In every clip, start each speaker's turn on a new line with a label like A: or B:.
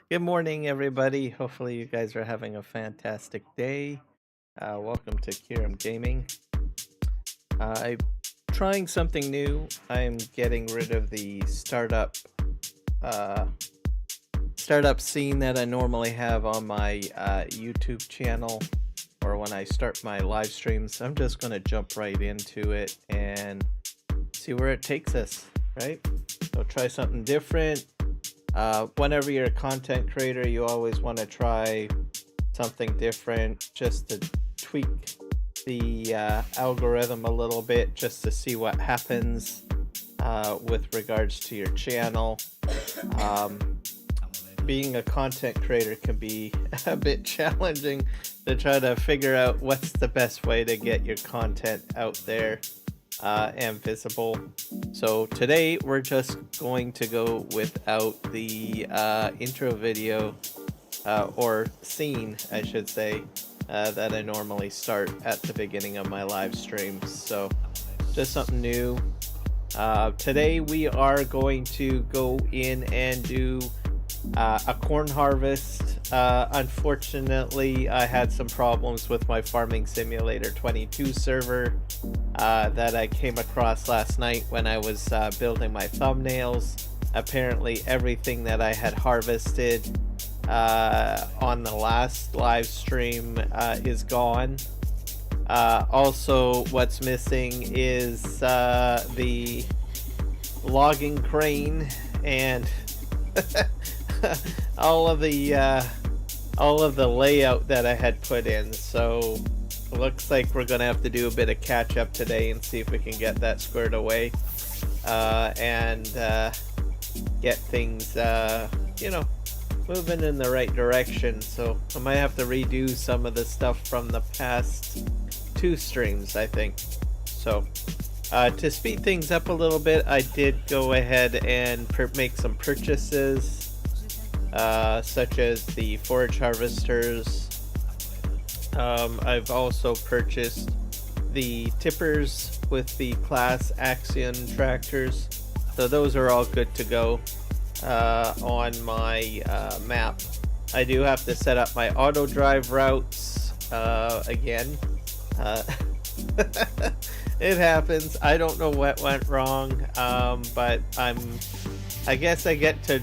A: Good morning, everybody. Hopefully, you guys are having a fantastic day. Welcome to Kiram Gaming. I'm trying something new. I'm getting rid of the uh, startup scene that I normally have on my YouTube channel, or when I start my live streams. I'm just going to jump right into it and see where it takes us. Right? So try something different. Whenever you're a content creator, you always want to try something different just to tweak the algorithm a little bit just to see what happens with regards to your channel. Being a content creator can be a bit challenging to try to figure out what's the best way to get your content out there and visible. So today we're just going to go without the intro video or scene, I should say, that I normally start at the beginning of my live streams. So just something new. Today we are going to go in and do a corn harvest. Unfortunately, I had some problems with my Farming Simulator 22 server that I came across last night when I was building my thumbnails. Apparently everything that I had harvested on the last live stream is gone. Also, what's missing is the logging crane and all of the layout that I had put in. So it looks like we're gonna have to do a bit of catch up today and see if we can get that squared away and get things moving in the right direction. So I might have to redo some of the stuff from the past 2 streams, I think. So to speed things up a little bit, I did go ahead and make some purchases, such as the forage harvesters. I've also purchased the tippers with the class Axion tractors. So those are all good to go on my map. I do have to set up my auto drive routes again. It happens. I don't know what went wrong, but I guess I get to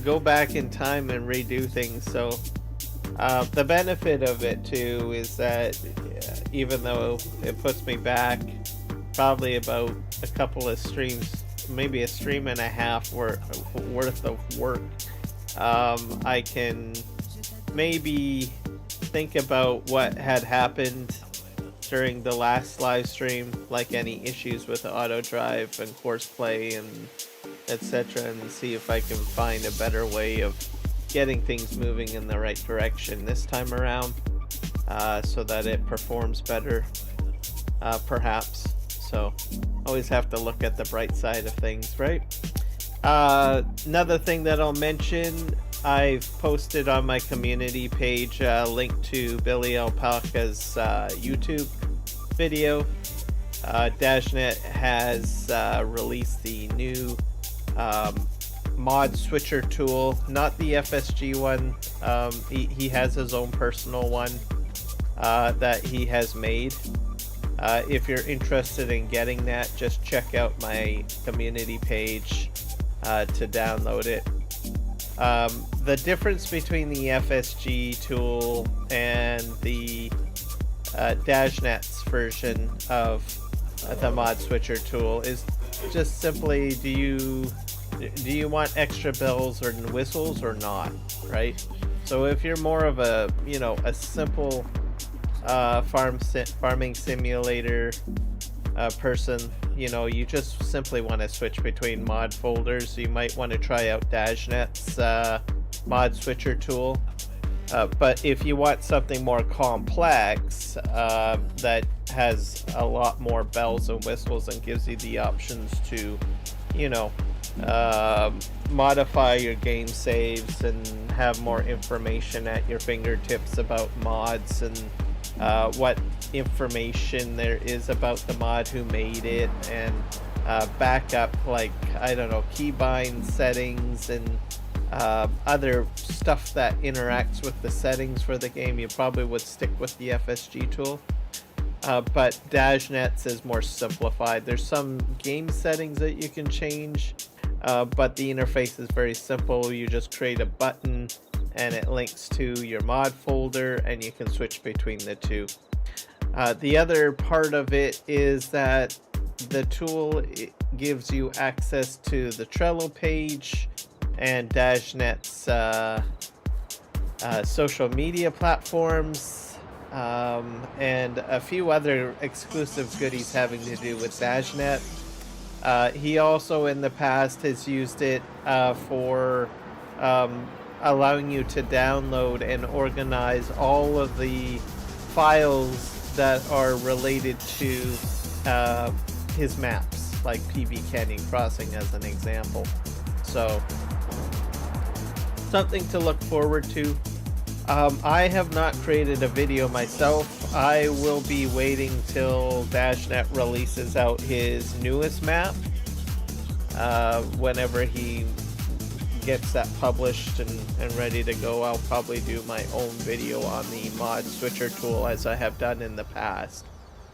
A: go back in time and redo things. So the benefit of it too is that even though it puts me back probably about a couple of streams, maybe a stream and a half worth of work, I can maybe think about what had happened during the last live stream, like any issues with the auto drive and courseplay and etc., and see if I can find a better way of getting things moving in the right direction this time around, so that it performs better, perhaps. So always have to look at the bright side of things, right? Another thing that I'll mention, I've posted on my community page a link to Billy Alpaca's YouTube video. Dashnet has released the new mod switcher tool, not the FSG one. He has his own personal one that he has made. If you're interested in getting that, just check out my community page to download it. The difference between the FSG tool and the Dashnet's version of the mod switcher tool is just simply, do you want extra bells or whistles or not, right? So if you're more of a simple farming simulator person, you just simply want to switch between mod folders, you might want to try out Dashnet's mod switcher tool. But if you want something more complex that has a lot more bells and whistles and gives you the options to modify your game saves and have more information at your fingertips about mods and what information there is about the mod, who made it, and backup, like, I don't know, keybind settings and other stuff that interacts with the settings for the game, you probably would stick with the FSG tool. But DashNets is more simplified. There's some game settings that you can change, but the interface is very simple. You just create a button and it links to your mod folder, and you can switch between the two. The other part of it is that the tool gives you access to the Trello page and DashNet's social media platforms, and a few other exclusive goodies having to do with DashNet. He also in the past has used it for allowing you to download and organize all of the files that are related to his maps, like PVCanyon Crossing as an example. So something to look forward to. I have not created a video myself. I will be waiting till DashNet releases out his newest map. Whenever he gets that published and ready to go, I'll probably do my own video on the mod switcher tool, as I have done in the past.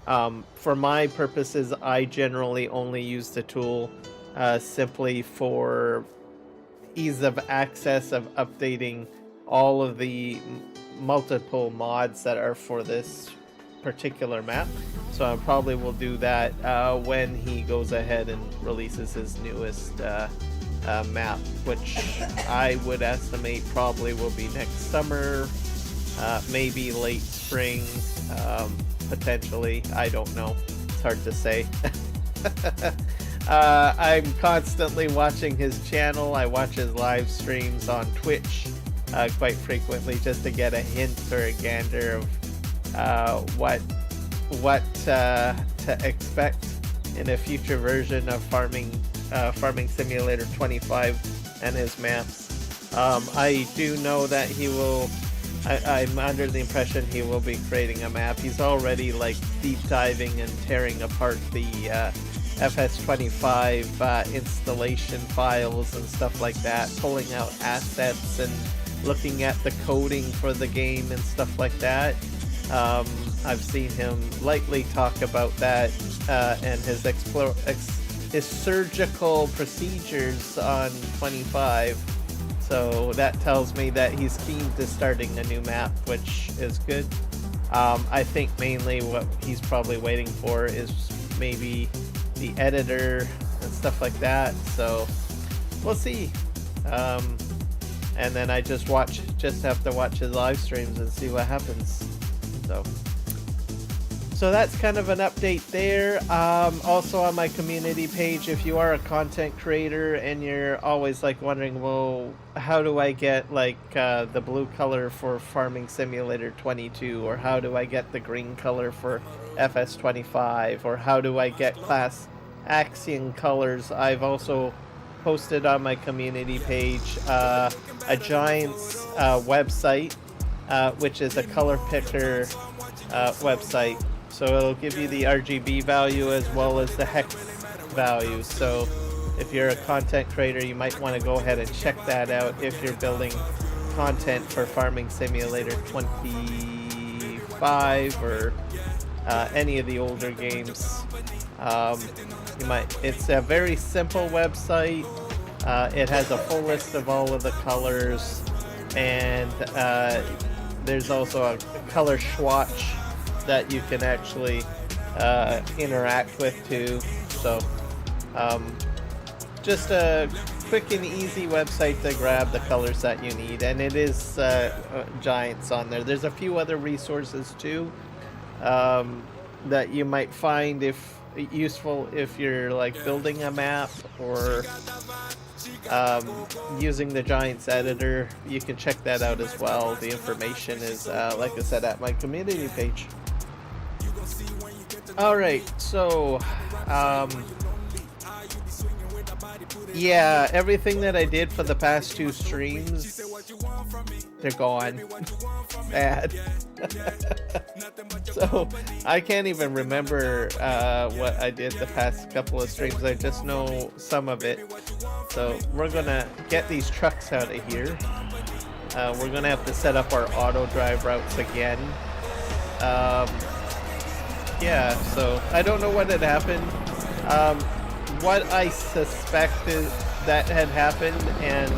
A: For my purposes, I generally only use the tool simply for ease of access of updating all of the multiple mods that are for this particular map. So I probably will do that when he goes ahead and releases his newest map, which I would estimate probably will be next summer, maybe late spring, potentially. I don't know. It's hard to say. I'm constantly watching his channel. I watch his live streams on Twitch quite frequently, just to get a hint or a gander of what to expect in a future version of Farming Simulator 25 and his maps. I do know that he will. I'm under the impression he will be creating a map. He's already like deep diving and tearing apart the FS25 installation files and stuff like that, pulling out assets and looking at the coding for the game and stuff like that. I've seen him lightly talk about that and his surgical procedures on 25. So that tells me that he's keen to starting a new map, which is good. I think mainly what he's probably waiting for is maybe the editor and stuff like that. So we'll see. And then I just have to watch his live streams and see what happens. So that's kind of an update there. Also on my community page, if you are a content creator and you're always like wondering, well, how do I get like the blue color for Farming Simulator 22, or how do I get the green color for FS25, or how do I get Class Axion colors, I've also posted on my community page a Giants website, which is a color picker website. So it'll give you the RGB value as well as the hex value. So if you're a content creator, you might want to go ahead and check that out if you're building content for Farming Simulator 25 or any of the older games. It's a very simple website. It has a full list of all of the colors, and there's also a color swatch that you can actually interact with too. So just a quick and easy website to grab the colors that you need, and it is Giants on there. There's a few other resources too that you might find useful if you're like building a map or using the Giants editor. You can check that out as well. The information is like I said, at my community page. Alright, so yeah, everything that I did for the past 2 streams, they're gone. Bad. So I can't even remember what I did the past couple of streams. I just know some of it. So we're gonna get these trucks out of here. We're gonna have to set up our auto drive routes again. Yeah, so I don't know what had happened. What I suspected that had happened, and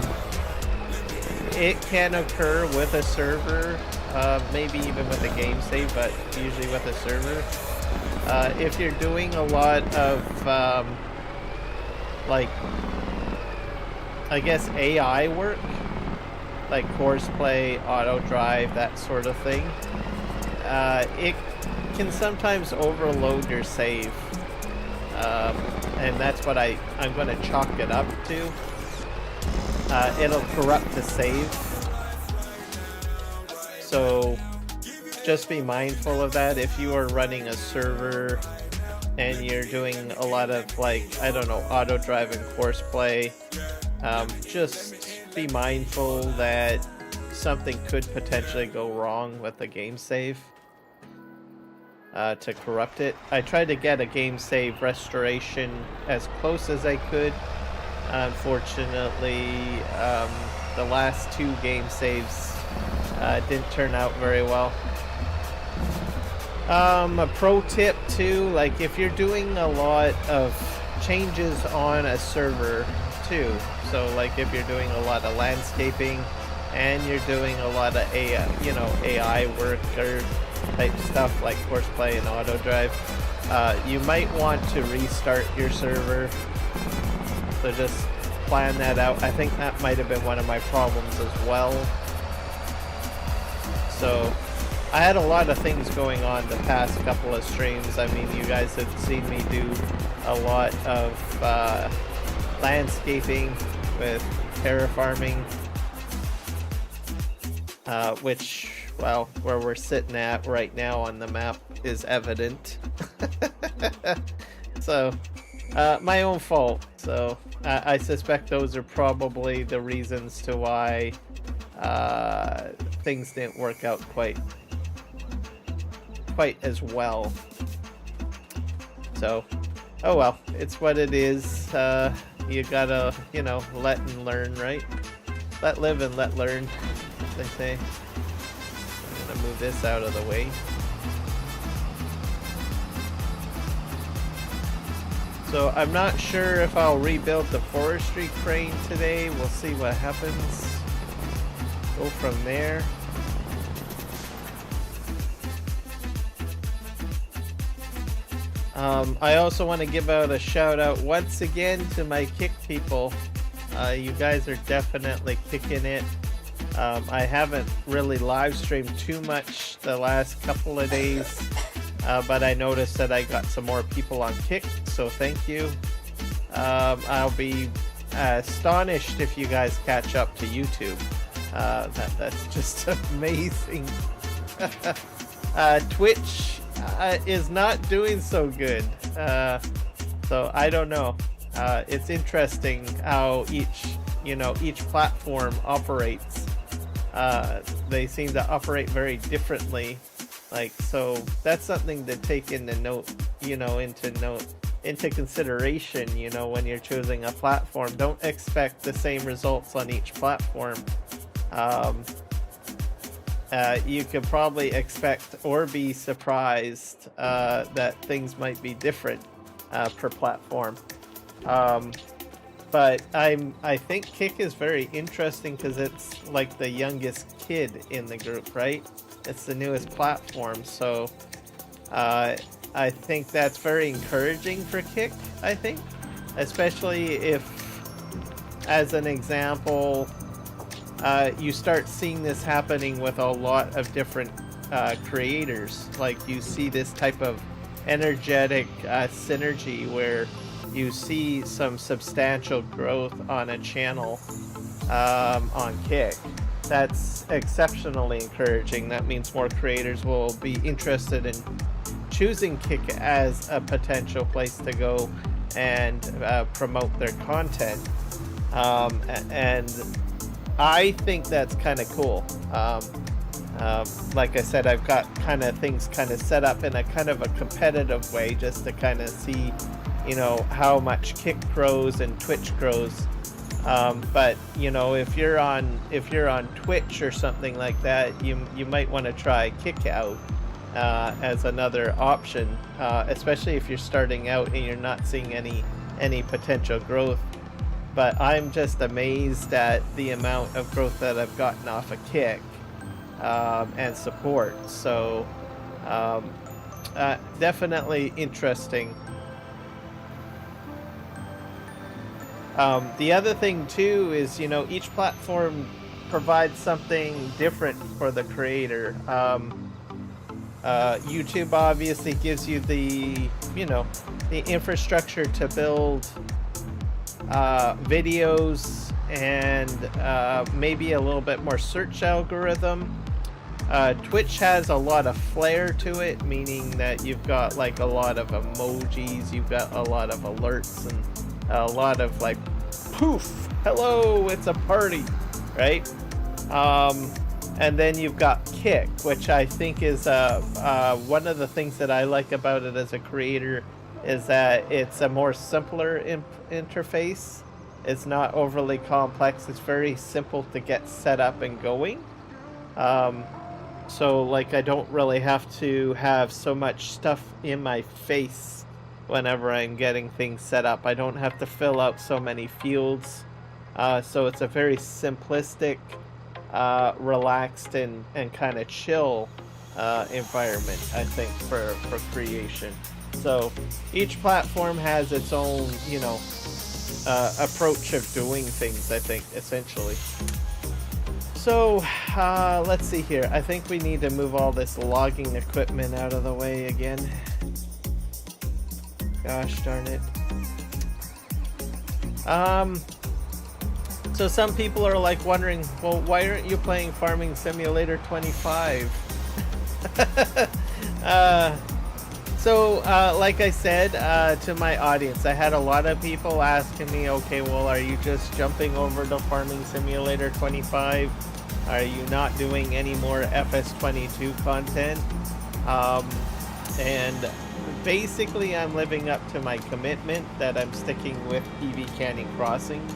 A: it can occur with a server, maybe even with a game save, but usually with a server. If you're doing a lot of, like, I guess AI work, like horseplay, auto drive, that sort of thing, it can sometimes overload your save. And that's what I'm going to chalk it up to. It'll corrupt the save. So just be mindful of that. If you are running a server and you're doing a lot of, like, I don't know, auto drive and horseplay, just be mindful that something could potentially go wrong with the game save. To corrupt it. I tried to get a game save restoration as close as I could. Unfortunately, the last two game saves didn't turn out very well. A pro tip too, like if you're doing a lot of changes on a server too, so like if you're doing a lot of landscaping and you're doing a lot of AI work or type stuff like horseplay and auto drive, you might want to restart your server. So just plan that out. I think that might have been one of my problems as well. So I had a lot of things going on the past couple of streams. I mean, you guys have seen me do a lot of landscaping with terraforming, which, well, where we're sitting at right now on the map is evident. So, my own fault. So, I suspect those are probably the reasons to why things didn't work out quite as well. So, oh well, it's what it is. You gotta, let and learn, right? Let live and let learn, as they say. Move this out of the way. So I'm not sure if I'll rebuild the forestry crane today. We'll see what happens. Go from there. I also want to give out a shout out once again to my kick people. You guys are definitely kicking it. I haven't really live streamed too much the last couple of days, but I noticed that I got some more people on Kick, so thank you. I'll be astonished if you guys catch up to YouTube. That's just amazing. Twitch is not doing so good, so I don't know. It's interesting how each platform operates. They seem to operate very differently. Like, so that's something to take into consideration, when you're choosing a platform. Don't expect the same results on each platform. You could probably expect or be surprised that things might be different per platform. But I think Kick is very interesting because it's like the youngest kid in the group, right? It's the newest platform, so I think that's very encouraging for Kick, I think. Especially if, as an example, you start seeing this happening with a lot of different creators. Like, you see this type of energetic synergy where you see some substantial growth on a channel on Kick. That's exceptionally encouraging. That means more creators will be interested in choosing Kick as a potential place to go and promote their content. And I think that's kind of cool. Like I said, I've got kind of things kind of set up in a kind of a competitive way just to kind of see, how much Kick grows and Twitch grows. But if you're on Twitch or something like that, you might want to try Kick out as another option, especially if you're starting out and you're not seeing any potential growth. But I'm just amazed at the amount of growth that I've gotten off a Kick and support. So definitely interesting. The other thing too is, each platform provides something different for the creator. YouTube obviously gives you the infrastructure to build videos and maybe a little bit more search algorithm. Twitch has a lot of flair to it, meaning that you've got like a lot of emojis, you've got a lot of alerts, and a lot of like, poof, hello, it's a party, right? And then you've got Kick, which I think is one of the things that I like about it as a creator is that it's a more simpler interface. It's not overly complex. It's very simple to get set up and going. So like I don't really have to have so much stuff in my face whenever I'm getting things set up. I don't have to fill out so many fields. So it's a very simplistic, relaxed and kind of chill environment, I think, for creation. So each platform has its own, approach of doing things, I think, essentially. So let's see here. I think we need to move all this logging equipment out of the way again. Gosh darn it. So some people are like wondering, well, why aren't you playing Farming Simulator 25? Like I said to my audience, I had a lot of people asking me, okay, well, are you just jumping over to Farming Simulator 25? Are you not doing any more FS22 content? And basically, I'm living up to my commitment that I'm sticking with PVCanyon Crossing.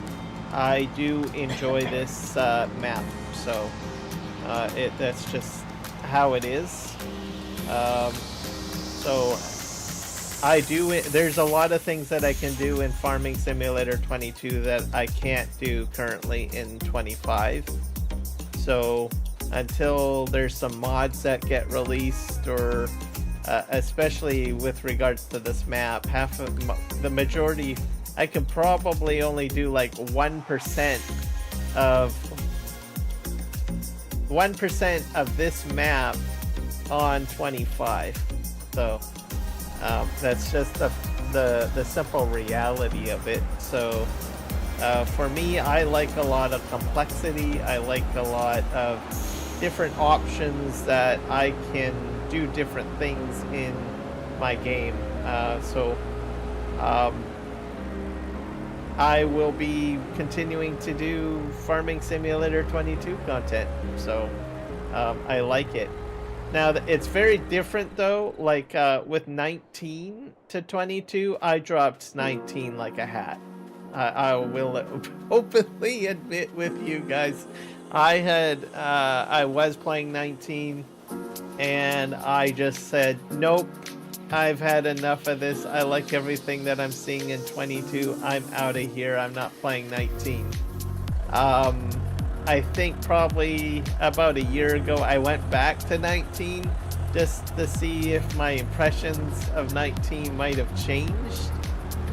A: I do enjoy this map, so that's just how it is. So I do. There's a lot of things that I can do in Farming Simulator 22 that I can't do currently in 25. So until there's some mods that get released, or especially with regards to this map, the majority, I can probably only do like 1% of this map on 25. So that's just the simple reality of it. So for me, I like a lot of complexity. I like a lot of different options that I can do different things in my game. I will be continuing to do Farming Simulator 22 content. So I like it. Now, it's very different though. Like with 19 to 22, I dropped 19 like a hat. I will openly admit with you guys, I was playing 19 and I just said, nope, I've had enough of this. I like everything that I'm seeing in 22. I'm out of here. I'm not playing 19. I think probably about a year ago I went back to 19 just to see if my impressions of 19 might have changed.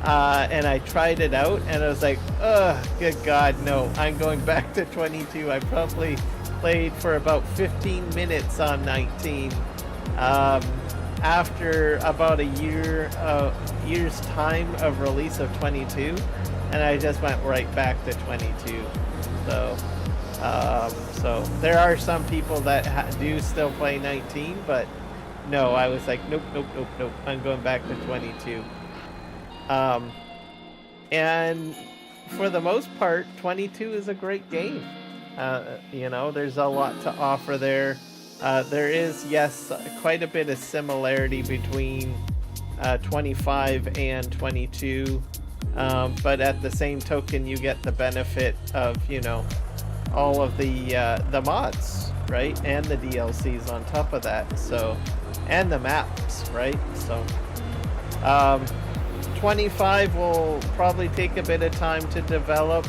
A: And I tried it out and I was like, ugh, good God, no, I'm going back to 22. I probably played for about 15 minutes on 19 after about a year's time of release of 22, and I just went right back to 22. So there are some people that do still play 19, but no, I was like, nope, I'm going back to 22. And for the most part, 22 is a great game. There's a lot to offer there. There is, yes, quite a bit of similarity between 25 and 22, but at the same token, you get the benefit of, you know, all of the mods, right, and the DLCs on top of that. So, and the maps, right? So, 25 will probably take a bit of time to develop.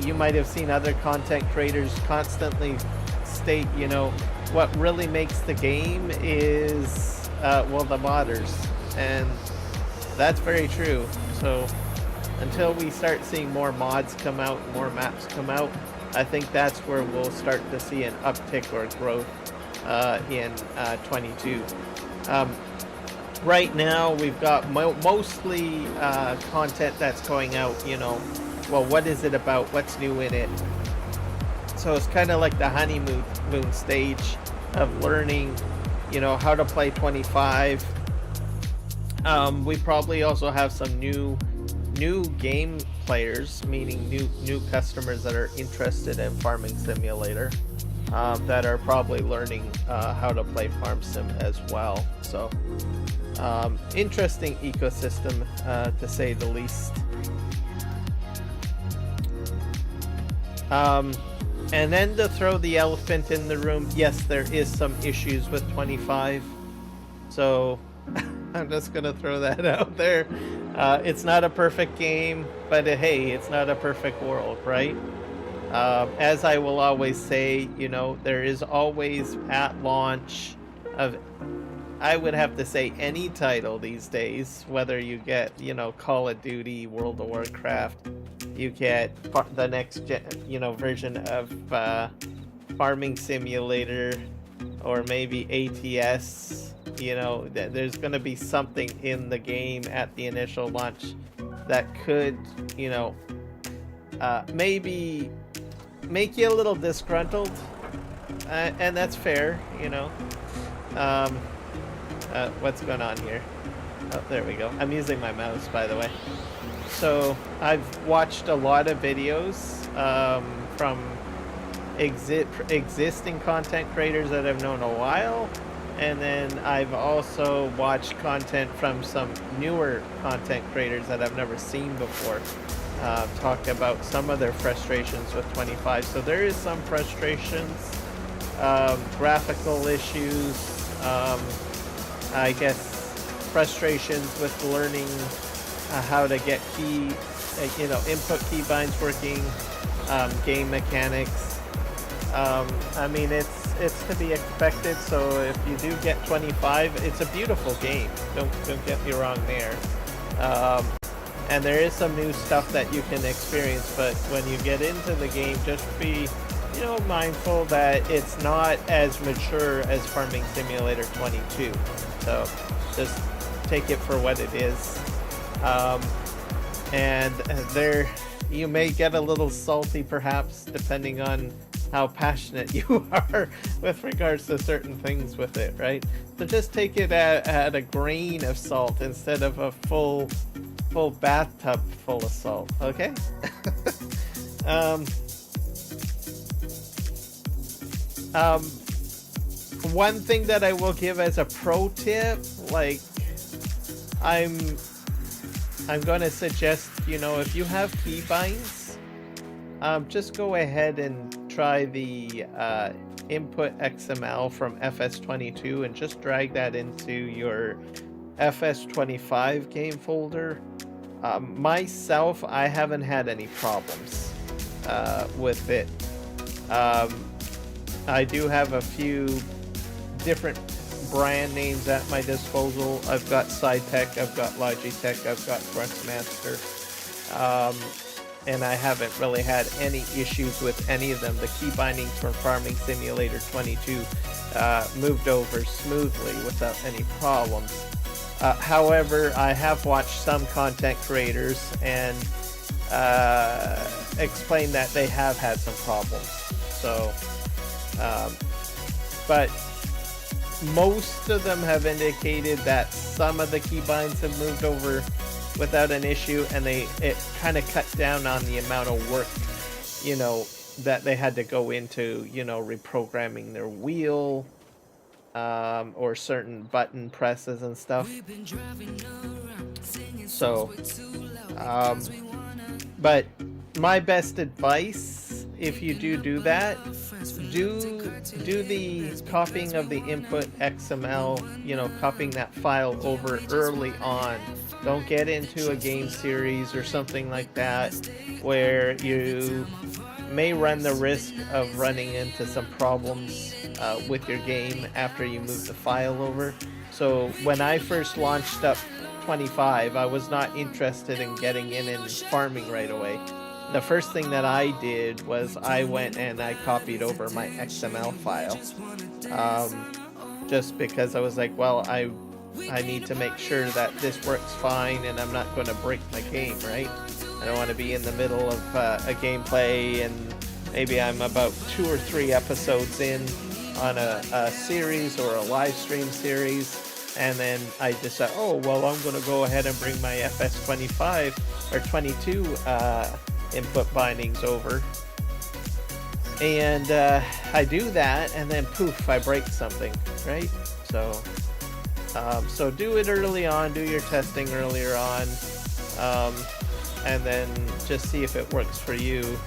A: You might have seen other content creators constantly state, you know, what really makes the game is, well, the modders, and that's very true. So until we start seeing more mods come out, more maps come out, I think that's where we'll start to see an uptick or growth in 22. Right now, we've got mostly content that's going out, you know, well, what is it about? What's new in it? So it's kind of like the honeymoon stage of learning, you know, how to play 25. We probably also have some new game players, meaning new customers that are interested in Farming Simulator, that are probably learning how to play Farm Sim as well. So interesting ecosystem, to say the least. And then to throw the elephant in the room, yes, there is some issues with 25. So I'm just gonna throw that out there. It's not a perfect game, but hey, it's not a perfect world, right? As I will always say, you know, there is always at launch of, I would have to say, any title these days, whether you get, you know, Call of Duty, World of Warcraft, you get the next gen, you know, version of Farming Simulator, or maybe ATS, you know, there's going to be something in the game at the initial launch that could, you know, maybe make you a little disgruntled, and that's fair, you know. What's going on here? Oh, there we go. I'm using my mouse, by the way. So I've watched a lot of videos from existing content creators that I've known a while, and then I've also watched content from some newer content creators that I've never seen before, talk about some of their frustrations with 25. So there is some frustrations, graphical issues, I guess frustrations with learning how to get key, you know, input keybinds working, game mechanics. I mean, it's to be expected. So if you do get 25, it's a beautiful game. Don't get me wrong there. And there is some new stuff that you can experience, but when you get into the game, just be, you know, mindful that it's not as mature as Farming Simulator 22. So just take it for what it is. And there, you may get a little salty perhaps, depending on how passionate you are with regards to certain things with it, right? So just take it at a grain of salt instead of a full bathtub full of salt, okay? One thing that I will give as a pro tip, like, I'm going to suggest, you know, if you have keybinds, just go ahead and try the input XML from FS22 and just drag that into your FS25 game folder. Myself, I haven't had any problems with it. I do have a few different brand names at my disposal. I've got SciTech, I've got Logitech, I've got Thrustmaster, and I haven't really had any issues with any of them. The key bindings from Farming Simulator 22 moved over smoothly without any problems. However, I have watched some content creators and explain that they have had some problems. So, but most of them have indicated that some of the keybinds have moved over without an issue, and it kind of cut down on the amount of work, you know, that they had to go into, you know, reprogramming their wheel, or certain button presses and stuff. So, um, but my best advice, if you do that, do the copying of the input XML, you know, copying that file over early on. Don't get into a game series or something like that where you may run the risk of running into some problems with your game after you move the file over. So when I first launched up 25, I was not interested in getting in and farming right away. The first thing that I did was I went and I copied over my XML file, just because I was like, well, I need to make sure that this works fine and I'm not going to break my game, right? I don't want to be in the middle of a gameplay and maybe I'm about 2 or 3 episodes in on a series or a live stream series, and then I decide, oh, well, I'm going to go ahead and bring my FS25 or 22 input bindings over. And I do that, and then poof, I break something, right? So do it early on, do your testing earlier on, and then just see if it works for you.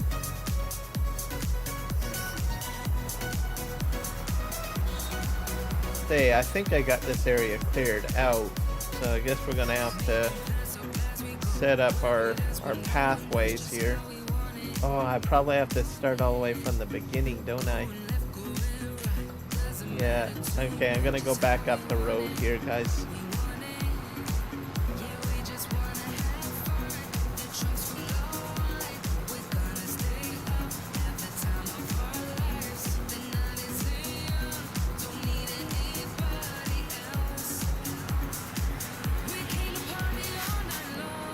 A: Hey, I think I got this area cleared out, so I guess we're gonna have to set up our pathways here. Oh, I probably have to start all the way from the beginning, don't I? Yeah, okay, I'm gonna go back up the road here, guys.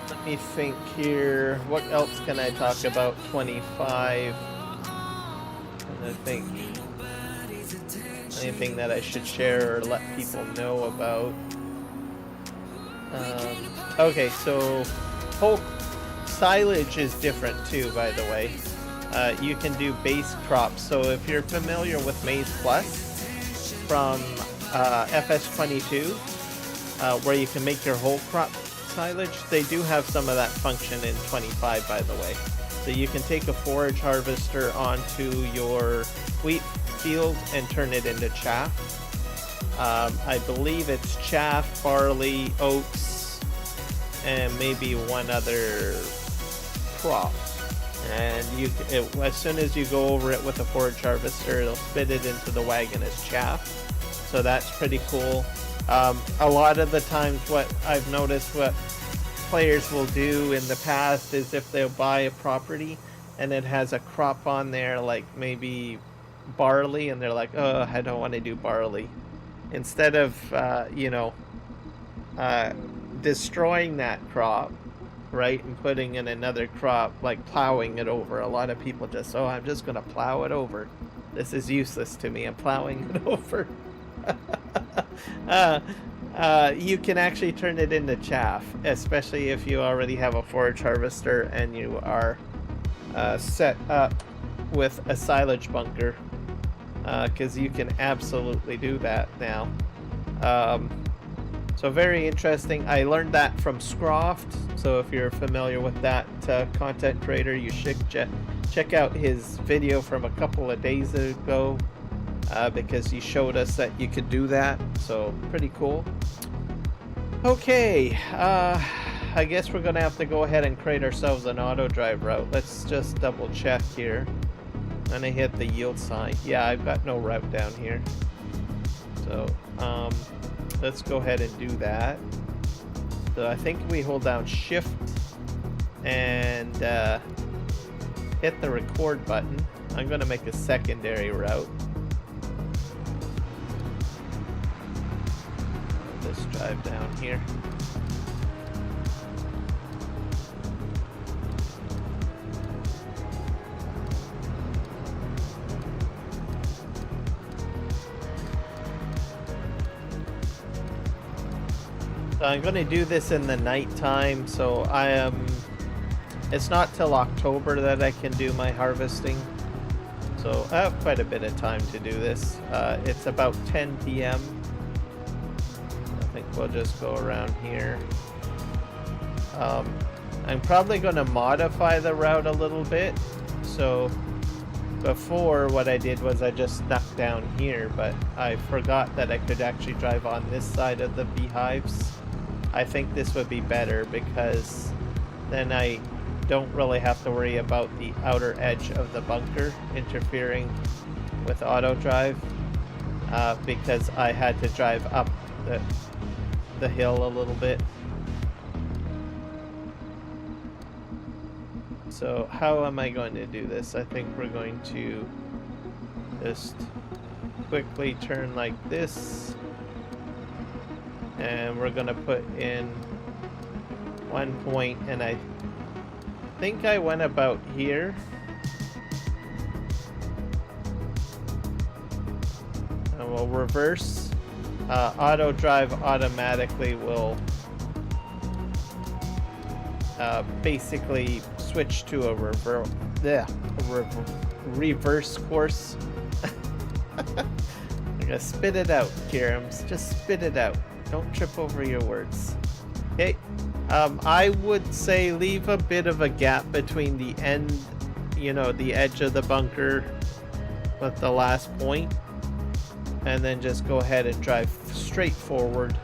A: Let me think here. What else can I talk about? 25. I think anything that I should share or let people know about. Okay, so whole silage is different too, by the way. You can do base crops. So if you're familiar with Maize Plus from FS22, where you can make your whole crop silage, they do have some of that function in 25, by the way. So you can take a forage harvester onto your wheat field and turn it into chaff. I believe it's chaff, barley, oats, and maybe one other crop. And as soon as you go over it with a forage harvester, it'll spit it into the wagon as chaff. So that's pretty cool. A lot of the times what I've noticed what players will do in the past is if they'll buy a property and it has a crop on there, like maybe barley, and they're like, oh, I don't want to do barley. Instead of, destroying that crop, right, and putting in another crop, like plowing it over. A lot of people just, oh, I'm just going to plow it over. This is useless to me. I'm plowing it over. You can actually turn it into chaff, especially if you already have a forage harvester and you are set up with a silage bunker, because you can absolutely do that now. So very interesting. I learned that from Scroft, so if you're familiar with that content creator, you should check out his video from a couple of days ago, because he showed us that you could do that. So pretty cool. Okay, I guess we're gonna have to go ahead and create ourselves an auto drive route. Let's just double check here. And I hit the yield sign. Yeah, I've got no route down here. So let's go ahead and do that. So I think we hold down shift and hit the record button. I'm gonna make a secondary route. Let's drive down here. So I'm going to do this in the nighttime, so it's not till October that I can do my harvesting. So I have quite a bit of time to do this. It's about 10 p.m. I think we'll just go around here. I'm probably going to modify the route a little bit. So before, what I did was I just snuck down here, but I forgot that I could actually drive on this side of the beehives. I think this would be better because then I don't really have to worry about the outer edge of the bunker interfering with auto drive, because I had to drive up the hill a little bit. So how am I going to do this? I think we're going to just quickly turn like this, and we're going to put in 1 point, and I think I went about here. And we'll reverse. Auto drive automatically will basically switch to a reverse course. I'm gonna spit it out, Kieran. Just spit it out. Don't trip over your words. Okay. I would say leave a bit of a gap between the end, the edge of the bunker with the last point, and then just go ahead and drive straight forward.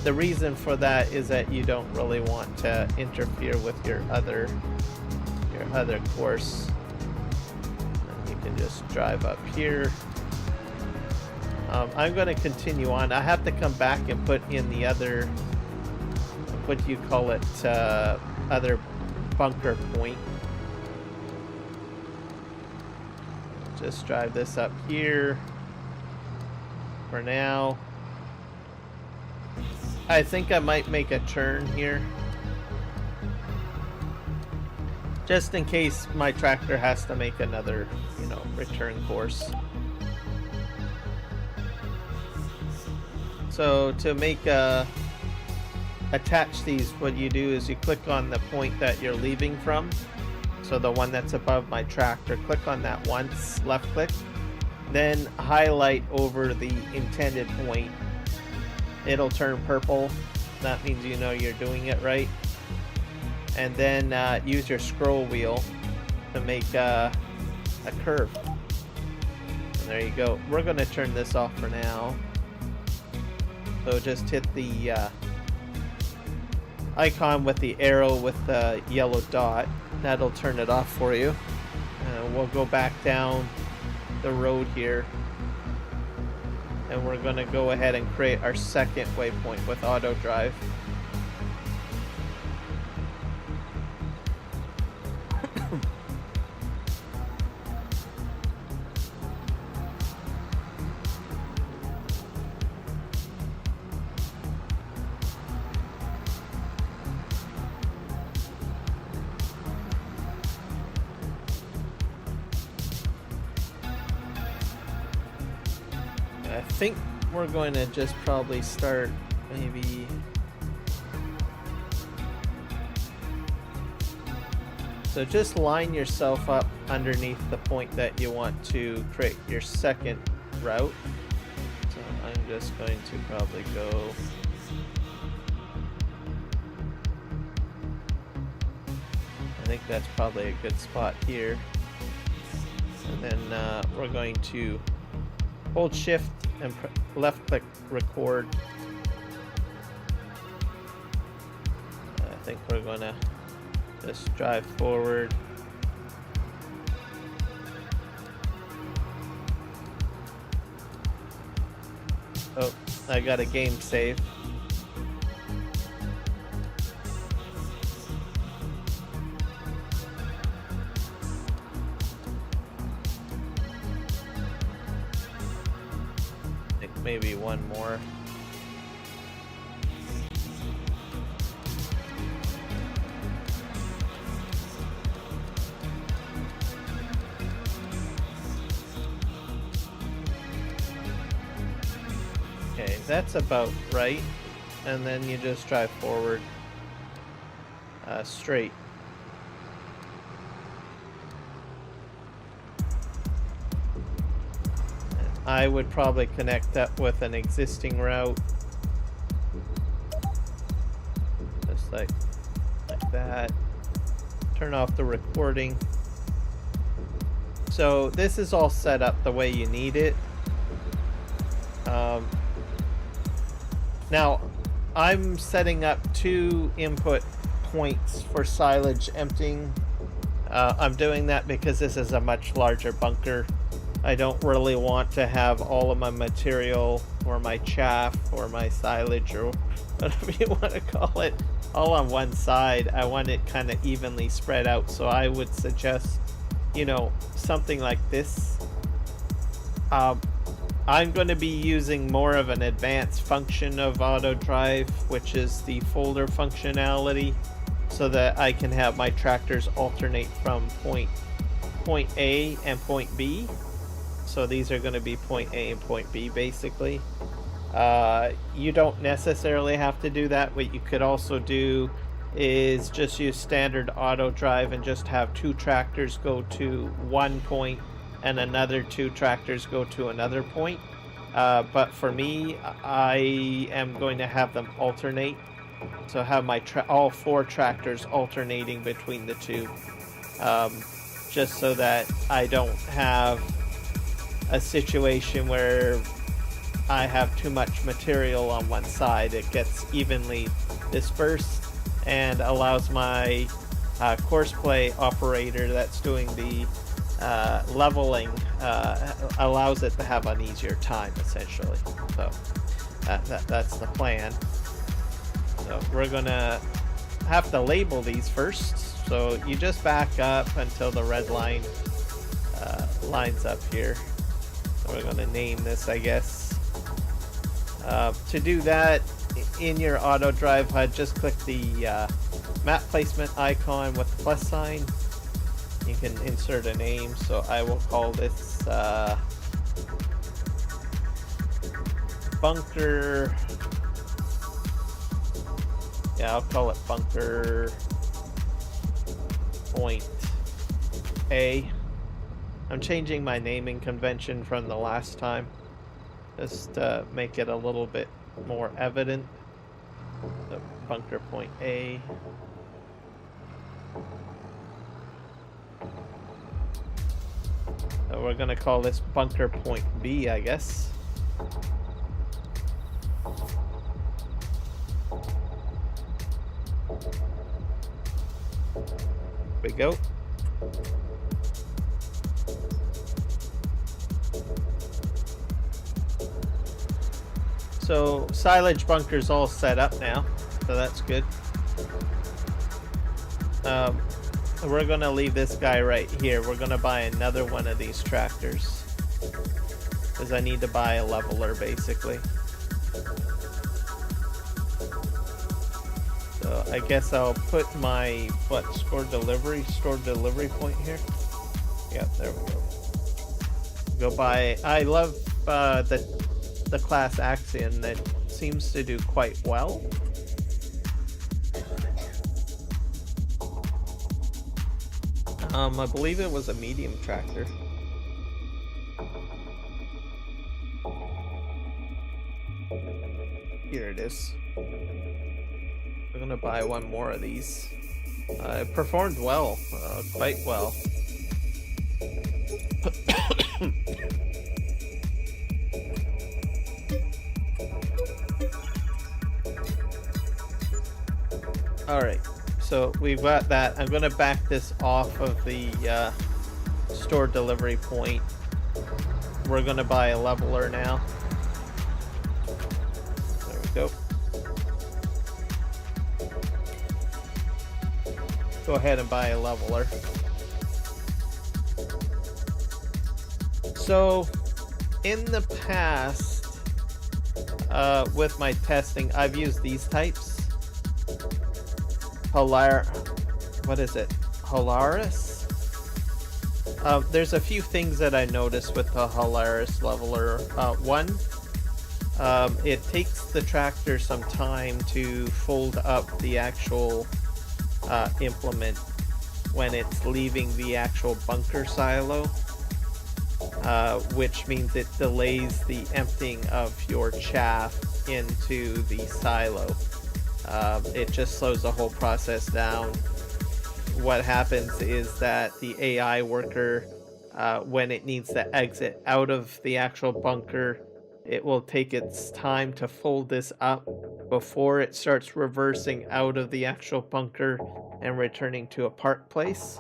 A: The reason for that is that you don't really want to interfere with your other course. And you can just drive up here. I'm going to continue on. I have to come back and put in the other, what do you call it, other bunker point. Just drive this up here for now. I think I might make a turn here, just in case my tractor has to make another, return course. So to make attach these, what you do is you click on the point that you're leaving from. So the one that's above my tractor, click on that once, left click, then highlight over the intended point. It'll turn purple. That means you know you're doing it right. And then use your scroll wheel to make a curve. And there you go. We're going to turn this off for now. So just hit the icon with the arrow with the yellow dot. That'll turn it off for you. We'll go back down the road here. And we're going to go ahead and create our second waypoint with auto drive. I think we're going to just probably start maybe so just line yourself up underneath the point that you want to create your second route. So I'm just going to probably go I think that's probably a good spot here, and then we're going to hold shift and left click record. I think we're gonna just drive forward. Oh, I got a game save. Maybe one more. Okay, that's about right. And then you just drive forward straight. I would probably connect that with an existing route. Just like that. Turn off the recording. So this is all set up the way you need it. Now, I'm setting up 2 input points for silage emptying. I'm doing that because this is a much larger bunker. I don't really want to have all of my material or my chaff or my silage or whatever you want to call it all on one side. I want it kind of evenly spread out. So I would suggest, you know, something like this. I'm going to be using more of an advanced function of auto drive, which is the folder functionality, so that I can have my tractors alternate from point A and point B. So these are going to be point A and point B basically. You don't necessarily have to do that. What you could also do is just use standard auto drive and just have 2 tractors go to one point and another 2 tractors go to another point. But for me, I am going to have them alternate. So have my all 4 tractors alternating between the 2. Just so that I don't have a situation where I have too much material on one side. It gets evenly dispersed and allows my courseplay operator that's doing the leveling, allows it to have an easier time essentially. So that's the plan. So we're gonna have to label these first. So you just back up until the red line lines up here. So we're gonna name this, I guess. To do that, in your auto drive HUD, just click the map placement icon with the plus sign. You can insert a name, so I will call this bunker. Yeah, I'll call it bunker point A. I'm changing my naming convention from the last time, just to make it a little bit more evident. So bunker point A. So we're gonna call this bunker point B, I guess. There we go. So silage bunker's all set up now, so that's good. We're gonna leave this guy right here. We're gonna buy another one of these tractors because I need to buy a leveler basically. So I guess I'll put my stored delivery point here. Yep, there we go. Go buy. I love the class Axion that seems to do quite well. I believe it was a medium tractor. Here it is. We're gonna buy one more of these. It performed well, quite well. Alright, so we've got that. I'm going to back this off of the store delivery point. We're going to buy a leveler now. There we go. Go ahead and buy a leveler. So, in the past, with my testing, I've used these types. What is it? Holaris? There's a few things that I noticed with the Holaris leveler. One, it takes the tractor some time to fold up the actual implement when it's leaving the actual bunker silo. which means it delays the emptying of your chaff into the silo. It just slows the whole process down. What happens is that the AI worker, when it needs to exit out of the actual bunker, it will take its time to fold this up before it starts reversing out of the actual bunker and returning to a park place.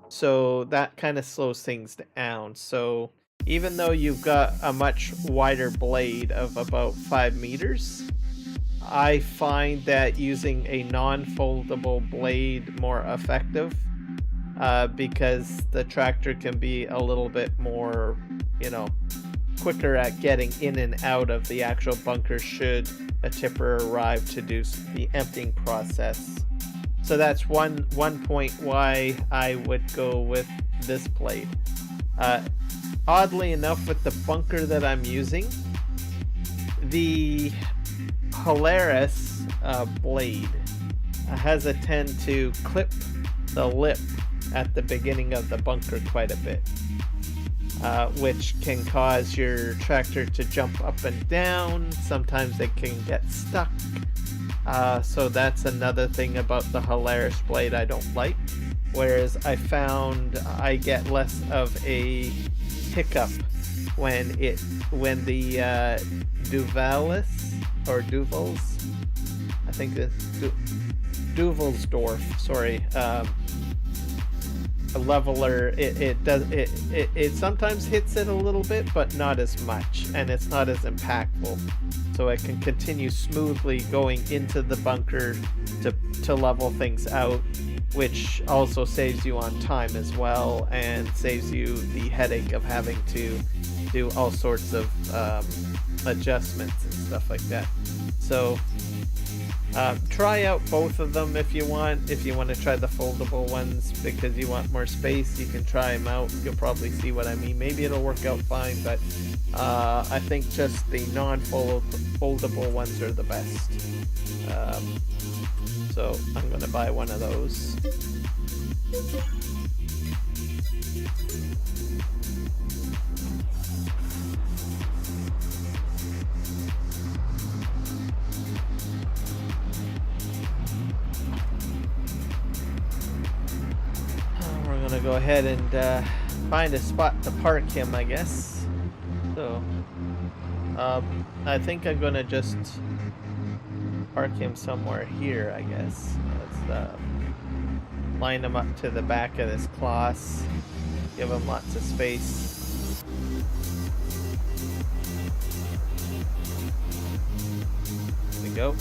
A: So that kind of slows things down. So even though you've got a much wider blade of about 5 meters, I find that using a non-foldable blade more effective, because the tractor can be a little bit more, quicker at getting in and out of the actual bunker should a tipper arrive to do the emptying process. So that's one point why I would go with this blade. Oddly enough, with the bunker that I'm using, the Polaris blade has a tend to clip the lip at the beginning of the bunker quite a bit, which can cause your tractor to jump up and down. Sometimes it can get stuck. So that's another thing about the Polaris blade I don't like. Whereas I found I get less of a hiccup when the Duvalis or Duvals, I think it's Duvalsdorf, sorry, a leveler, it sometimes hits it a little bit, but not as much, and it's not as impactful, so it can continue smoothly going into the bunker to level things out, which also saves you on time as well, and saves you the headache of having to do all sorts of adjustments and stuff like that. So try out both of them if you want. If you want to try the foldable ones because you want more space, you can try them out. You'll probably see what I mean. Maybe it'll work out fine, but I think just the non-foldable ones are the best. So I'm going to buy one of those. We're gonna go ahead and find a spot to park him, I guess. So I think I'm gonna just park him somewhere here, I guess. Let's line him up to the back of this class, give him lots of space. There we go.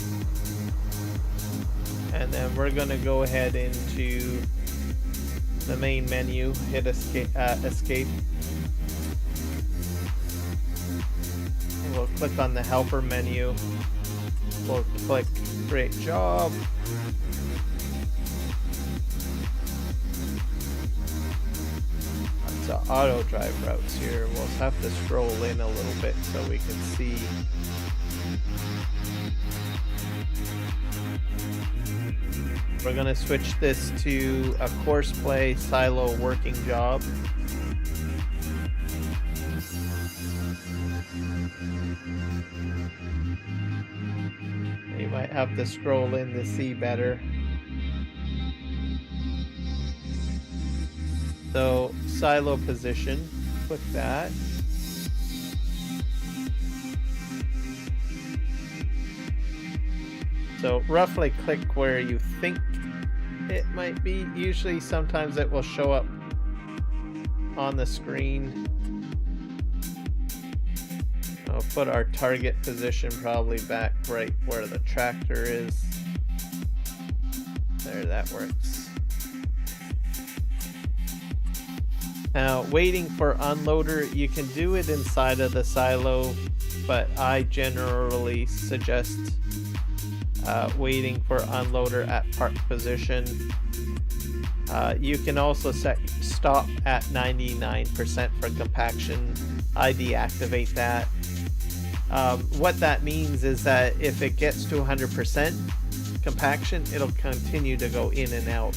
A: And then we're gonna go ahead into the main menu, hit escape, and we'll click on the helper menu. We'll click create job. Lots of auto drive routes here. We'll have to scroll in a little bit so we can see. We're gonna switch this to a course play silo working job. You might have to scroll in to see better. So silo position, click that. So roughly click where you think it might be. Usually sometimes it will show up on the screen. I'll put our target position probably back right where the tractor is. There, that works. Now, waiting for unloader, you can do it inside of the silo, but I generally suggest waiting for unloader at park position. You can also set stop at 99% for compaction. I deactivate that. What that means is that if it gets to 100% compaction, it'll continue to go in and out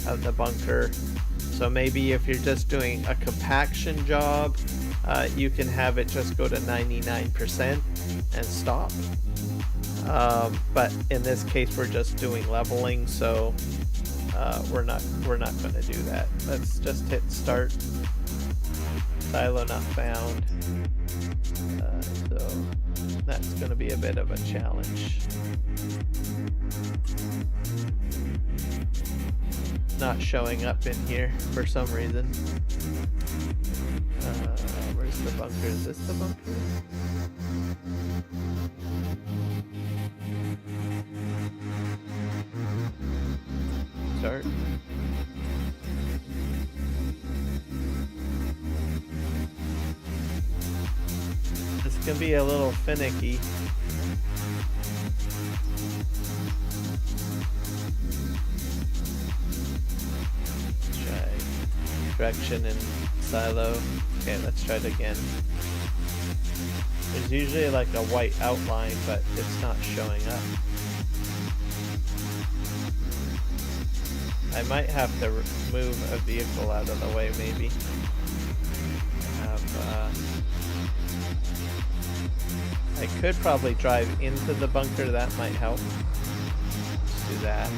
A: of the bunker. So maybe if you're just doing a compaction job, you can have it just go to 99% and stop. But in this case, we're just doing leveling, so we're not going to do that. Let's just hit start. Silo not found. So that's going to be a bit of a challenge. Not showing up in here for some reason. Where's the bunker? Is this the bunker? Start. This can be a little finicky. Try direction and silo. Okay, let's try it again. There's usually like a white outline, but it's not showing up. I might have to move a vehicle out of the way, maybe. I could probably drive into the bunker, that might help. Let's do that.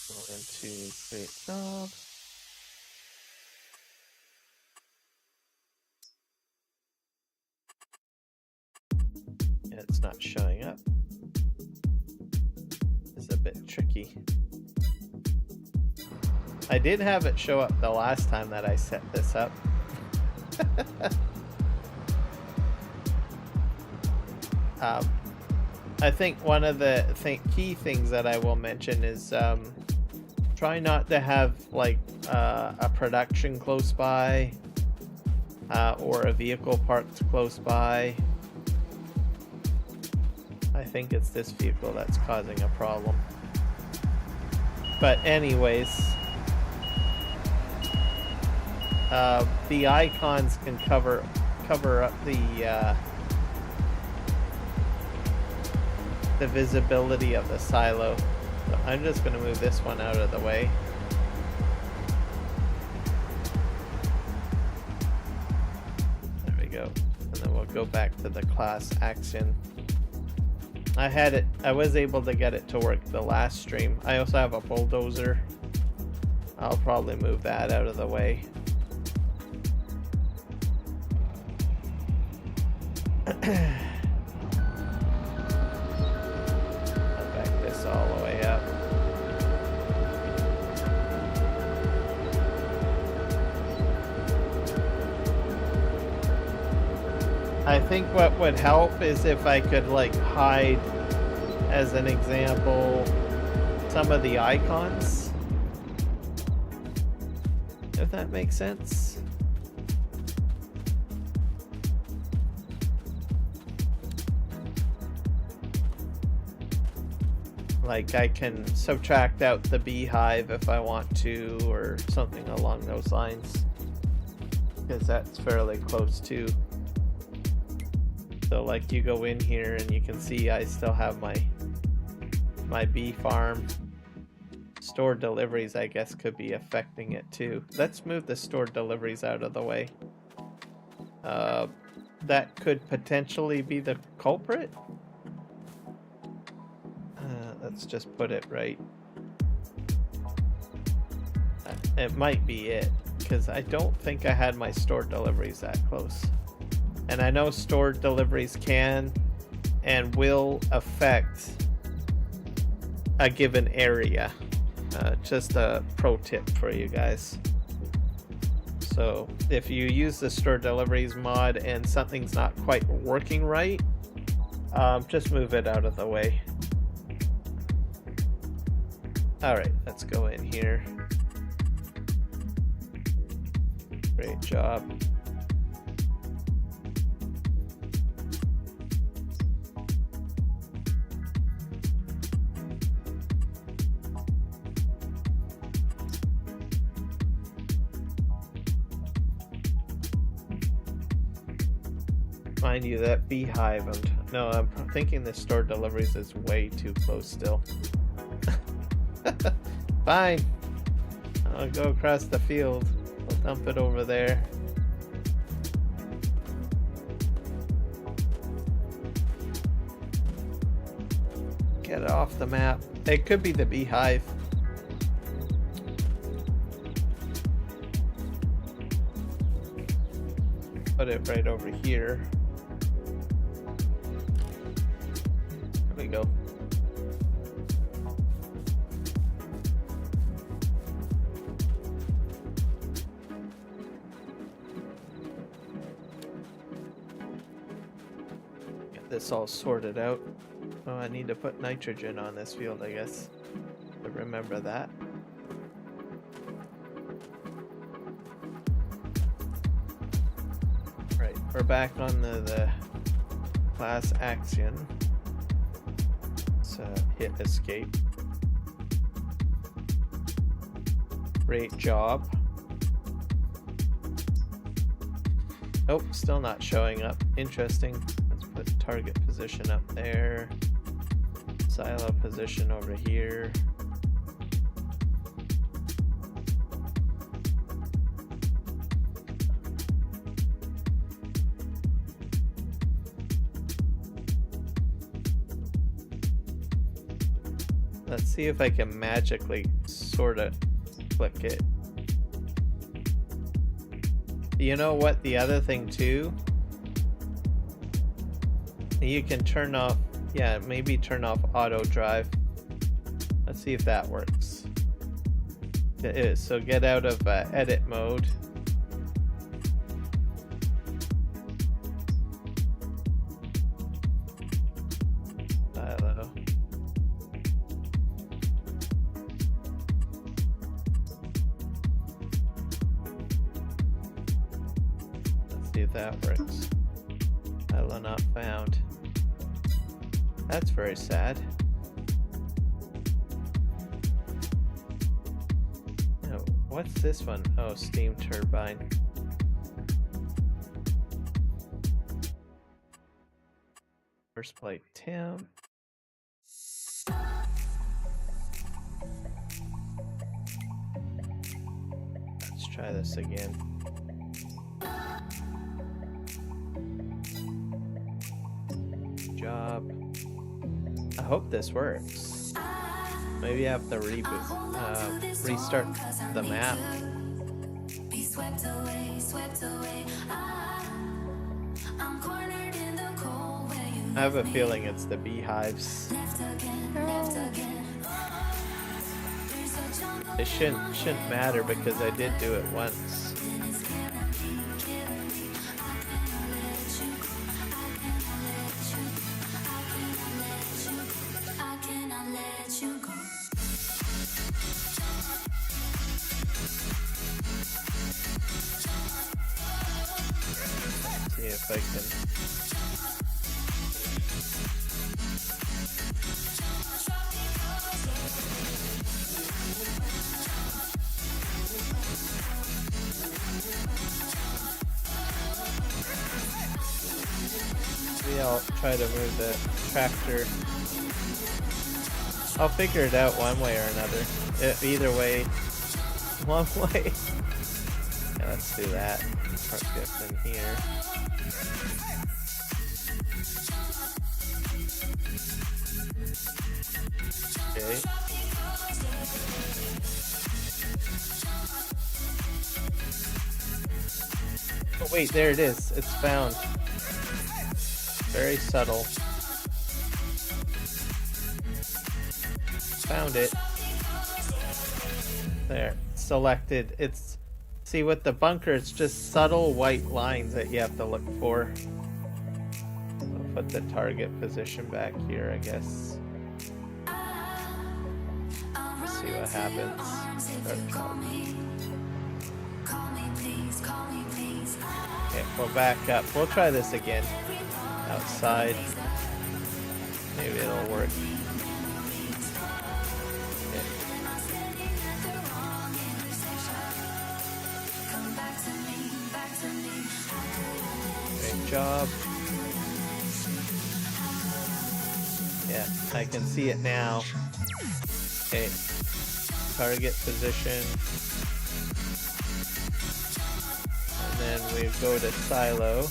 A: Go into create job. Yeah, it's not showing up. It's a bit tricky. I did have it show up the last time that I set this up. I think one of the key things that I will mention is try not to have like a production close by or a vehicle parked close by. I think it's this vehicle that's causing a problem. But anyways, the icons can cover up the visibility of the silo. So I'm just going to move this one out of the way. There we go. And then we'll go back to the class action. I was able to get it to work the last stream. I also have a bulldozer. I'll probably move that out of the way. I'll back this all the way up. I think what would help is if I could like hide, as an example, some of the icons. If that makes sense. Like I can subtract out the beehive if I want to, or something along those lines. Because that's fairly close too. So like you go in here and you can see I still have my bee farm. Stored deliveries, I guess, could be affecting it too. Let's move the stored deliveries out of the way. That could potentially be the culprit. Let's just put it right. It might be it, because I don't think I had my stored deliveries that close. And I know stored deliveries can and will affect a given area. Just a pro tip for you guys. So if you use the stored deliveries mod and something's not quite working right, just move it out of the way. Alright, let's go in here. Great job. find you that beehive. No, I'm thinking the store deliveries is way too close still. Fine. I'll go across the field. I'll dump it over there. Get it off the map. It could be the beehive. Put it right over here. There we go. Get this all sorted out. Oh, I need to put nitrogen on this field, I guess. To remember that. Right, we're back on the class action. So hit escape. Great job. Oh, still not showing up. Interesting. Let's put target position up there. Silo position over here. Let's see if I can magically sort of click it. You know what? The other thing too, you can turn off, yeah, maybe turn off auto drive. Let's see if that works. It is. So get out of edit mode. Silo. Let's see if that works. Silo not found. That's very sad. Oh, what's this one? Oh, steam turbine. First plate temp. Let's try this again. Job. I hope this works. Maybe I have to reboot, restart the map. I have a feeling it's the beehives. It shouldn't matter because I did do it once. See if I can. Maybe I'll try to move the tractor. I'll figure it out one way or another. Either way, one way. Yeah, let's do that. Park it in here. Okay. Oh wait, there it is. It's found. Very subtle. Found it. There. Selected. It's, see, with the bunker, it's just subtle white lines that you have to look for. I'll put the target position back here, I guess. Let's see what happens. Okay, we'll back up. We'll try this again. Outside. Maybe it'll work. Okay. Great job. I can see it now. Okay. Target position. And then we go to silo.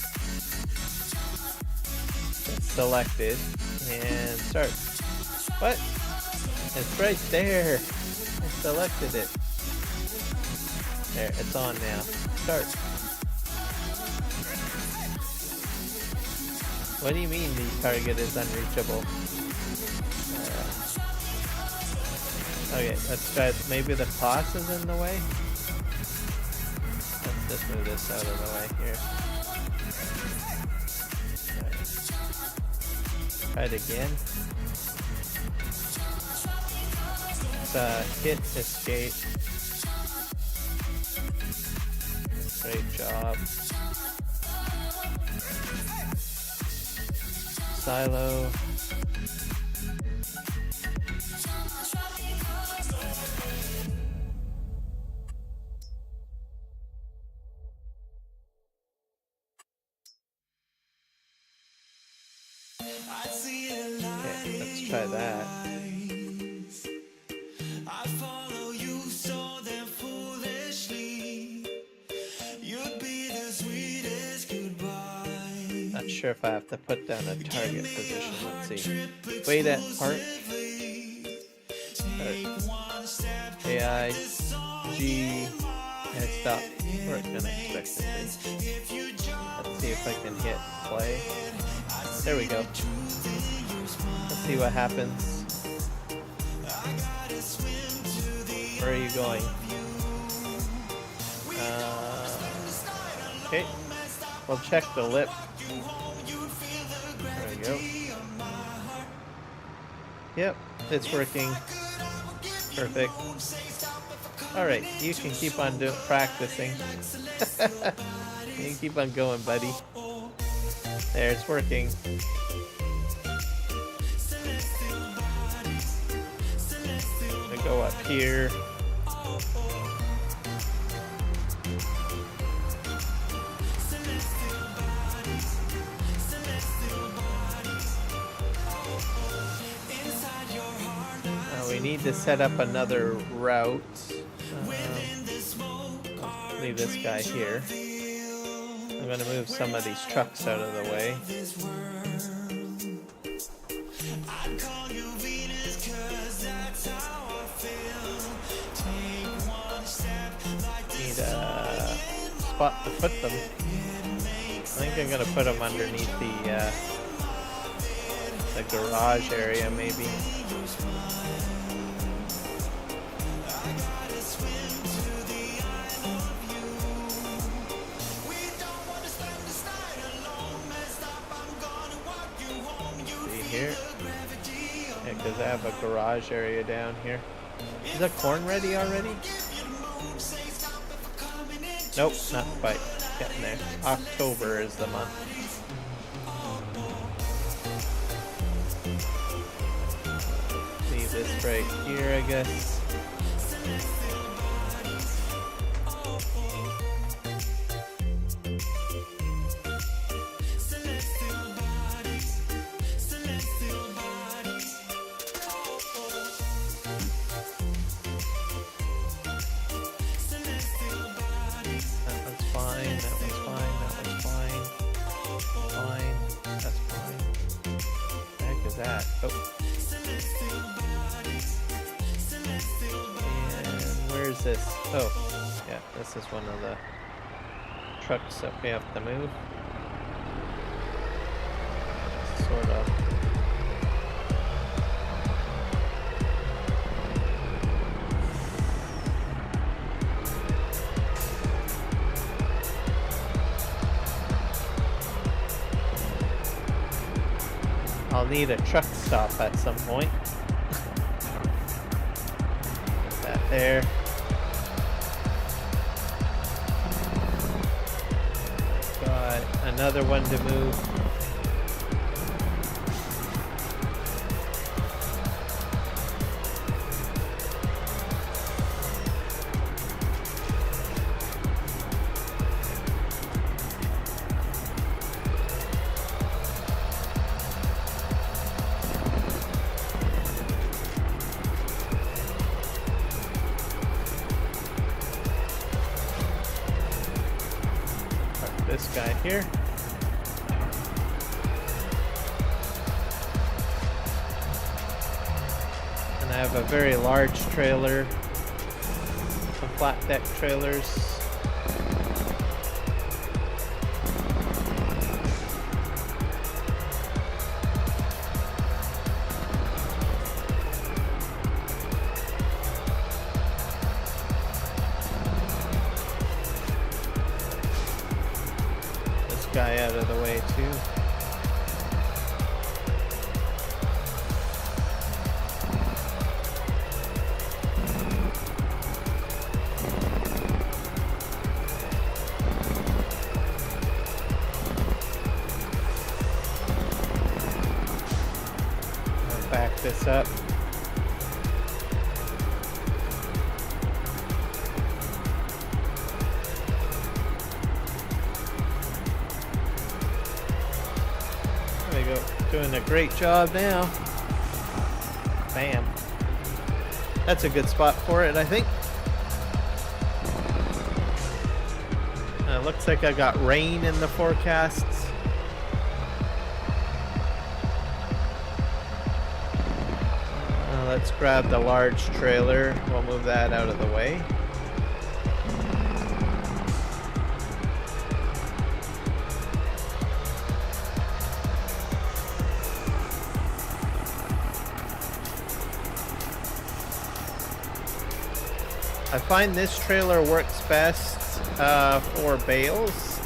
A: It's selected. And start. What? It's right there. I selected it. There, it's on now. Start. What do you mean the target is unreachable? Okay, let's try. Maybe the toss is in the way? Let's just move this out of the way here. Right. Try it again. It's hit, escape. Great job. Silo. Okay, let's try that. Not sure if I have to put down a target position. Let's see. Wait at park. AI G and stop working unexpectedly. Let's see if I can hit play. There we go. Let's see what happens. Where are you going? Okay. We'll check the lip. There we go. Yep, it's working. Perfect. Alright, you can keep on practicing. You can keep on going, buddy. There, it's working. I go up here. We need to set up another route. Leave this guy here. I'm going to move some of these trucks out of the way. Need a spot to put them. I think I'm going to put them underneath the garage area, maybe. Here. Yeah, because I have a garage area down here. Is the corn ready already? Nope, not quite. Getting there. October is the month. Leave this right here, I guess. That. Oh. And where's this? Oh, yeah, this is one of the trucks that we have to move. Sort of. I'll need a truck stop at some point. Put that there. Got another one to move. this guy here. And I have a very large trailer, some flat deck trailers. Guy out of the way too. I'll back this up. Doing a great job now. Bam. That's a good spot for it, I think. Looks like I got rain in the forecasts. Let's grab the large trailer. We'll move that out of the way. I find this trailer works best for bales.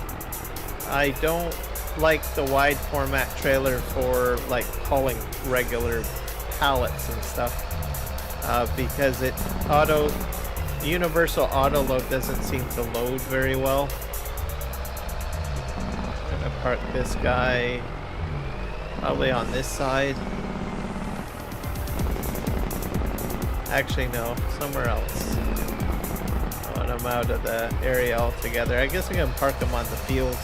A: I don't like the wide format trailer for like hauling regular pallets and stuff because universal auto load doesn't seem to load very well. I'm gonna park this guy probably on this side. Actually, no, somewhere else. I'm out of the area altogether. I guess I'm gonna park them on the field.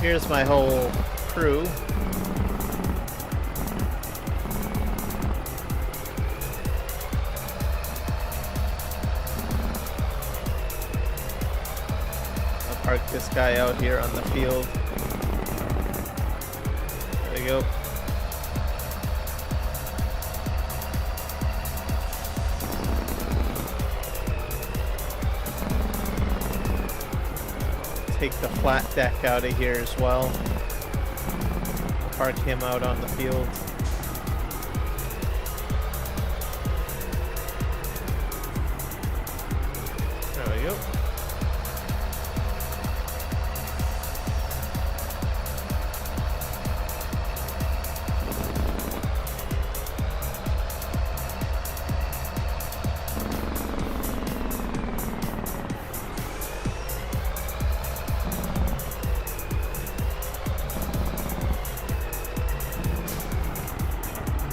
A: Here's my whole crew. I'll park this guy out here on the field. There we go. Take the flat deck out of here as well. Park him out on the field. There we go.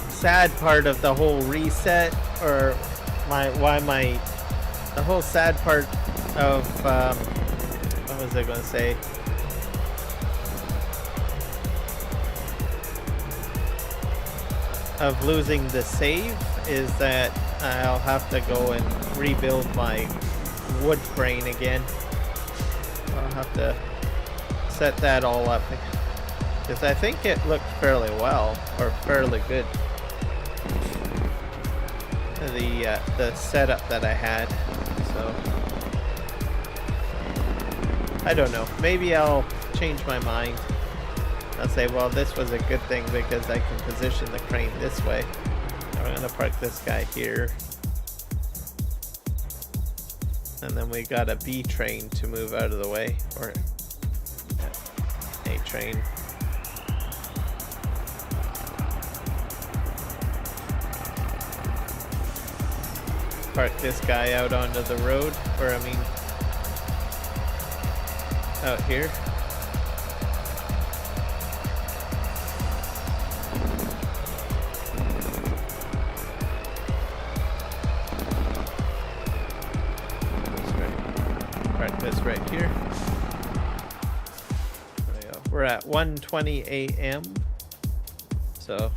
A: Sad part of the whole reset, or the whole sad part of what was I going to say? Of losing the save is that I'll have to go and rebuild my wood crane again. I'll have to set that all up because I think it looked fairly well, or fairly good. The setup that I had, so I don't know, maybe I'll change my mind. I'll say, well, this was a good thing because I can position the crane this way. I'm gonna park this guy here, and then we got a B train to move out of the way, or A train. Park this guy out onto the road, or I mean, out here. Park this right here. There we go. We're at 1:20 a.m. So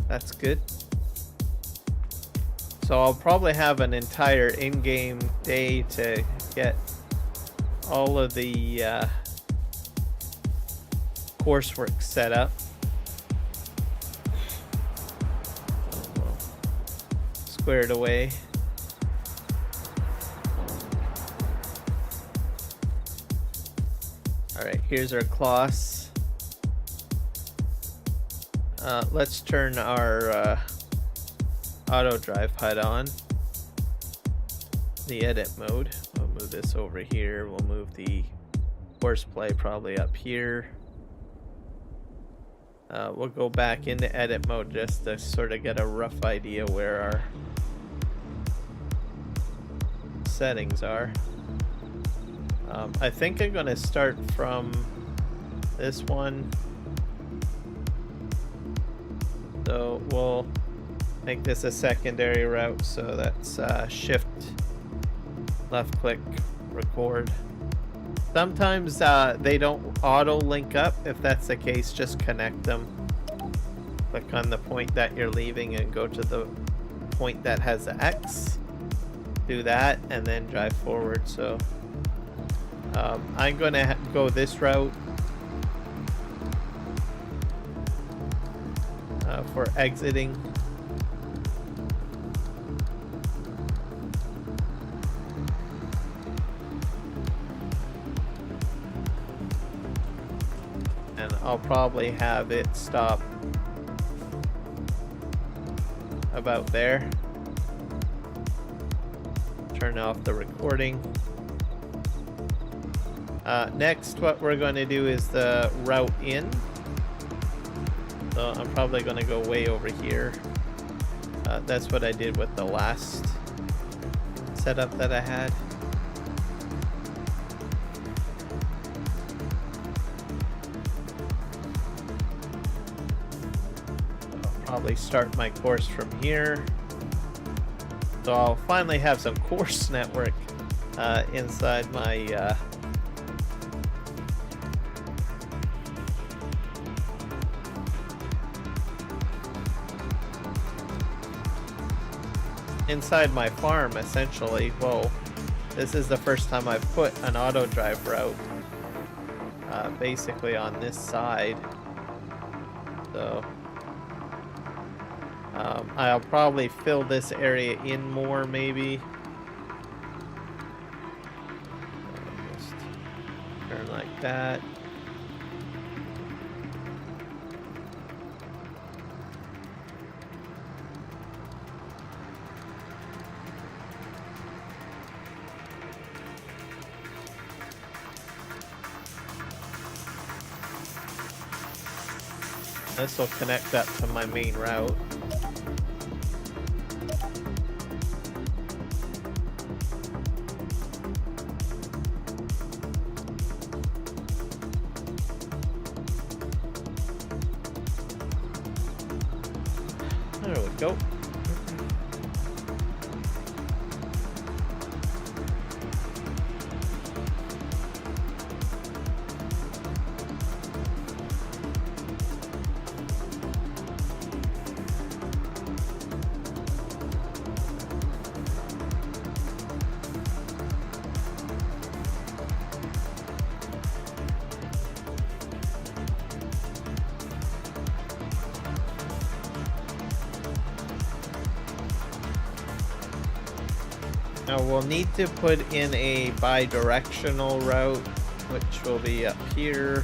A: that's good. So I'll probably have an entire in-game day to get all of the coursework set up. Squared away. Alright, here's our class. Let's turn our auto drive HUD on. The edit mode. We'll move this over here. We'll move the horseplay probably up here. We'll go back into edit mode just to sort of get a rough idea where our settings are. I think I'm going to start from this one. So we'll make this a secondary route, so that's shift left click record. Sometimes they don't auto link up. If that's the case, just connect them. Click on the point that you're leaving and go to the point that has the X. Do that and then drive forward. So I'm going to go this route for exiting. And I'll probably have it stop about there. Turn off the recording. Next, what we're going to do is the route in. So I'm probably going to go way over here. That's what I did with the last setup that I had. I'll probably start my course from here. So I'll finally have some course network inside my farm, essentially. Whoa, this is the first time I've put an auto drive route basically on this side. So I'll probably fill this area in more, maybe. Just turn like that. This will connect up to my main route. There we go. Now we'll need to put in a bi-directional route, which will be up here.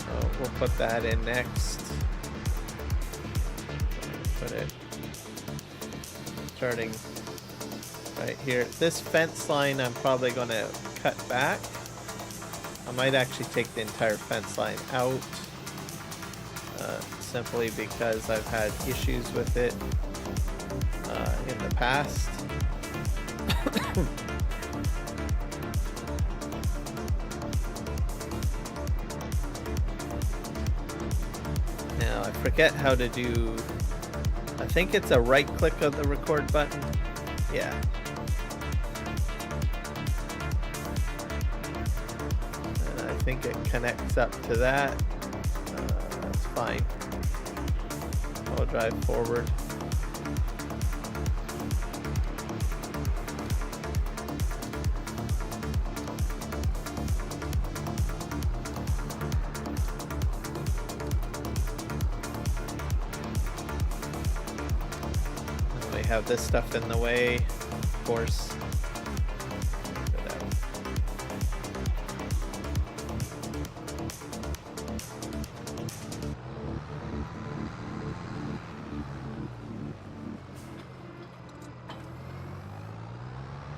A: So we'll put that in next. Put it starting right here. This fence line I'm probably going to cut back. I might actually take the entire fence line out, simply because I've had issues with it in the past. Now I forget how to do, I think it's a right click of the record button. Yeah. And I think it connects up to that. That's fine. I'll drive forward. We have this stuff in the way, of course.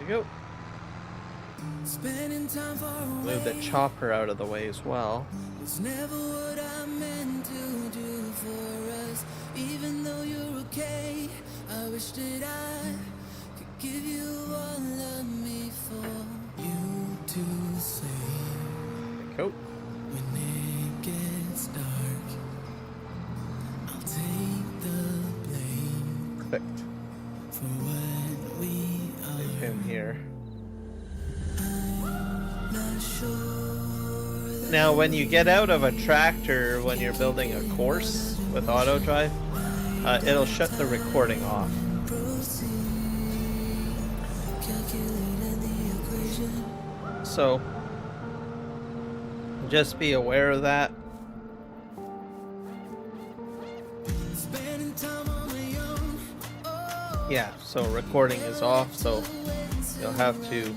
A: Go. Move the chopper out of the way as well.
B: It's never what I meant to do for us. Even though you're okay, I wish that I could give you all of me for you to say.
A: Go.
B: When it gets dark, I'll take the blame.
A: Perfect.
B: For what we are.
A: Leave him here.
B: Not sure.
A: Now, when you get out of a tractor, when you're building a course with auto drive, it'll shut the recording off. So, just be aware of that. Yeah, so recording is off, so you'll have to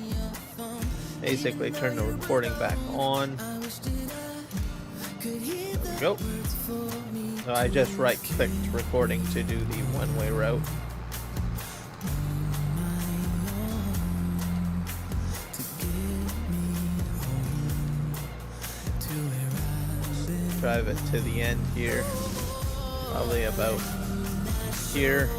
A: basically turn the recording back on. There we go. So I just right-clicked recording to do the one-way route. Drive it to the end here, probably about here.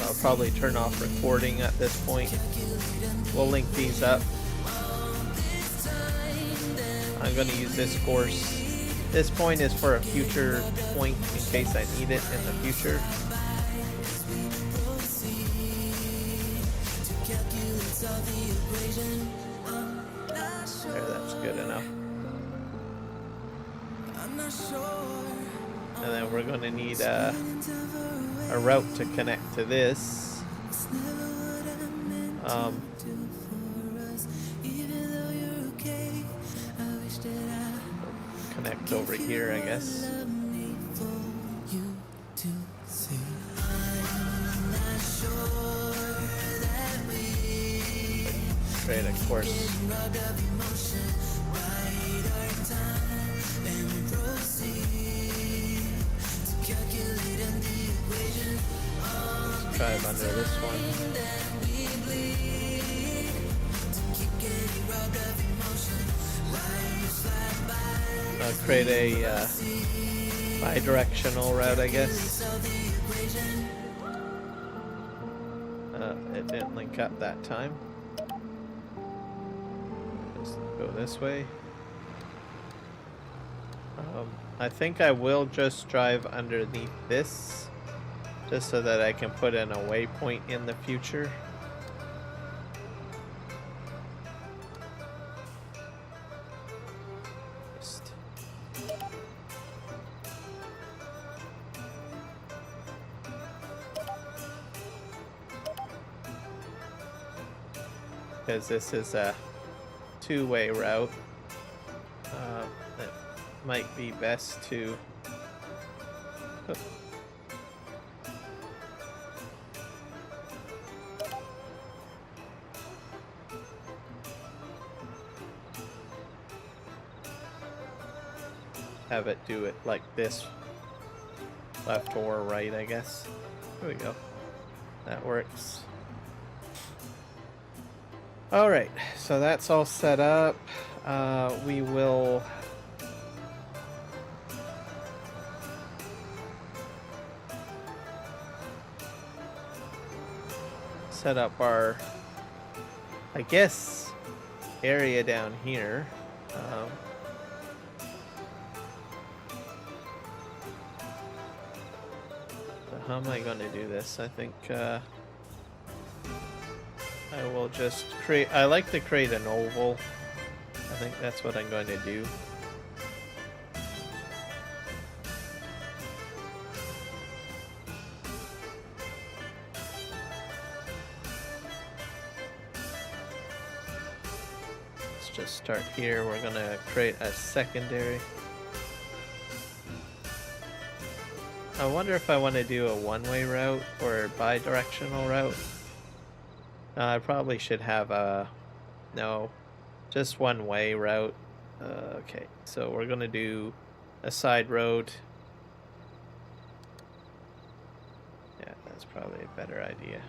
A: I'll probably turn off recording at this point. We'll link these up. I'm going to use this course. This point is for a future point in case I need it in the future. There, that's good enough. And then we're going to need a route to connect to this. Connect over here, I guess. Create a course. Let's drive under this one. I'll create a bi-directional route, I guess. It didn't link up that time. Just go this way. I think I will just drive underneath this, just so that I can put in a waypoint in the future. Because this is a two-way route, it might be best to have it do it like this, left or right, I guess. There we go. That works. Alright, so that's all set up. We will set up our, I guess, area down here. So how am I going to do this? I think I I will just create. I like to create an oval. I think that's what I'm going to do. Let's just start here. We're going to create a secondary. I wonder if I want to do a one-way route or a bi-directional route. I probably should have a... No, just one-way route. Okay, so we're going to do a side road. Yeah, that's probably a better idea.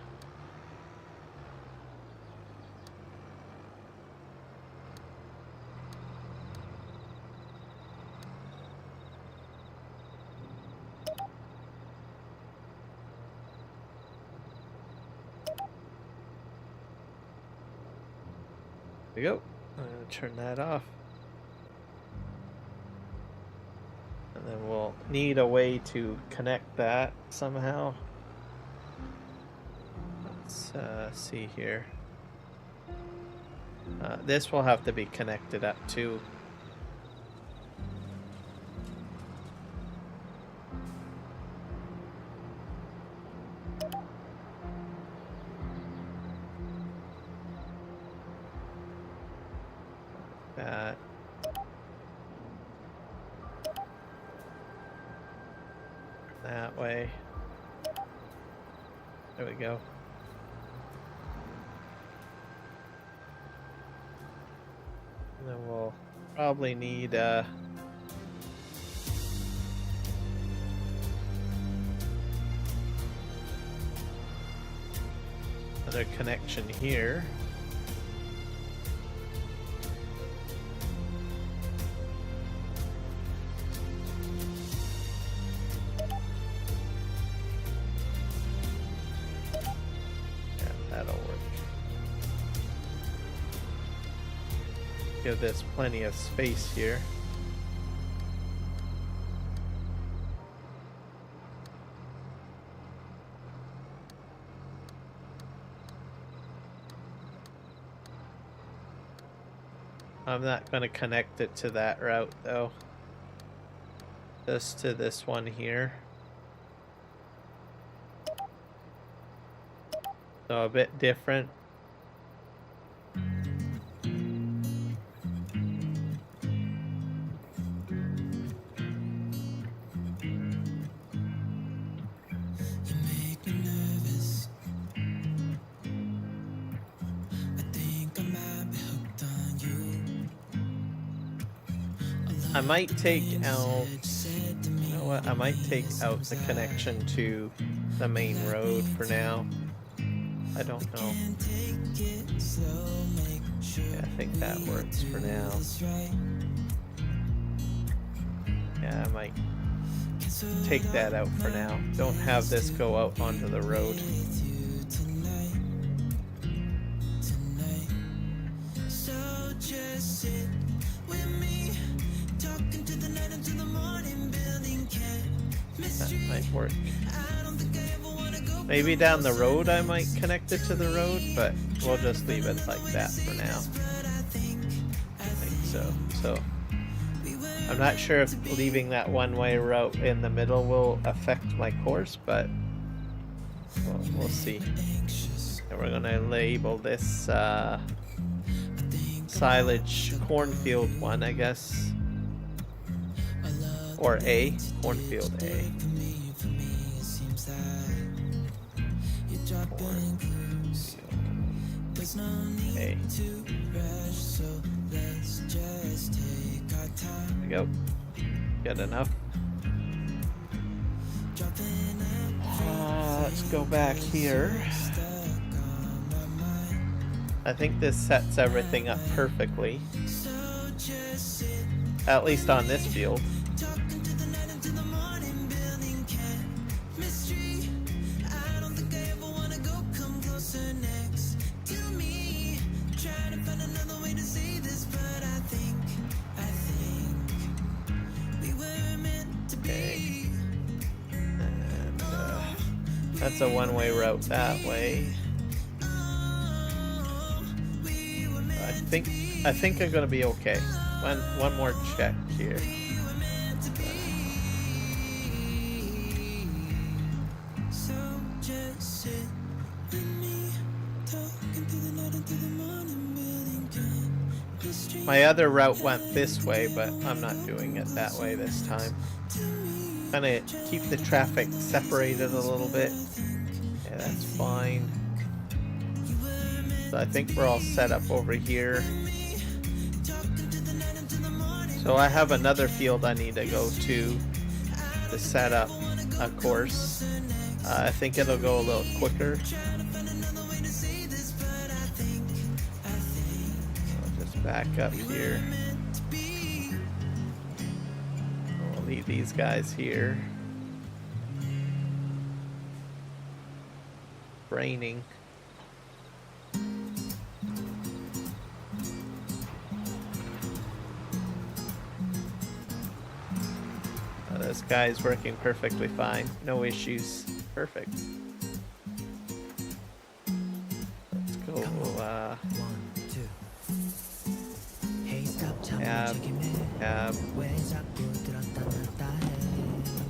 A: There we go. I'm going to turn that off. And then we'll need a way to connect that somehow. Let's see here. This will have to be connected up too. That way. There we go. And then we'll probably need another connection here. Give this plenty of space here. I'm not going to connect it to that route though. Just to this one here. So a bit different. I might take out, you know what, I might take out the connection to the main road for now. I don't know. Yeah, I think that works for now. Yeah, I might take that out for now. Don't have this go out onto the road. That might work. Maybe down the road I might connect it to the road, but we'll just leave it like that for now. I think so. So I'm not sure if leaving that one-way route in the middle will affect my course, but we'll see. And we're gonna label this silage cornfield 1, I guess. Or A, cornfield A. A. There we go. Get enough. Let's go back here. I think this sets everything up perfectly. At least on this field. That's a one-way route that way. I think I'm gonna be okay. One more check here.
B: So just sit with me, talking through the night and through the morning, building chemistry.
A: My other route went this way, but I'm not doing it that way this time. Gonna keep the traffic separated a little bit. Yeah, that's fine. So I think we're all set up over here. So I have another field I need to go to set up a course. I think it'll go a little quicker. I'll just back up here. We'll leave these guys here. Raining. This guy's working perfectly fine. No issues. Perfect. Let's go.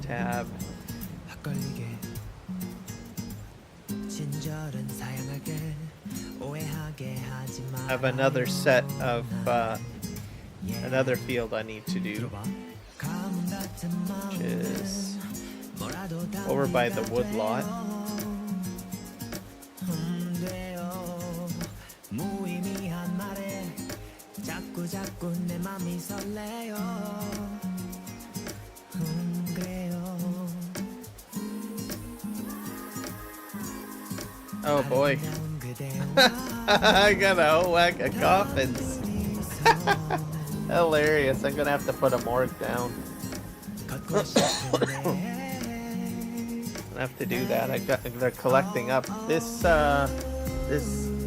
A: Tab. I have another set of another field I need to do, which is over by the wood lot. Oh boy. I got a whole whack of coffins. Hilarious. I'm gonna have to put a morgue down. I have to do that. They're collecting up. This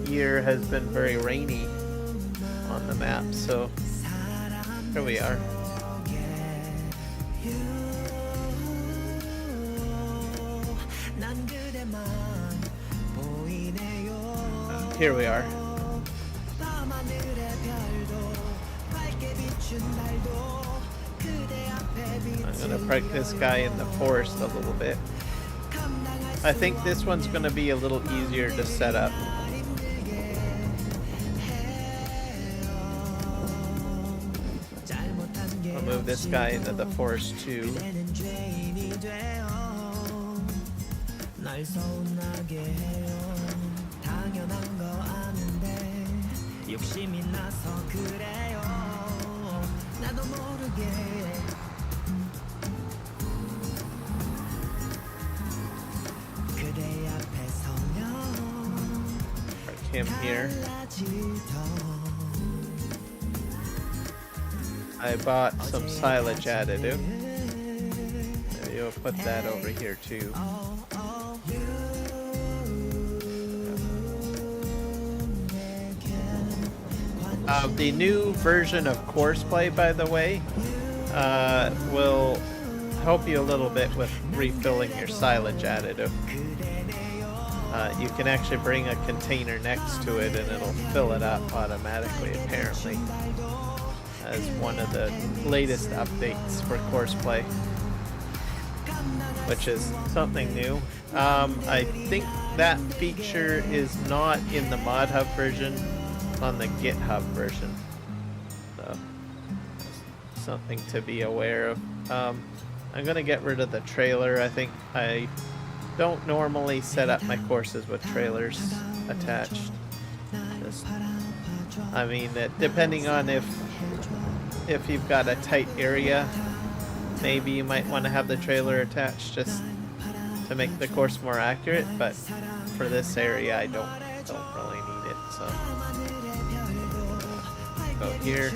A: year has been very rainy on the map, so here we are. Here we are. I'm gonna park this guy in the forest a little bit. I think this one's gonna be a little easier to set up. I'll move this guy into the forest too. Park him here. I bought some silage additive. Maybe we'll put that over here too. The new version of Courseplay, by the way, will help you a little bit with refilling your silage additive. You can actually bring a container next to it and it'll fill it up automatically, apparently, as one of the latest updates for Courseplay, which is something new. I think that feature is not in the Mod Hub version, on the GitHub version, so something to be aware of. I'm gonna get rid of the trailer. I think I don't normally set up my courses with trailers attached. I mean, depending on if you've got a tight area, maybe you might want to have the trailer attached just to make the course more accurate, but for this area I don't really need it, so go here.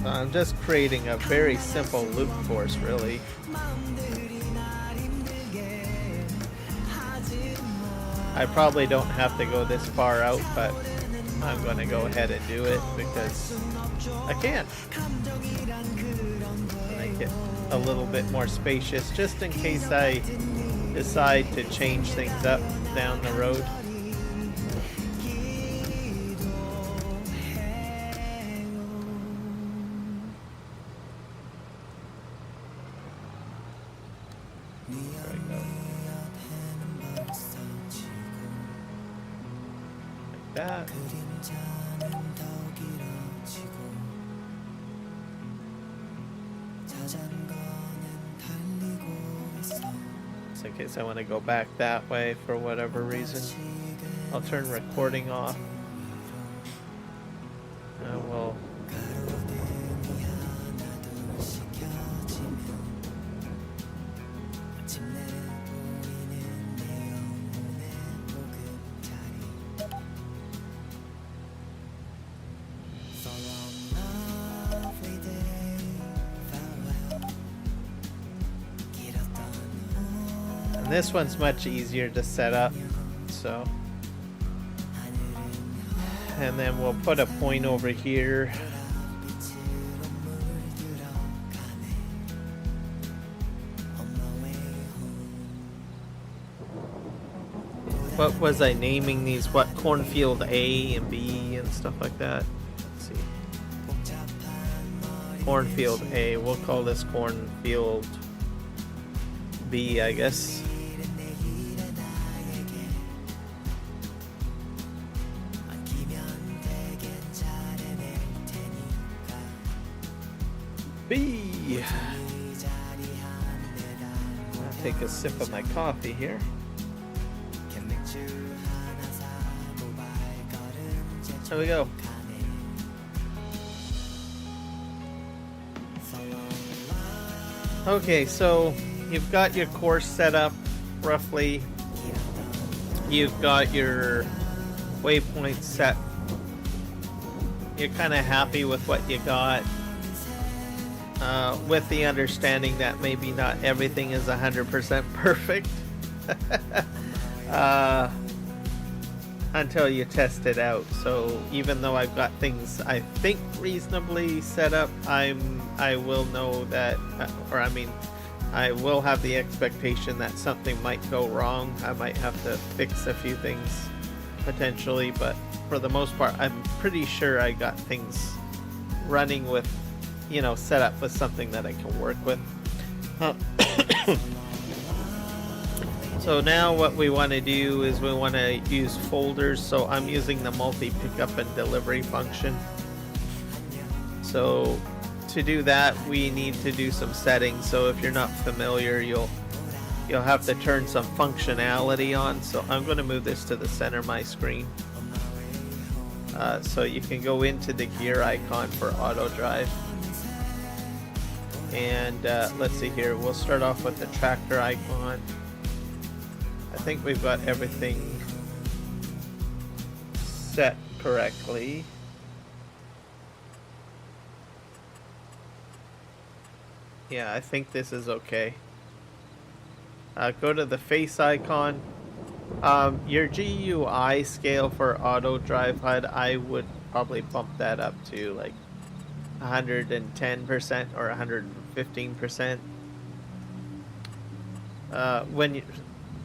A: So I'm just creating a very simple loop course, really. I probably don't have to go this far out, but I'm going to go ahead and do it because I can. Make it a little bit more spacious, just in case I decide to change things up down the road. that.
B: 그림자는 더 길어지고 자전거는 달리고 있어
A: Just in case I want to go back that way for whatever reason. I'll turn recording off. We'll
B: 가로등이 하나 둘씩 켜지면 마침내 보이는 내 영혼의 보금자리 So long lovely day farewell 길었던
A: and this one's much easier to set up, so. And then we'll put a point over here. What was I naming these? What, cornfield A and B and stuff like that? Let's see. Cornfield A. We'll call this cornfield B, I guess. B. I'll take a sip of my coffee here. There we go. Okay, so you've got your course set up roughly. You've got your waypoint set. You're kind of happy with what you got. With the understanding that maybe not everything is 100% perfect. Until you test it out. So even though I've got things I think reasonably set up, I will know that, or I mean, I will have the expectation that something might go wrong. I might have to fix a few things potentially, but for the most part, I'm pretty sure I got things running with, you know, set up with something that I can work with. So now what we want to do is we want to use folders. So I'm using the multi pickup and delivery function. So to do that, we need to do some settings. So if you're not familiar, you'll have to turn some functionality on. So I'm going to move this to the center of my screen. So you can go into the gear icon for auto drive. And let's see here. We'll start off with the tractor icon. I think we've got everything set correctly. Yeah, I think this is okay. Go to the face icon. Your GUI scale for auto drive HUD, I would probably bump that up to like 110% or 115%.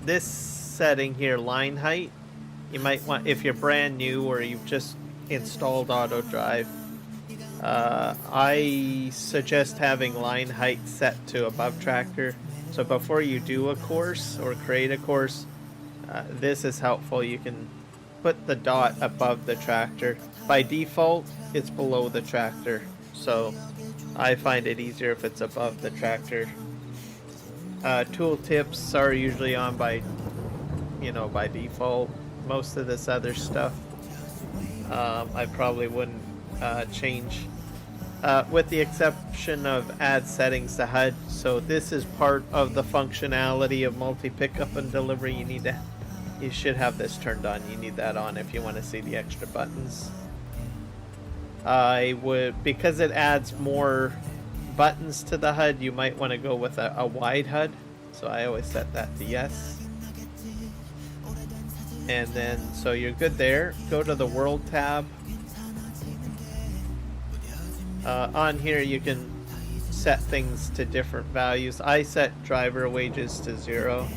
A: This setting here, line height, you might want, if you're brand new or you've just installed auto drive, I suggest having line height set to above tractor. So before you do a course or create a course, this is helpful. You can put the dot above the tractor. By default, it's below the tractor, so I find it easier if it's above the tractor. Tool tips are usually on by, by default. Most of this other stuff, I probably wouldn't change, with the exception of add settings to HUD. So this is part of the functionality of multi pickup and delivery. You should have this turned on. You need that on if you want to see the extra buttons. I would, because it adds more buttons to the HUD, you might want to go with a wide HUD. So I always set that to yes. And then, so you're good there. Go to the World tab. On here you can set things to different values. I set driver wages to 0.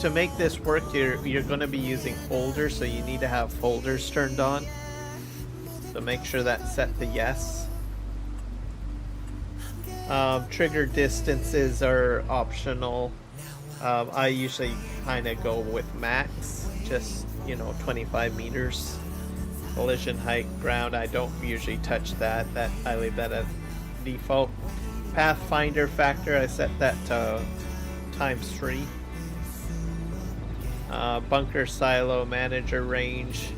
A: To make this work, you're going to be using folders, so you need to have folders turned on. So make sure that's set to yes. Trigger distances are optional. I usually kind of go with max, just 25 meters collision height. Ground, I don't usually touch that. I leave that at default. Pathfinder factor, I set that to ×3. Bunker silo manager range.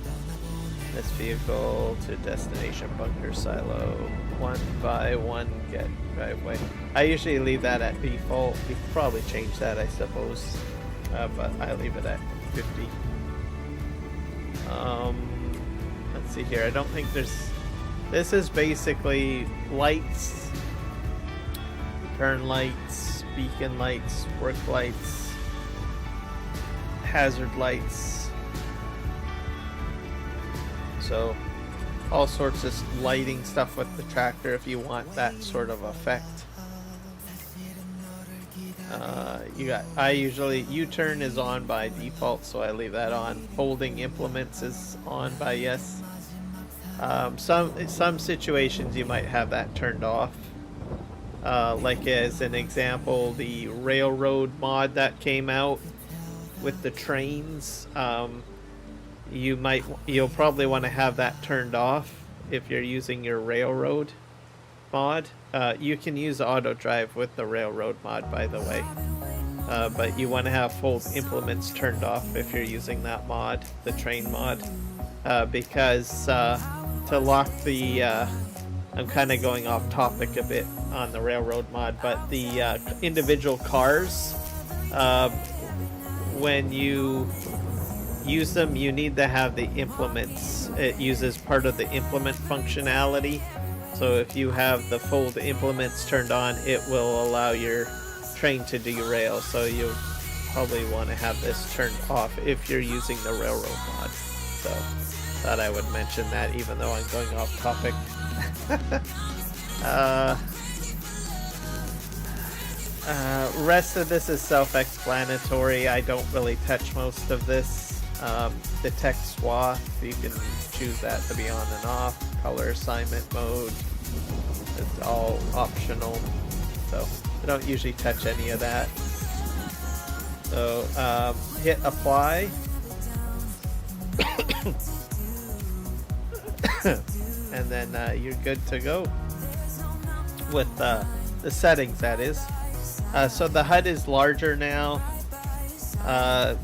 A: This vehicle to destination bunker silo 1 by 1 get driveway. I usually leave that at default. You could probably change that, I suppose, but I leave it at 50. Let's see here. I don't think there's. This is basically lights, turn lights, beacon lights, work lights, hazard lights. So all sorts of lighting stuff with the tractor if you want that sort of effect. I usually, U-turn is on by default, so I leave that on. Holding implements is on by yes. Some situations you might have that turned off. Like as an example, the railroad mod that came out with the trains. You'll probably want to have that turned off if you're using your railroad mod. You can use auto drive with the railroad mod, by the way, but you want to have full implements turned off if you're using that mod, the train mod, because to lock the I'm kind of going off topic a bit on the railroad mod, but the individual cars, when you use them, you need to have the implements. It uses part of the implement functionality. So if you have the fold implements turned on, it will allow your train to derail. So you'll probably want to have this turned off if you're using the railroad mod. So thought I would mention that, even though I'm going off topic. Rest of this is self-explanatory. I don't really touch most of this. The text swath, you can choose that to be on and off. Color assignment mode, it's all optional, so I don't usually touch any of that. So hit apply. And then you're good to go with the settings, that is. So the HUD is larger now.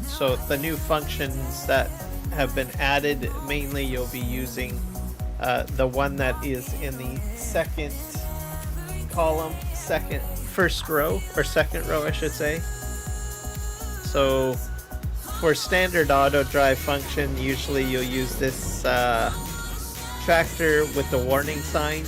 A: So the new functions that have been added, mainly you'll be using the one that is in the second column, first row, or second row I should say. So for standard auto drive function, usually you'll use this tractor with the warning sign.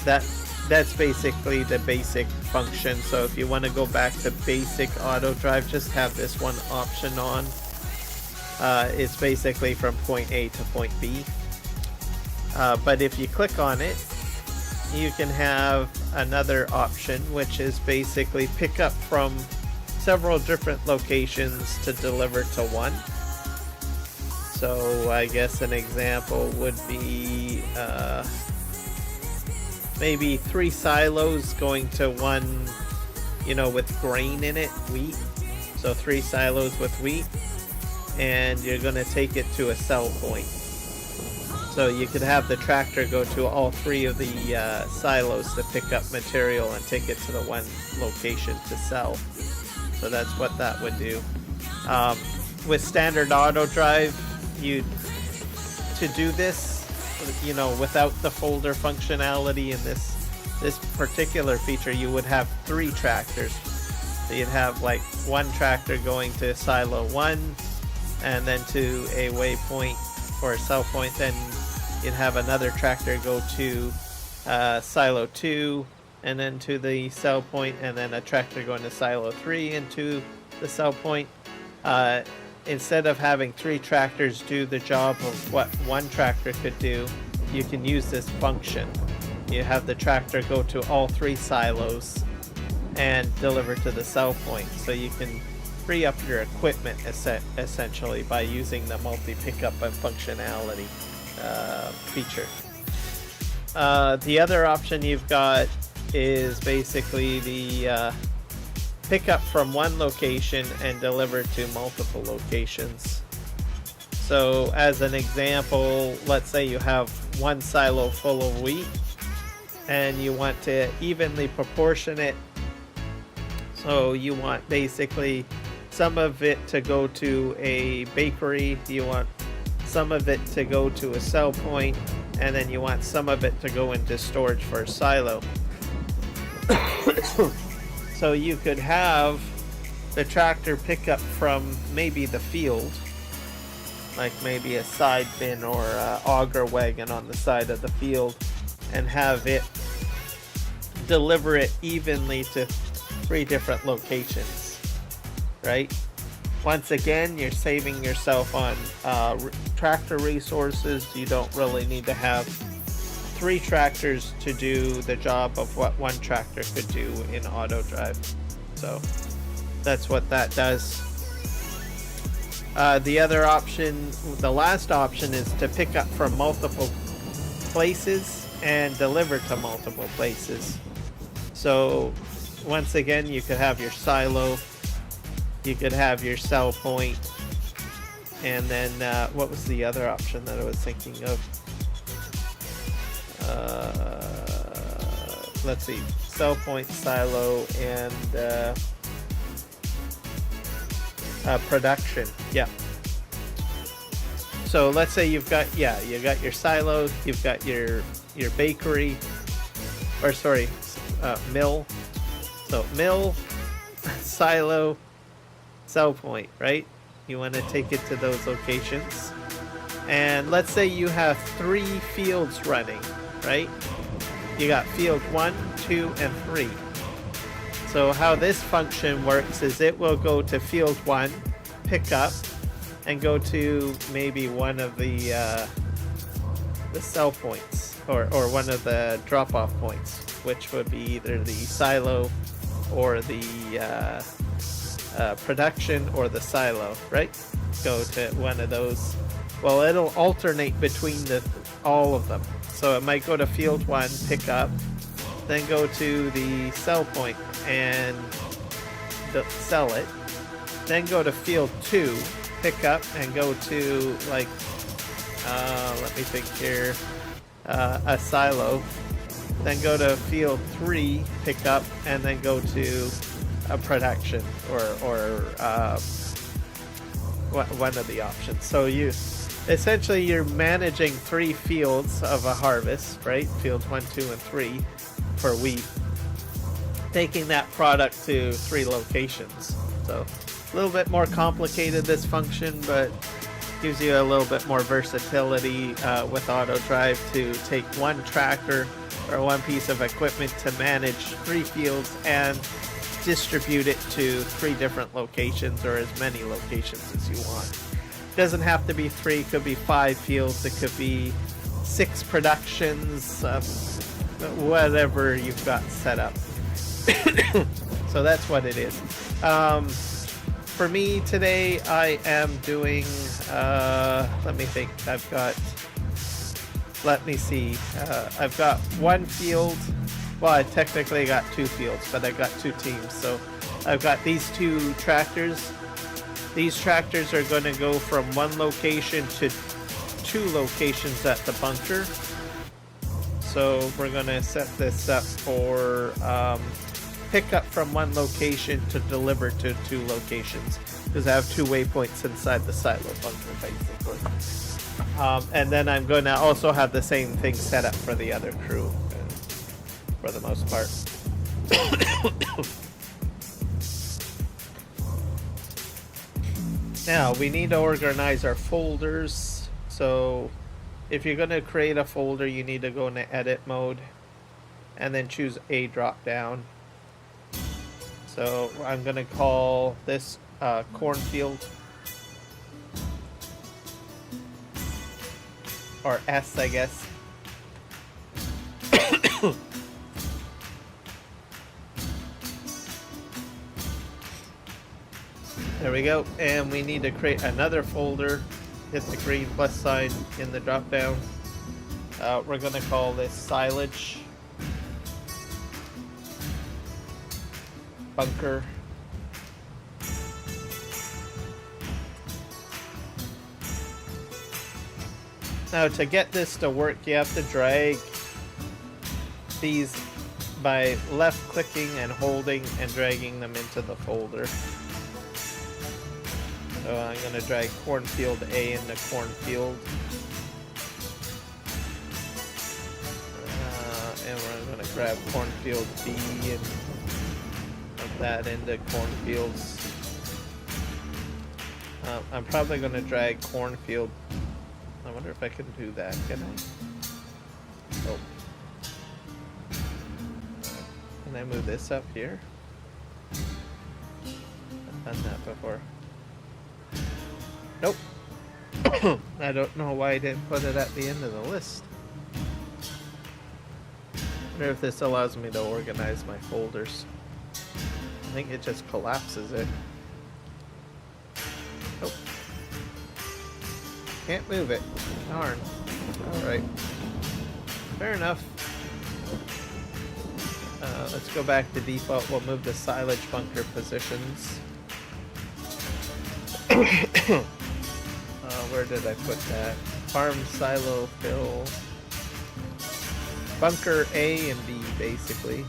A: That's basically the basic function. So if you want to go back to basic auto drive, just have this one option on. It's basically from point A to point B. But if you click on it, you can have another option, which is basically pick up from several different locations to deliver to one. So I guess an example would be maybe 3 silos going to one, with grain in it, wheat. So 3 silos with wheat, and you're going to take it to a sell point. So you could have the tractor go to all 3 of the silos to pick up material and take it to the one location to sell. So that's what that would do. With standard auto drive, to do this, without the folder functionality in this particular feature, you would have 3 tractors. So you'd have like one tractor going to silo 1, and then to a waypoint or a sell point. Then you'd have another tractor go to silo 2, and then to the sell point, and then a tractor going to silo 3 and to the sell point. Instead of having 3 tractors do the job of what one tractor could do, you can use this function. You have the tractor go to all 3 silos and deliver to the sell point. So you can free up your equipment essentially by using the multi-pickup and functionality feature. The other option you've got is basically the pick up from one location and deliver to multiple locations. So as an example, let's say you have one silo full of wheat and you want to evenly proportion it. So you want basically some of it to go to a bakery, you want some of it to go to a sell point, and then you want some of it to go into storage for a silo. So you could have the tractor pick up from maybe the field, like maybe a side bin or a auger wagon on the side of the field, and have it deliver it evenly to 3 different locations, right? Once again, you're saving yourself on tractor resources. You don't really need to have 3 tractors to do the job of what one tractor could do in auto drive. So that's what that does. The other option, the last option, is to pick up from multiple places and deliver to multiple places. So once again, you could have your silo, you could have your sell point, and then what was the other option that I was thinking of? Let's see, sell point, silo, and production. Yeah. So let's say you got your silo, you've got your bakery, or sorry, mill. So mill, silo, sell point, right? You want to take it to those locations. And let's say you have 3 fields running, right? You got field 1, 2, and 3. So how this function works is it will go to field 1, pick up, and go to maybe one of the sell points, or one of the drop-off points, which would be either the silo or the production or the silo, right? Go to one of those. Well, it'll alternate between all of them. So it might go to field 1, pick up, then go to the sell point and sell it, then go to field 2, pick up, and go to, like, let me think here, a silo, then go to field 3, pick up, and then go to a production or one of the options. So you're managing 3 fields of a harvest, right? Fields 1, 2, and 3 for wheat, taking that product to 3 locations. So a little bit more complicated, this function, but gives you a little bit more versatility with auto drive to take one tractor or one piece of equipment to manage 3 fields and distribute it to 3 different locations, or as many locations as you want. It doesn't have to be 3, it could be 5 fields, it could be 6 productions, whatever you've got set up. So that's what it is. For me today, I am doing, let me think, I've got 1 field. Well, I technically got 2 fields, but I got 2 teams. So I've got these 2 tractors. These tractors are going to go from one location to 2 locations at the bunker. So we're going to set this up for pick up from one location to deliver to 2 locations, because I have 2 waypoints inside the silo bunker, basically. And then I'm going to also have the same thing set up for the other crew, for the most part. Now we need to organize our folders. So if you're going to create a folder, you need to go into edit mode and then choose a drop down. So I'm going to call this cornfield, or S, I guess. There we go. And we need to create another folder. Hit the green plus sign in the drop down. We're going to call this silage bunker. Now to get this to work, you have to drag these by left clicking and holding and dragging them into the folder. So I'm going to drag cornfield A into cornfield. And we're going to grab cornfield B and put that into cornfields. I'm probably going to drag cornfield. I wonder if I can do that. Can I? Oh. Can I move this up here? I've done that before. Nope. I don't know why I didn't put it at the end of the list. I wonder if this allows me to organize my folders. I think it just collapses it. Nope. Can't move it. Darn. Alright. Fair enough. Let's go back to default. We'll move the silage bunker positions. Where did I put that? Farm silo fill. Bunker A and B, basically.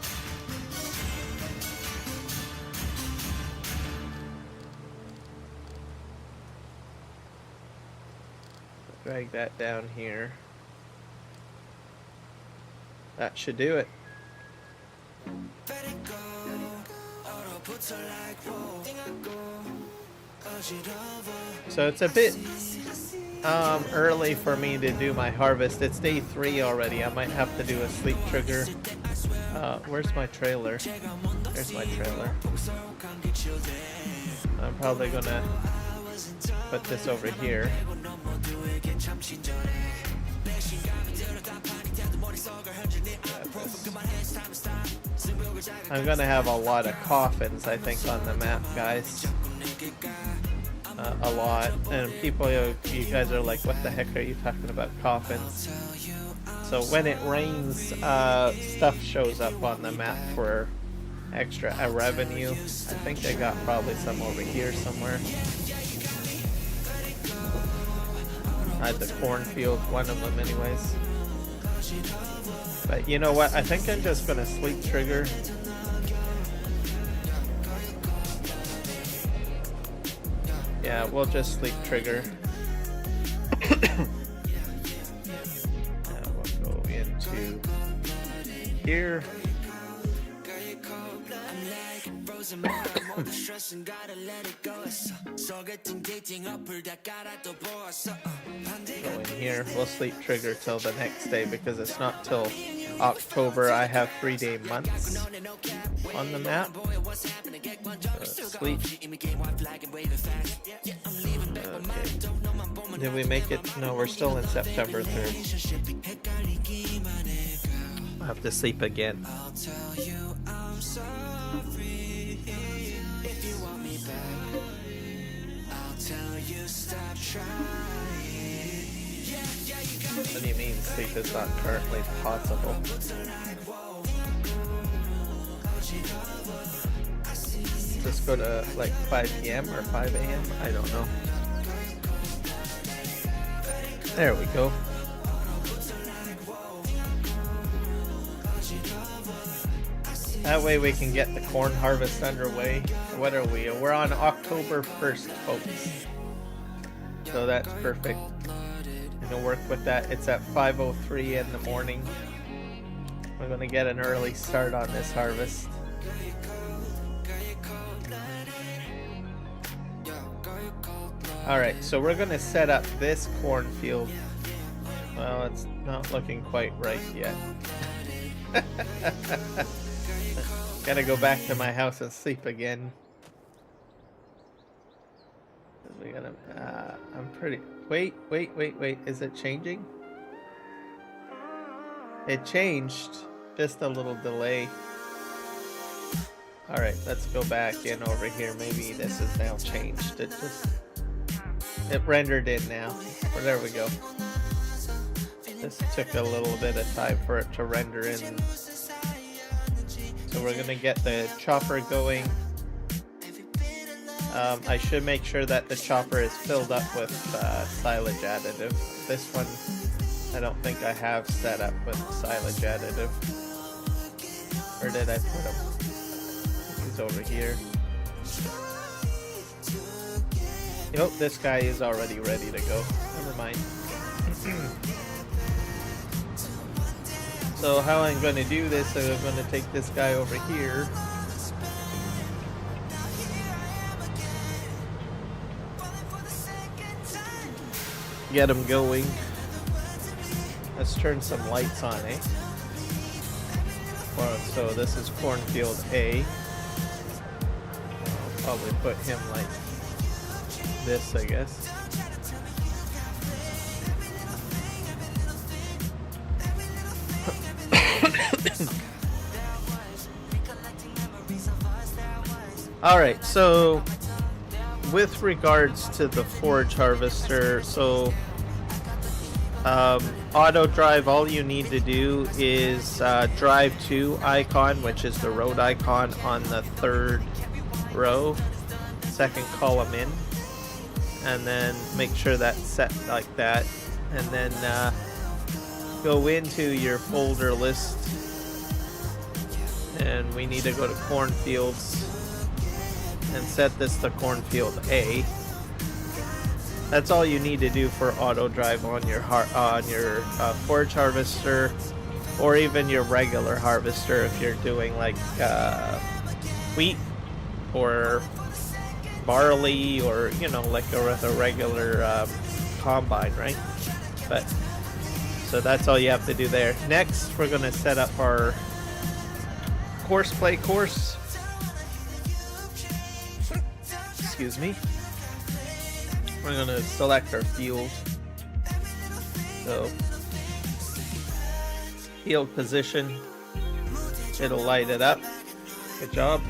A: Drag that down here. That should do it. So it's a bit early for me to do my harvest. It's day 3 already. I might have to do a sleep trigger. Where's my trailer? There's my trailer. I'm probably gonna put this over here. I'm gonna have a lot of coffins, I think, on the map, guys. A lot. And people, you guys are like, what the heck are you talking about coffins? So when it rains, stuff shows up on the map for extra revenue. I think I got probably some over here somewhere. I had the cornfield, one of them anyways. But you know what? I think I'm just gonna sleep trigger. Yeah, we'll just sleep trigger. We'll go into here. Go in here. We'll sleep trigger till the next day because it's not till October. I have 3-day months on the map. Sleep. Okay. Did we make it? No, we're still in September 3rd. I'll have to sleep again. What do you mean sleep is not currently possible? Just go to like 5 p.m. or 5 a.m.? I don't know. There we go. That way we can get the corn harvest underway. What are we? We're on October 1st, folks. So that's perfect. I'm gonna work with that. It's at 5:03 in the morning. We're gonna get an early start on this harvest. Alright, so we're gonna set up this cornfield. Well, it's not looking quite right yet. Gotta go back to my house and sleep again. We gotta, I'm pretty, wait, is it changing? It changed, just a little delay. Alright, let's go back in over here. Maybe this is now changed. It rendered in now. Well, there we go. This took a little bit of time for it to render in. So we're gonna get the chopper going. I should make sure that the chopper is filled up with silage additive. This one, I don't think I have set up with silage additive. Or did I put him? He's over here. Nope, this guy is already ready to go. Never mind. So how I'm going to do this is I'm going to take this guy over here. Get him going. Let's turn some lights on, eh? Well, so this is cornfield A. I'll probably put him like this, I guess. Alright, so with regards to the forage harvester, so auto drive, all you need to do is drive to icon, which is the road icon on the third row, second column in, and then make sure that's set like that, and then go into your folder list, and we need to go to cornfields and set this to cornfield A. That's all you need to do for auto drive on your forage harvester, or even your regular harvester if you're doing like wheat or barley, or you know, like with a regular combine, right? But so that's all you have to do there. Next, we're gonna set up our courseplay course. Excuse me. We're gonna select our field. So field position. It'll light it up. Good job.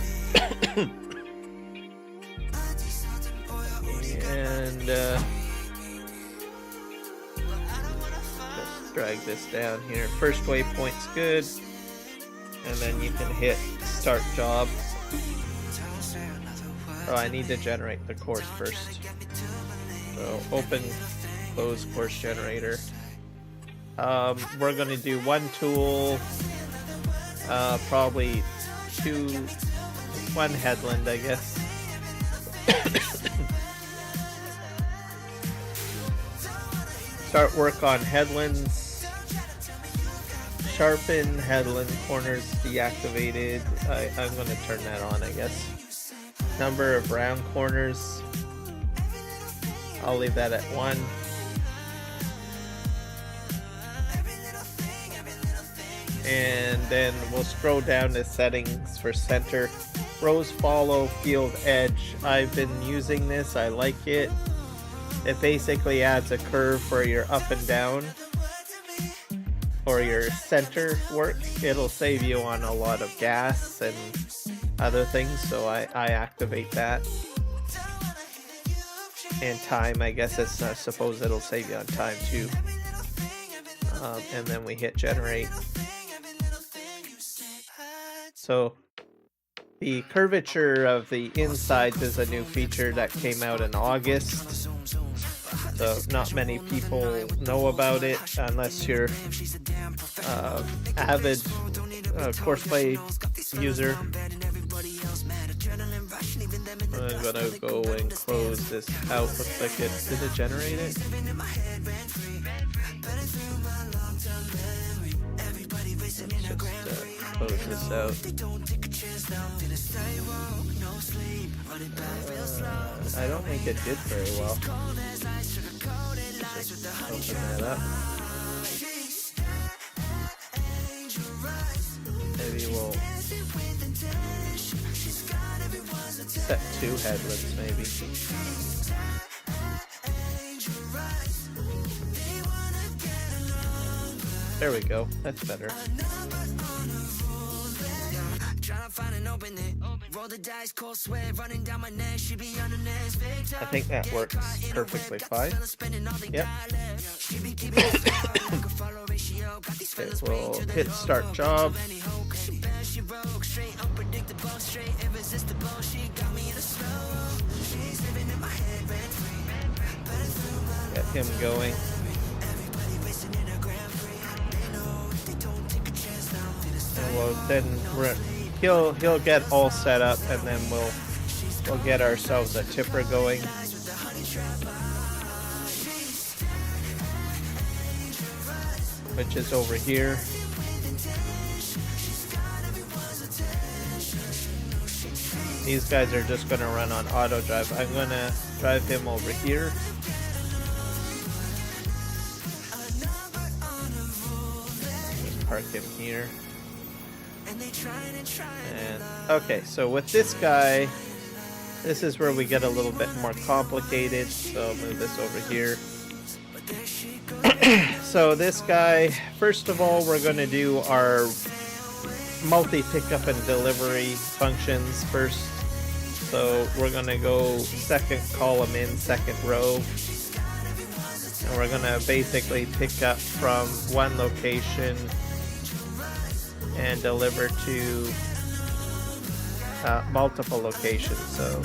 A: And just drag this down here. First waypoint's good. And then you can hit start job. Oh, I need to generate the course first. So open, close course generator. We're going to do one tool, probably one headland, I guess. Start work on headlands. Sharpen headland corners deactivated. I'm going to turn that on, I guess. Number of round corners, I'll leave that at 1. And then we'll scroll down to settings for center. Rows follow field edge. I've been using this, I like it. It basically adds a curve for your up and down or your center work. It'll save you on a lot of gas and other things, so I activate that. And time, I guess it's I suppose it'll save you on time too. And then we hit generate. So the curvature of the insides is a new feature that came out in August. So not many people know about it unless you're avid courseplay user. I'm gonna go and close this out. Looks like it did it generate it? Let's just close this out. I don't think it did very well. Just open that up. Maybe we'll set 2 headlands, maybe. There we go. That's better. I think that works perfectly fine. Yep. Okay, we'll hit start job. Get him going. And he'll get all set up, and then we'll get ourselves a tipper going. Which is over here. These guys are just gonna run on auto drive. I'm gonna drive him over here. Just park him here. And okay, so with this guy, this is where we get a little bit more complicated. So I'll move this over here. So this guy, first of all, we're going to do our multi-pickup and delivery functions first. So we're going to go second column in, second row. And we're going to basically pick up from one location and deliver to multiple locations. So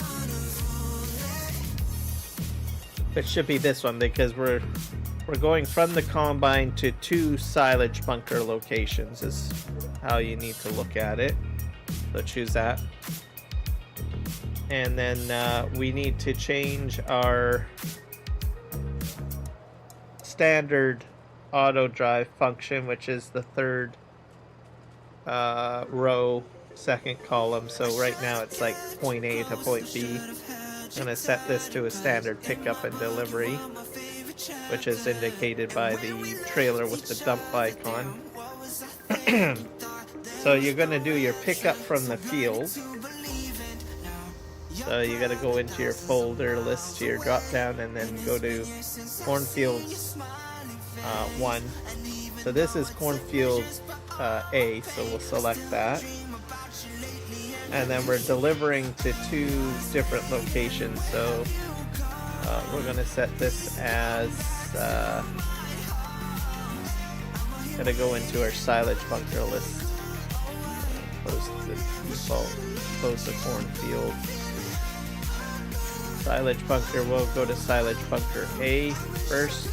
A: it should be this one, because we're going from the combine to 2 silage bunker locations is how you need to look at it. So choose that. And then we need to change our standard auto drive function, which is the third row, second column. So right now it's like point A to point B. I'm going to set this to a standard pickup and delivery, which is indicated by the trailer with the dump icon. So you're going to do your pickup from the field. So you got to go into your folder list, to your drop down, and then go to cornfields 1. So this is cornfields A, so we'll select that. And then we're delivering to 2 different locations. So we're going to set this as gotta go into our silage bunker list. Close the default, close the cornfield. Silage bunker, we'll go to silage bunker A first.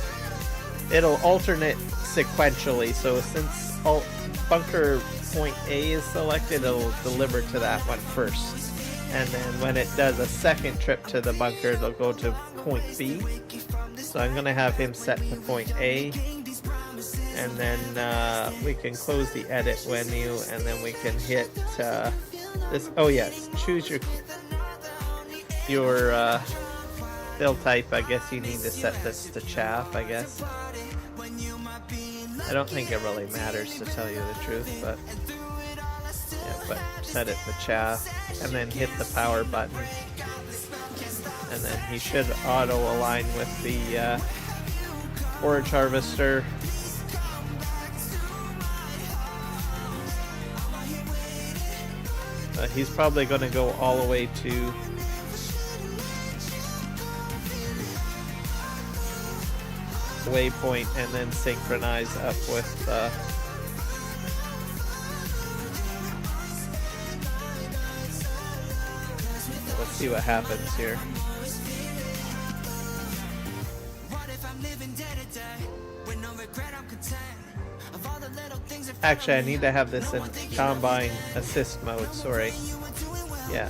A: It'll alternate sequentially, so since bunker point A is selected, it'll deliver to that one first. And then when it does a second trip to the bunker, it'll go to point B. So I'm gonna have him set to point A. And then we can close the edit menu, and then we can hit this. Oh yes, choose your fill type. I guess you need to set this to chaff, I guess. I don't think it really matters, to tell you the truth, but yeah, but set it to chaff, and then hit the power button, and then he should auto align with the forage harvester. He's probably going to go all the way to waypoint and then synchronize up with let's see what happens here. Actually, I need to have this in combine assist mode, sorry. Yeah,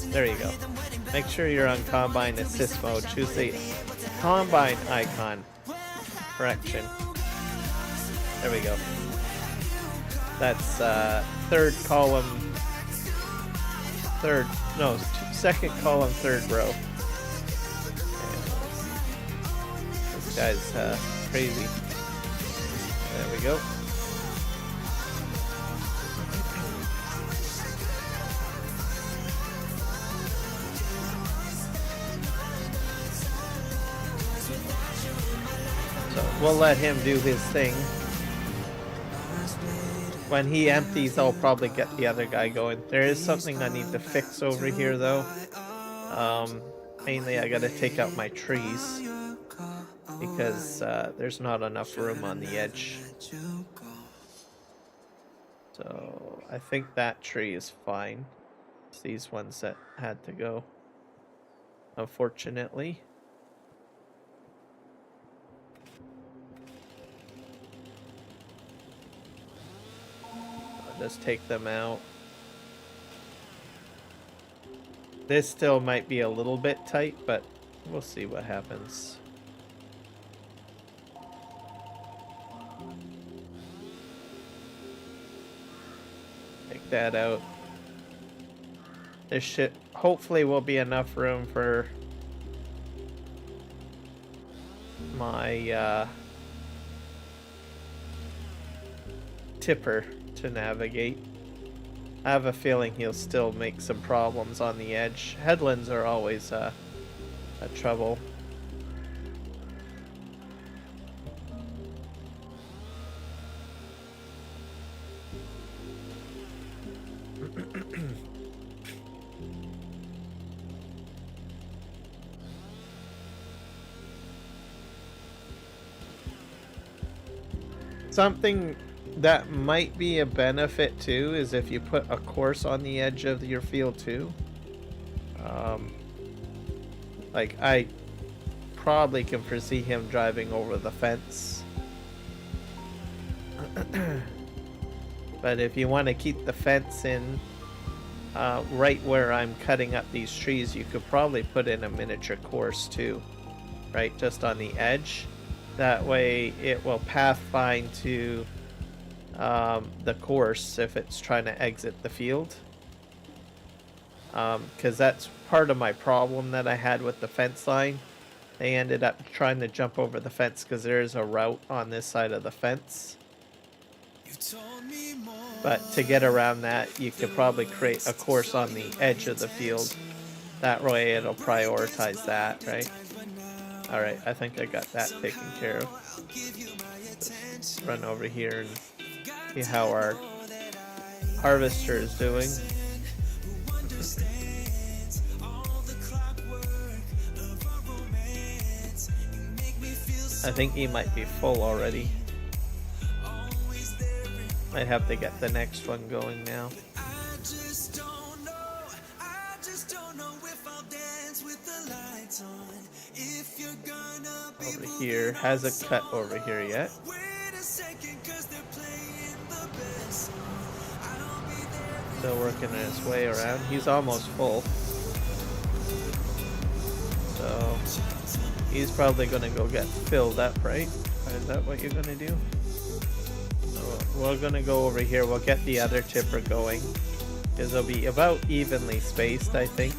A: there you go. Make sure you're on combine assist mode. Choose the combine icon. Correction. There we go. That's second column, third row. This guy's crazy. There we go. So we'll let him do his thing. When he empties, I'll probably get the other guy going. There is something I need to fix over here, though. Mainly I gotta take out my trees, because there's not enough room on the edge. So I think that tree is fine. It's these ones that had to go, unfortunately. Just take them out. This still might be a little bit tight, but we'll see what happens. Take that out. This should hopefully will be enough room for my tipper to navigate. I have a feeling he'll still make some problems on the edge. Headlands are always a trouble. Something that might be a benefit too is if you put a course on the edge of your field too. Like I probably can foresee him driving over the fence. But if you want to keep the fence in right where I'm cutting up these trees, you could probably put in a miniature course too, right? Just on the edge. That way it will pathfind to the course if it's trying to exit the field. Because that's part of my problem that I had with the fence line. They ended up trying to jump over the fence because there's a route on this side of the fence. But to get around that, you could probably create a course on the edge of the field. That way it'll prioritize that, right? Alright, I think I got that taken care of. Just run over here and see how our harvester is doing. I think he might be full already. Might have to get the next one going now. Over here, hasn't cut over here yet. Still working his way around. He's almost full. So he's probably gonna go get filled up, right? Is that what you're gonna do? So we're gonna go over here. We'll get the other tipper going, because they'll be about evenly spaced, I think.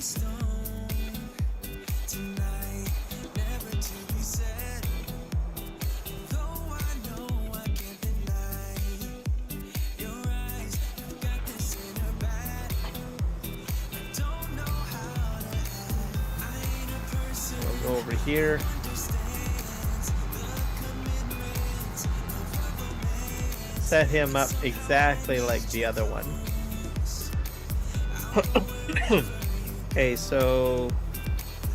A: We'll go over here. Set him up exactly like the other one. Okay, so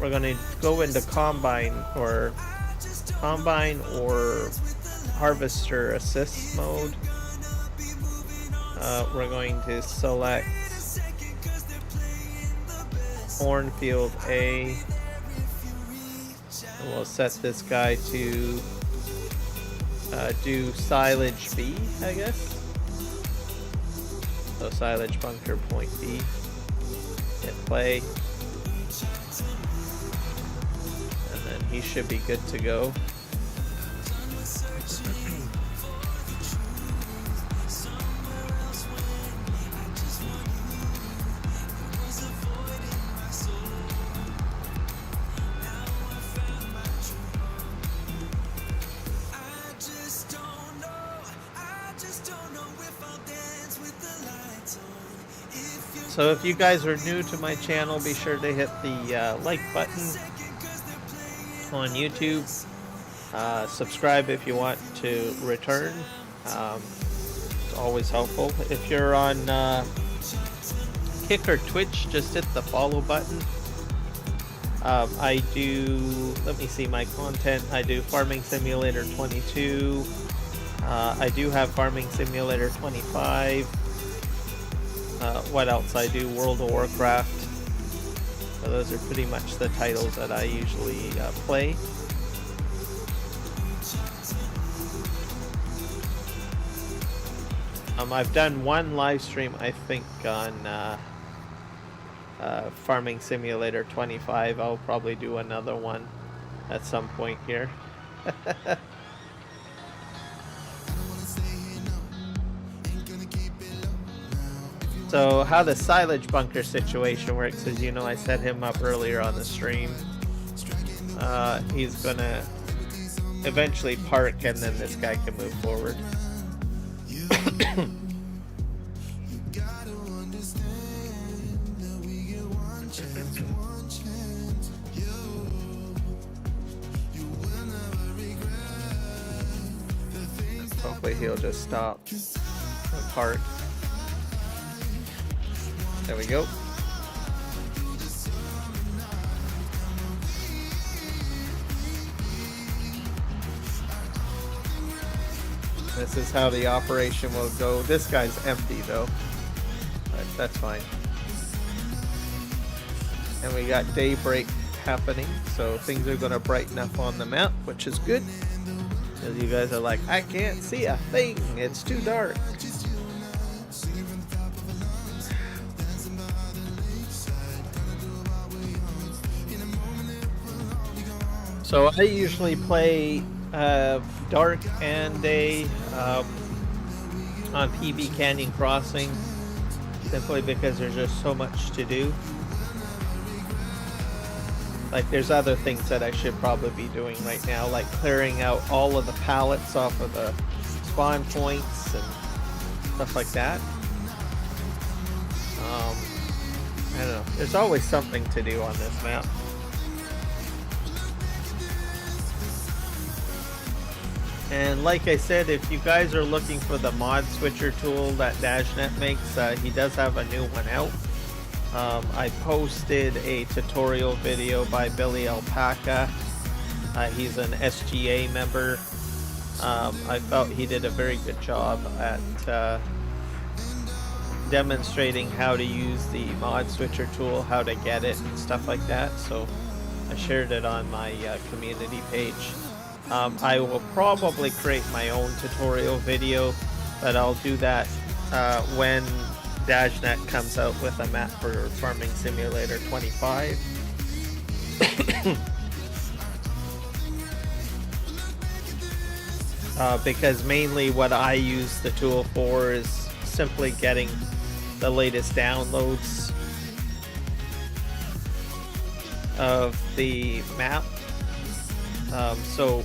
A: we're gonna go into combine or harvester assist mode. We're going to select cornfield A, and we'll set this guy to do silage B, I guess. So silage bunker point B. Hit play. And then he should be good to go. So if you guys are new to my channel, be sure to hit the like button on YouTube. Subscribe if you want to return. It's always helpful. If you're on Kick or Twitch, just hit the follow button. I do, let me see my content. I do Farming Simulator 22. I do have Farming Simulator 25. What else I do? World of Warcraft. So those are pretty much the titles that I usually play. I've done one live stream, I think, on Farming Simulator 25. I'll probably do another one at some point here. So how the silage bunker situation works is, you know, I set him up earlier on the stream. He's gonna eventually park, and then this guy can move forward. Hopefully he'll just stop and park. There we go. This is how the operation will go. This guy's empty though, but that's fine. And we got daybreak happening, so things are going to brighten up on the map, which is good. Because you guys are like, I can't see a thing, it's too dark. So I usually play dark and day on PVCanyon Crossing, simply because there's just so much to do. Like, there's other things that I should probably be doing right now, like clearing out all of the pallets off of the spawn points and stuff like that. I don't know. There's always something to do on this map. And like I said, if you guys are looking for the mod switcher tool that Dashnet makes, he does have a new one out. I posted a tutorial video by Billy Alpaca. He's an SGA member. I felt he did a very good job at demonstrating how to use the mod switcher tool, how to get it, and stuff like that. So I shared it on my community page. I will probably create my own tutorial video, but I'll do that when Dashnet comes out with a map for Farming Simulator 25. Because mainly what I use the tool for is simply getting the latest downloads of the map. So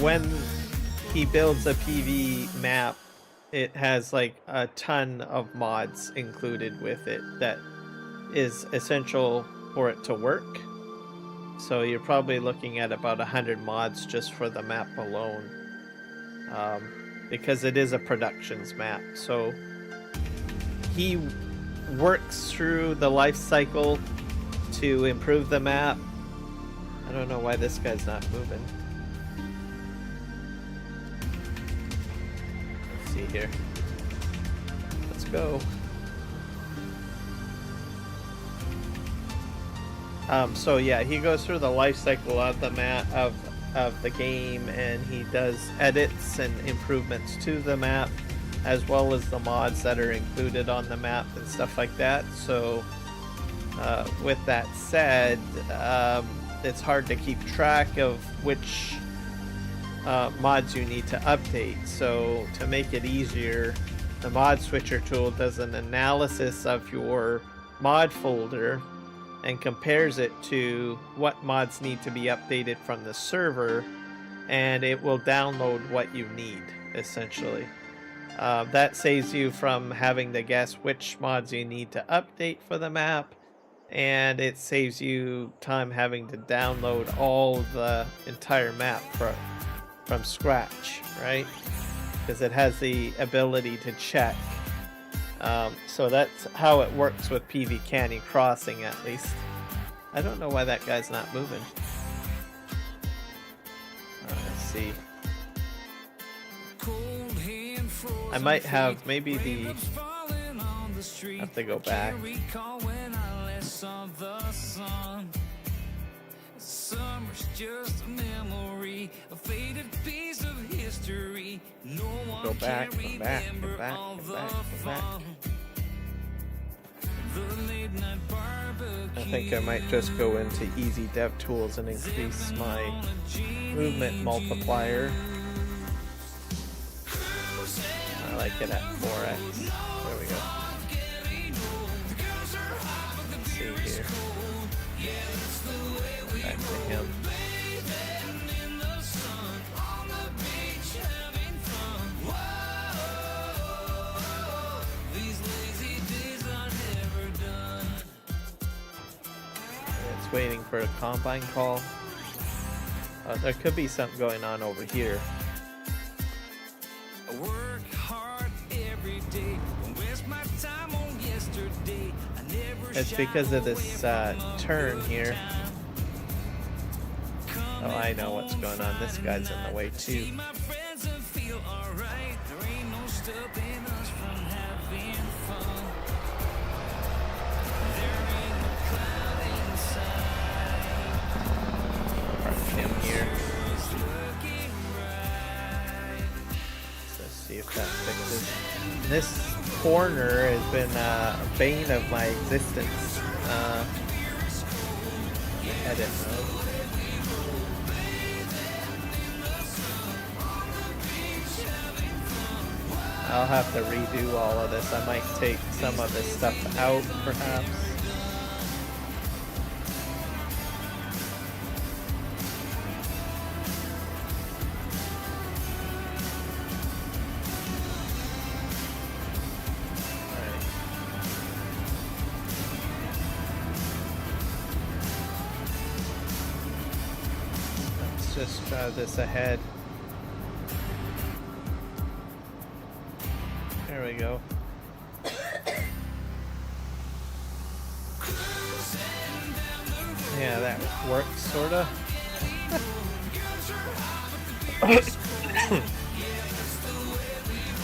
A: when he builds a PV map, it has like a ton of mods included with it that is essential for it to work. So you're probably looking at about 100 mods just for the map alone, because it is a productions map. So he works through the life cycle to improve the map. I don't know why this guy's not moving. Let's see here. Let's go. So yeah, he goes through the life cycle of the map of the game, and he does edits and improvements to the map, as well as the mods that are included on the map and stuff like that. So with that said, it's hard to keep track of which mods you need to update. So to make it easier, the mod switcher tool does an analysis of your mod folder and compares it to what mods need to be updated from the server, and it will download what you need, essentially. That saves you from having to guess which mods you need to update for the map, and it saves you time having to download all the entire map from scratch, right? Because it has the ability to check. So that's how it works with PVCanyon Crossing, at least. I don't know why that guy's not moving. Let's see. I might have maybe the... I have to go back. go back, come back, come back, come back, come back. I think I might just go into easy dev tools and increase my movement multiplier. I like it at 4x. There we go. Let's see here. Back to him. It's waiting for a combine call. There could be something going on over here.
B: I work hard every day. Don't waste my time on yesterday. I never
A: It's because of this turn here. Oh, I know what's going on. This guy's in the way too.
B: my friends and feel alright. There ain't no stopping us from having fun. There ain't no cloud inside.
A: Park him here.
B: It's looking right.
A: Let's see if that fixes. This corner has been a bane of my existence. Edit mode. I'll have to redo all of this. I might take some of this stuff out, perhaps. Let's just try this ahead. There we go. Yeah, that works, sorta.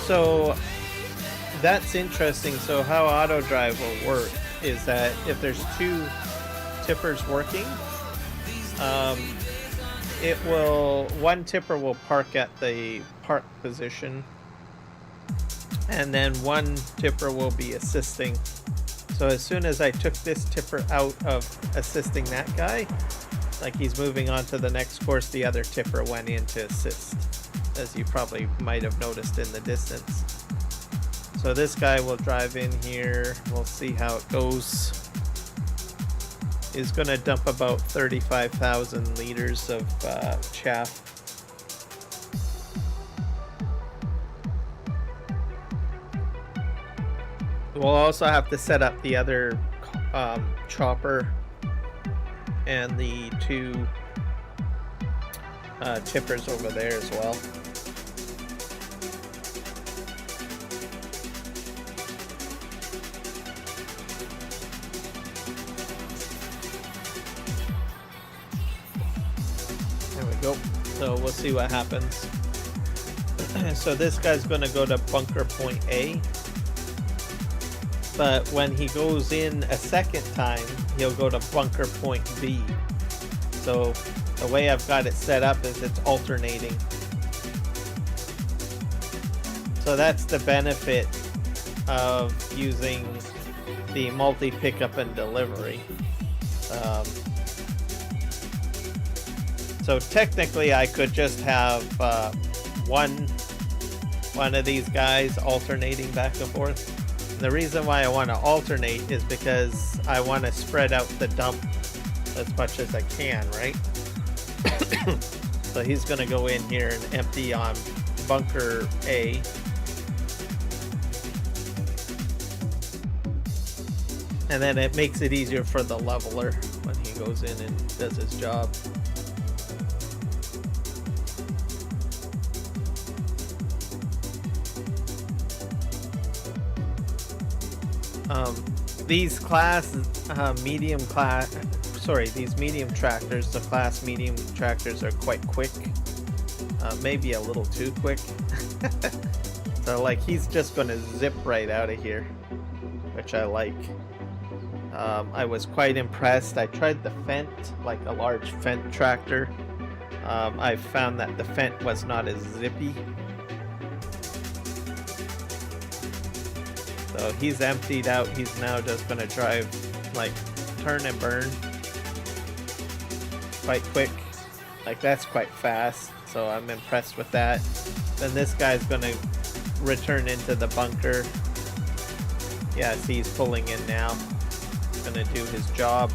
A: So that's interesting. So how auto drive will work is that if there's two tippers working, one tipper will park at the park position, and then one tipper will be assisting. So as soon as I took this tipper out of assisting that guy, like he's moving on to the next course, the other tipper went in to assist, as you probably might have noticed in the distance. So this guy will drive in here. We'll see how it goes. He's going to dump about 35,000 liters of chaff. We'll also have to set up the other chopper and the two tippers over there as well. There we go. So we'll see what happens. So this guy's going to go to bunker point A. But when he goes in a second time, he'll go to bunker point B. So the way I've got it set up is it's alternating. So that's the benefit of using the multi pickup and delivery. So technically I could just have one of these guys alternating back and forth. The reason why I want to alternate is because I want to spread out the dump as much as I can, right? So he's going to go in here and empty on bunker A. And then it makes it easier for the leveler when he goes in and does his job. These medium tractors, the class medium tractors are quite quick. Maybe a little too quick. So like he's just going to zip right out of here, which I like. I was quite impressed. I tried the Fent, like a large Fent tractor. I found that the Fent was not as zippy. So he's emptied out. He's now just gonna drive, like, turn and burn quite quick. Like, that's quite fast, so I'm impressed with that. Then this guy's gonna return into the bunker. Yeah, see, he's pulling in now. Gonna do his job.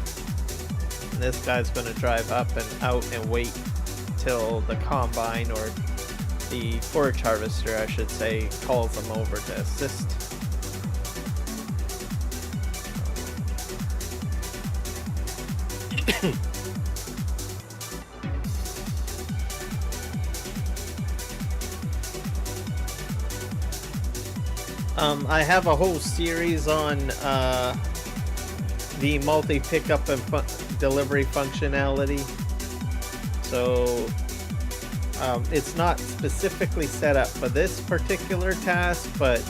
A: And this guy's gonna drive up and out and wait till the combine, or the forage harvester, I should say, calls them over to assist. I have a whole series on the multi-pickup and delivery functionality. So it's not specifically set up for this particular task, but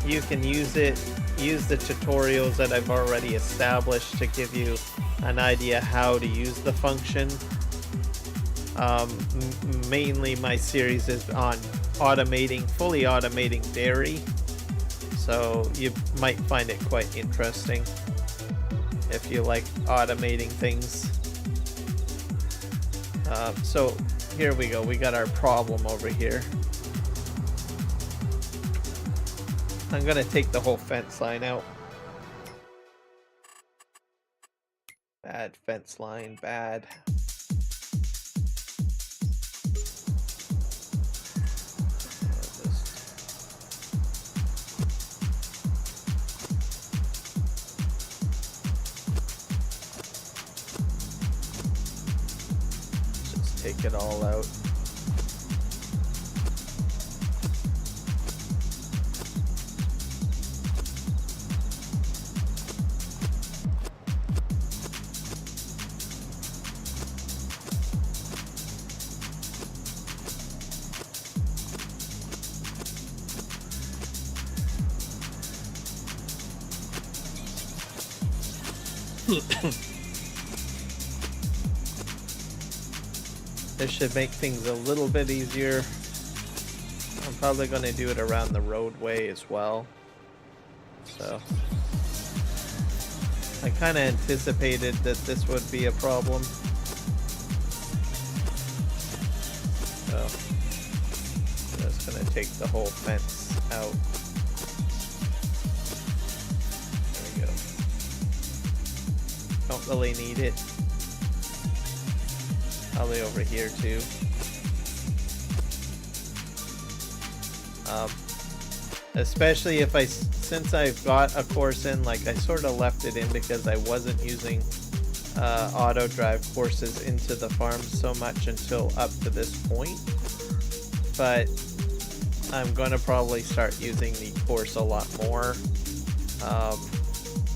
A: you can use the tutorials that I've already established to give you an idea how to use the function. Mainly my series is on fully automating dairy. So you might find it quite interesting if you like automating things. So here we go. We got our problem over here. I'm gonna take the whole fence line out. Bad fence line, bad. Take it all out. This should make things a little bit easier. I'm probably going to do it around the roadway as well. So I kind of anticipated that this would be a problem. So I'm just going to take the whole fence out. There we go. Don't really need it. Probably over here too. Especially if since I've got a course in, like, I sort of left it in because I wasn't using auto drive courses into the farm so much until up to this point. But I'm going to probably start using the course a lot more.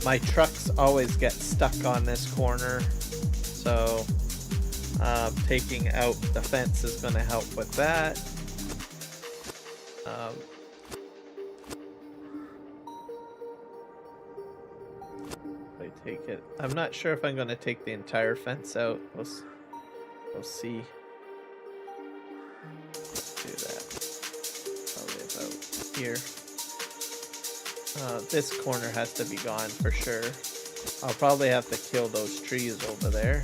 A: My trucks always get stuck on this corner, so taking out the fence is going to help with that. I take it. I'm not sure if I'm going to take the entire fence out. We'll see. Let's do that. Probably about here. This corner has to be gone for sure. I'll probably have to kill those trees over there.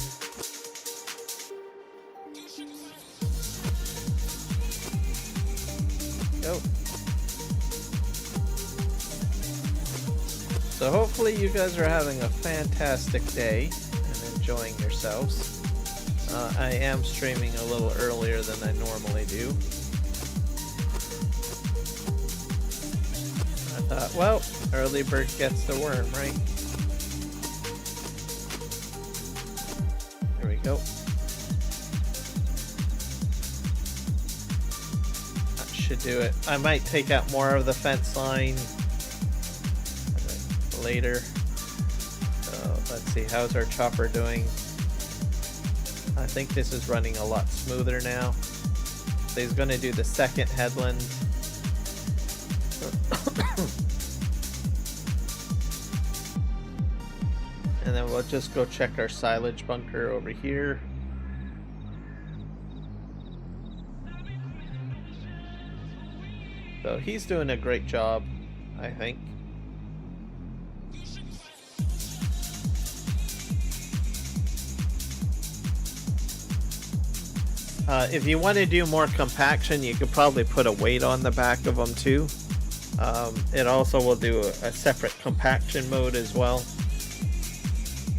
A: So hopefully you guys are having a fantastic day and enjoying yourselves. I am streaming a little earlier than I normally do. I thought, well, early bird gets the worm, right? There we go. That should do it. I might take out more of the fence line later. So let's see, how's our chopper doing? I think this is running a lot smoother now. So he's going to do the second headland. And then we'll just go check our silage bunker over here. So he's doing a great job, I think. If you want to do more compaction, you could probably put a weight on the back of them too. It also will do a separate compaction mode as well.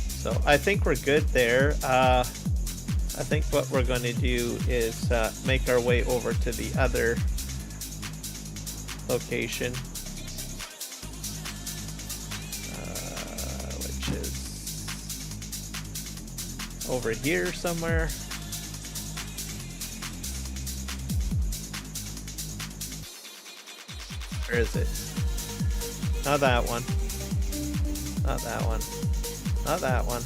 A: So I think we're good there. I think what we're going to do is make our way over to the other location, which is over here somewhere. Where is it? Not that one. Not that one. Not that one.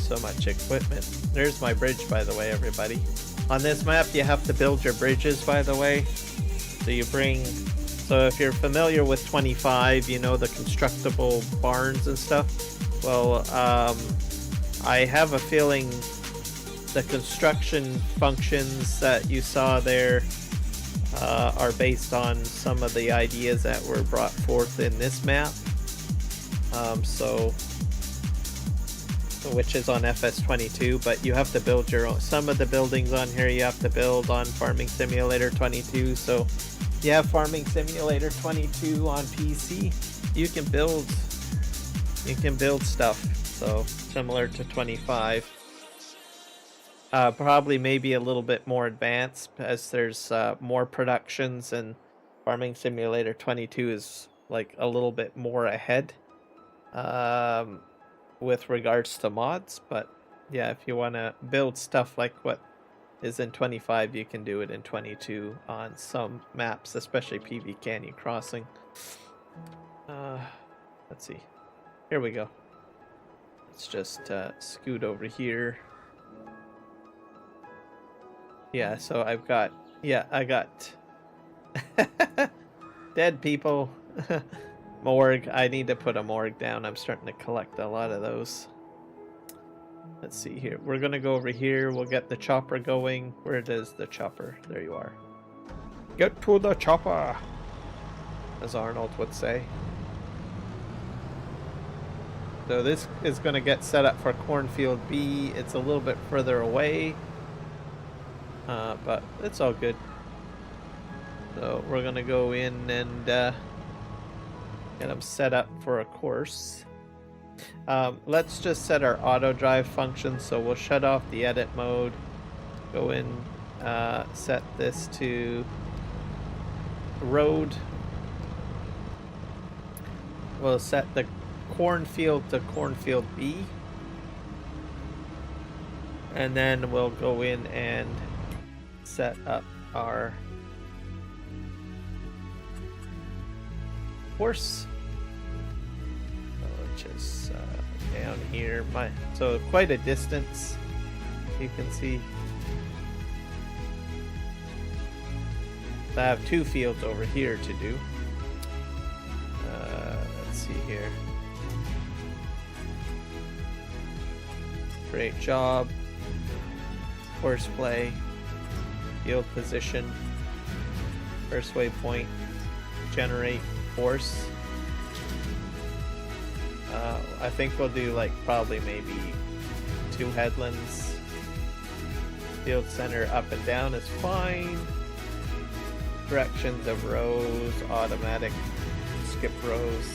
A: So much equipment. There's my bridge, by the way, everybody. On this map, you have to build your bridges, by the way. So you bring... So if you're familiar with 25, you know the constructible barns and stuff. Well, I have a feeling the construction functions that you saw there are based on some of the ideas that were brought forth in this map. Which is on FS22, but you have to build your own. Some of the buildings on here you have to build on Farming Simulator 22. So you have Farming Simulator 22 on PC, you can build stuff. So similar to 25. Probably maybe a little bit more advanced as there's more productions, and Farming Simulator 22 is like a little bit more ahead with regards to mods. But yeah, if you want to build stuff like what is in 25, you can do it in 22 on some maps, especially PVCanyon Crossing. Let's see. Here we go. Let's just scoot over here. Yeah, so I got dead people. Morgue. I need to put a morgue down. I'm starting to collect a lot of those. Let's see here. We're gonna go over here. We'll get the chopper going. Where is the chopper? There you are. Get to the chopper, as Arnold would say. So this is gonna get set up for Cornfield B. It's a little bit further away. But it's all good. So we're gonna go in and get them set up for a course. Let's just set our auto drive function. So we'll shut off the edit mode. Go in, set this to road. We'll set the cornfield to Cornfield B. And then we'll go in and set up our course, which is down here. So quite a distance, you can see. I have two fields over here to do. Let's see here. Great job. Horseplay. Field position. First waypoint. Generate force. I think we'll do like probably maybe 2 headlands. Field center up and down is fine. Directions of rows, automatic skip rows.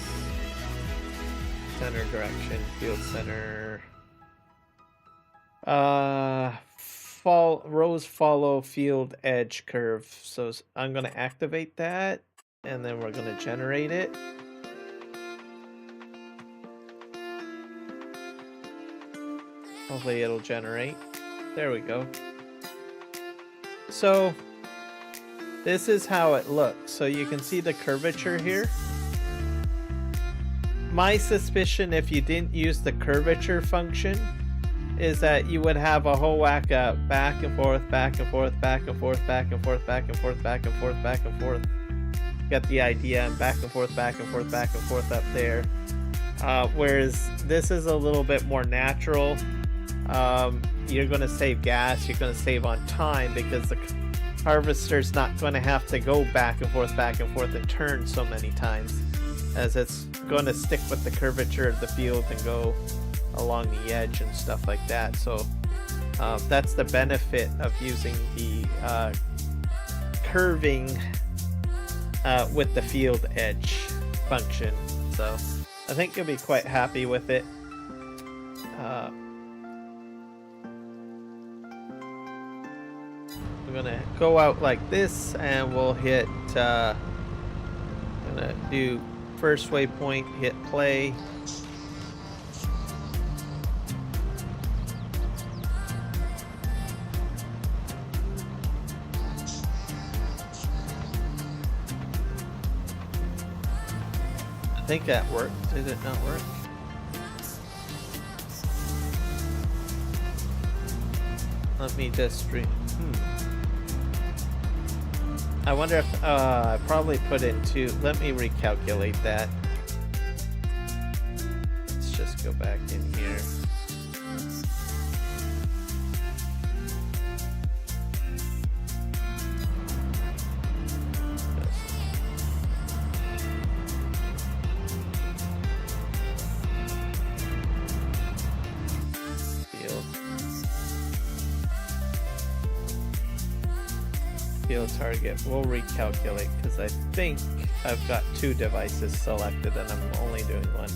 A: Center direction, field center. Rows follow field edge curve. So I'm gonna activate that, and then we're gonna generate it. Hopefully it'll generate. There we go. So this is how it looks. So you can see the curvature here. My suspicion, if you didn't use the curvature function, is that you would have a whole whack of back and forth, back and forth, back and forth, back and forth, back and forth, back and forth, back and forth. Get the idea, and back and forth, back and forth, back and forth up there. Whereas this is a little bit more natural. You're going to save gas, you're going to save on time, because the harvester's not going to have to go back and forth and turn so many times, as it's going to stick with the curvature of the field and go along the edge and stuff like that. So That's the benefit of using the curving with the field edge function. So I think you'll be quite happy with it. We're gonna go out like this, and we'll hit. Gonna do first waypoint, hit play. I think that worked. Did it not work? Let me just stream. I wonder if I probably put in two. Let me recalculate that. Let's just go back in here. Field target. We'll recalculate because I think I've got two devices selected and I'm only doing one.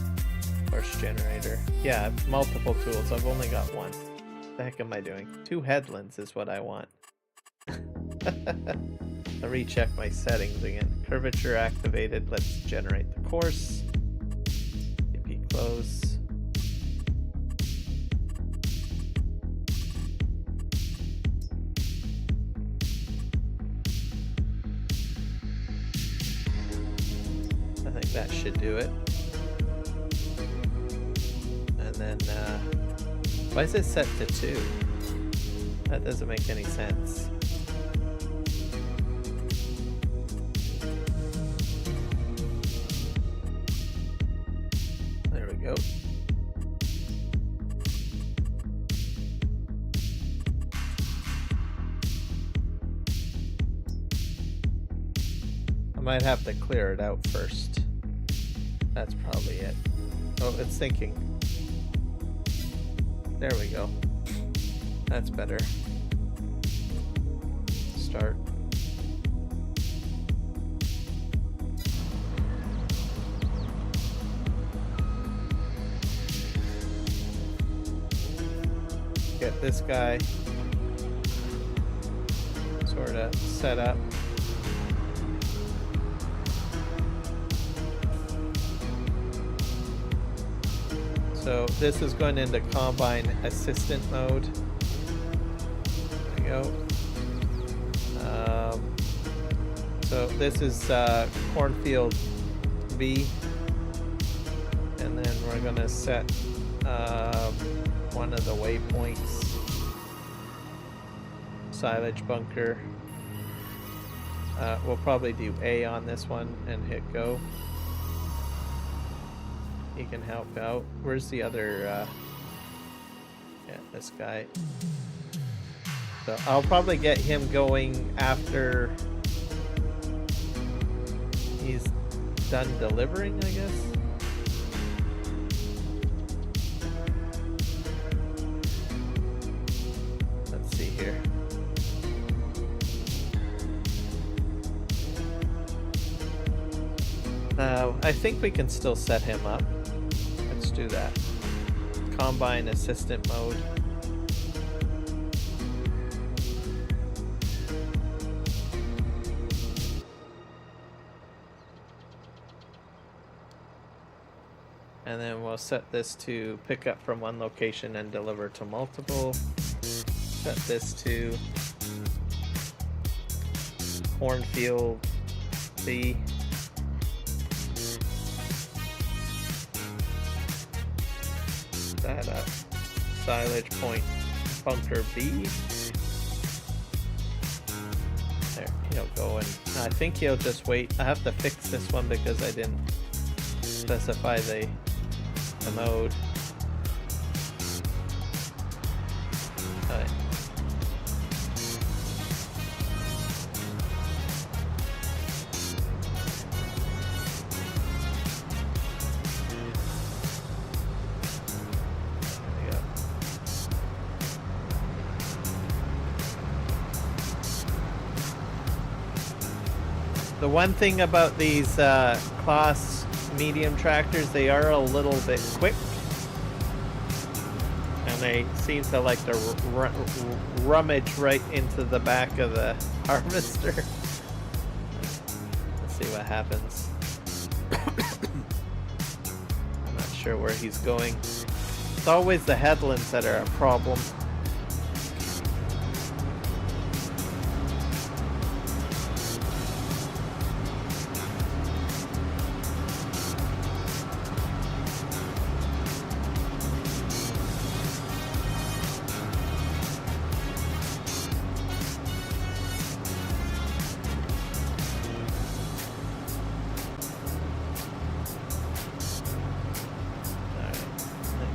A: Horse generator. Yeah, multiple tools. I've only got one. What the heck am I doing? Two headlands is what I want. I'll recheck my settings again. Curvature activated. Let's generate the course. TP close. That should do it. And then, why is it set to 2? That doesn't make any sense. There we go. I might have to clear it out first. That's probably it. Oh, it's thinking. There we go. That's better. Start. Get this guy sort of set up. So this is going into Combine Assistant mode. There we go. So this is Cornfield V. And then we're going to set one of the waypoints. Silage bunker. We'll probably do A on this one and hit go. He can help out. Where's the other? Yeah, this guy. So I'll probably get him going after he's done delivering, I guess. Let's see here. I think we can still set him up. Let's do that. Combine Assistant mode. And then we'll set this to pick up from one location and deliver to multiple. Set this to Cornfield C. That up. Silage point bunker B. There, he'll go, and I think he'll just wait. I have to fix this one because I didn't specify the mode. Alright. The one thing about these class medium tractors, they are a little bit quick. And they seem to like to rummage right into the back of the harvester. Let's see what happens. I'm not sure where he's going. It's always the headlands that are a problem.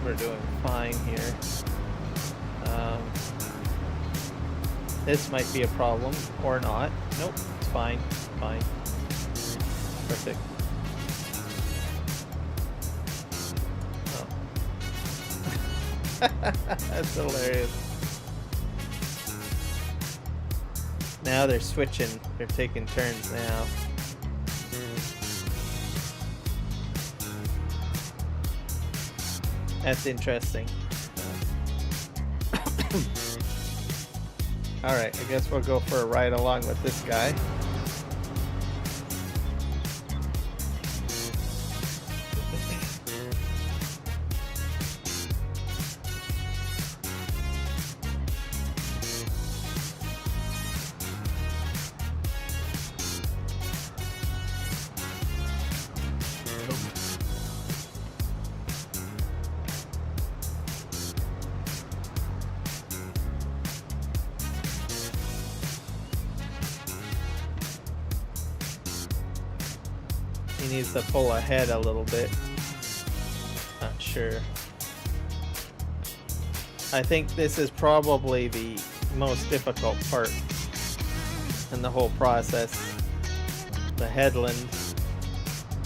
A: We're doing fine here. This might be a problem or not. Nope, it's fine. Fine. Perfect. Oh. That's hilarious. Now they're switching. They're taking turns now. That's interesting. Alright, I guess we'll go for a ride along with this guy. He needs to pull ahead a little bit. Not sure. I think this is probably the most difficult part in the whole process. The headland.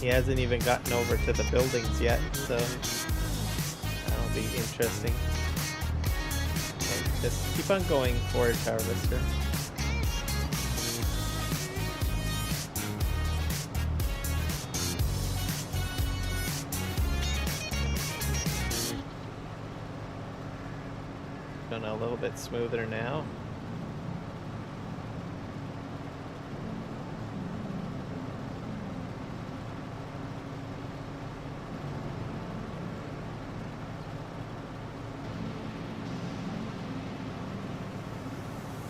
A: He hasn't even gotten over to the buildings yet, so that'll be interesting. Okay, just keep on going forward, harvester. Going a little bit smoother now.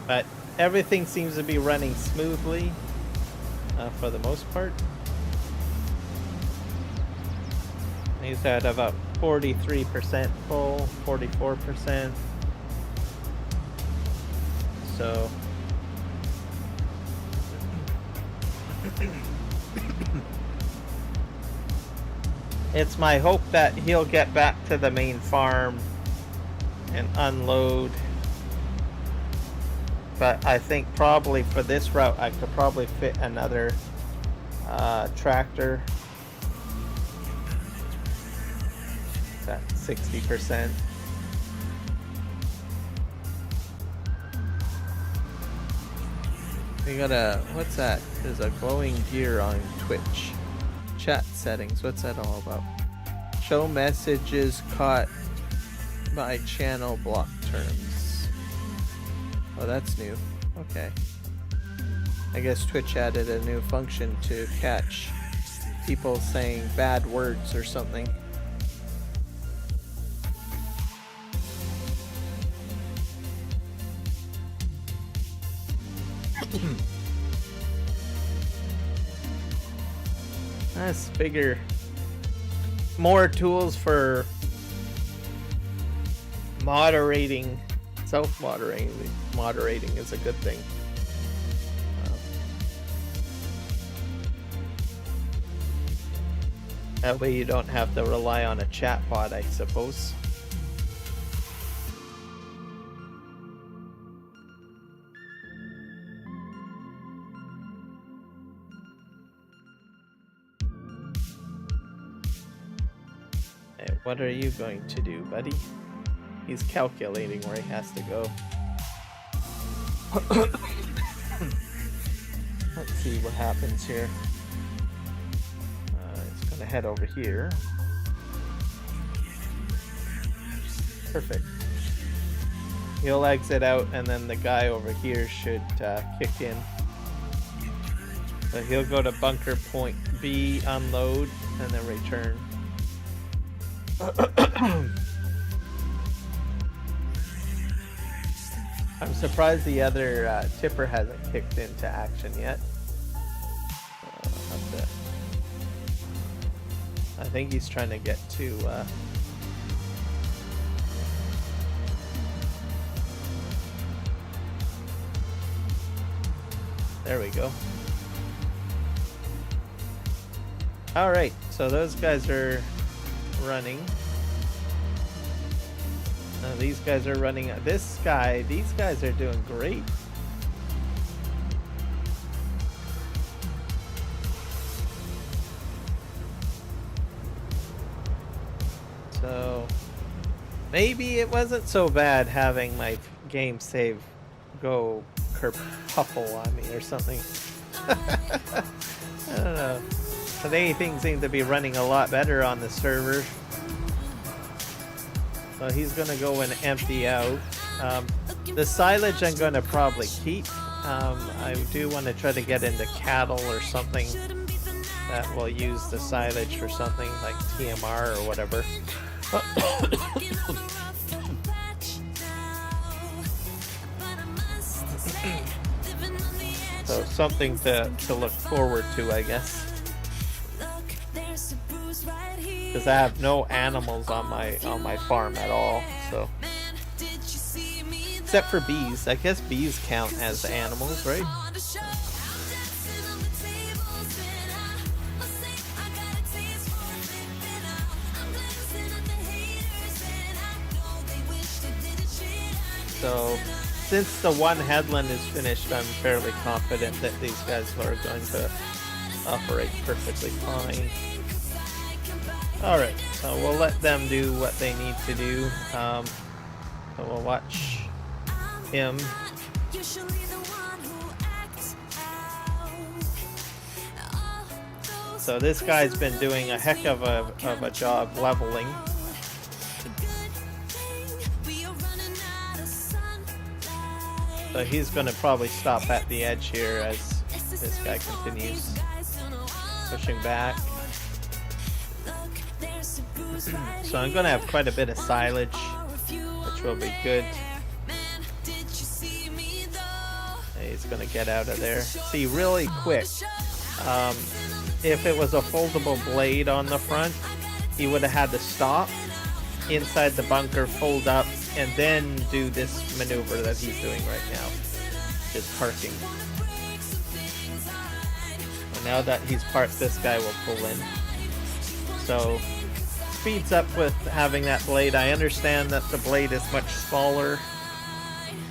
A: But everything seems to be running smoothly for the most part. He's at about 43% full, 44%. So it's my hope that he'll get back to the main farm and unload. But I think probably for this route I could probably fit another tractor. It's at 60%. We got a, what's that? There's a glowing gear on Twitch. Chat settings, what's that all about? Show messages caught by channel block terms. Oh, that's new. Okay. I guess Twitch added a new function to catch people saying bad words or something. That's bigger. More tools for moderating, self-moderating. Moderating is a good thing. That way you don't have to rely on a chat bot, I suppose. What are you going to do, buddy? He's calculating where he has to go. Let's see what happens here. It's going to head over here. Perfect. He'll exit out, and then the guy over here should kick in. So he'll go to bunker point B, unload, and then return. I'm surprised the other tipper hasn't kicked into action yet. I think he's trying to get to... There we go. Alright, so those guys are running. These guys are running. These guys are doing great. So maybe it wasn't so bad having my game save go kerpuffle on me or something. I don't know. Today things seem to be running a lot better on the server. So he's going to go and empty out. The silage I'm going to probably keep. I do want to try to get into cattle or something that will use the silage for something like TMR or whatever. So something to look forward to, I guess. Because I have no animals on my farm at all, so except for bees. I guess bees count as animals, right? So since the one headland is finished, I'm fairly confident that these guys are going to operate perfectly fine. Alright, so we'll let them do what they need to do. So we'll watch him. So this guy's been doing a heck of a job leveling. So he's going to probably stop at the edge here as this guy continues pushing back. So I'm going to have quite a bit of silage, which will be good. He's going to get out of there. See, really quick, if it was a foldable blade on the front, he would have had to stop inside the bunker, fold up, and then do this maneuver that he's doing right now, just parking. And now that he's parked, this guy will pull in. So speeds up with having that blade. I understand that the blade is much smaller,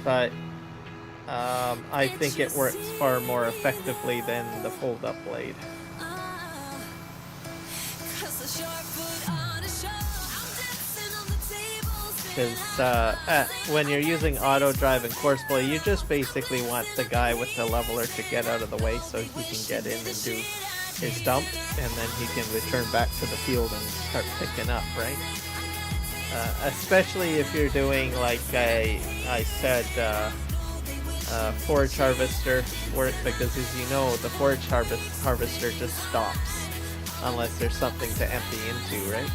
A: but I think it works far more effectively than the fold-up blade. Because when you're using auto drive and course play, you just basically want the guy with the leveler to get out of the way so he can get in and do his dump, and then he can return back to the field and start picking up, right? Especially if you're doing, like I said, forage harvester work, because as you know, the forage harvester just stops unless there's something to empty into, right?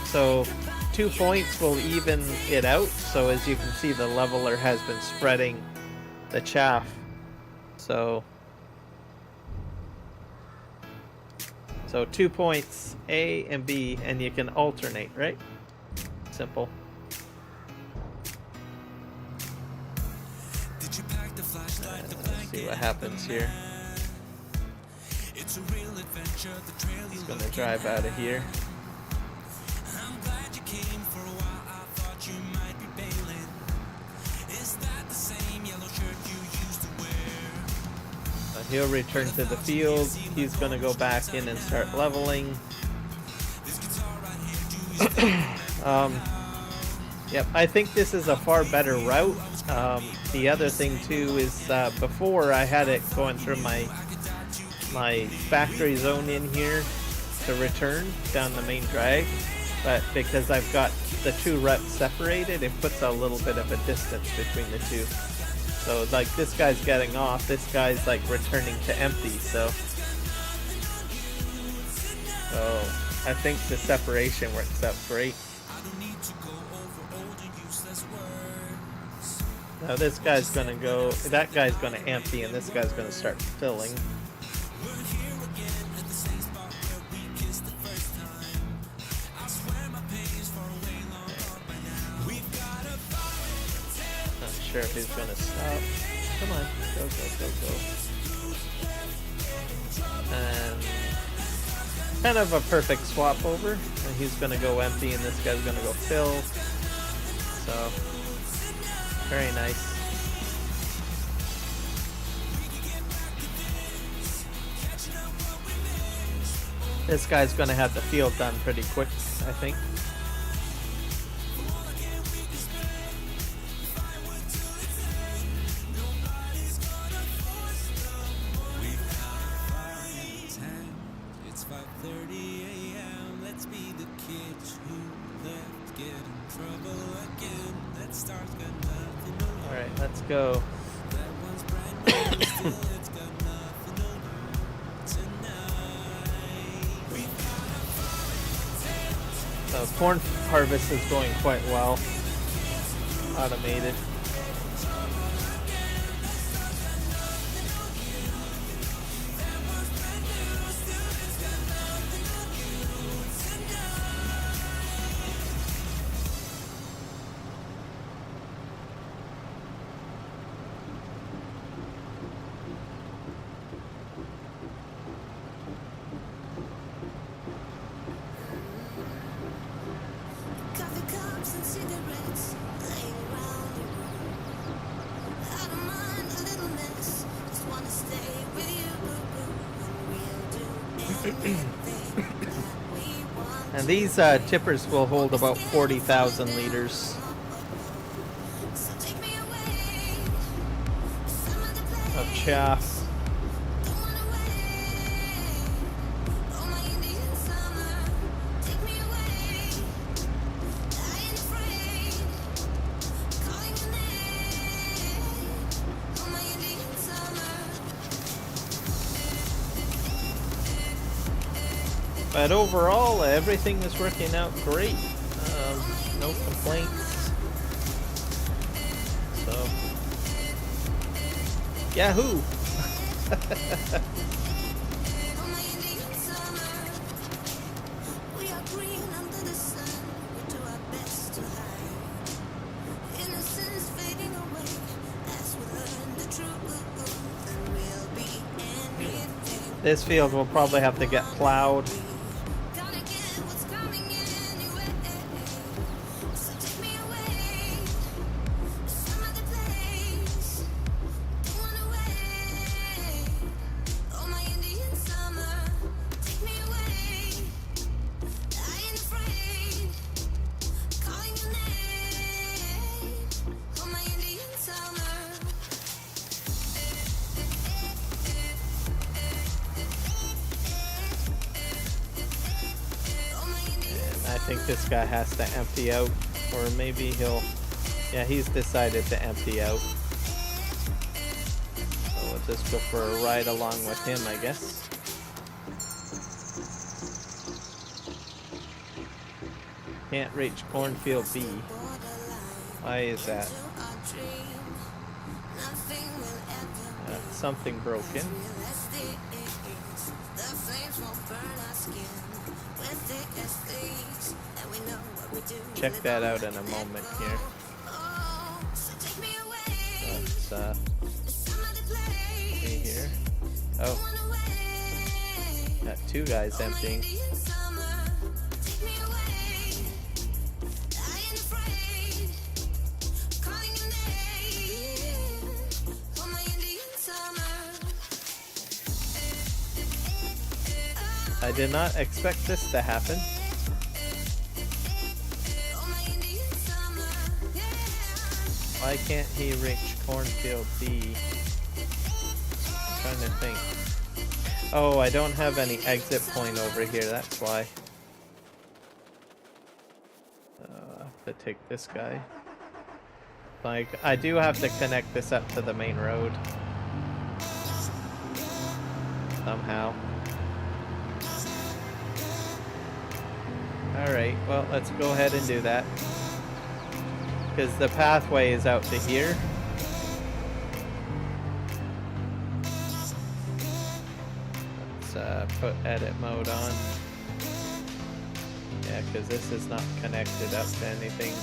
A: So 2 points will even it out. So as you can see, the leveler has been spreading the chaff. So 2 points, A and B, and you can alternate, right? Simple. Let's see what happens here. He's gonna drive out of here. He'll return to the field. He's going to go back in and start leveling. Yep, I think this is a far better route. the other thing too is before I had it going through my factory zone in here to return down the main drag, but because I've got the two ruts separated, it puts a little bit of a distance between the two. So like this guy's getting off, this guy's like returning to empty, so I think the separation works out great. Now this guy's gonna go, that guy's gonna empty, and this guy's gonna start filling. Not sure if he's gonna stop. Come on, go, go, go, go. And kind of a perfect swap over, and he's gonna go empty, and this guy's gonna go fill. So very nice. This guy's gonna have the field done pretty quick, I think.
B: It's 5:30 a.m. Let's be the kids who left, get in trouble again. That star's got nothing to learn.
A: All right, let's go.
B: That one's brand new, still it's got nothing to learn tonight.
A: So corn harvest is going quite well. Automated.
C: Coffee cups and cigarettes laying around the room. I don't mind a little mess, just wanna stay with you, boo boo. We'll do anything that we want.
A: And these tippers will hold about 40,000 liters
C: So take me away, some other place.
A: of chaff.
C: Don't wanna wait. Oh my Indian summer, take me away. I ain't afraid, calling your name. Oh my Indian summer.
A: But overall, everything is working out great. No complaints. So, Yahoo!
C: Oh my Indian summer. We are green under the sun. We do our best to hide. Innocence fading away as we learn the truth. And we'll be anything.
A: This field will probably have to get plowed.
C: Gonna get what's coming anyway. So take me away, some other place. Don't wanna wait. Oh my Indian summer, take me away. I ain't afraid, calling your name. Oh my Indian summer. Oh my Indian
A: I think this guy has to empty out, or maybe he'll, yeah, he's decided to empty out. So we'll just go for a ride along with him, I guess. Can't reach cornfield B. Why is that?
C: to our dream. Nothing will ever
A: Something broken.
C: realistic. The flames won't burn our skin. We're thick as thieves, and we know what we do.
A: Check that out in a moment here.
C: Oh, so take me away.
A: Let's
C: Some other place.
A: see here. Oh,
C: Don't wanna wait.
A: got two guys
C: Oh, my
A: emptying.
C: Indian summer, take me away. I ain't afraid, calling your name. Oh, my Indian summer.
A: I did not expect this to happen.
C: Oh, my Indian summer. Yeah.
A: Why Why can't he reach cornfield B? I'm trying to think. Oh, I don't have any exit point over here, that's why. I have to take this guy. Like, I do have to connect this up to the main road. Somehow. Alright, well, let's go ahead and do that. Because the pathway is out to here. Let's put edit mode on. Yeah, because this is not connected up to anything.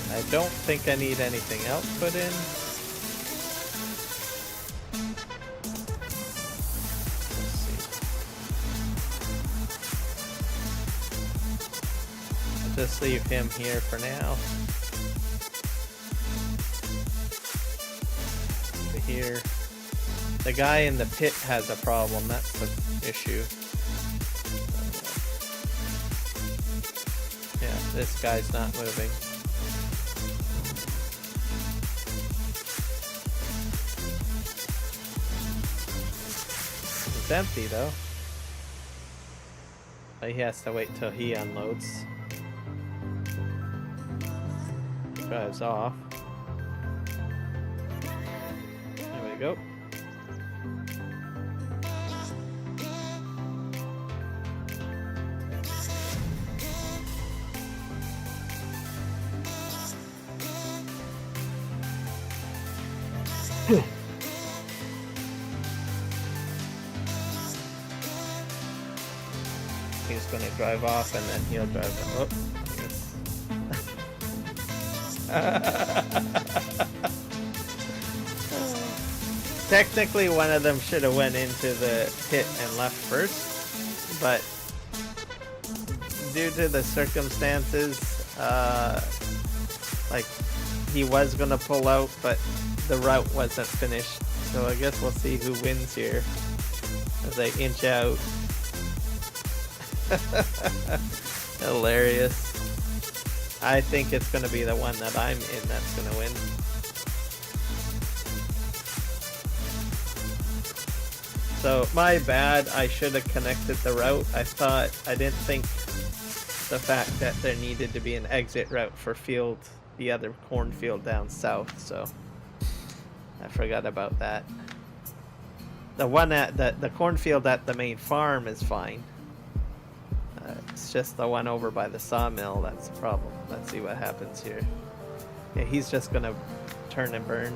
A: I don't think I need anything else put in. Let's see. I'll just leave him here for now. Over here. The guy in the pit has a problem, that's the issue. Yeah, this guy's not moving. It's empty though. But he has to wait till he unloads. Drives off. There we go. He's gonna drive off and then he'll drive up. Technically one of them should have went into the pit and left first, but due to the circumstances, like he was gonna pull out, but the route wasn't finished. So I guess we'll see who wins here as I inch out. Hilarious. I think it's gonna be the one that I'm in that's gonna win. So my bad, I should have connected the route. I didn't think the fact that there needed to be an exit route for the other cornfield down south, so I forgot about that. The one at the cornfield at the main farm is fine. It's just the one over by the sawmill that's the problem. Let's see what happens here. Yeah, he's just gonna turn and burn.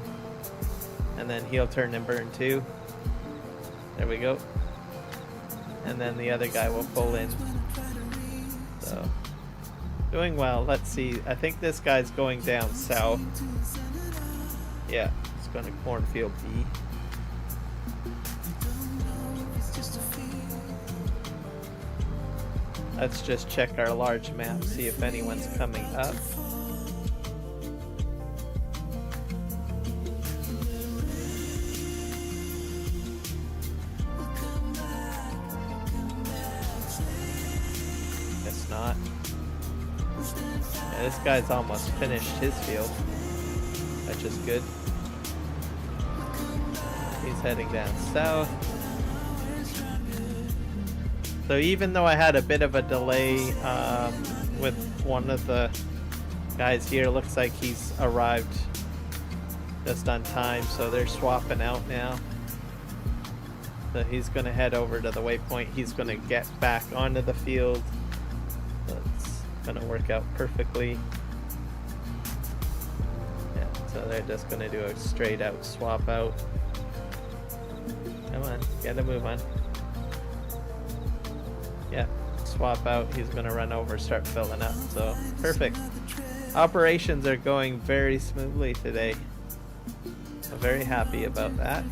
A: And then he'll turn and burn too. There we go. And then the other guy will pull in. So, doing well. Let's see. I think this guy's going down south. Yeah, it's going to cornfield B. Let's just check our large map, see if anyone's coming up. Guess not. Yeah, this guy's almost finished his field, which is good. He's heading down south. So even though I had a bit of a delay with one of the guys here, looks like he's arrived just on time, so they're swapping out now. So he's going to head over to the waypoint. He's going to get back onto the field. That's going to work out perfectly. Yeah, so they're just going to do a straight out swap out. Come on, get a move on. Yeah, swap out. He's gonna run over, start filling up. So perfect. Operations are going very smoothly today. I'm very happy about that.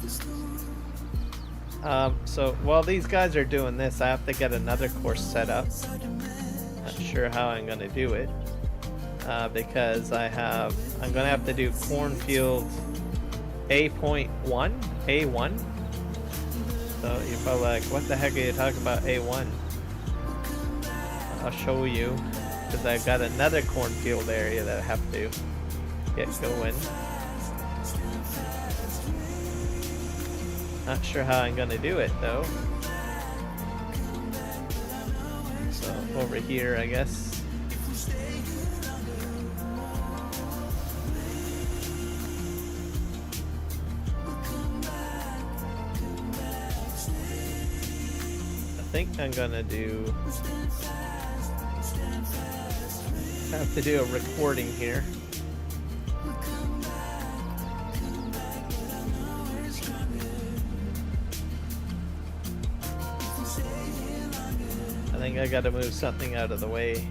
A: So while these guys are doing this, I have to get another course set up. Not sure how I'm gonna do it because I'm gonna have to do cornfield A.1, A1, So you're probably like, what the heck are you talking about A1? I'll show you, because I've got another cornfield area that I have to get going. Not sure how I'm gonna do it though. So over here, I guess. I think I'm gonna do. I have to do a recording here. I think I gotta move something out of the way.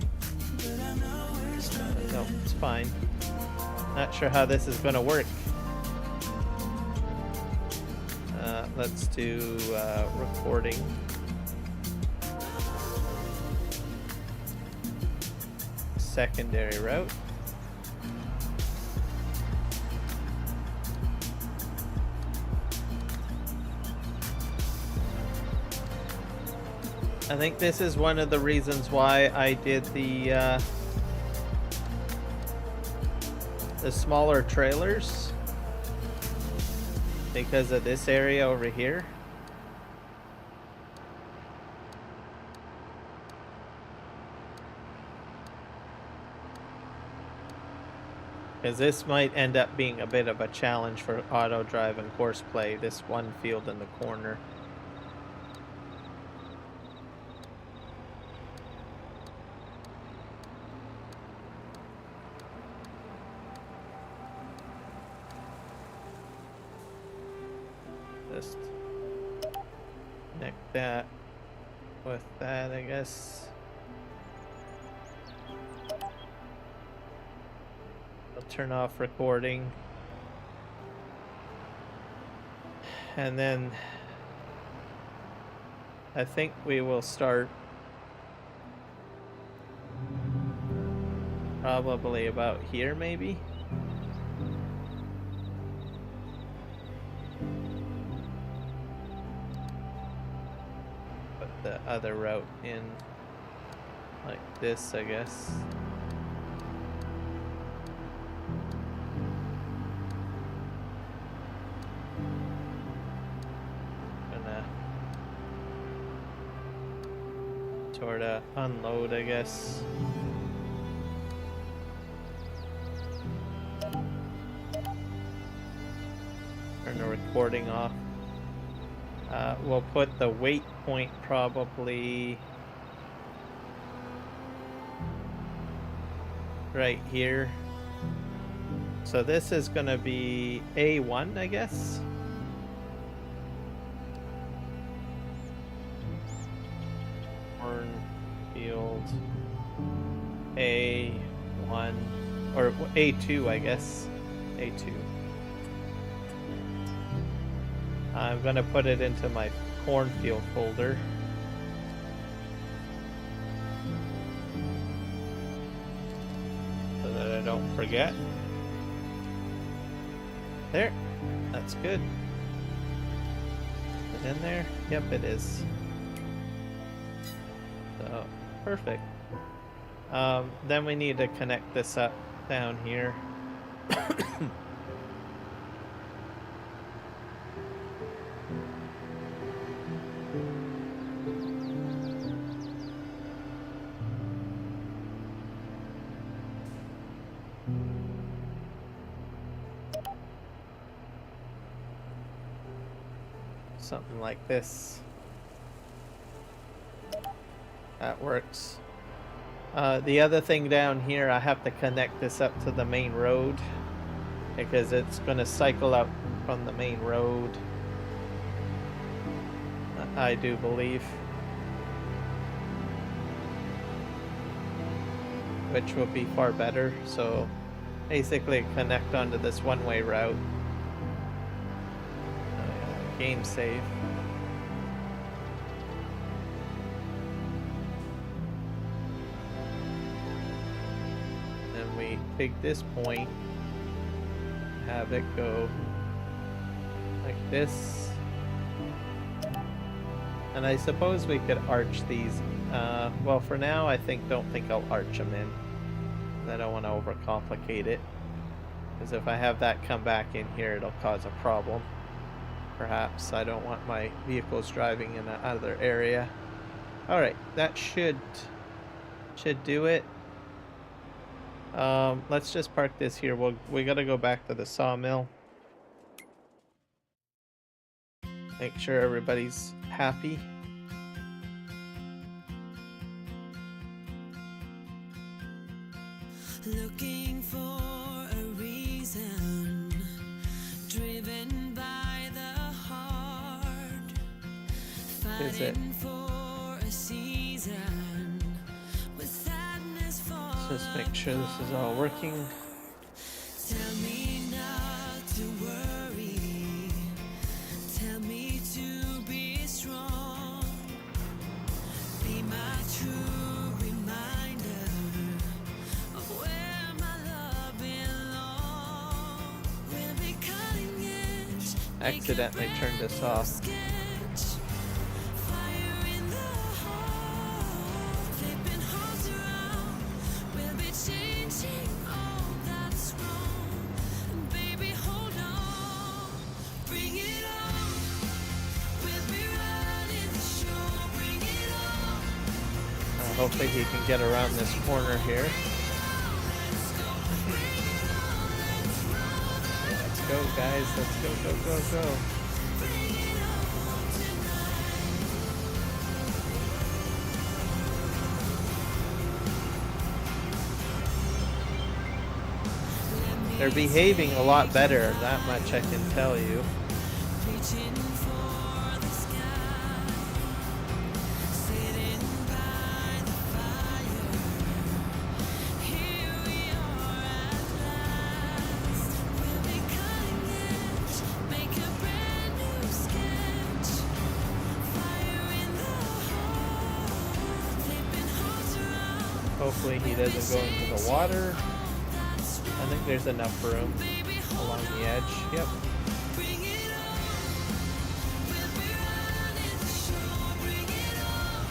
A: No, it's fine. Not sure how this is gonna work. Let's do recording. Secondary route. I think this is one of the reasons why I did the smaller trailers, because of this area over here. Because this might end up being a bit of a challenge for auto drive and course play, this one field in the corner. Just connect that with that, I guess. I'll turn off recording. And then I think we will start probably about here, maybe. Put the other route in like this, I guess. Sort of unload, I guess. Turn the recording off. We'll put the weight point probably right here. So this is gonna be A1, I guess. Field A1 or A2, I guess. A2. I'm gonna put it into my cornfield folder. So that I don't forget. There. That's good. Is it in there? Yep, it is. So, perfect. Then we need to connect this up down here. Something like this. That works. The other thing down here, I have to connect this up to the main road because it's going to cycle out from the main road, I do believe, which will be far better. So basically connect onto this one-way route. Game save. Take this point, have it go like this, And I suppose we could arch these. Well, for now, don't think I'll arch them in. I don't want to overcomplicate it. Because if I have that come back in here, it'll cause a problem. Perhaps I don't want my vehicles driving in another area. Alright, that should do it. Let's just park this here. We gotta go back to the sawmill. Make sure everybody's happy.
B: Looking for a reason, driven by the heart,
A: Is it?
B: fighting for a season, with sadness for
A: Let's just make sure this is all working.
B: Tell me not to worry, tell me to be strong, be my true reminder of where my love belongs. We'll be cutting edge,
A: Accidentally turned this off.
B: sketch, fire in the heart, flipping hearts around. We'll be changing all that's wrong. And baby, hold on, bring it on. We'll be running the show, bring it on.
A: Hopefully he can get around this corner here. Let's go, guys. Let's go, go, go, go. They're behaving a lot better, that much I can tell you.
B: Reaching for the sky, sitting by the fire. Here we are at last. We'll be cutting edge, make a brand new sketch. Fire in the heart, flipping hearts around.
A: Hopefully he doesn't go into the water. I think there's enough room along the edge. Yep.
B: Bring it on. We'll be running the show. Bring it on.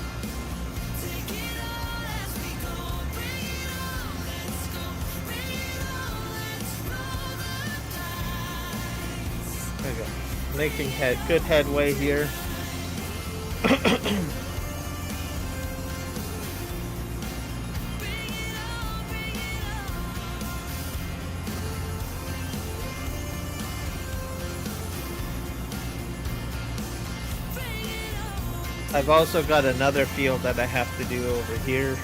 B: Take it all as we go. Bring it on. Let's go. Bring it on. Let's roll the dice.
A: There we go. Making good headway here. I've also got another field that I have to do over here.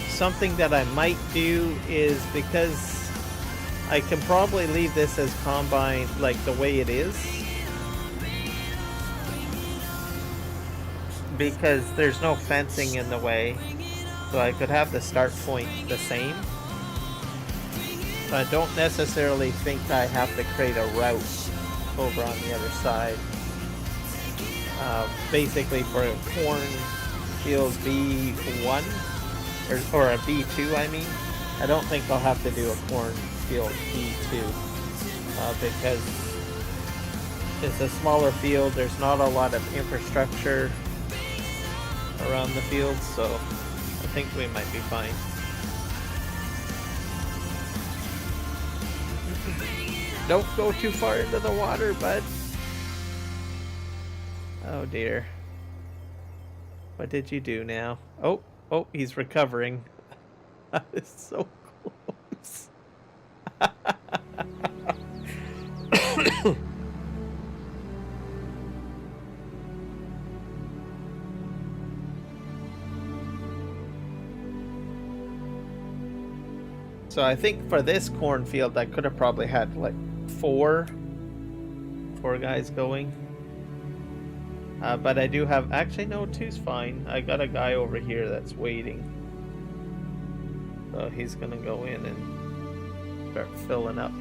A: Something that I might do is, because I can probably leave this as combine like the way it is, because there's no fencing in the way, so I could have the start point the same. So I don't necessarily think I have to create a route over on the other side. Basically for a corn field B1 or a B2, I mean, I don't think I'll have to do a corn field B2 because it's a smaller field. There's not a lot of infrastructure around the field, so I think we might be fine. Don't go too far into the water, bud. Oh dear. What did you do now? Oh, he's recovering. That is so close. So I think for this cornfield, I could have probably had like four guys going. But I do have, actually no, two's fine. I got a guy over here that's waiting. So he's gonna go in and start filling up.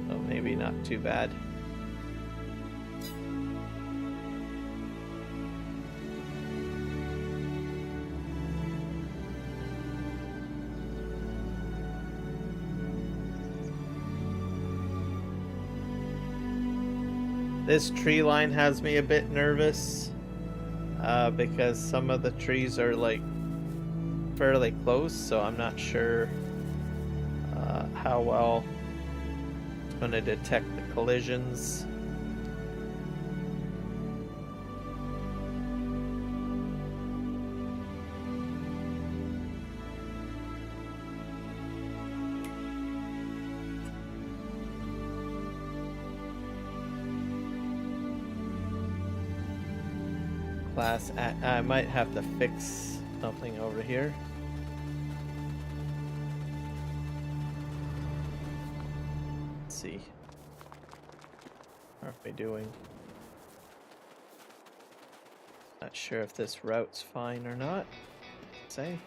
A: So maybe not too bad. This tree line has me a bit nervous because some of the trees are like fairly close, so I'm not sure how well it's going to detect the collisions. I might have to fix something over here. Let's see. How are we doing? Not sure if this route's fine or not. Say.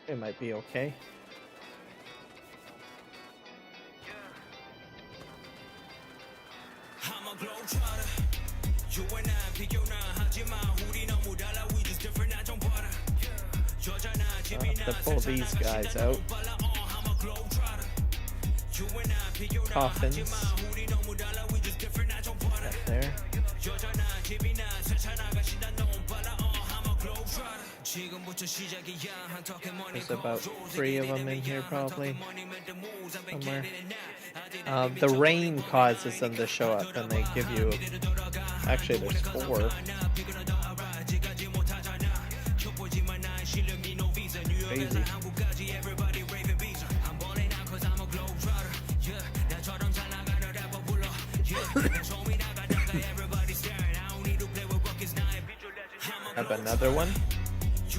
A: It might be okay. To pull these guys out. Coffins. Right there. There's about 3 of them in here probably. Somewhere. The rain causes them to show up and they give you... Actually, there's 4. Crazy. Have another one. It's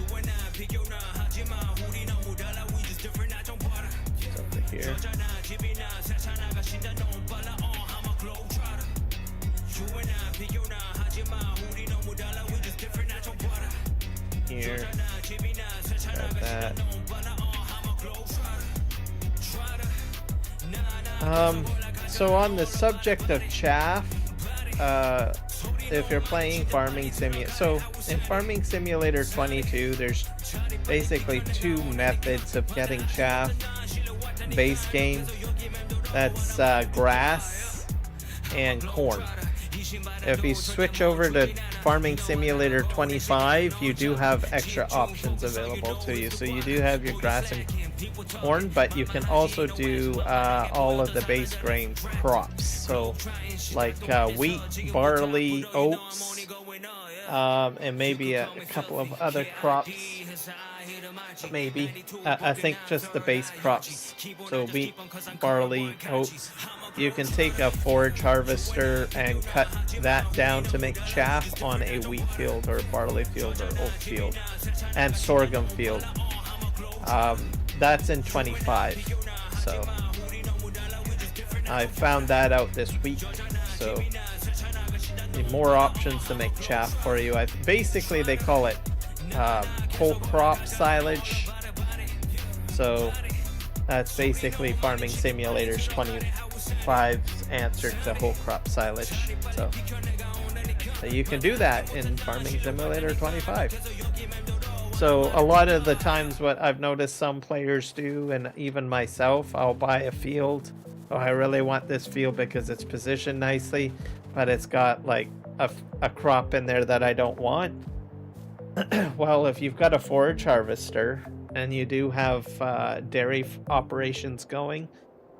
A: over here. Here. Got that. So on the subject of chaff, if you're playing Farming Simulator, so in Farming Simulator 22, there's basically 2 methods of getting chaff. Base game, that's grass and corn. If you switch over to Farming Simulator 25, you do have extra options available to you. So you do have your grass and corn, but you can also do all of the base grain crops. So like wheat, barley, oats, and maybe a couple of other crops. Maybe. I think just the base crops. So wheat, barley, oats. You can take a forage harvester and cut that down to make chaff on a wheat field or barley field or oat field and sorghum field. That's in 25. So I found that out this week. So more options to make chaff for you. Basically they call it whole crop silage. So that's basically Farming Simulators 25's answer to whole crop silage. So you can do that in Farming Simulator 25. So a lot of the times what I've noticed some players do, and even myself, I'll buy a field. Oh, I really want this field because it's positioned nicely, but it's got like a crop in there that I don't want. Well, if you've got a forage harvester and you do have dairy operations going,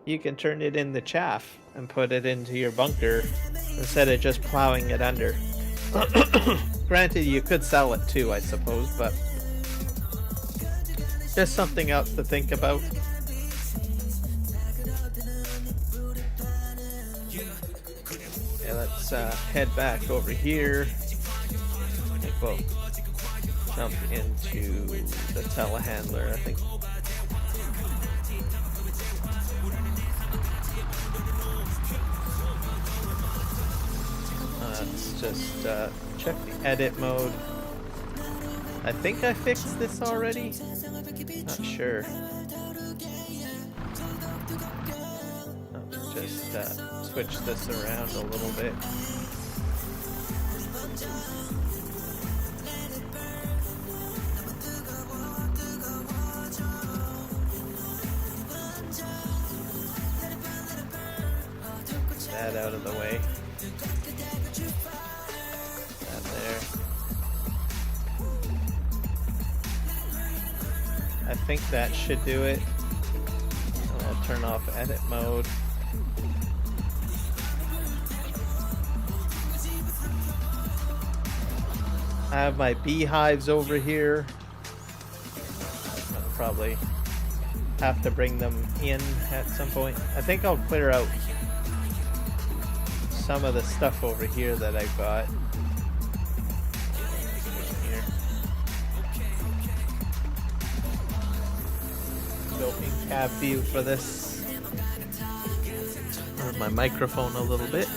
A: you can turn it into chaff and put it into your bunker instead of just plowing it under. Granted, you could sell it too, I suppose, but just something else to think about. Okay, let's head back over here. I think we'll jump into the telehandler, I think. Let's just check the edit mode. I think I fixed this already. Not sure. I'll just switch this around a little bit. that out of the way. That there. I think that should do it. I'll turn off edit mode. I have my beehives over here. I'll probably have to bring them in at some point. I think I'll clear out some of the stuff over here that I got. Here. Go in cab view for this. Move my microphone a little bit.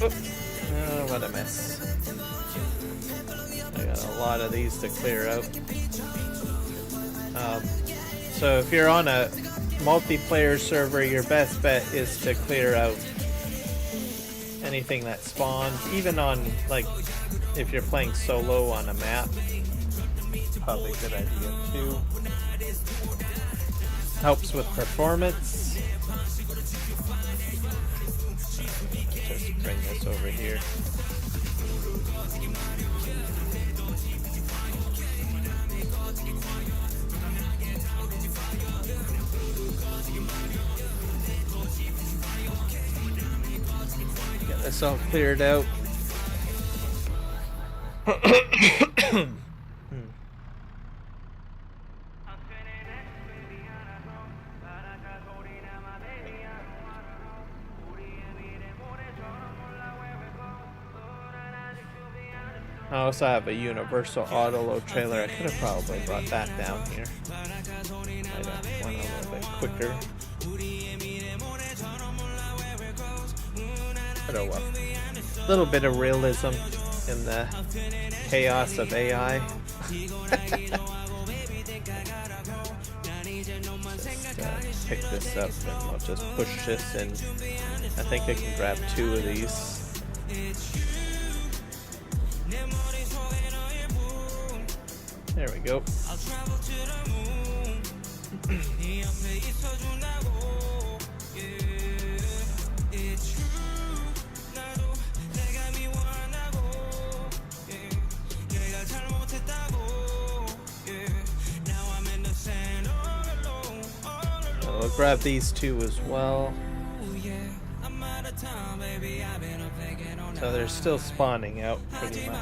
A: Oops. Oh, what a mess. I got a lot of these to clear out. So if you're on a multiplayer server, your best bet is to clear out anything that spawns, even on, like, if you're playing solo on a map. Probably a good idea too. Helps with performance. Just bring this over here. Get this all cleared out. I also have a universal auto load trailer. I could have probably brought that down here. I went a little bit quicker. But oh well. A little bit of realism in the chaos of AI. Just pick this up and I'll just push this in. I think I can grab 2 of these. There we go. I'll grab these 2 as well. So they're still spawning out pretty much.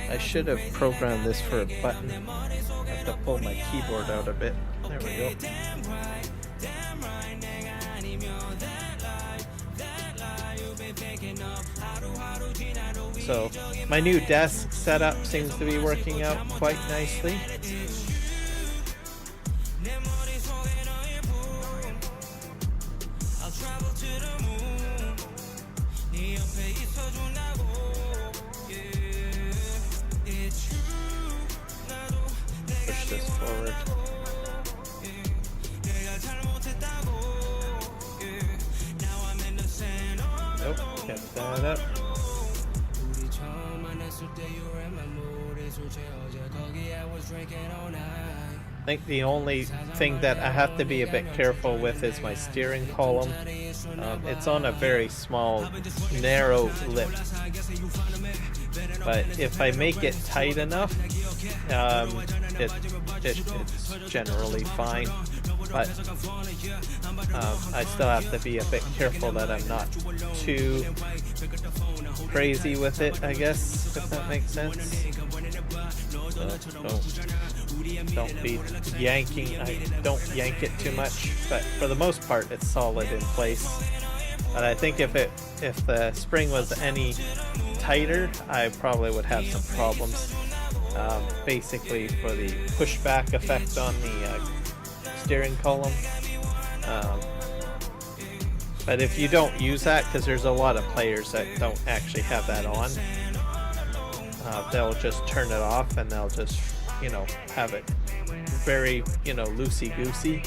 A: I should have programmed this for a button. I have to pull my keyboard out a bit. There we go. So my new desk setup seems to be working out quite nicely. Push this forward. Nope, kept that up. I think the only thing that I have to be a bit careful with is my steering column. It's on a very small, narrow lip. But if I make it tight enough, it's generally fine. But I still have to be a bit careful that I'm not too crazy with it, I guess, if that makes sense. So don't be yanking. Don't yank it too much, but for the most part, it's solid in place. But I think if the spring was any tighter, I probably would have some problems. Basically, for the pushback effect on the steering column. But if you don't use that, because there's a lot of players that don't actually have that on, they'll just turn it off and they'll just, have it very, loosey-goosey.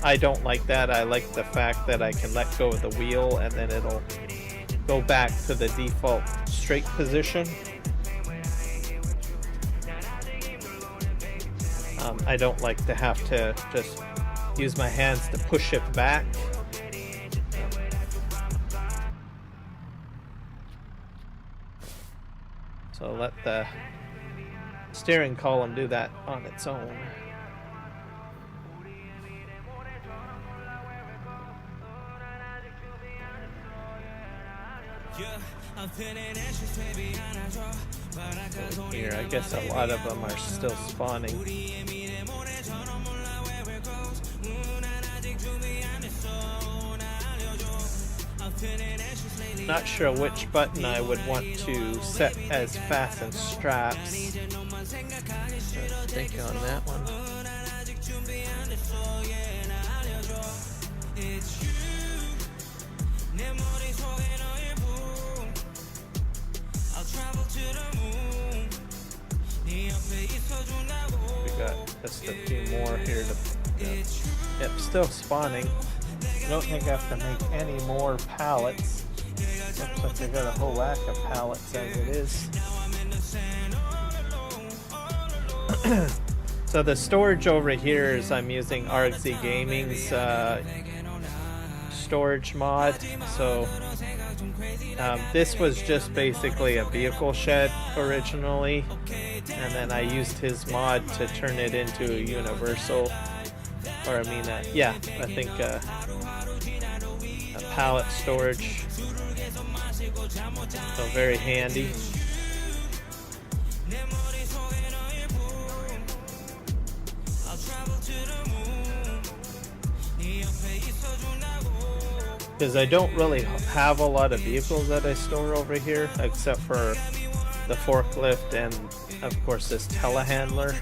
A: I don't like that. I like the fact that I can let go of the wheel and then it'll go back to the default straight position. I don't like to have to just use my hands to push it back. So let the steering column do that on its own. Here, I guess a lot of them are still spawning. Not sure which button I would want to set as fasten straps. Think on that one. We got just a few more here to. Yep, still spawning. I don't think I have to make any more pallets. Looks like I got a whole lack of pallets as it is. So the storage over here is I'm using RXZ Gaming's storage mod. So this was just basically a vehicle shed originally, and then I used his mod to turn it into a universal, or I mean, yeah, I think a pallet storage. So very handy. Because I don't really have a lot of vehicles that I store over here, except for the forklift and of course this telehandler.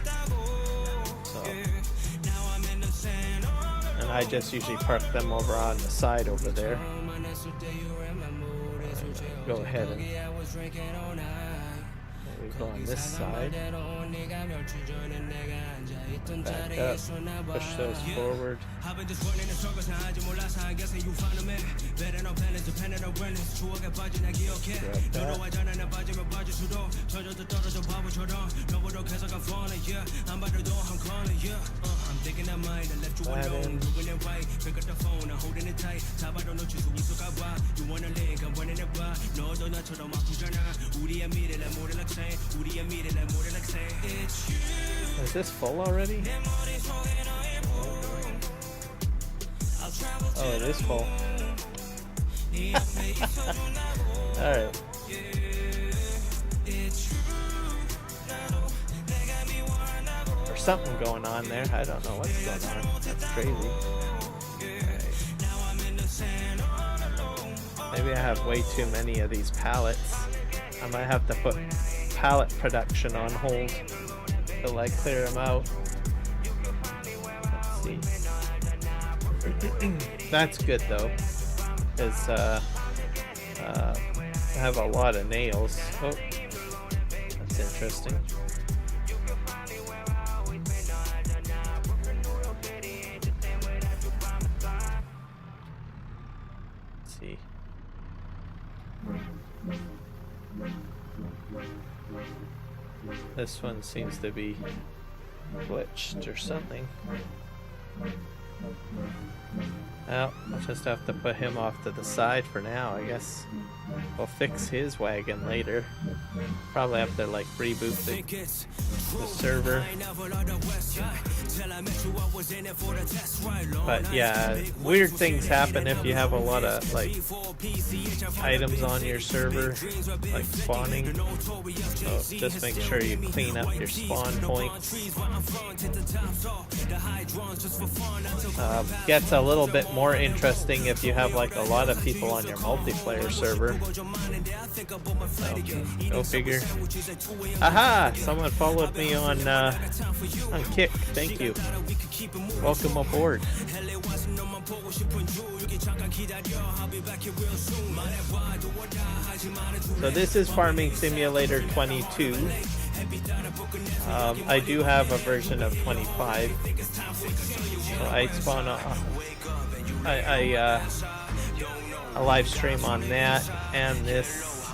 A: So, and I just usually park them over on the side over there. Go ahead and we go on this side. Back up, push those forward. Grab that. Is this full already? Oh, it is full. Alright. There's something going on there. I don't know what's going on. That's crazy. Right. Maybe I have way too many of these pallets. I might have to put pallet production on hold till I clear them out. Let's see. That's good though, because I have a lot of nails. Oh, that's interesting. Let's see. This one seems to be glitched or something. Well, I'll just have to put him off to the side for now, I guess. We'll fix his wagon later. Probably have to like reboot the server. But yeah, weird things happen if you have a lot of like items on your server, like spawning. So just make sure you clean up your spawn points. Gets a little bit more interesting if you have like a lot of people on your multiplayer server. So, go figure. Aha! Someone followed me on Kick. Thank you. Welcome aboard. So this is Farming Simulator 22. I do have a version of 25. So I spawn I live stream on that and this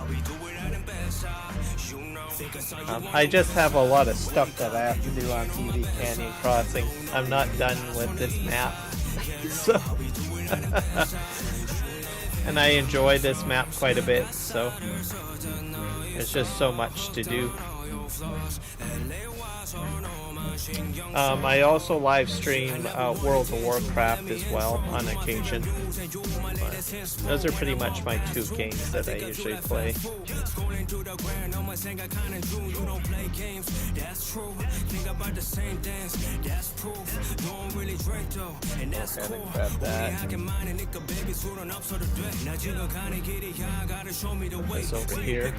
A: I just have a lot of stuff that I have to do on PVCanyon Crossing. I'm not done with this map. So and I enjoy this map quite a bit, so there's just so much to do. I also live stream World of Warcraft as well on occasion. But those are pretty much my two games that I usually play. Okay, grab that. This over here.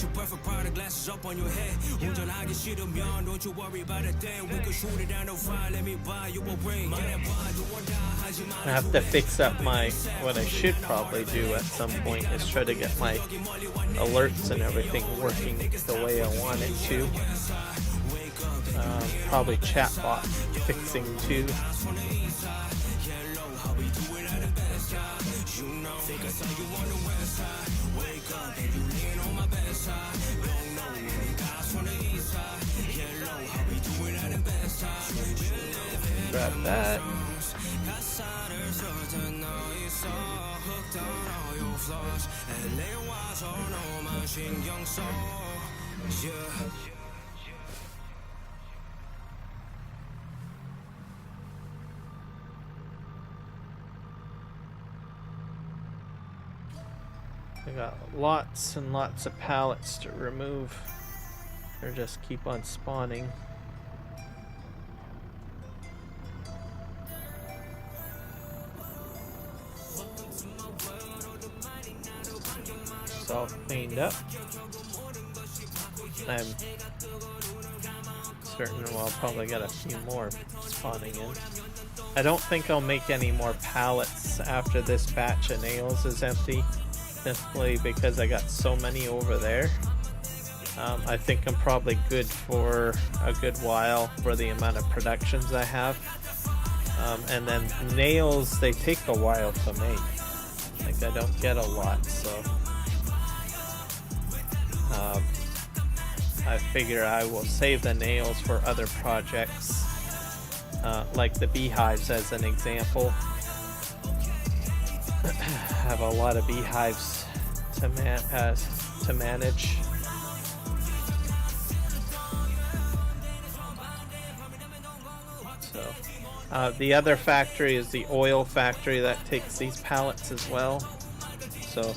A: I have to fix up what I should probably do at some point is try to get my alerts and everything working the way I want it to. Probably chatbot fixing too. Grab that. I got lots and lots of pallets to remove, or just keep on spawning. It's all cleaned up. I'm certain I'll probably get a few more spawning in. I don't think I'll make any more pallets after this batch of nails is empty, simply because I got so many over there. I think I'm probably good for a good while for the amount of productions I have. And then nails, they take a while to make. Like, I don't get a lot, so I figure I will save the nails for other projects, like the beehives as an example. I have a lot of beehives to manage. So the other factory is the oil factory that takes these pallets as well. So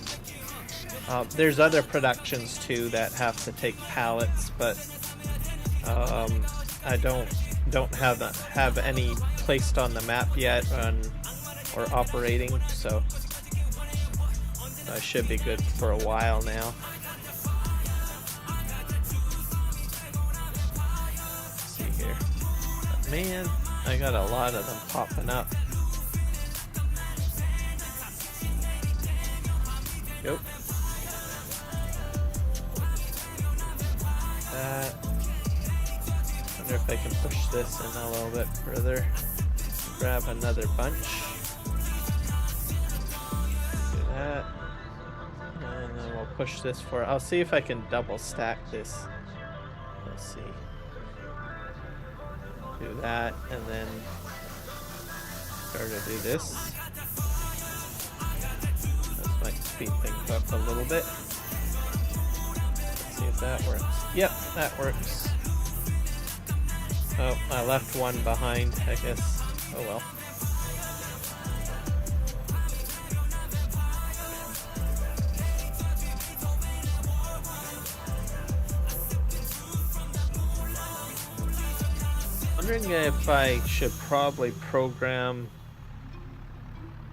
A: there's other productions too that have to take pallets, but I don't have any placed on the map yet or operating, so I should be good for a while now. Let's see here. But man, I got a lot of them popping up. Yep. That. Wonder if I can push this in a little bit further. Grab another bunch. Do that. And then we'll push this for. I'll see if I can double stack this. Let's see. Do that and then start to do this. This might speed things up a little bit. Let's see if that works. Yep, that works. Oh, I left one behind, I guess. Oh well. Wondering if I should probably program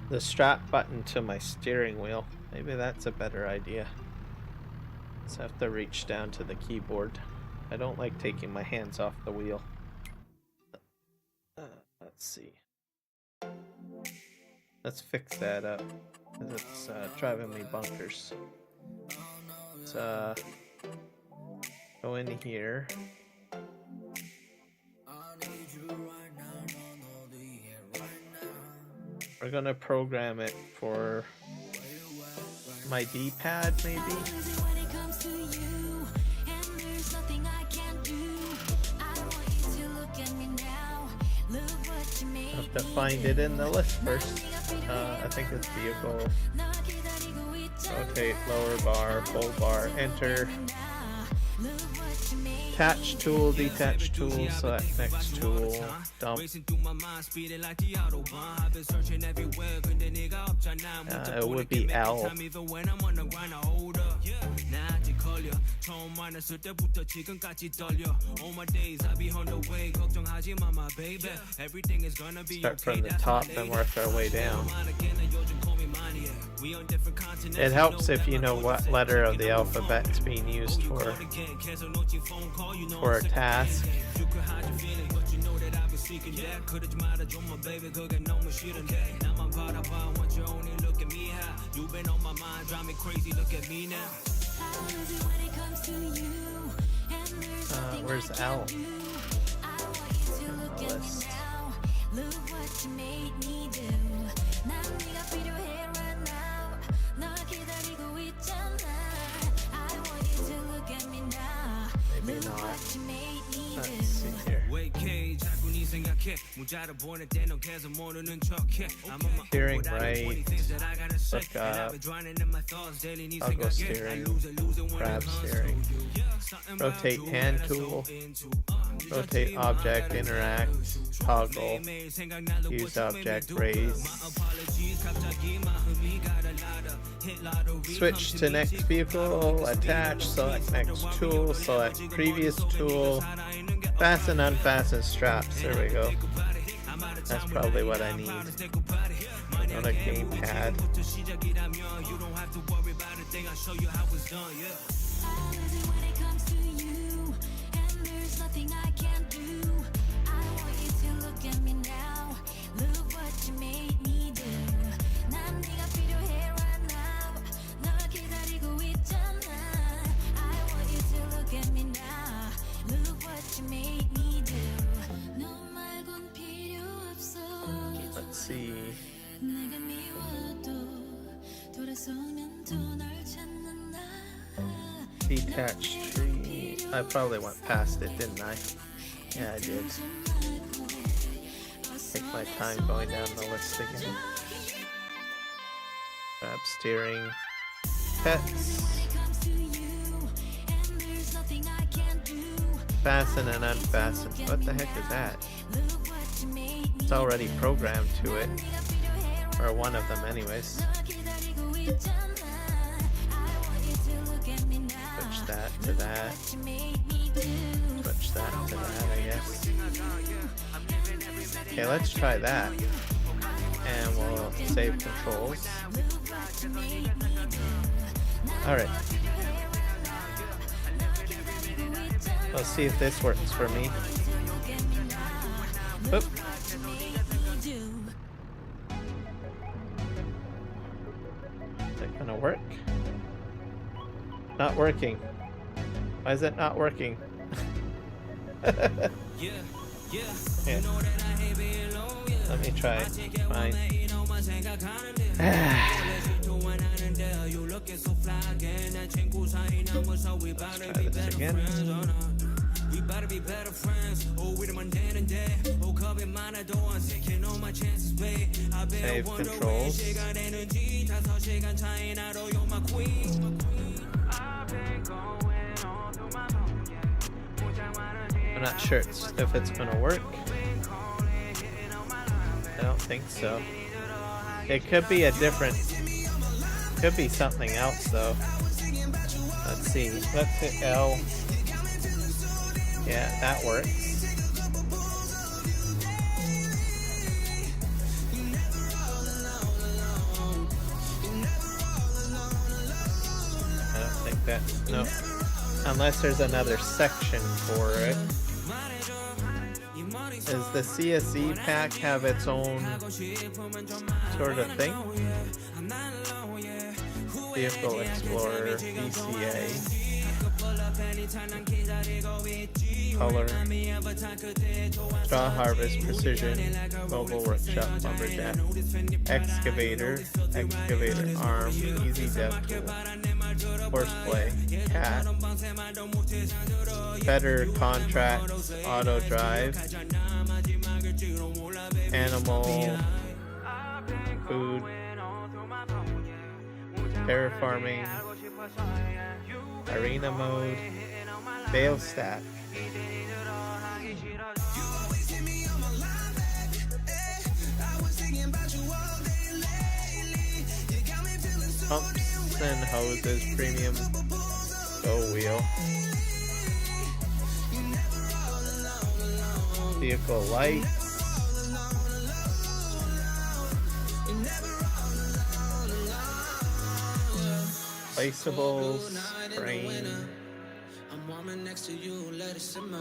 A: the strap button to my steering wheel. Maybe that's a better idea. Just have to reach down to the keyboard. I don't like taking my hands off the wheel. Let's see. Let's fix that up, because it's driving me bonkers. Let's go in here. We're gonna program it for my D-pad, maybe. to find it in the list first. I think it's vehicle. Rotate lower bar, full bar, enter. Attach tool, detach tool, select next tool, dump. It would be L. Start from the top and work our way down. It helps if you know what letter of the alphabet is being used for a task. Where's L? Look what you made me do. 난 네가 필요해 right now. 널 기다리고 있잖아. I want you to look at me now. Maybe not. Let's see here. Steering right. Look up. Toggle steering. Grab steering. Rotate hand tool. Rotate object, interact, toggle, use object, raise. Switch to next vehicle, attach, select next tool, select previous tool, fasten, unfasten straps. There we go. That's probably what I need on a gamepad. Nothing I can't do. I want you to look at me now. Look what you made me do. 난 네가 필요해 right now. 널 기다리고 있잖아. I want you to look at me now. Look what you made me do. 너 말곤 필요 없어. Let's see. 내가 미워도 돌아서면 또 널 찾는 나. Detached tree. I probably went past it, didn't I? Yeah, I did. Take my time going down the list again. Grab steering. Pets. Fasten and unfasten. What the heck is that? It's already programmed to it. Or one of them anyways. Switch that to that. Switch that to that, I guess. Okay, let's try that. And we'll save controls. Alright. Let's see if this works for me. Oop. Is it gonna work? Not working. Why is it not working? Yeah. Let me try. Fine. Let's try this again. Save controls. I'm not sure if it's gonna work. I don't think so. It could be a different, could be something else though. Let's see. Let's hit L. Yeah, that works. I don't think that, no. Unless there's another section for it. Does the CSE pack have its own sort of thing? Vehicle Explorer, VCA, Color, Straw Harvest, Precision, Mobile Workshop, Lumberjack, Excavator, Excavator Arm, Easy Depth Tool, Horseplay, Cat, Better Contracts, Auto Drive, animal, food, terraforming, arena mode, fail stat. Pumps and hoses, premium, go wheel, vehicle lights, placeables, crane.
B: I'm warming next to you, let it simmer.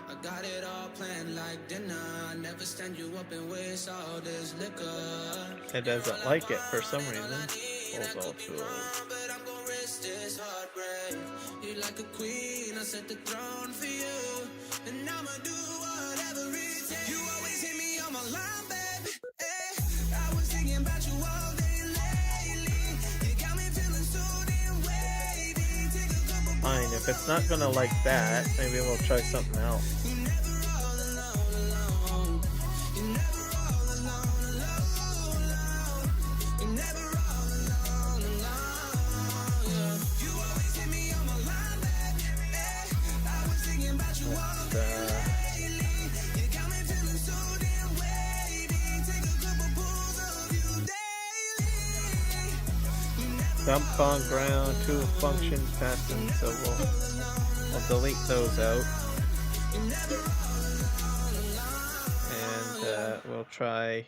B: I got it all planned like dinner. I never stand you up and waste all this liquor.
A: It doesn't like it for some reason. Pulls all tools.
B: But I'm gonna risk this heartbreak. You like a queen, I set the throne for you. And I'ma do whatever it takes. You always hit me on my line, baby. I was thinking about you all day lately. You got me feeling so damn wavy. Take a couple.
A: Fine, if it's not gonna like that, maybe we'll try something else.
B: You never all alone. You never all alone. You never all alone. Yeah. You always hit me on my line, baby. I was thinking about you all day lately. You got me feeling so damn wavy. Take a couple pulls of you daily. You never
A: Dump on ground, tool functions passing, so we'll delete those out. And we'll try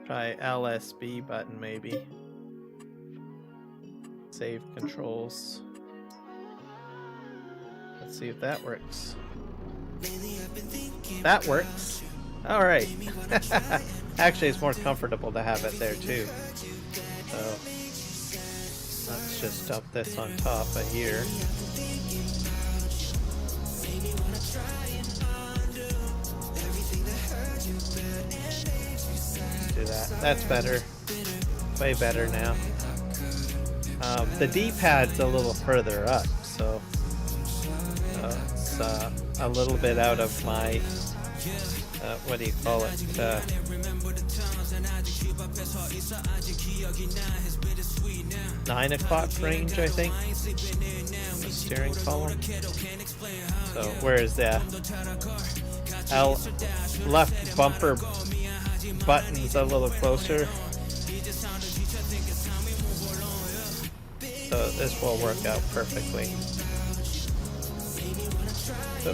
A: LSB button maybe. Save controls. Let's see if that works. That works. All right. Actually, it's more comfortable to have it there too. So let's just dump this on top of here. Do that. That's better. Way better now. The D-pad's a little further up, so it's a little bit out of my what do you call it? 9 o'clock range, I think. The steering column. So whereas the left bumper button's a little closer. So this will work out perfectly. So,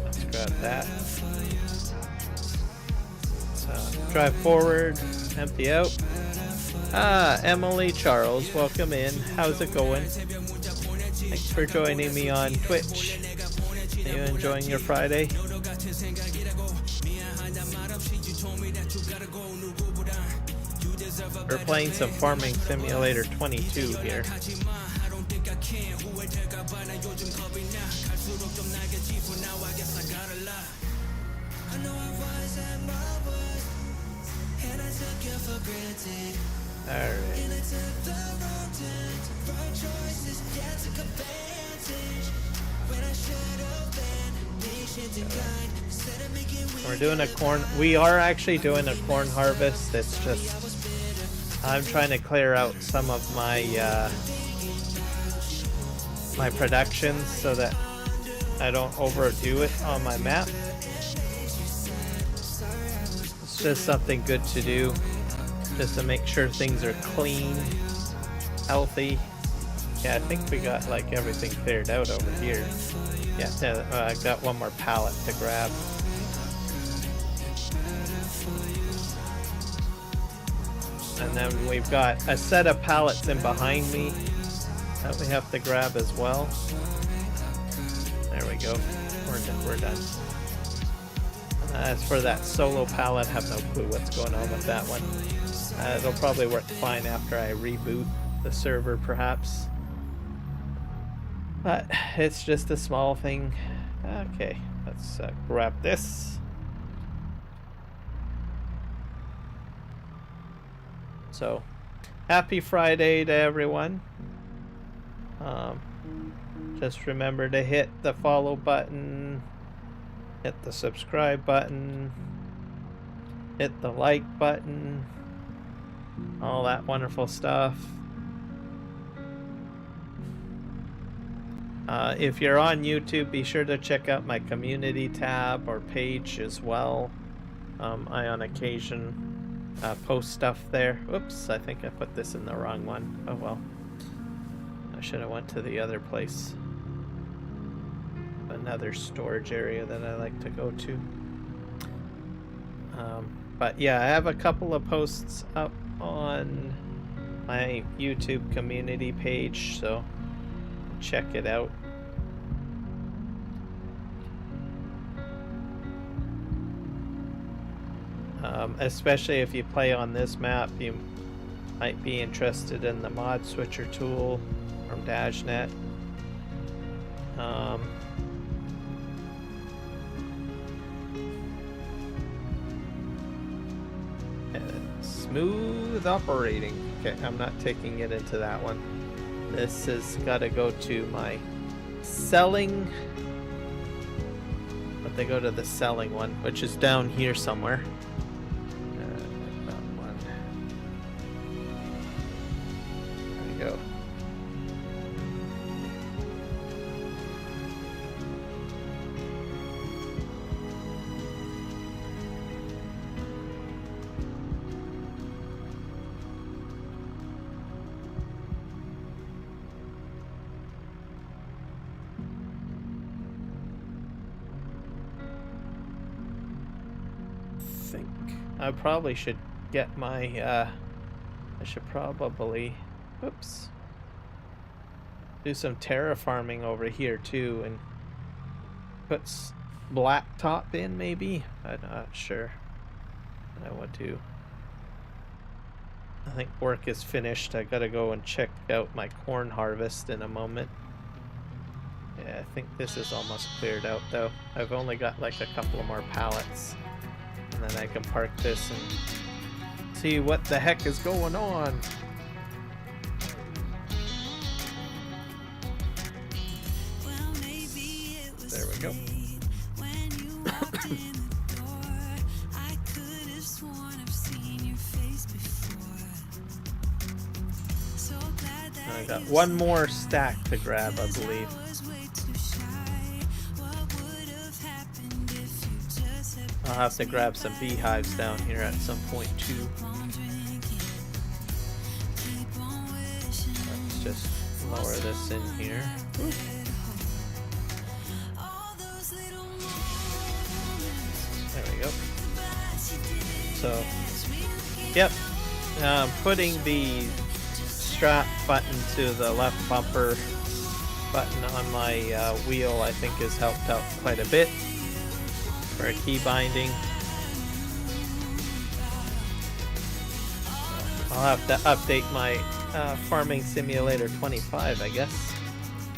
A: let's grab that. Drive forward, empty out. Emily Charles, welcome in. How's it going? Thanks for joining me on Twitch. Are you enjoying your Friday? We're playing some Farming Simulator 22 here. Alright. We're doing a corn. We are actually doing a corn harvest. It's just I'm trying to clear out some of my my production so that I don't overdo it on my map. It's just something good to do, just to make sure things are clean, healthy. Yeah, I think we got like everything cleared out over here. Yeah, I got one more pallet to grab. And then we've got a set of pallets in behind me that we have to grab as well. There we go. We're done. As for that solo pallet, I have no clue what's going on with that one. It'll probably work fine after I reboot the server, perhaps. But it's just a small thing. Okay, let's grab this. So happy Friday to everyone. Just remember to hit the follow button, hit the subscribe button, hit the like button, all that wonderful stuff. If you're on YouTube, be sure to check out my community tab or page as well. I on occasion post stuff there. Oops, I think I put this in the wrong one. Oh well. I should have went to the other place. Another storage area that I like to go to. But yeah, I have a couple of posts up on my YouTube community page, so check it out. Especially if you play on this map, you might be interested in the mod switcher tool from DashNet. Smooth operating. Okay, I'm not taking it into that one. This has got to go to my selling. But they go to the selling one, which is down here somewhere. That one. There we go. I probably should get my, I should probably, oops, do some terraforming over here too and put blacktop in maybe? I'm not sure what I want to. I think work is finished. I gotta go and check out my corn harvest in a moment. Yeah, I think this is almost cleared out though. I've only got like a couple of more pallets. And then I can park this and see what the heck is going on. There we go. I got one more stack to grab, I believe. I'll have to grab some beehives down here at some point too. Let's just lower this in here. Ooh. There we go. So, yep. Putting the strap button to the left bumper button on my wheel, I think, has helped out quite a bit for a key binding. I'll have to update my Farming Simulator 25, I guess,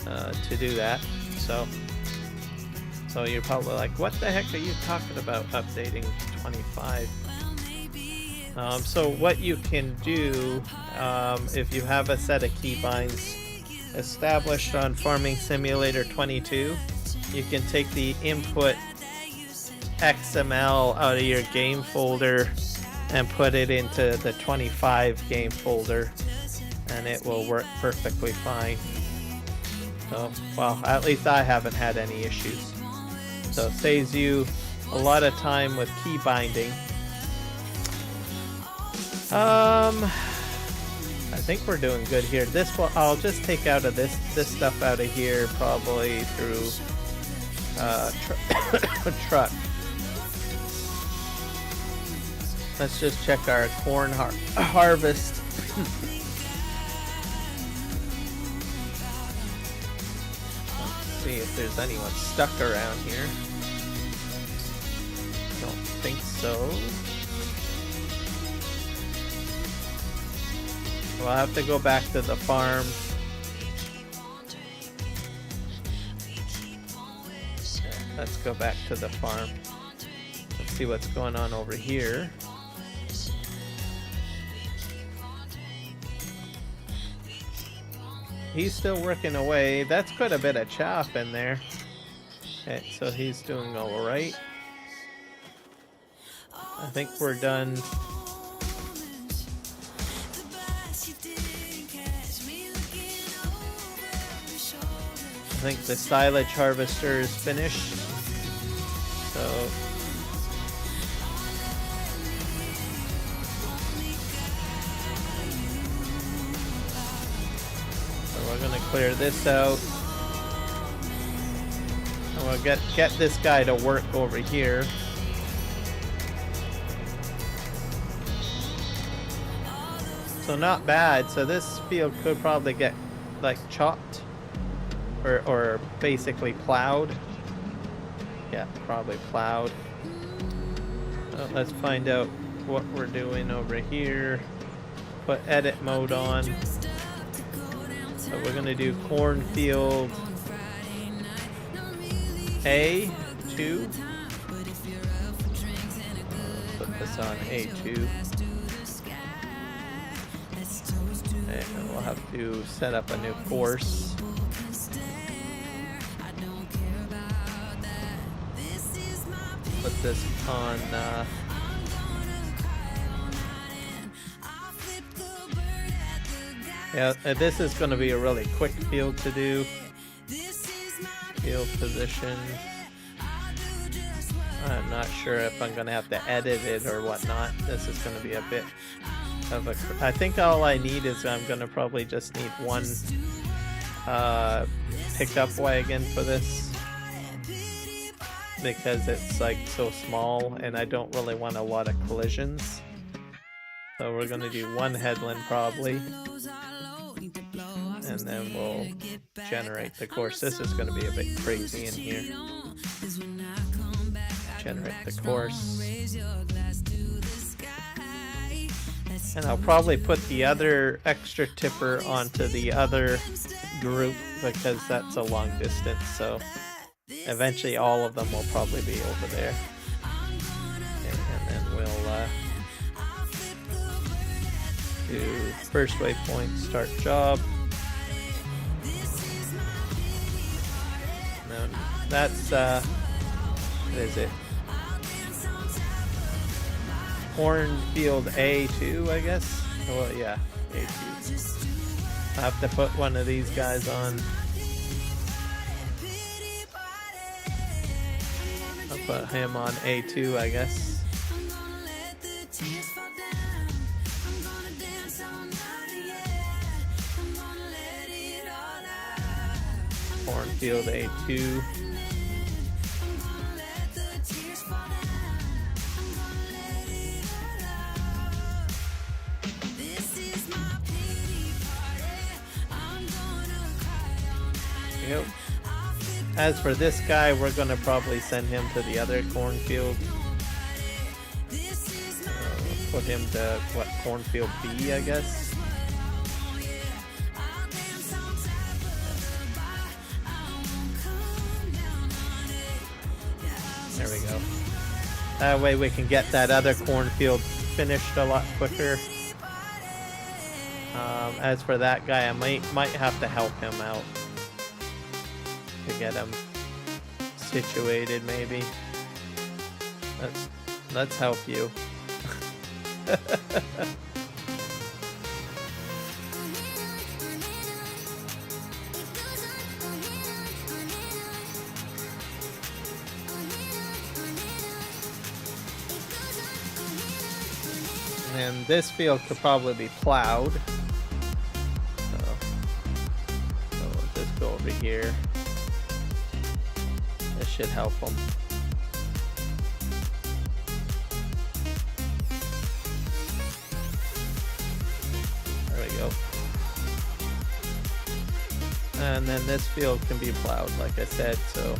A: to do that. So you're probably like, what the heck are you talking about updating 25? So what you can do, if you have a set of keybinds established on Farming Simulator 22, you can take the input XML out of your game folder and put it into the 25 game folder, and it will work perfectly fine. So, well, at least I haven't had any issues. So it saves you a lot of time with key binding. I think we're doing good here. This will, I'll just take out of this stuff out of here probably through truck. Let's just check our corn harvest. Let's see if there's anyone stuck around here. Don't think so. We'll have to go back to the farm. Let's go back to the farm. Let's see what's going on over here. he's still working away. That's quite a bit of chaff in there. Okay, so he's doing all right. I think we're done. I think the silage harvester is finished. So we're gonna clear this out. And we'll get this guy to work over here. So not bad. So this field could probably get like chopped or basically plowed. Yeah, probably plowed. So let's find out what we're doing over here. Put edit mode on. So we're gonna do cornfield A2. Put this on A2. And we'll have to set up a new course. Put this on yeah, this is going to be a really quick field to do. Field position. I'm not sure if I'm going to have to edit it or whatnot. This is going to be a bit of a... I think all I need is I'm going to probably just need one pickup wagon for this, because it's like so small and I don't really want a lot of collisions. So we're going to do one headland probably. And then we'll generate the course. This is going to be a bit crazy in here. Generate the course. And I'll probably put the other extra tipper onto the other group because that's a long distance. So eventually all of them will probably be over there. And then we'll do first waypoint, start job. That's what is it? Cornfield A2, I guess. Well, yeah, A2. I have to put one of these guys on. I'll put him on A2, I guess. Cornfield A2. Yep. As for this guy, we're gonna probably send him to the other cornfield. Put him to what, cornfield B, I guess. There we go. That way we can get that other cornfield finished a lot quicker. As for that guy, I might have to help him out to get him situated, maybe. Let's help you. And this field could probably be plowed. So we'll just go over here. This should help them. There we go. And then this field can be plowed, like I said, so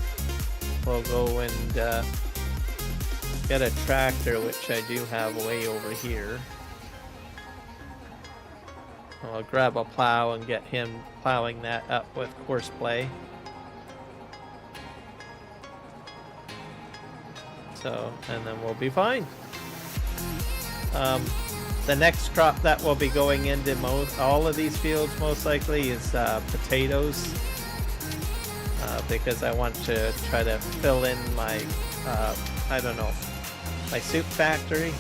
A: we'll go and get a tractor, which I do have way over here. I'll grab a plow and get him plowing that up with horseplay. So, and then we'll be fine. The next crop that will be going into all of these fields most likely is potatoes, because I want to try to fill in my, I don't know, my soup factory.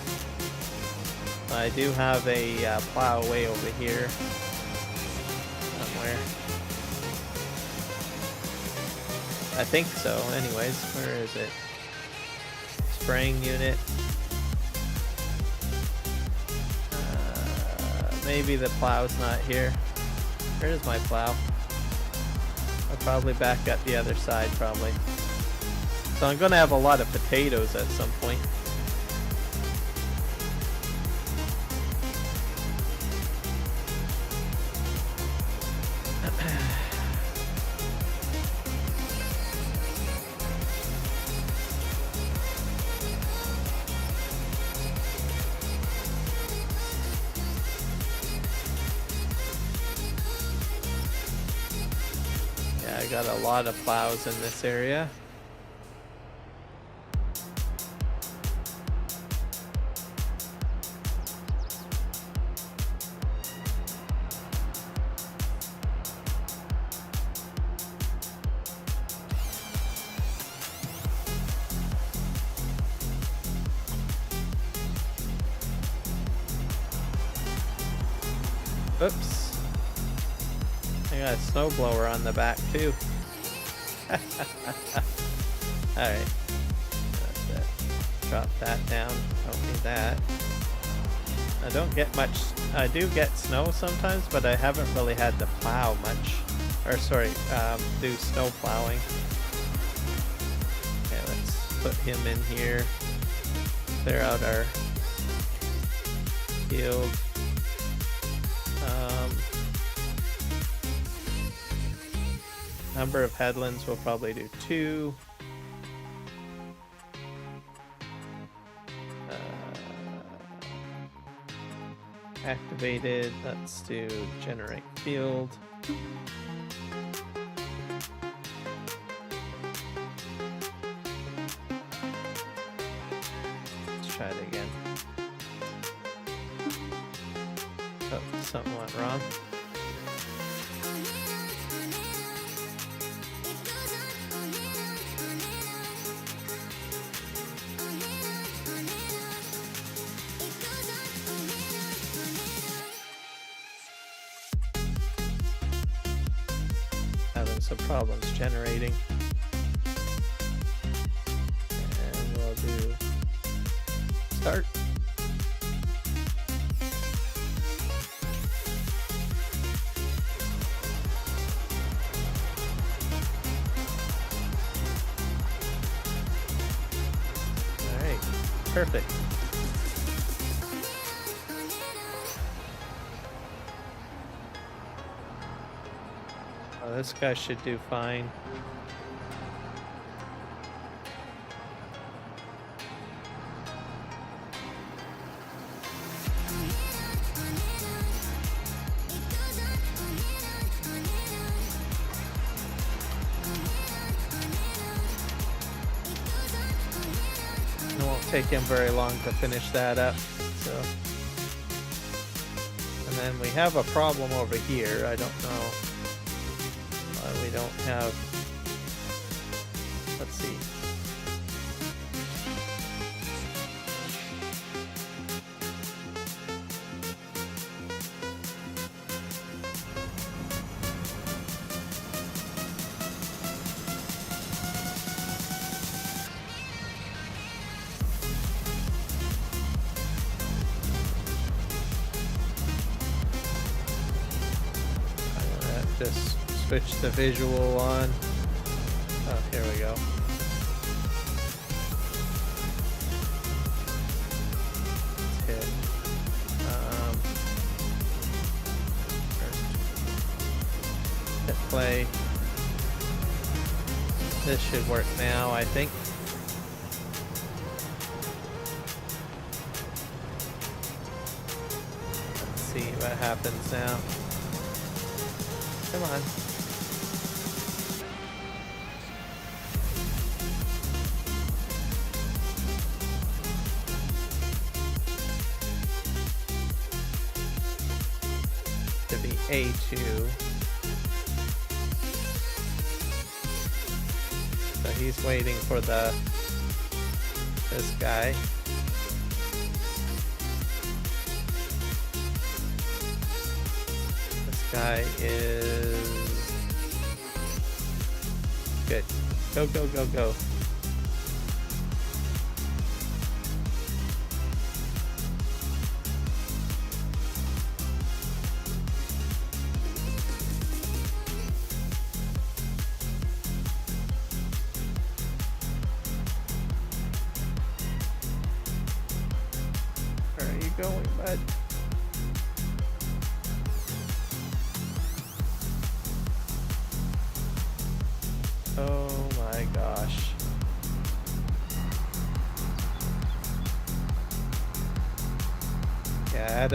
A: I do have a plow way over here somewhere. I think so. Anyways, where is it? Spraying unit. Maybe the plow's not here. Where's my plow? I'll probably back up the other side probably. So I'm gonna have a lot of potatoes at some point. I got a lot of plows in this area. Oops. I got a snowblower on the back too. Alright. That's it. Drop that down. Don't need that. I don't get much. I do get snow sometimes, but I haven't really had to plow much. Or sorry, do snow plowing. Okay, let's put him in here. Clear out our field. Number of headlands we'll probably do 2. Activated. Let's do generate field. Let's try it again. Oh, something went wrong. Having some problems generating. And we'll do start. Alright, perfect. This guy should do fine. It won't take him very long to finish that up. So, and then we have a problem over here. I don't know. We don't have, let's see. I'm gonna just switch the visual on. Oh, here we go. Let's hit. Hit play. This should work now, I think. Let's see what happens now. Come on. A2. So he's waiting for this guy. This guy is good. Go, go, go, go. Where are you going, bud? Oh my gosh. Yeah,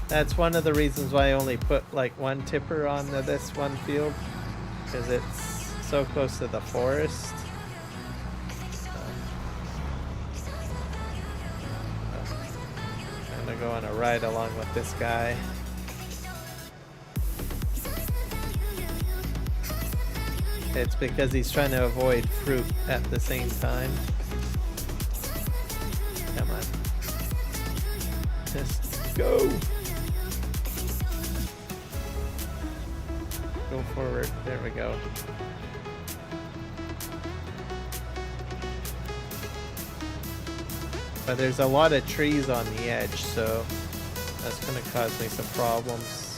A: that's one of the reasons why I only put like one tipper on this one field, because it's so close to the forest. I'm gonna go on a ride along with this guy. It's because he's trying to avoid fruit at the same time. Come on. Just go. Go forward. There we go. But there's a lot of trees on the edge, so that's going to cause me some problems.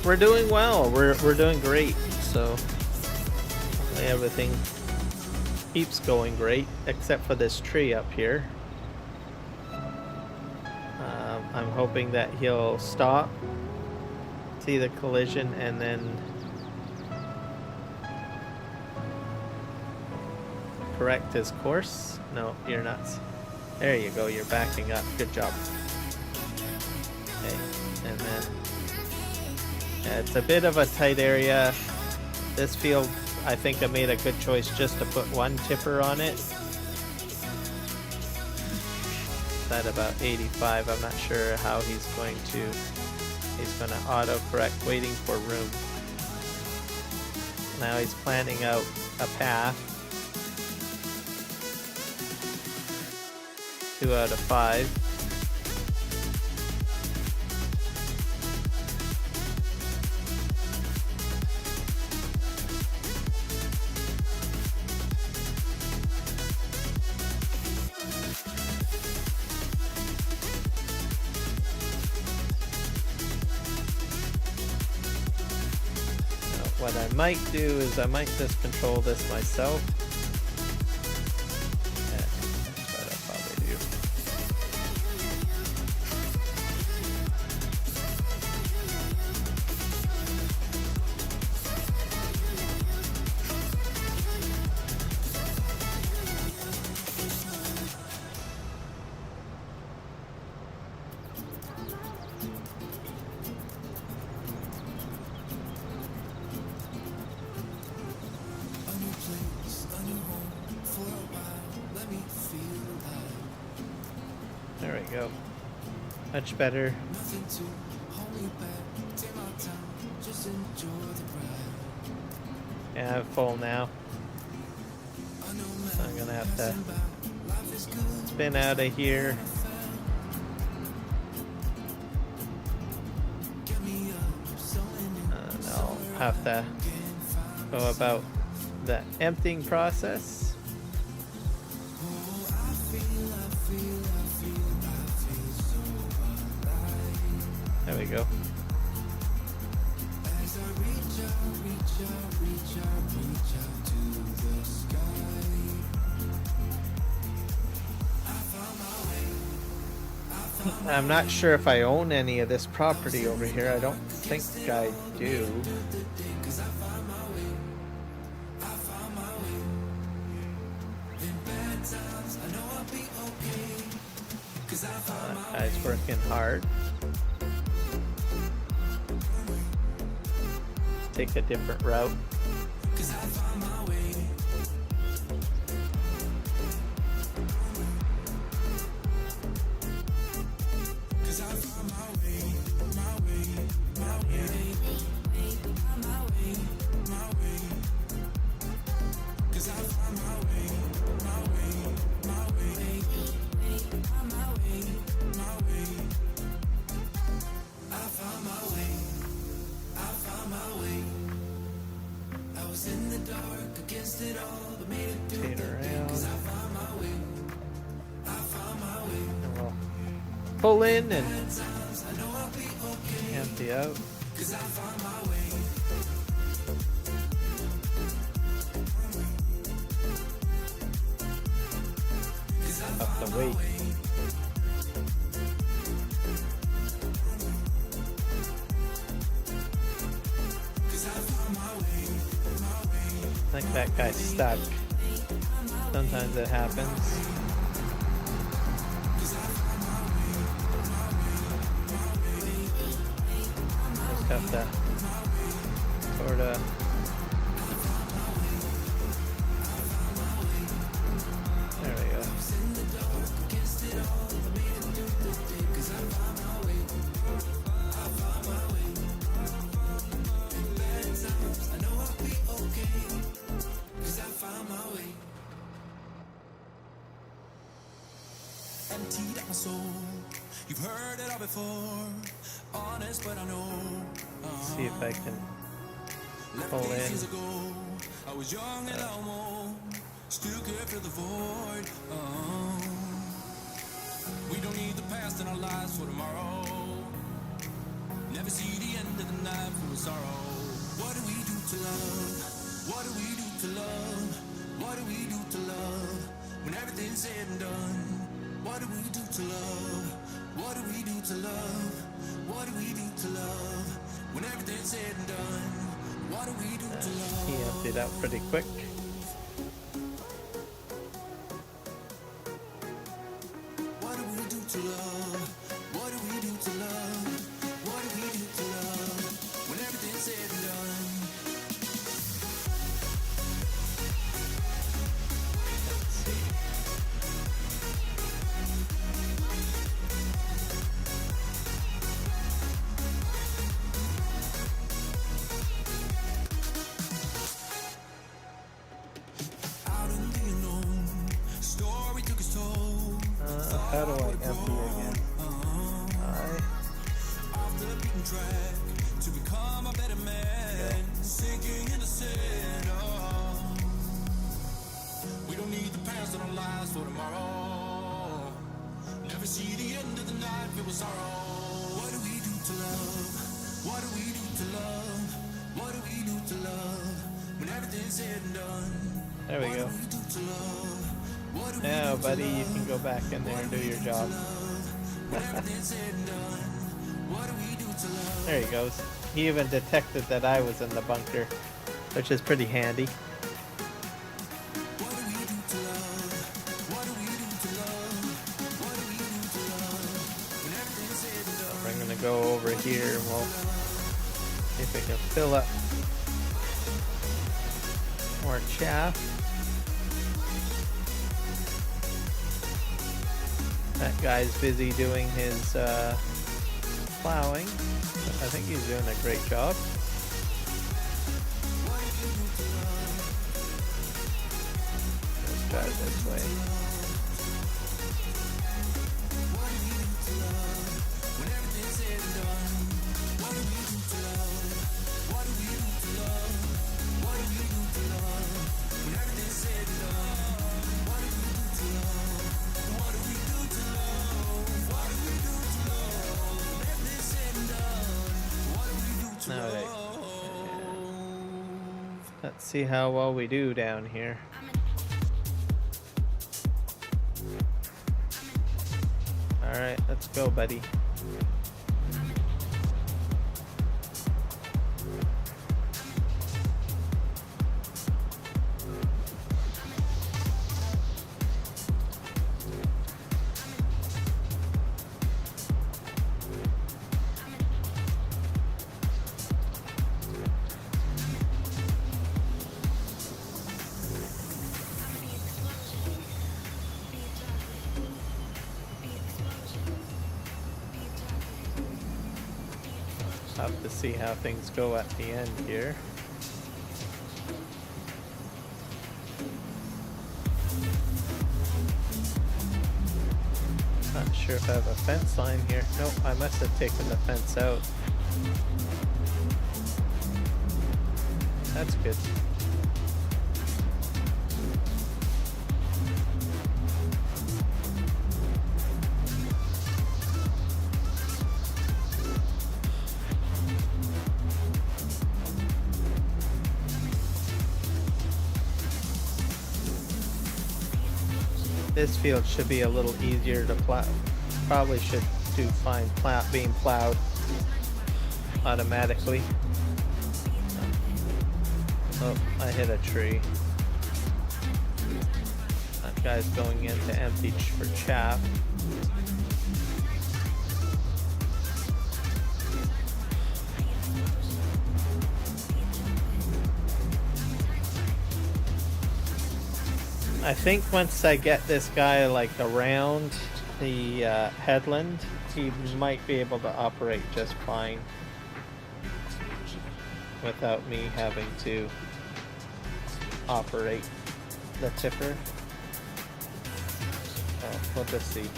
A: We're doing well. We're doing great. So hopefully everything keeps going great, except for this tree up here. I'm hoping that he'll stop, see the collision, and then correct his course. No, you're nuts. There you go. You're backing up. Good job. Okay, and then. Yeah, it's a bit of a tight area. This field, I think I made a good choice just to put one tipper on it. It's at about 85. I'm not sure how he's going to auto-correct, waiting for room. Now he's planning out a path. 2 out of 5. What I might do is I might just control this myself. Yeah, that's what I'll probably do. There we go. Much better. Yeah, I'm full now. So I'm gonna have to spin out of here. And I'll have to go about the emptying process. There we go. I'm not sure if I own any of this property over here. I don't think I do. working hard. Take a different route. Pull in and empty out. Up the weight. I think that guy's stuck. Sometimes it happens. Have to sort of there we go.
B: Emptied out my soul. You've heard it all before. Honest, but I know.
A: See if I can pull in.
B: I was young and almost still care for the void. We don't need the past in our lives for tomorrow. Never see the end of the night full of sorrow. What do we do to love? What do we do to love? What do we do to love? When everything's said and done. What do we do to love? What do we do to love? What do we do to love? When everything's said and done. What do we do to love?
A: He emptied out pretty quick.
B: What do we do to love? What do we do to love? What do we do to love? When everything's said and done.
A: Let's see. How do I empty again?
B: Off the beaten track to become a better man, sinking in the center. We don't need the past in our lives for tomorrow. Never see the end of the night filled with sorrow. What do we do to love? What do we do to love? What do we do to love? When everything's said and done.
A: There we go.
B: What do we do to love?
A: Now, buddy, you can go back in there and do your job. There he goes. He even detected that I was in the bunker, which is pretty handy. We're gonna go over here and we'll see if we can fill up more chaff. That guy's busy doing his plowing. I think he's doing a great job. Let's drive this way. Alright. Let's see how well we do down here. Alright, let's go, buddy. have to see how things go at the end here. Not sure if I have a fence line here. Nope, I must have taken the fence out. That's good. This field should be a little easier to plow. Probably should do fine being plowed automatically. Oh, I hit a tree. That guy's going into empty for chaff. I think once I get this guy like around the headland, he might be able to operate just fine without me having to operate the tipper. Oh, we'll just see.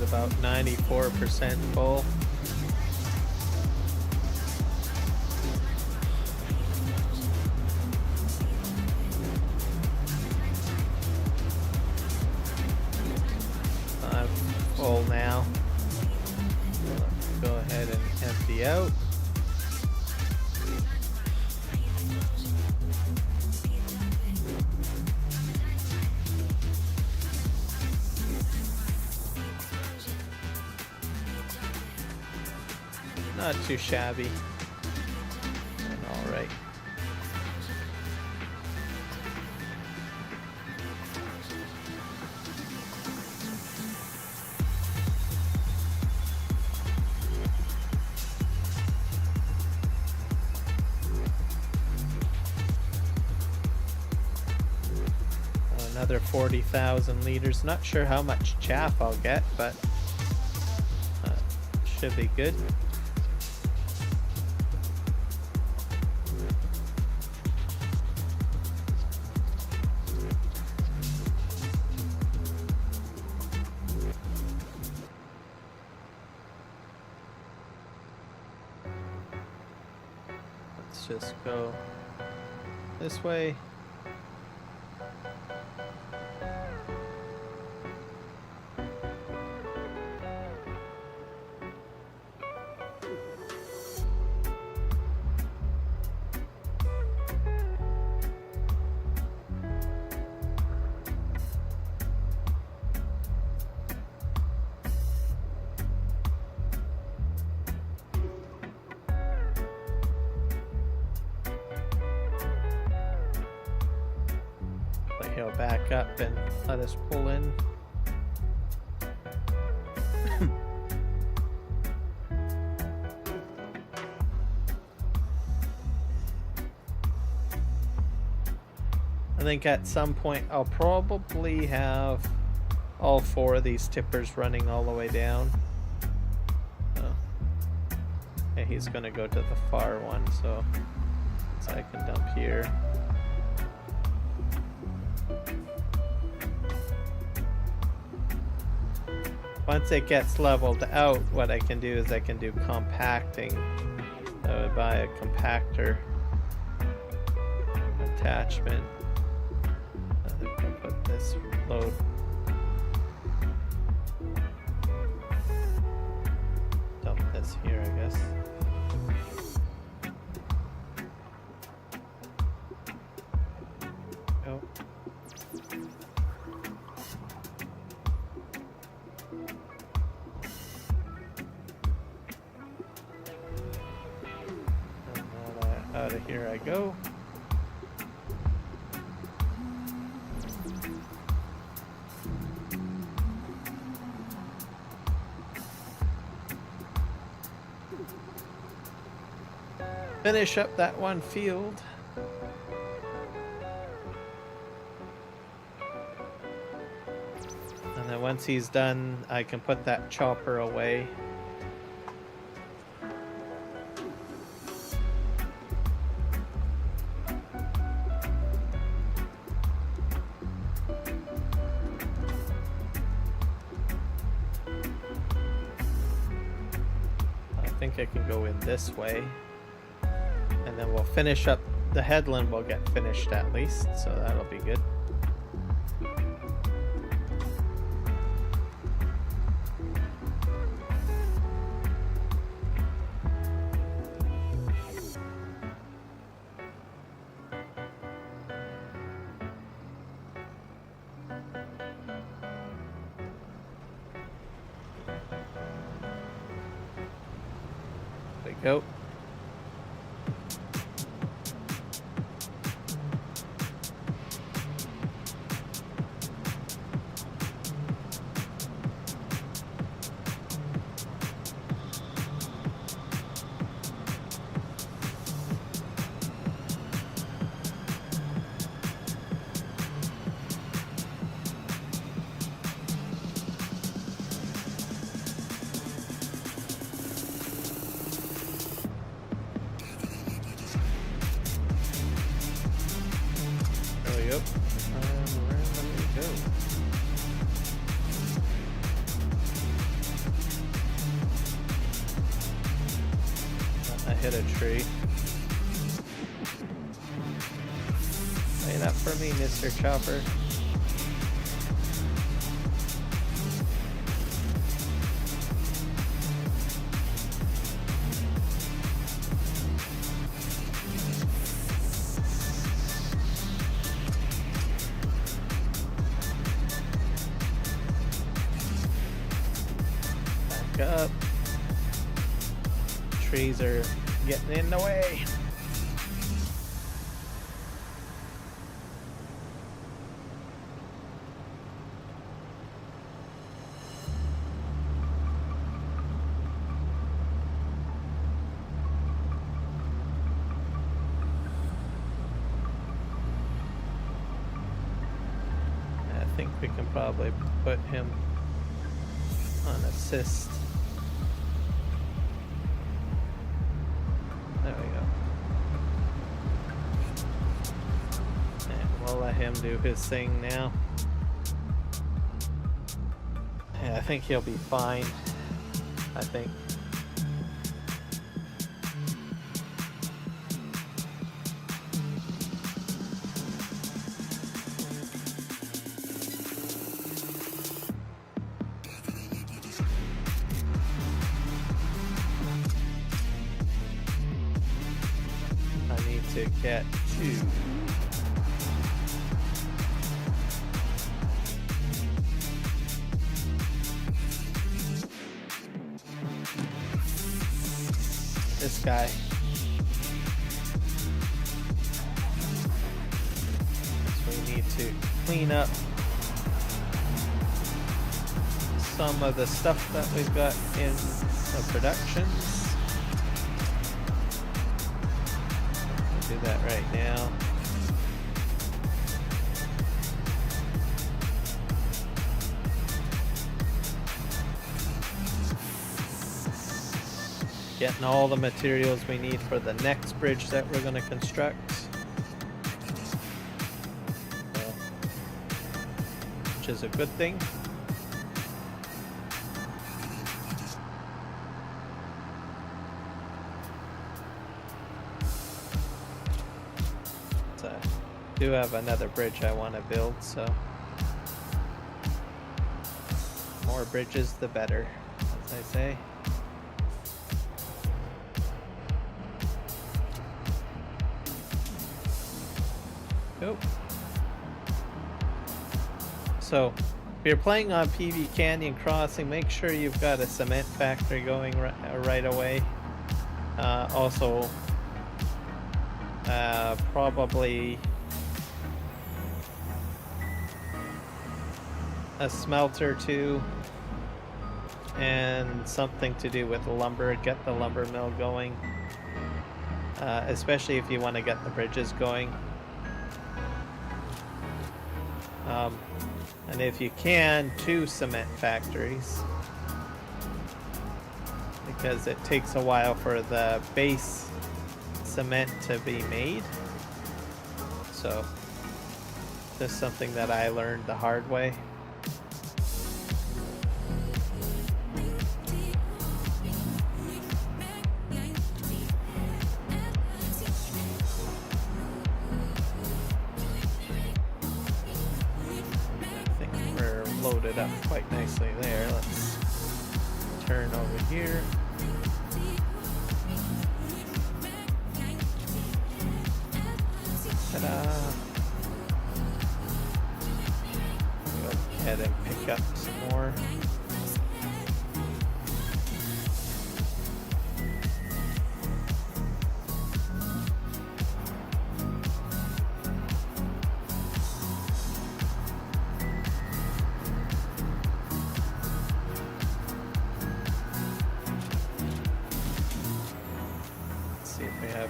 A: About 94% full. I'm full now. Let's go ahead and empty out. Not too shabby. All right. Another 40,000 liters. Not sure how much chaff I'll get, but should be good. Just go this way. He'll back up and let us pull in. I think at some point I'll probably have all 4 of these tippers running all the way down. Oh. Okay, he's gonna go to the far one, so I can dump here. Once it gets leveled out, what I can do is I can do compacting. I would buy a compactor attachment. I can put this load. Dump this here, I guess. go. And out of here I go. Finish up that one field. And then once he's done, I can put that chopper away. I think I can go in this way. And then we'll finish up the headland, will get finished at least, so that'll be good. There we go. There we go. Where let me go? I hit a tree. Wait up for me, Mr. Chopper. Up. Trees are getting in the way. I think we can probably put him on assist. There we go. And we'll let him do his thing now. Yeah, I think he'll be fine. I think. To get to this guy. So we need to clean up some of the stuff that we've got in the productions. Do that right now. Getting all the materials we need for the next bridge that we're going to construct. Which is a good thing. Do have another bridge I want to build, so more bridges the better, as I say. Go. So, if you're playing on PVCanyon Crossing, make sure you've got a cement factory going right away. Also, probably a smelter too, and something to do with lumber. Get the lumber mill going, especially if you want to get the bridges going. And if you can, 2 cement factories, because it takes a while for the base cement to be made. So, just something that I learned the hard way. Loaded up quite nicely there. Let's turn over here. Ta-da! Go ahead and pick up some more.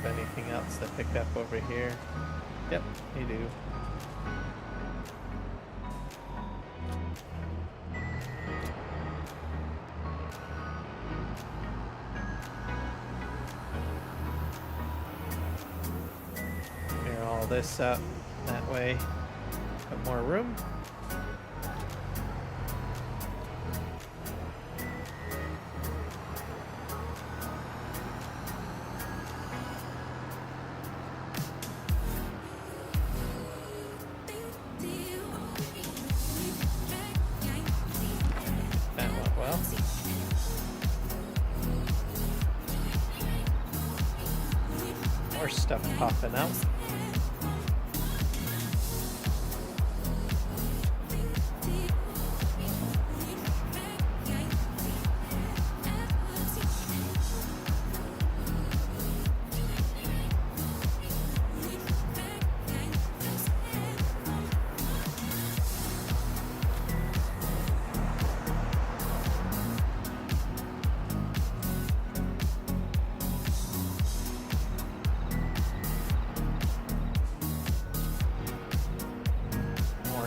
A: Anything else to pick up over here? Yep, you do. Clear all this up that way. Got more room. More stuff popping out.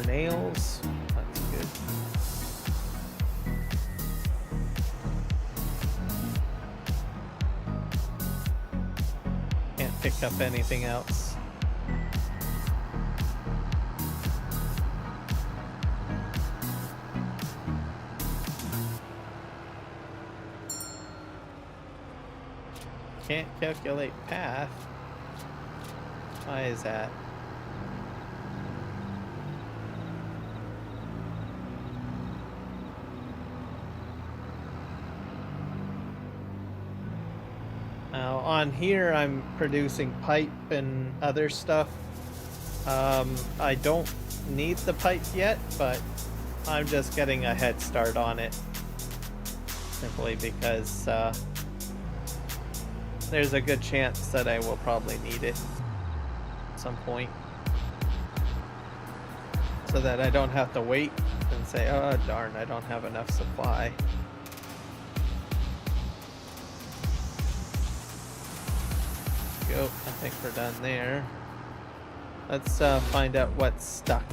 A: Nails. That's good. Can't pick up anything else. Can't calculate path. Why is that? Now on here I'm producing pipe and other stuff. I don't need the pipe yet, but I'm just getting a head start on it. Simply because there's a good chance that I will probably need it at some point. So that I don't have to wait and say, oh darn, I don't have enough supply. Go. I think we're done there. Let's find out what's stuck.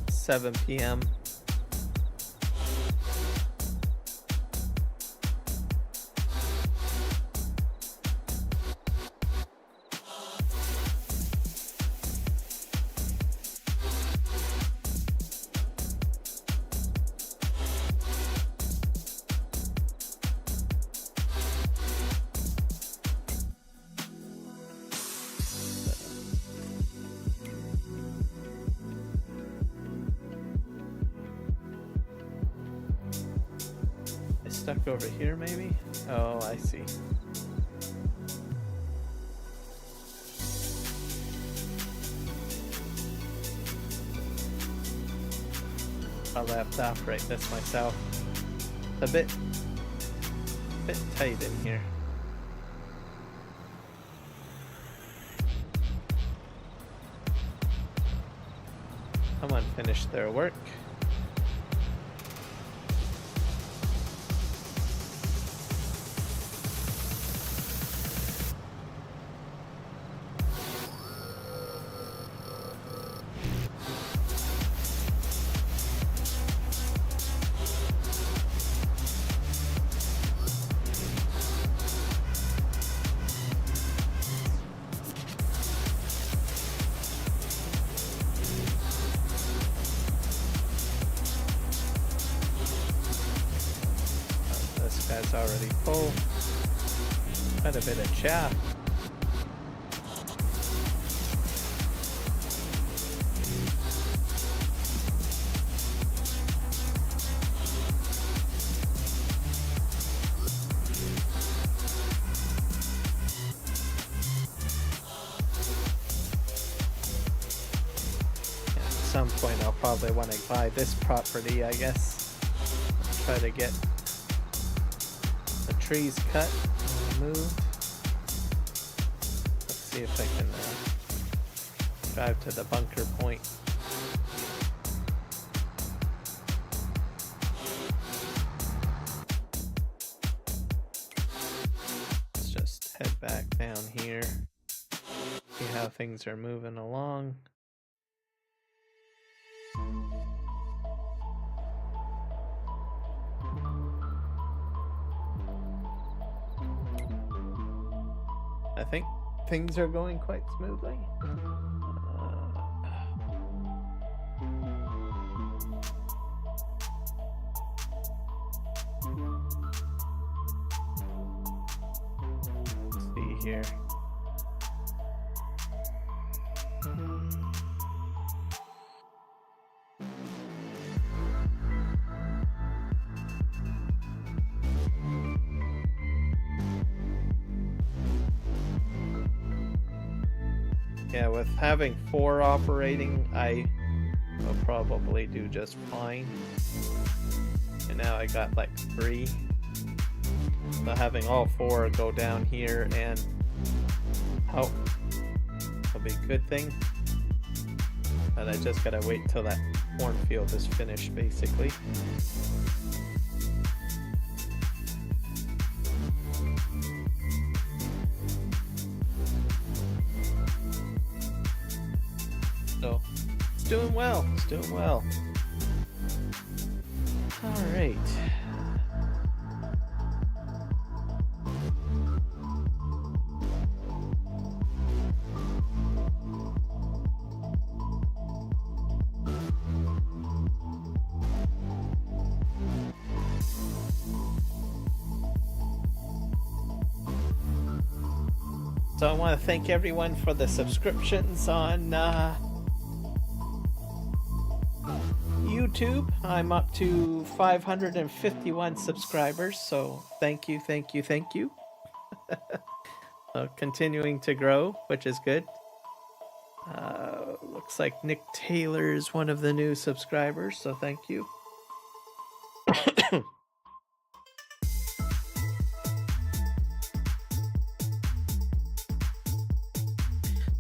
A: It's 7 p.m. stuck over here, maybe? Oh, I see. I left operate this myself. A bit tight in here. Come on, finish their work. This guy's already full. Quite a bit of chaff. At some point I'll probably want to buy this property, I guess. Try to get the trees cut and removed. Let's see if I can drive to the bunker point. Let's just head back down here, see how things are moving along. I think things are going quite smoothly. Let's see here. Yeah, with having 4 operating, I will probably do just fine. And now I got like 3. So having all 4 go down here and help will be a good thing. But I just gotta wait till that cornfield is finished, basically. So, it's doing well. It's doing well. All right. So I want to thank everyone for the subscriptions on YouTube. I'm up to 551 subscribers, so thank you. Continuing to grow, which is good. Looks like Nick Taylor's one of the new subscribers, so thank you.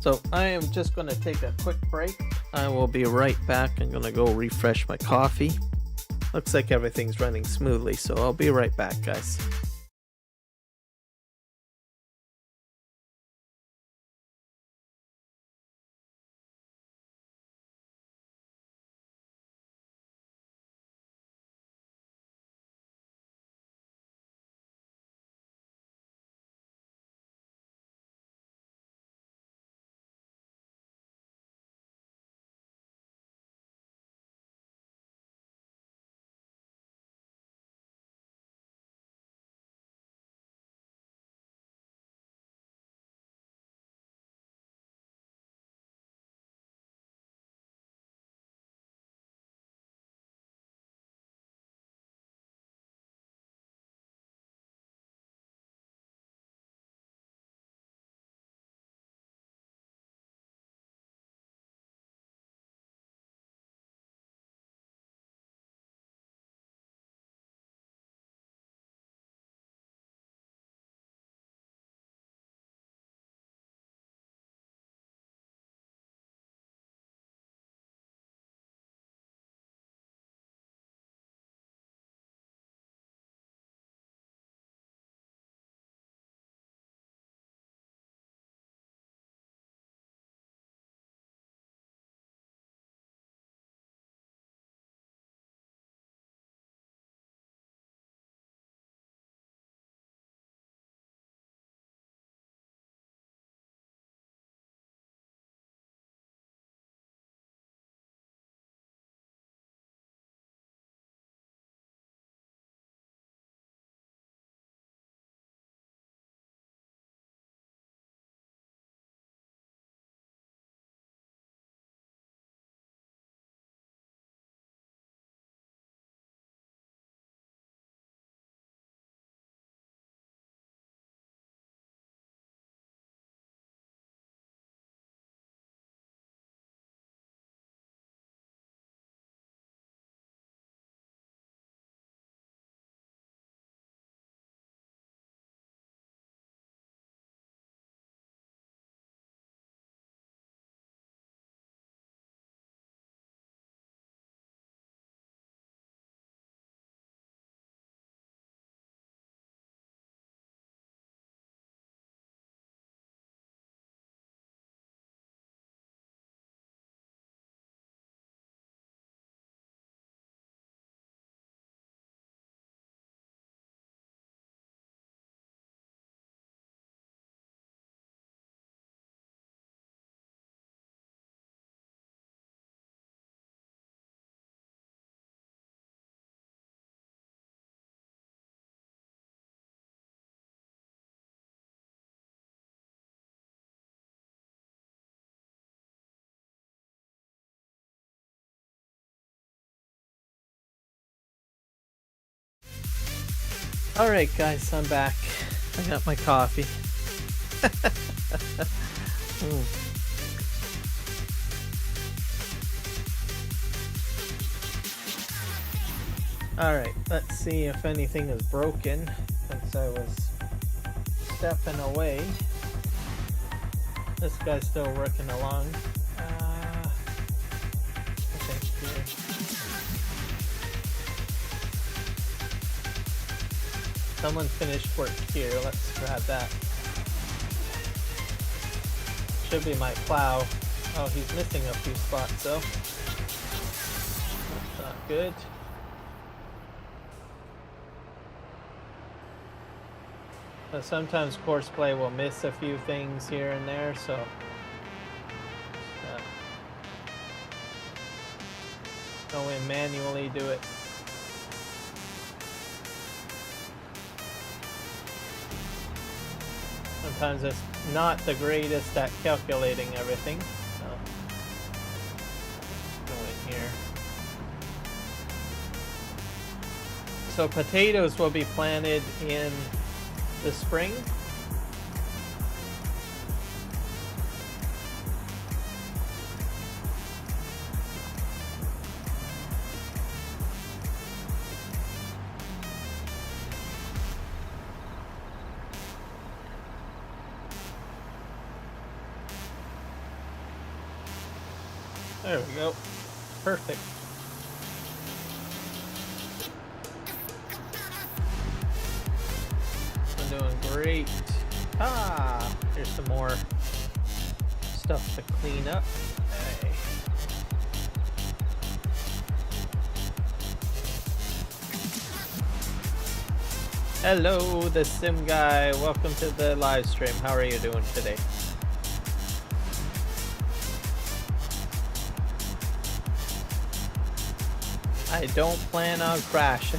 A: So I am just going to take a quick break. I will be right back. I'm going to go refresh my coffee. Looks like everything's running smoothly, so I'll be right back, guys. Alright guys, I'm back. I got my coffee. Alright, let's see if anything is broken since I was stepping away. This guy's still working along. I think here. Someone finished work here. Let's grab that. Should be my plow. Oh, he's missing a few spots though. That's not good. But sometimes Courseplay will miss a few things here and there, so go in manually do it. Sometimes it's not the greatest at calculating everything. So go in here. So potatoes will be planted in the spring. There we go. Perfect. I'm doing great. Ah, here's some more stuff to clean up. Hey. Hello, the Sim Guy. Welcome to the live stream. How are you doing today? I don't plan on crashing.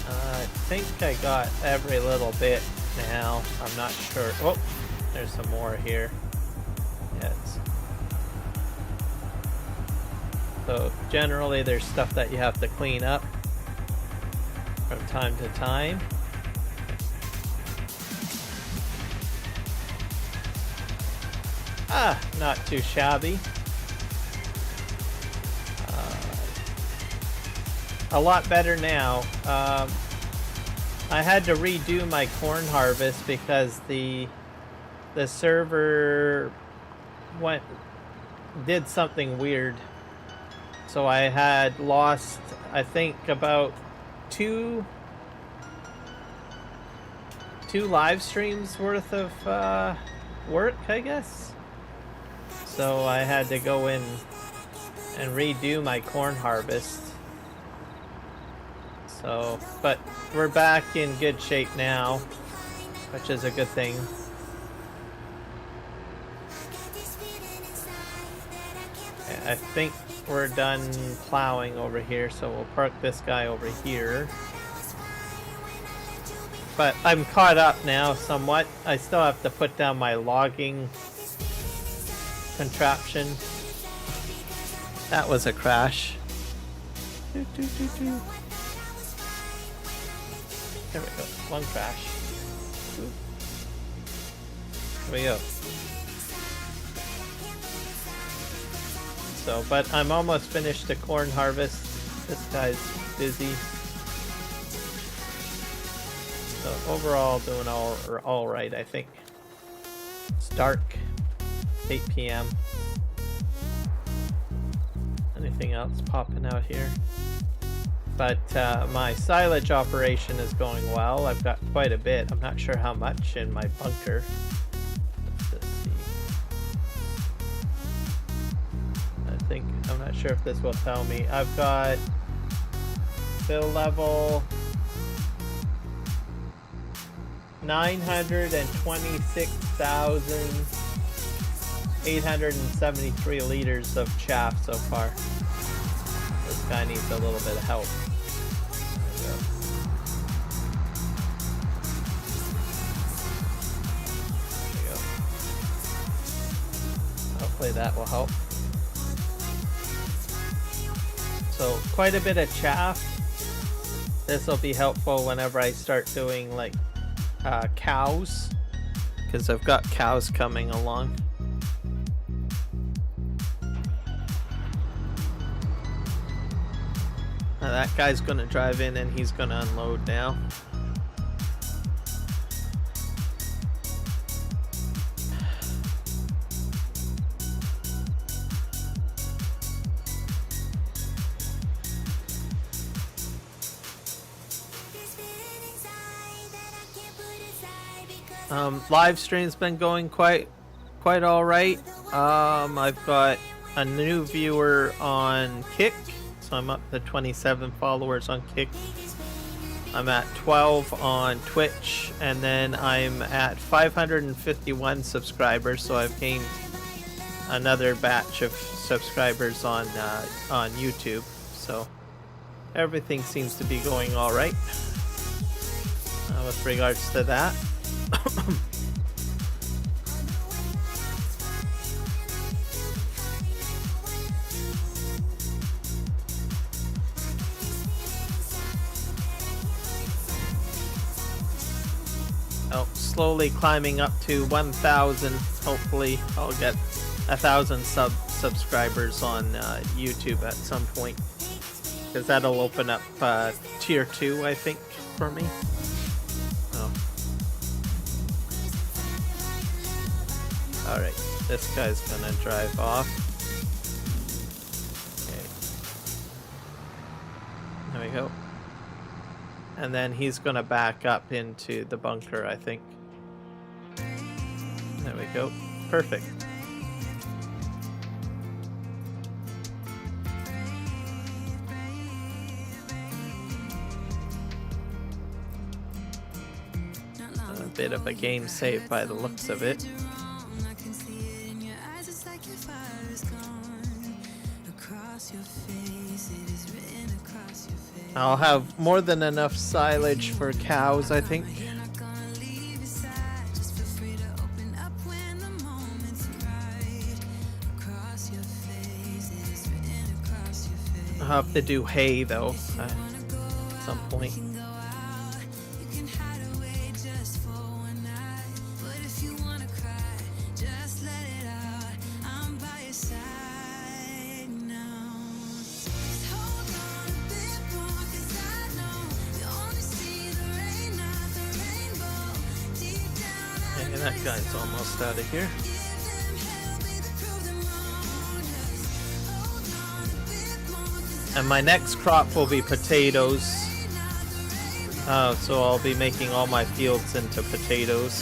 A: I think I got every little bit now. I'm not sure. Oh, there's some more here. Yes. So generally there's stuff that you have to clean up from time to time. Ah, not too shabby. A lot better now. I had to redo my corn harvest because the server did something weird. So I had lost, I think, about two live streams worth of work, I guess. So I had to go in and redo my corn harvest. So, but we're back in good shape now, which is a good thing. I think we're done plowing over here, so we'll park this guy over here. But I'm caught up now somewhat. I still have to put down my logging contraption. That was a crash. There we go. One crash. There we go. So, but I'm almost finished the corn harvest. This guy's busy. So overall doing all right, I think. It's dark. 8 p.m. Anything else popping out here? But my silage operation is going well. I've got quite a bit. I'm not sure how much in my bunker. Let's see. I'm not sure if this will tell me. I've got fill level 926,873 liters of chaff so far. This guy needs a little bit of help. There we go. hopefully that will help. So quite a bit of chaff. This will be helpful whenever I start doing like cows, because I've got cows coming along. Now that guy's gonna drive in and he's gonna unload now. Live stream's been going quite all right. I've got a new viewer on Kick, so I'm up to 27 followers on Kick. I'm at 12 on Twitch, and then I'm at 551 subscribers, so I've gained another batch of subscribers on YouTube. So everything seems to be going all right with regards to that. Oh, slowly climbing up to 1,000. Hopefully I'll get 1,000 subscribers on YouTube at some point, because that'll open up tier 2, I think, for me. Oh. Alright, this guy's gonna drive off. Okay. There we go. And then he's gonna back up into the bunker, I think. There we go. Perfect. A bit of a game save by the looks of it. I'll have more than enough silage for cows, I think. I'll have to do hay though at some point. That guy's almost out of here. And my next crop will be potatoes. So I'll be making all my fields into potatoes.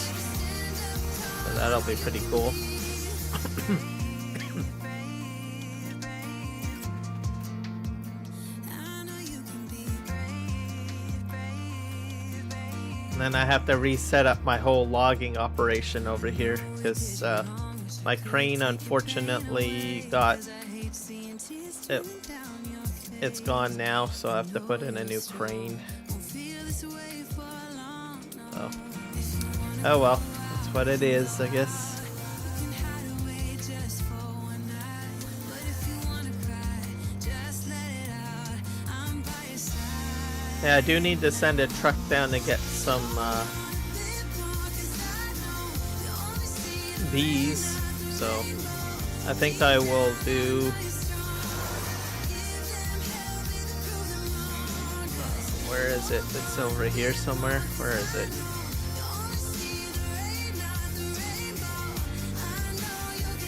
A: So that'll be pretty cool. And then I have to reset up my whole logging operation over here, because my crane unfortunately it's gone now, so I have to put in a new crane. Oh well, that's what it is, I guess. Yeah, I do need to send a truck down to get some bees, so I think I will do. Where is it? It's over here somewhere. Where is it?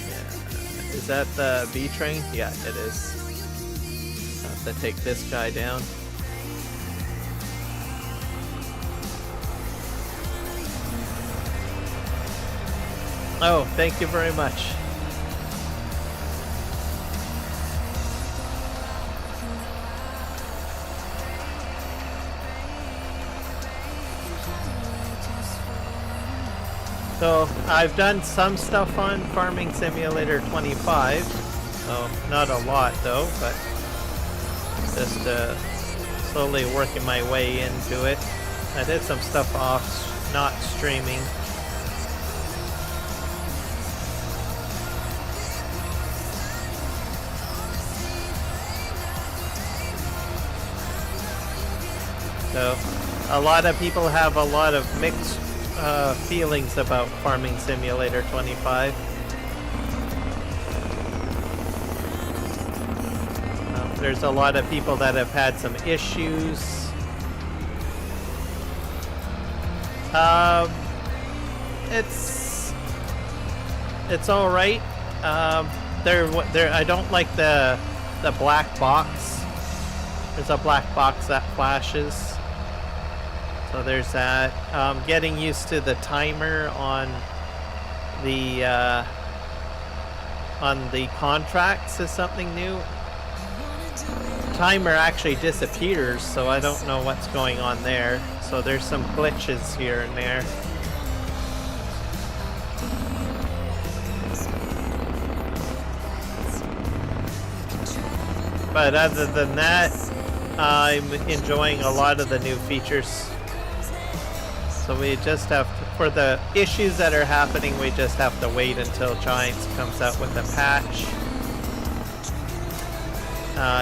A: Yeah. Is that the bee train? Yeah, it is. I have to take this guy down. Oh, thank you very much. So I've done some stuff on Farming Simulator 25, so not a lot though, but just slowly working my way into it. I did some stuff off, not streaming. So a lot of people have a lot of mixed feelings about Farming Simulator 25. There's a lot of people that have had some issues. It's all right. I don't like the black box. There's a black box that flashes. So there's that. Getting used to the timer on the contracts is something new. Timer actually disappears, so I don't know what's going on there. So there's some glitches here and there. But other than that, I'm enjoying a lot of the new features. So we just have to, for the issues that are happening, we just have to wait until Giants comes out with a patch.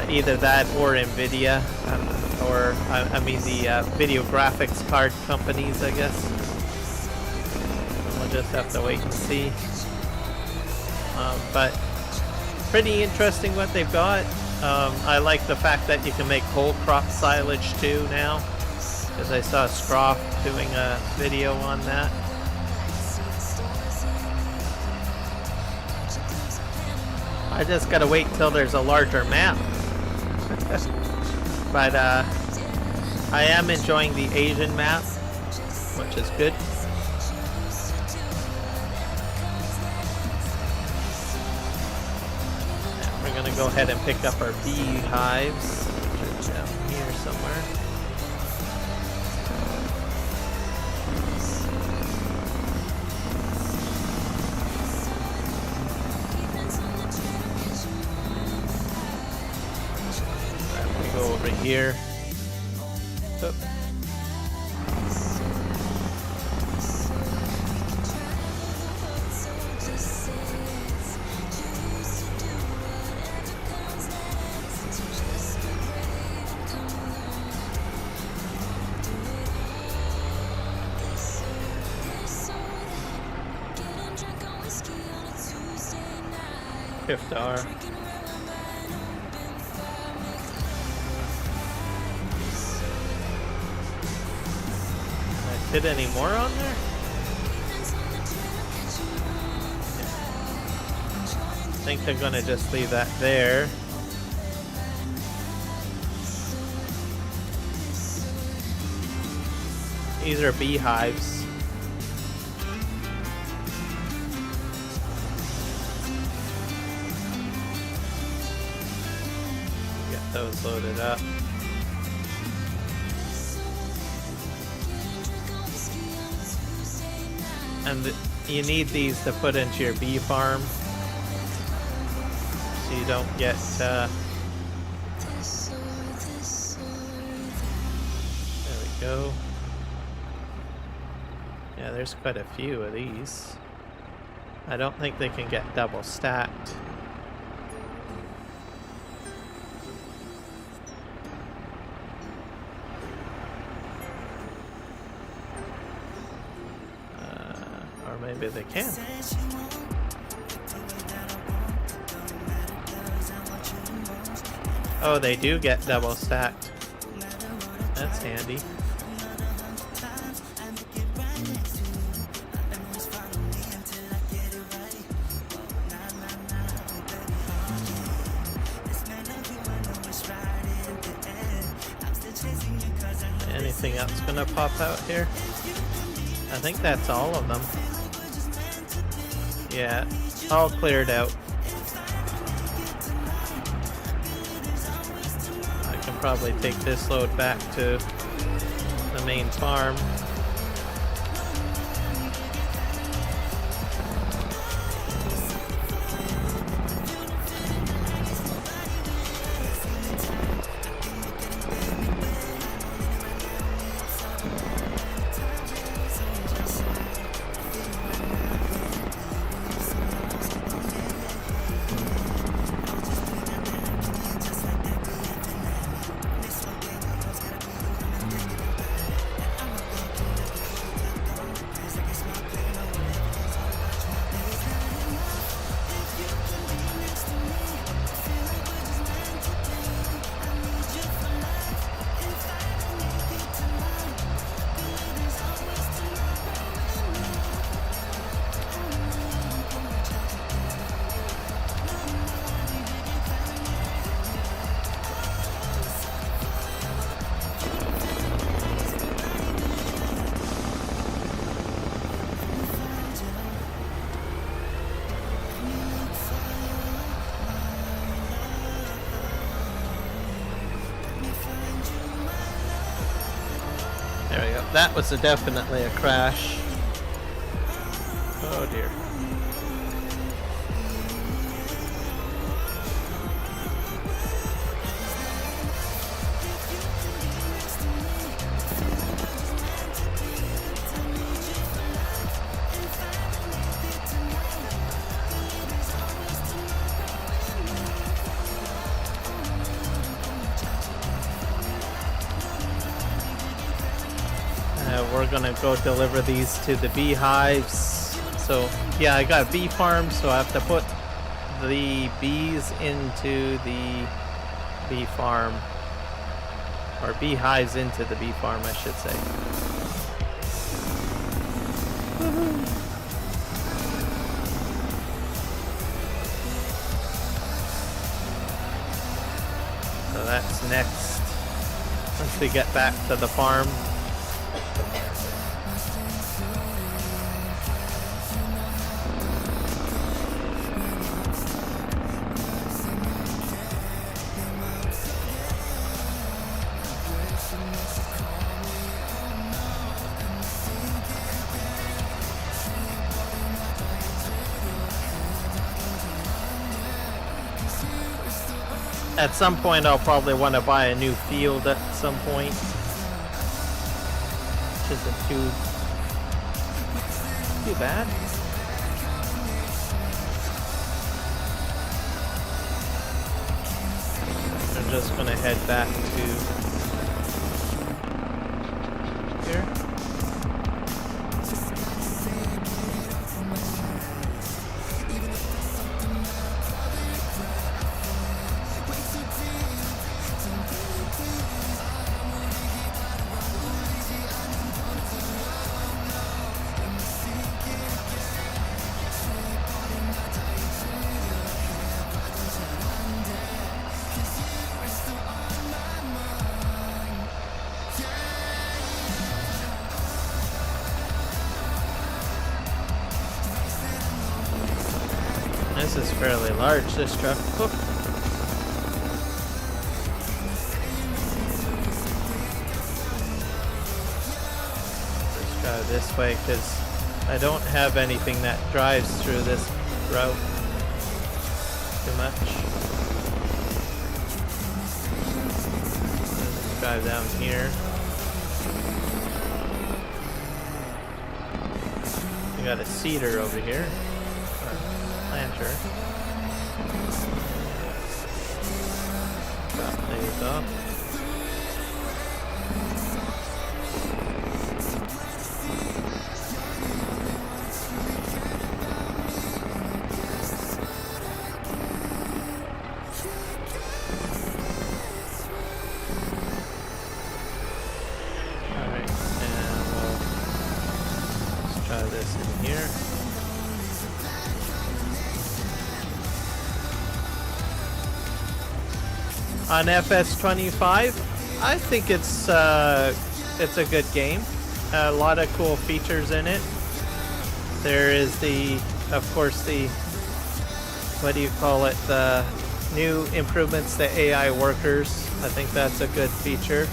A: Either that or NVIDIA, or I mean the video graphics card companies, I guess. We'll just have to wait and see. But pretty interesting what they've got. I like the fact that you can make whole crop silage too now, because I saw Scroff doing a video on that. I just gotta wait till there's a larger map. But I am enjoying the Asian map, which is good. And we're gonna go ahead and pick up our beehives, which are down here somewhere. Over here. Oh. Fifth hour. Hit any more on there? I think I'm gonna just leave that there. These are beehives. Get those loaded up. And you need these to put into your bee farm, so you don't get there we go. Yeah, there's quite a few of these. I don't think they can get double stacked. Maybe they can. Oh, they do get double stacked. That's handy. Anything else gonna pop out here? I think that's all of them. Yeah, all cleared out. I can probably take this load back to the main farm. There we go. That was definitely a crash. Oh dear. We're gonna go deliver these to the beehives. So yeah, I got bee farms, so I have to put the bees into the bee farm, or beehives into the bee farm, I should say. So that's next, once we get back to the farm. At some point, I'll probably want to buy a new field at some point, which isn't too bad. I'm just gonna head back to here. This is fairly large, this truck. Oop. Let's try this way, because I don't have anything that drives through this route too much. Let's drive down here. We got a cedar over here. Planter. Drop these off. Alright, and let's try this in here. On FS25, I think it's a good game. A lot of cool features in it. There is of course, what do you call it? The new improvements to AI workers. I think that's a good feature.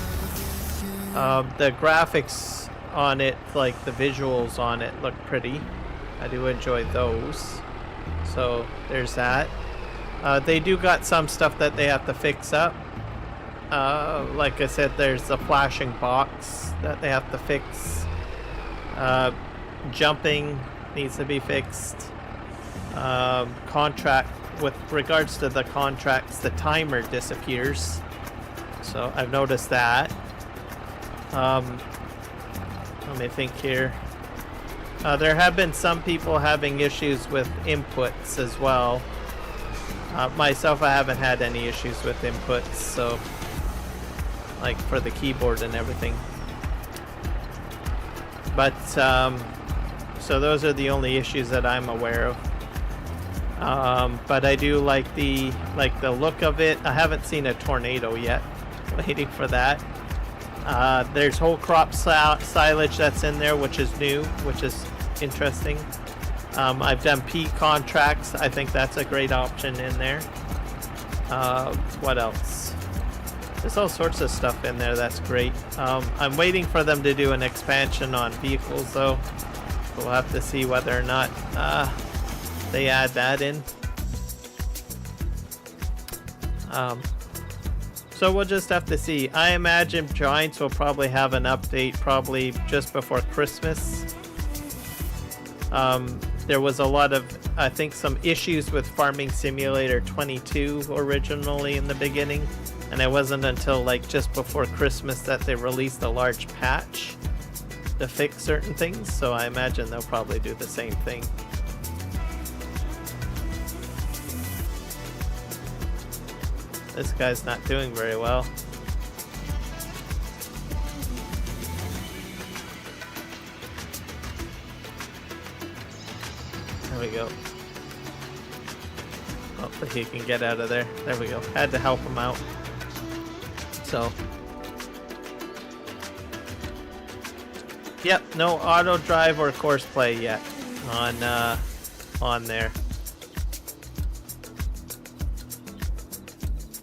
A: The graphics on it, like the visuals on it, look pretty. I do enjoy those. So there's that. They do got some stuff that they have to fix up. Like I said, there's the flashing box that they have to fix. Jumping needs to be fixed. Contract, with regards to the contracts, the timer disappears. So I've noticed that. Let me think here. There have been some people having issues with inputs as well. Myself, I haven't had any issues with inputs, so like for the keyboard and everything. But so those are the only issues that I'm aware of. But I do like the look of it. I haven't seen a tornado yet. Waiting for that. There's whole crop silage that's in there, which is new, which is interesting. I've done P contracts. I think that's a great option in there. What else? There's all sorts of stuff in there. That's great. I'm waiting for them to do an expansion on vehicles, though. We'll have to see whether or not they add that in. So we'll just have to see. I imagine Giants will probably have an update probably just before Christmas. There was a lot of, I think, some issues with Farming Simulator 22 originally in the beginning, and it wasn't until like just before Christmas that they released a large patch to fix certain things, so I imagine they'll probably do the same thing. This guy's not doing very well. There we go. Hopefully he can get out of there. There we go. Had to help him out. So. Yep, no auto drive or course play yet on there.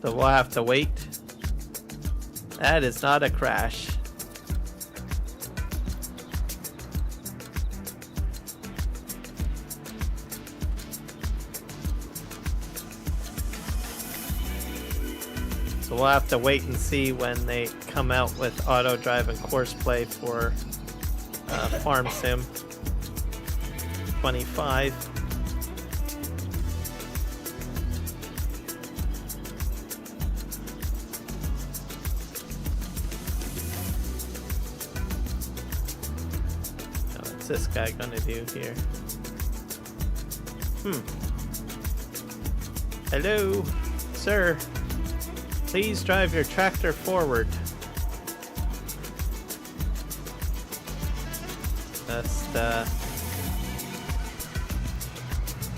A: So we'll have to wait. That is not a crash. So we'll have to wait and see when they come out with auto drive and course play for Farm Sim 25. What's this guy gonna do here? Hello, sir. Please drive your tractor forward.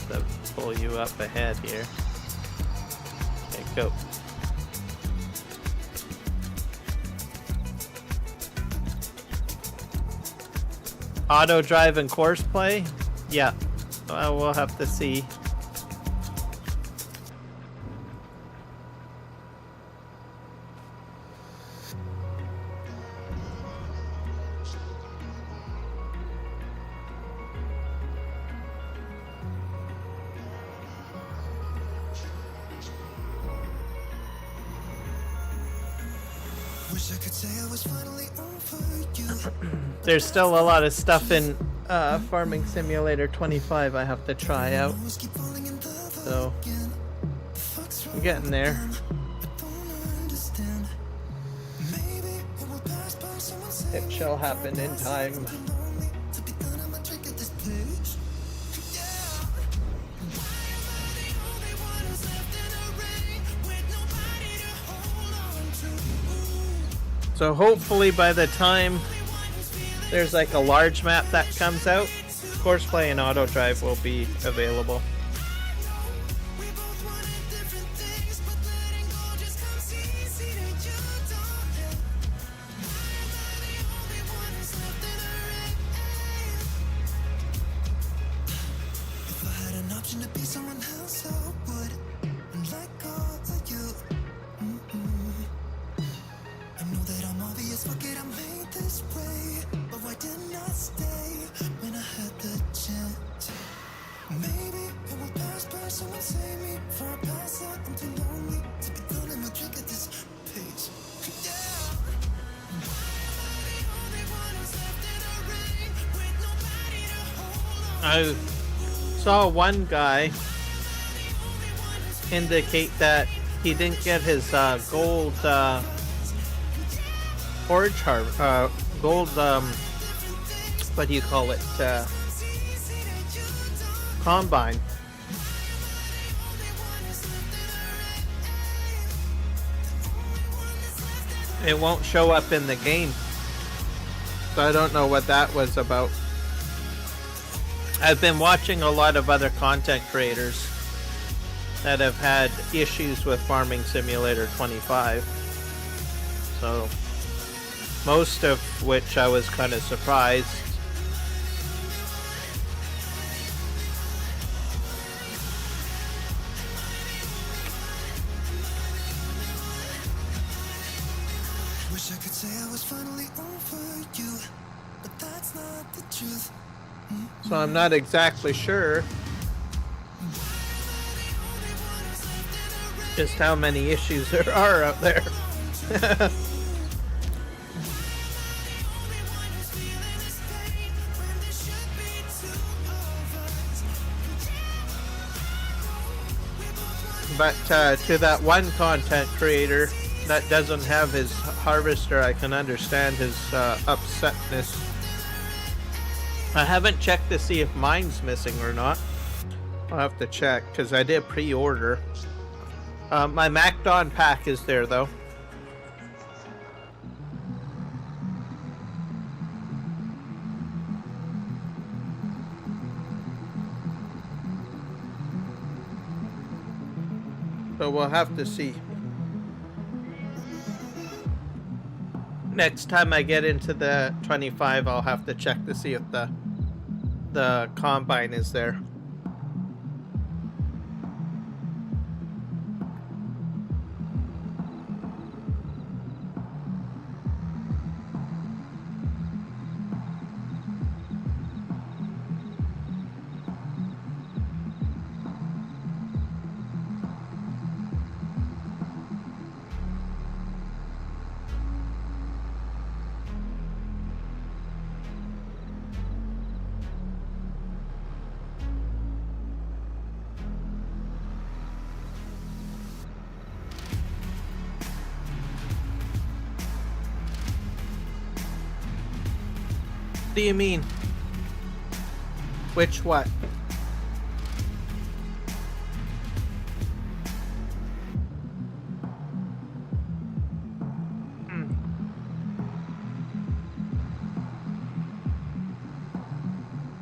A: Just pull you up ahead here. Okay, go. Auto drive and course play? Yeah. Well, we'll have to see.
B: Wish I could say I was finally over you.
A: There's still a lot of stuff in Farming Simulator 25 I have to try out. So, I'm getting there. It shall happen in time. So hopefully by the time there's like a large map that comes out, course play and auto drive will be available. I saw one guy indicate that he didn't get his gold forage gold what do you call it, combine. It won't show up in the game, so I don't know what that was about. I've been watching a lot of other content creators that have had issues with Farming Simulator 25. So, most of which I was kind of surprised. So I'm not exactly sure just how many issues there are out there. But to that one content creator that doesn't have his harvester, I can understand his upsetness. I haven't checked to see if mine's missing or not. I'll have to check because I did pre-order. My MacDon pack is there though. So we'll have to see. Next time I get into the 25, I'll have to check to see if the combine is there. What do you mean? Which what?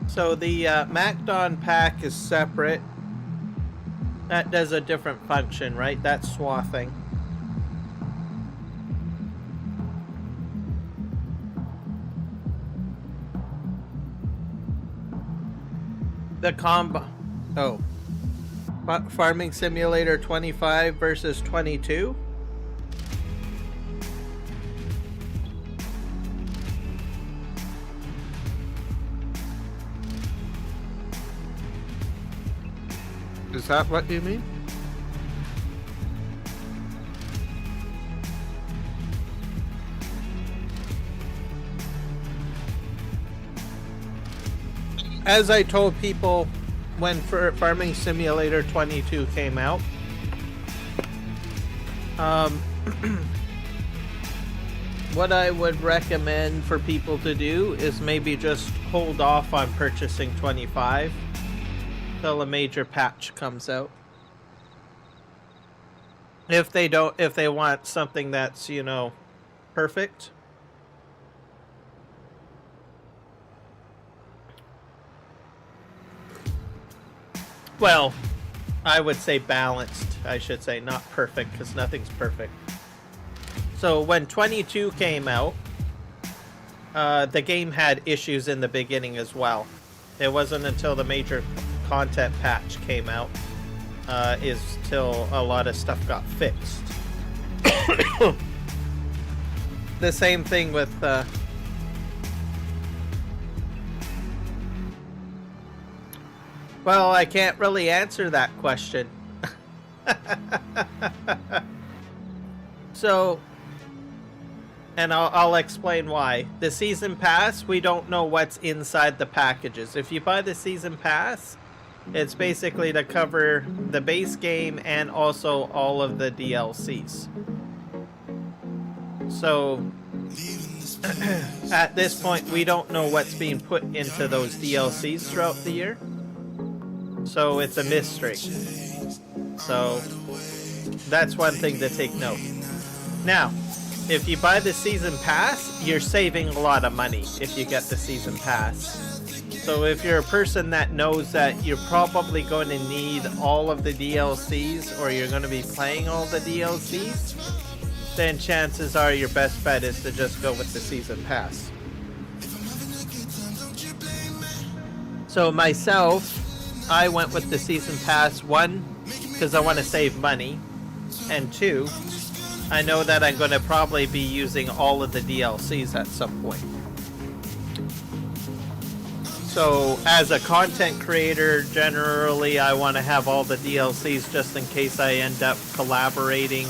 A: So the MacDon pack is separate. That does a different function, right? That's swathing. The Farming Simulator 25 versus 22. Is that what you mean? As I told people when Farming Simulator 22 came out, what I would recommend for people to do is maybe just hold off on purchasing 25 till a major patch comes out. If they want something that's, you know, perfect. Well, I would say balanced, I should say, not perfect, because nothing's perfect. So when 22 came out, the game had issues in the beginning as well. It wasn't until the major content patch came out is till a lot of stuff got fixed. The same thing with well, I can't really answer that question. So, and I'll explain why. The season pass, we don't know what's inside the packages. If you buy the season pass, it's basically to cover the base game and also all of the DLCs. So, at this point, we don't know what's being put into those DLCs throughout the year. So it's a mystery. So that's one thing to take note. Now, if you buy the season pass, you're saving a lot of money if you get the season pass. So if you're a person that knows that you're probably going to need all of the DLCs, or you're going to be playing all the DLCs, then chances are your best bet is to just go with the season pass. So myself, I went with the season pass, one, because I want to save money, and two, I know that I'm going to probably be using all of the DLCs at some point. So as a content creator, generally I want to have all the DLCs just in case I end up collaborating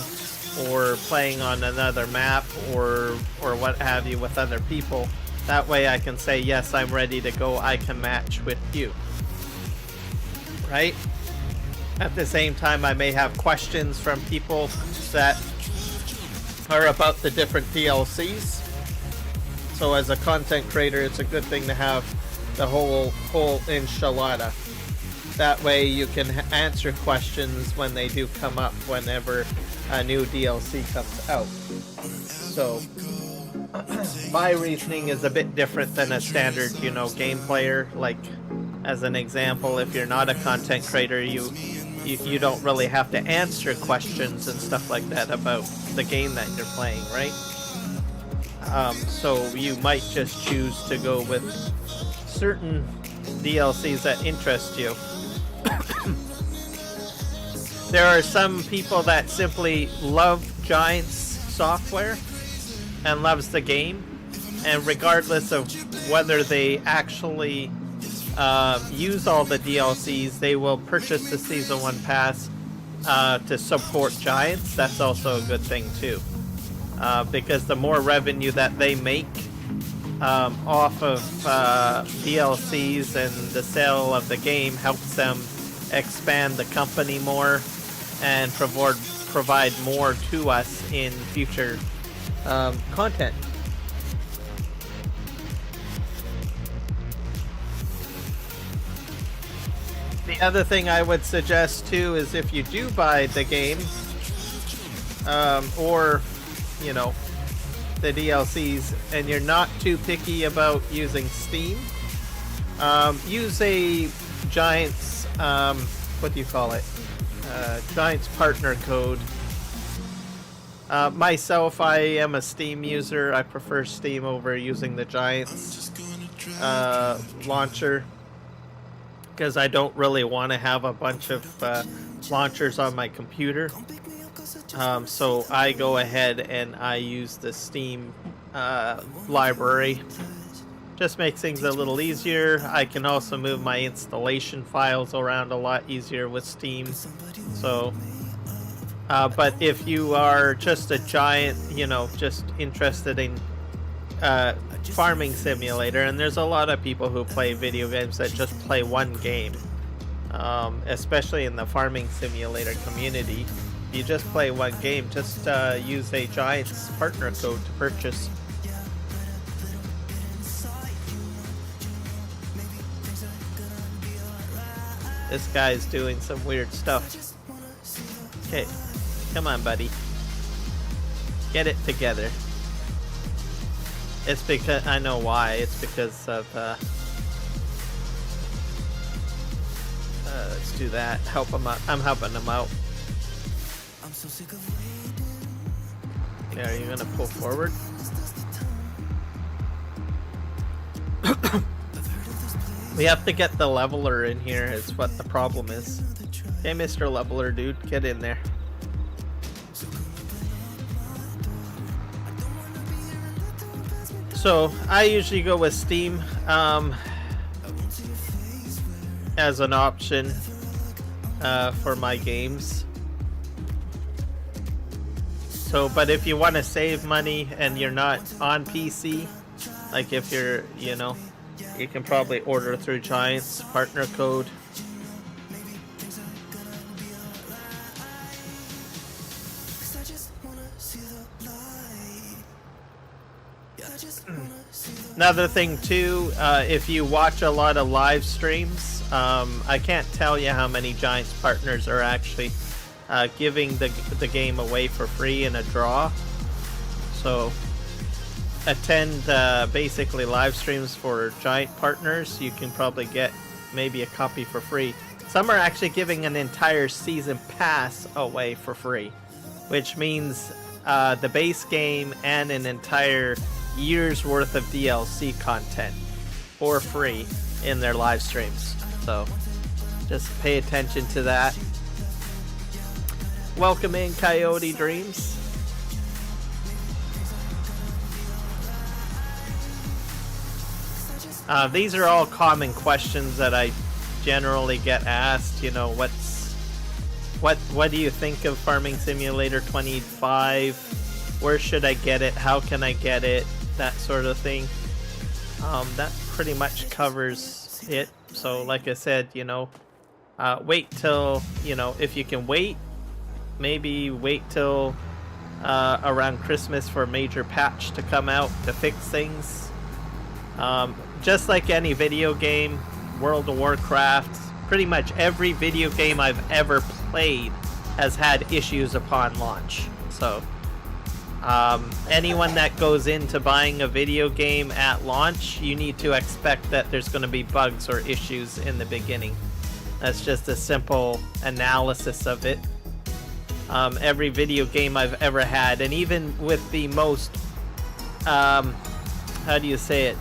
A: or playing on another map or what have you with other people. That way I can say, yes, I'm ready to go, I can match with you. Right? At the same time, I may have questions from people that are about the different DLCs. So as a content creator, it's a good thing to have the whole enchilada. That way you can answer questions when they do come up whenever a new DLC comes out. So my reasoning is a bit different than a standard, game player. Like, as an example, if you're not a content creator, you don't really have to answer questions and stuff like that about the game that you're playing, right? So you might just choose to go with certain DLCs that interest you. There are some people that simply love Giants software and loves the game, and regardless of whether they actually use all the DLCs, they will purchase the Season 1 Pass to support Giants. That's also a good thing too, because the more revenue that they make off of DLCs and the sale of the game helps them expand the company more and provide more to us in future content. The other thing I would suggest too is if you do buy the game, or the DLCs, and you're not too picky about using Steam, use a Giants, what do you call it? Giants partner code. Myself, I am a Steam user. I prefer Steam over using the Giants launcher, because I don't really want to have a bunch of launchers on my computer. So I go ahead and I use the Steam library. Just makes things a little easier. I can also move my installation files around a lot easier with Steam. So, but if you are just a giant, just interested in farming simulator, and there's a lot of people who play video games that just play one game, especially in the farming simulator community. You just play one game, just use a Giants partner code to purchase. This guy's doing some weird stuff. Okay, come on, buddy. Get it together. It's because, I know why, it's because of, let's do that. Help him out. I'm helping him out. Yeah, are you gonna pull forward? We have to get the leveler in here, is what the problem is. Hey, Mr. Leveler, dude, get in there. So, I usually go with Steam as an option for my games. So, but if you want to save money and you're not on PC, like if you're, you can probably order through Giants partner code. Another thing too, if you watch a lot of live streams, I can't tell you how many Giants partners are actually giving the game away for free in a draw. So attend basically live streams for Giant partners. You can probably get maybe a copy for free. Some are actually giving an entire season pass away for free, which means the base game and an entire year's worth of DLC content for free in their live streams. So just pay attention to that. Welcome in, Coyote Dreams. These are all common questions that I generally get asked. You know, what do you think of Farming Simulator 25? Where should I get it? How can I get it? That sort of thing. That pretty much covers it. So like I said, you know, wait till, you know, if you can wait, maybe wait till around Christmas for a major patch to come out to fix things. Just like any video game, World of Warcraft, pretty much every video game I've ever played has had issues upon launch. So anyone that goes into buying a video game at launch, you need to expect that there's going to be bugs or issues in the beginning. That's just a simple analysis of it. Every video game I've ever had, and even with the most, how do you say it?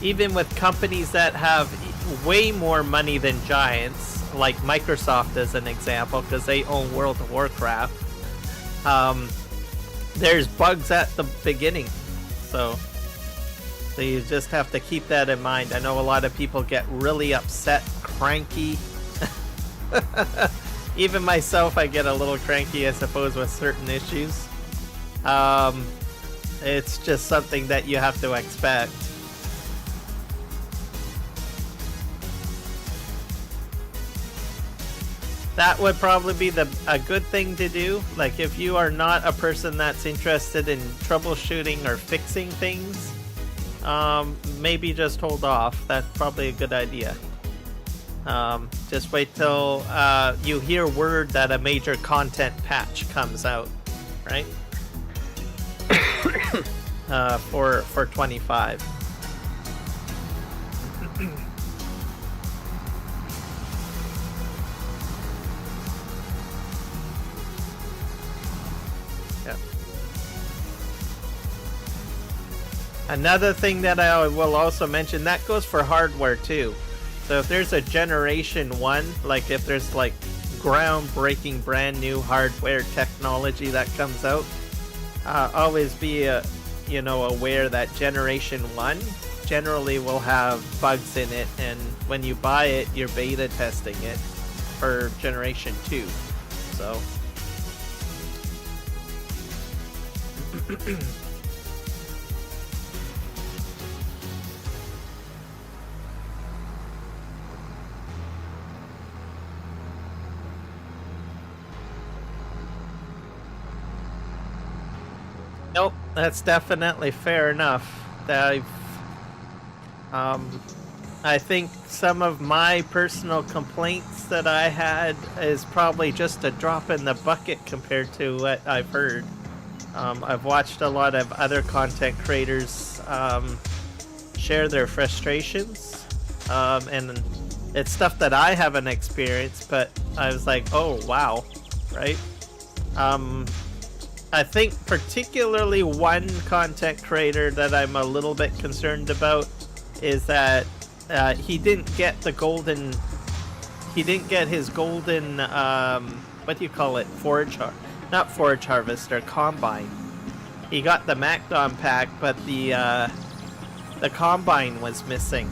A: Even with companies that have way more money than giants, like Microsoft as an example, because they own World of Warcraft, there's bugs at the beginning. So you just have to keep that in mind. I know a lot of people get really upset, cranky. Even myself, I get a little cranky, I suppose, with certain issues. It's just something that you have to expect. That would probably be a good thing to do. Like, if you are not a person that's interested in troubleshooting or fixing things, maybe just hold off. That's probably a good idea. Just wait till you hear word that a major content patch comes out, right? For 25. Yeah. Another thing that I will also mention, that goes for hardware too. So if there's a generation 1, like if there's like groundbreaking brand new hardware technology that comes out, always be aware that generation 1 generally will have bugs in it, and when you buy it, you're beta testing it for generation 2. So nope, that's definitely fair enough. I think some of my personal complaints that I had is probably just a drop in the bucket compared to what I've heard. I've watched a lot of other content creators share their frustrations, and it's stuff that I haven't experienced, but I was like, oh wow, right? I think particularly one content creator that I'm a little bit concerned about is that he didn't get his golden, what do you call it? Not forage harvester, combine. He got the MacDom pack, but the combine was missing.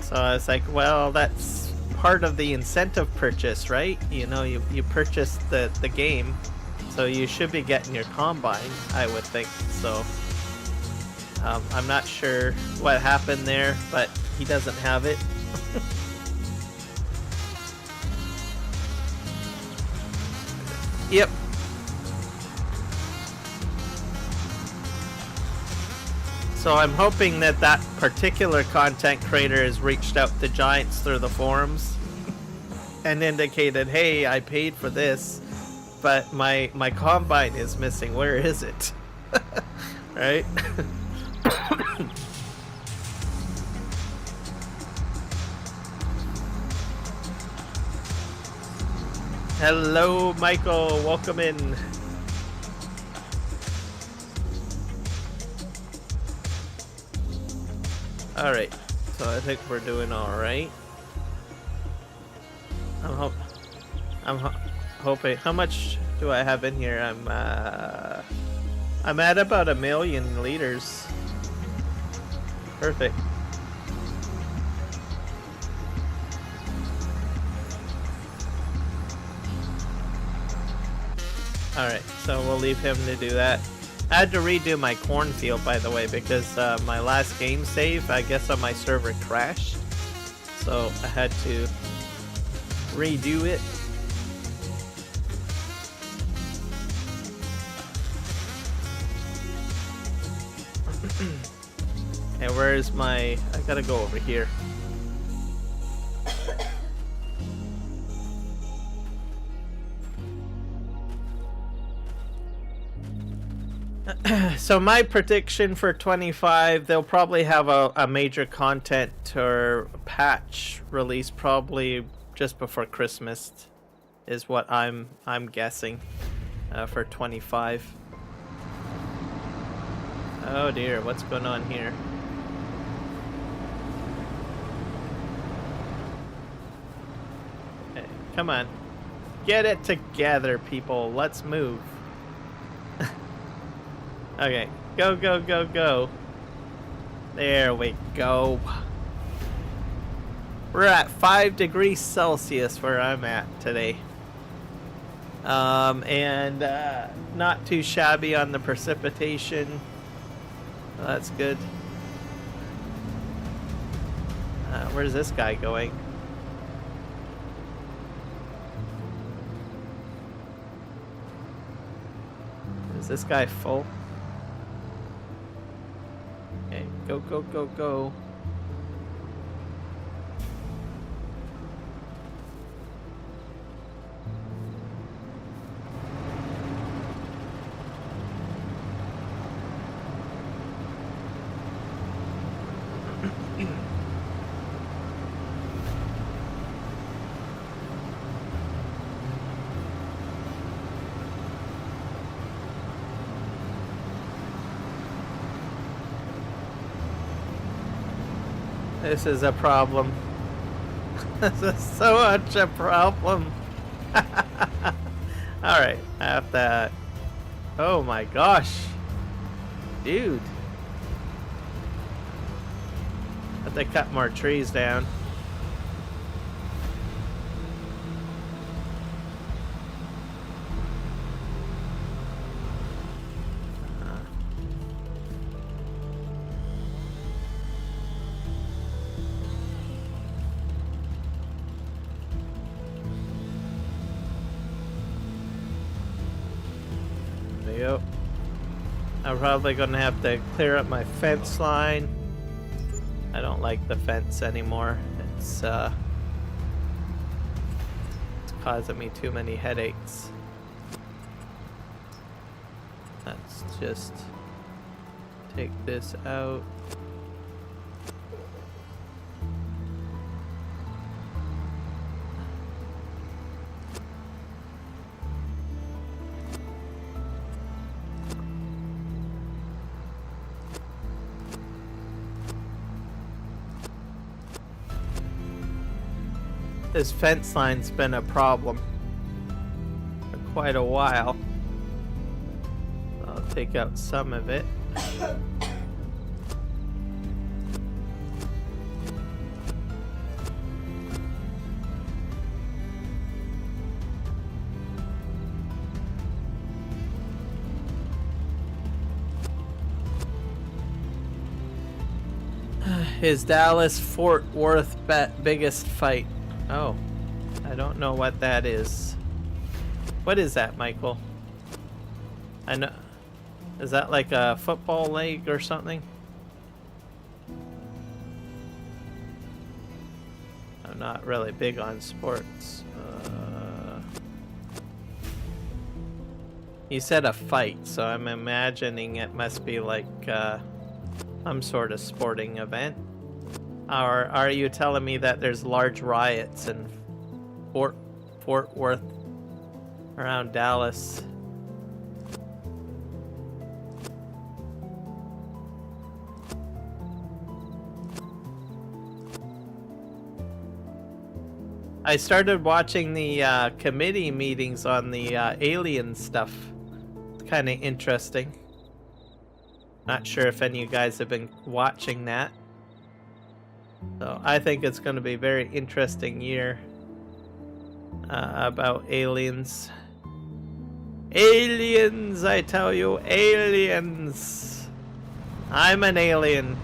A: So I was like, well, that's part of the incentive purchase, right? You know, you purchased the game. So you should be getting your combine, I would think. So I'm not sure what happened there, but he doesn't have it. Yep. So I'm hoping that that particular content creator has reached out to Giants through the forums and indicated, hey, I paid for this, but my combine is missing. Where is it? Right? Hello, Michael. Welcome in. All right. So I think we're doing all right. I'm hoping. How much do I have in here? I'm at about 1 million liters. Perfect. Alright, so we'll leave him to do that. I had to redo my cornfield, by the way, because my last game save, I guess on my server crashed. So I had to redo it. And where's my... I gotta go over here. So my prediction for 25, they'll probably have a major content or patch release probably just before Christmas, is what I'm guessing for 25. Oh dear, what's going on here? Hey, come on, get it together, people. Let's move. Okay, go, go, go, go. There we go. We're at 5 degrees Celsius where I'm at today. And not too shabby on the precipitation. That's good. Where's this guy going? Is this guy full? Okay, go, go, go, go. This is a problem. This is so much a problem. Alright, I have to... Oh my gosh. Dude. I have to cut more trees down. Yep. I'm probably gonna have to clear up my fence line. I don't like the fence anymore. It's causing me too many headaches. Let's just take this out. This fence line's been a problem for quite a while. I'll take out some of it. Is Dallas Fort Worth biggest fight? Oh, I don't know what that is. What is that, Michael? I know. Is that like a football league or something? I'm not really big on sports. You said a fight, so I'm imagining it must be like some sort of sporting event. Or are you telling me that there's large riots in Fort Worth around Dallas? I started watching the committee meetings on the alien stuff. It's kind of interesting. Not sure if any of you guys have been watching that. So I think it's going to be a very interesting year about aliens. Aliens, I tell you, aliens. I'm an alien.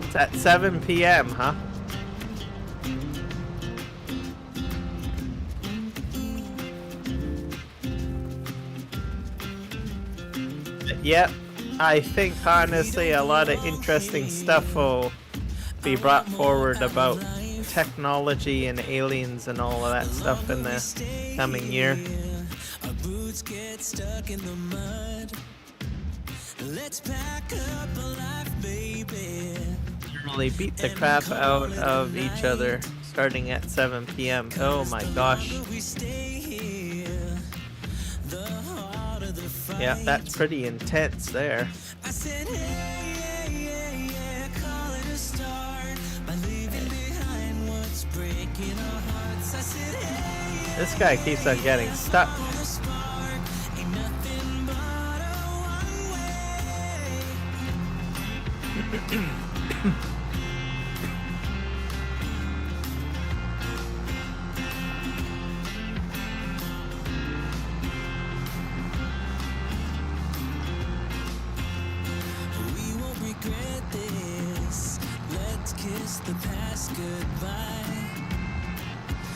A: It's at 7 p.m., huh? Yep, I think honestly a lot of interesting stuff will be brought forward about technology and aliens and all of that stuff in the coming year.
B: Our boots get stuck in the mud. Let's pack up a life, baby.
A: Really beat the crap out of each other starting at 7 p.m. Oh my gosh.
B: We stay here. The harder the fight.
A: Yeah, that's pretty intense there.
B: I said, hey, call it a start by leaving behind what's breaking our hearts. I said, hey,
A: This guy keeps on getting stuck.
B: the spark ain't nothing but a one way. We won't regret this. Let's kiss the past goodbye.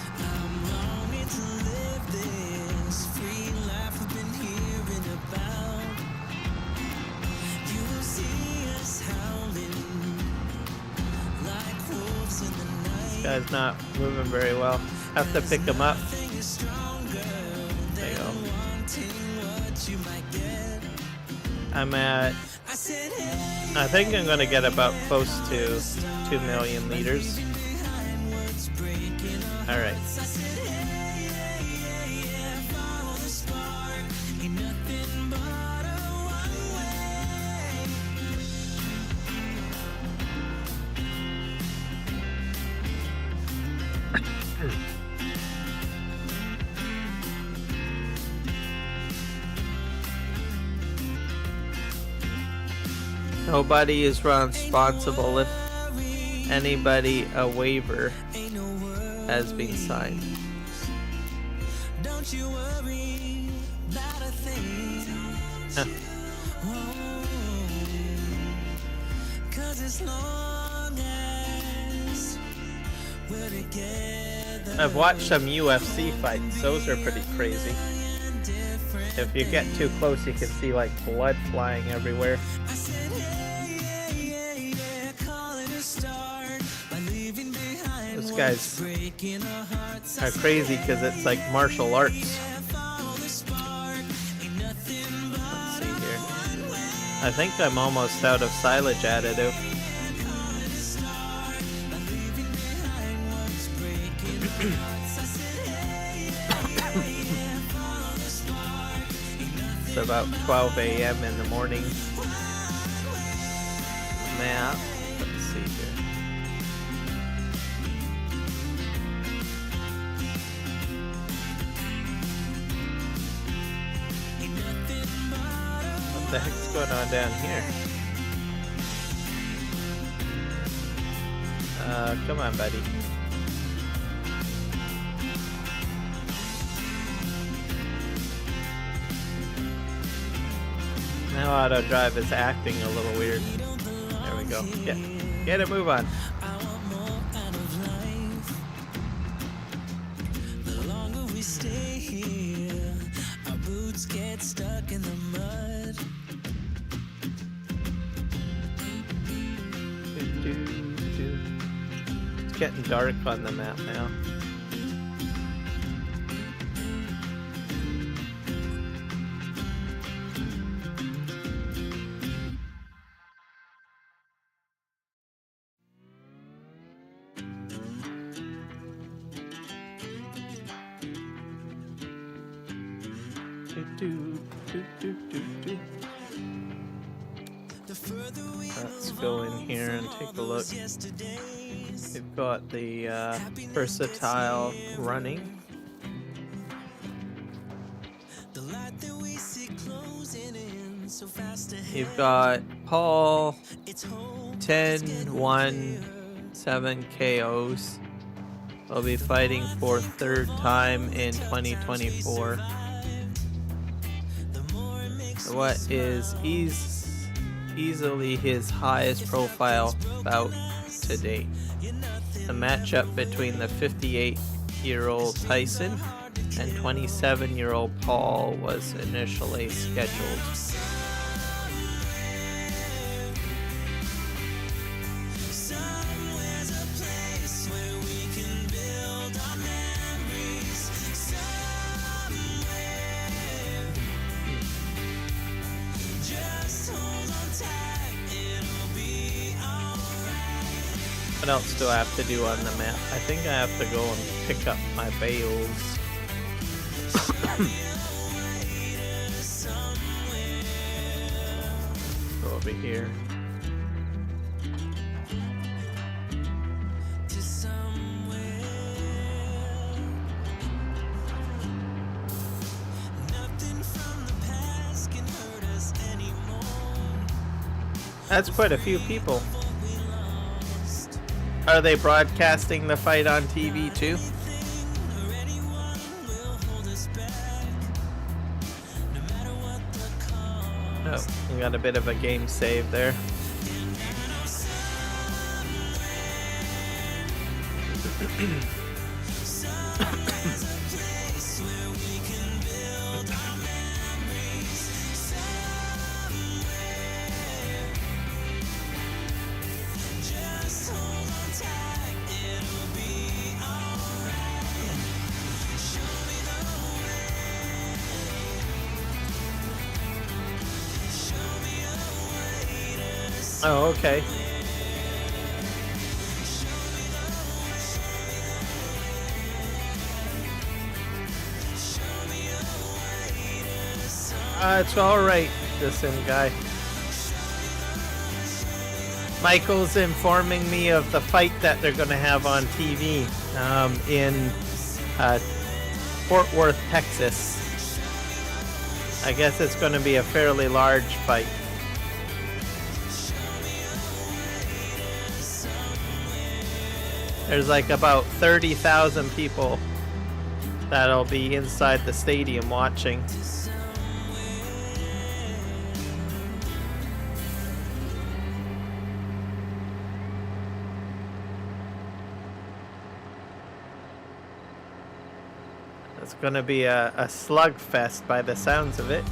B: I'm longing to live this free life we've been hearing about. You will see us howling like wolves in the night.
A: Guy's not moving very well. Have to pick him up.
B: Nothing is stronger
A: There you go.
B: than wanting what you might get.
A: I'm at,
B: I said, hey,
A: I think I'm gonna get about close to 2 million liters.
B: behind what's breaking our
A: Alright.
B: I said, hey, follow the spark. Ain't nothing but a one way.
A: Nobody is responsible if anybody a waiver
B: Ain't no worry,
A: has been signed.
B: don't you worry about a thing.
A: Huh.
B: Cause as long as we're together,
A: I've watched some UFC fights. Those are pretty crazy. If you get too close, you can see like blood flying everywhere.
B: I said, call it a start by leaving behind
A: Those
B: what's
A: guys
B: breaking our hearts.
A: are crazy because it's like martial arts.
B: Follow the spark, ain't nothing but
A: Let's see here. I think I'm almost out of silage additive. It's about 12 a.m. in the morning. Map. Let's see here. What the heck's going on down here? Come on, buddy. Now auto drive is acting a little weird. There we go. Get it, move on.
B: I want more out of life. The longer we stay here, our boots get stuck in the mud.
A: It's getting dark on the map now. Let's go in here and take a look. We've got the versatile running.
B: The light that we see closing in.
A: You've got Paul, 10, 1, 7 KOs. They'll be fighting for third time in 2024. What is easily his highest profile bout to date. The matchup between the 58-year-old Tyson and 27-year-old Paul was initially scheduled. What else do I have to do on the map? I think I have to go and pick up my bales. Go over here. That's quite a few people. Are they broadcasting the fight on TV too? Oh, we got a bit of a game save there. Oh, okay. It's alright, listen, guy. Michael's informing me of the fight that they're going to have on TV in Fort Worth, Texas. I guess it's going to be a fairly large fight. There's like about 30,000 people that'll be inside the stadium watching. It's gonna be a slugfest by the sounds of it.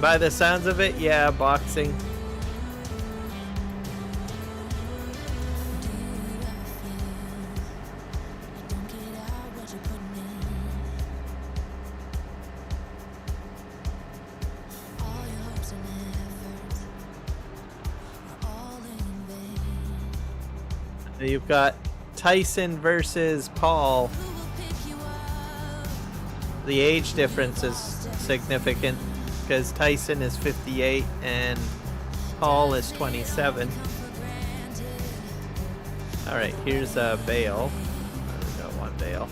A: By the sounds of it, yeah, boxing. You've got Tyson versus Paul. The age difference is significant because Tyson is 58 and Paul is 27. Alright, here's a bale. We got one bale.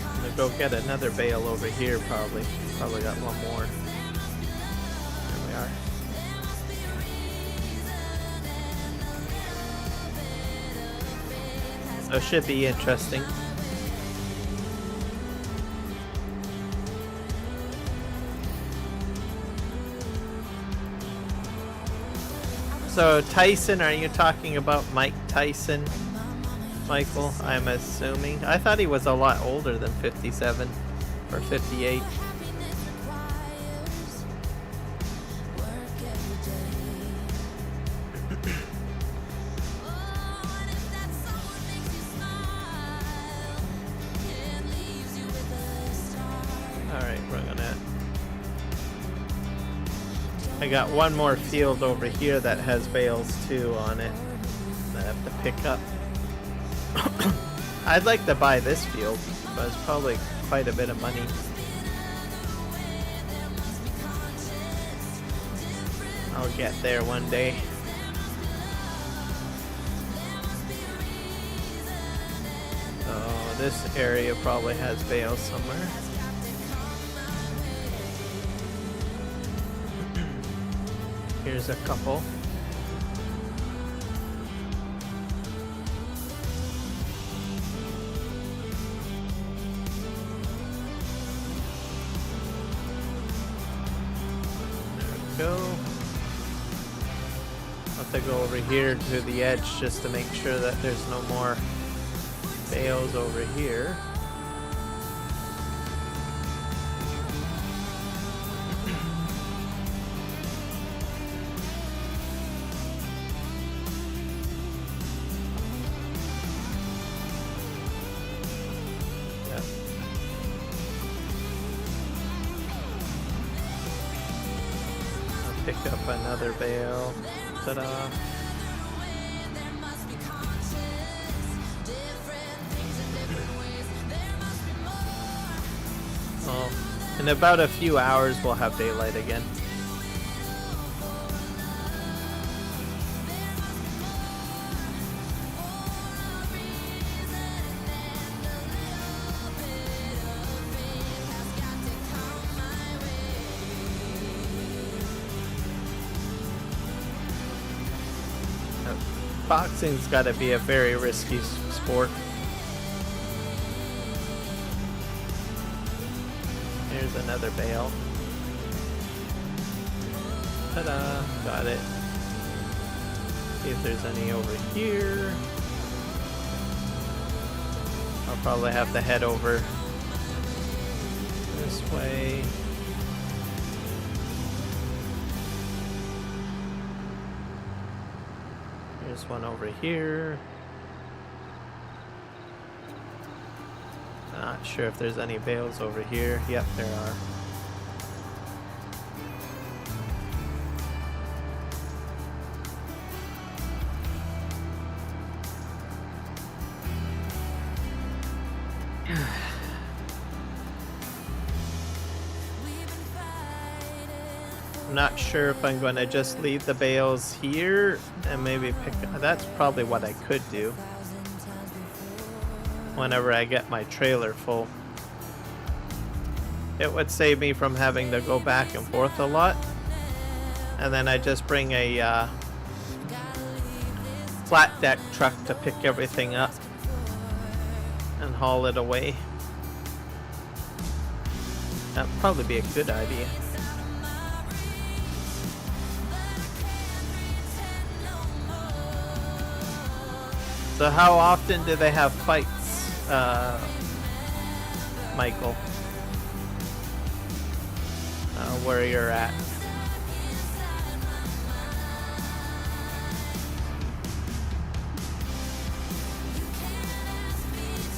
A: I'm gonna go get another bale over here probably. Probably got one more. So it should be interesting. So Tyson, are you talking about Mike Tyson, Michael? I'm assuming. I thought he was a lot older than 57 or 58. I got one more field over here that has bales too on it that I have to pick up. I'd like to buy this field, but it's probably quite a bit of money. I'll get there one day. This area probably has bales somewhere. Here's a couple. There we go. I'll have to go over here to the edge just to make sure that there's no more bales over here. Yep. I'll pick up another bale. Ta-da. Well, in about a few hours we'll have daylight again. Boxing's got to be a very risky sport. Here's another bale. Ta-da! Got it. See if there's any over here. I'll probably have to head over this way. There's one over here. Not sure if there's any bales over here. Yep, there are. I'm not sure if I'm going to just leave the bales here and maybe pick. That's probably what I could do whenever I get my trailer full. It would save me from having to go back and forth a lot, and then I just bring a flat deck truck to pick everything up and haul it away. That'd probably be a good idea. So how often do they have fights, Michael? Where you're at?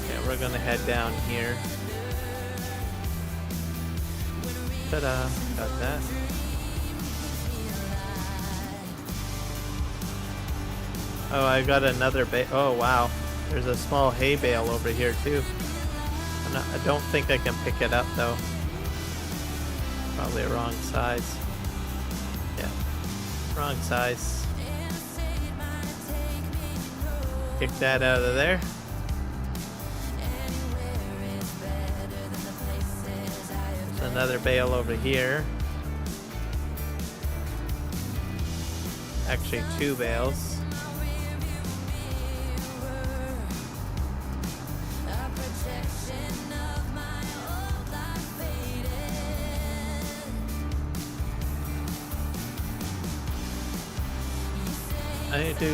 A: Yeah, we're gonna head down here. Ta-da! Got that. Oh, I got another bale. Oh, wow. There's a small hay bale over here, too. I don't think I can pick it up, though. Probably a wrong size. Yeah. Wrong size. Kick that out of there. There's another bale over here. Actually, two bales. I do.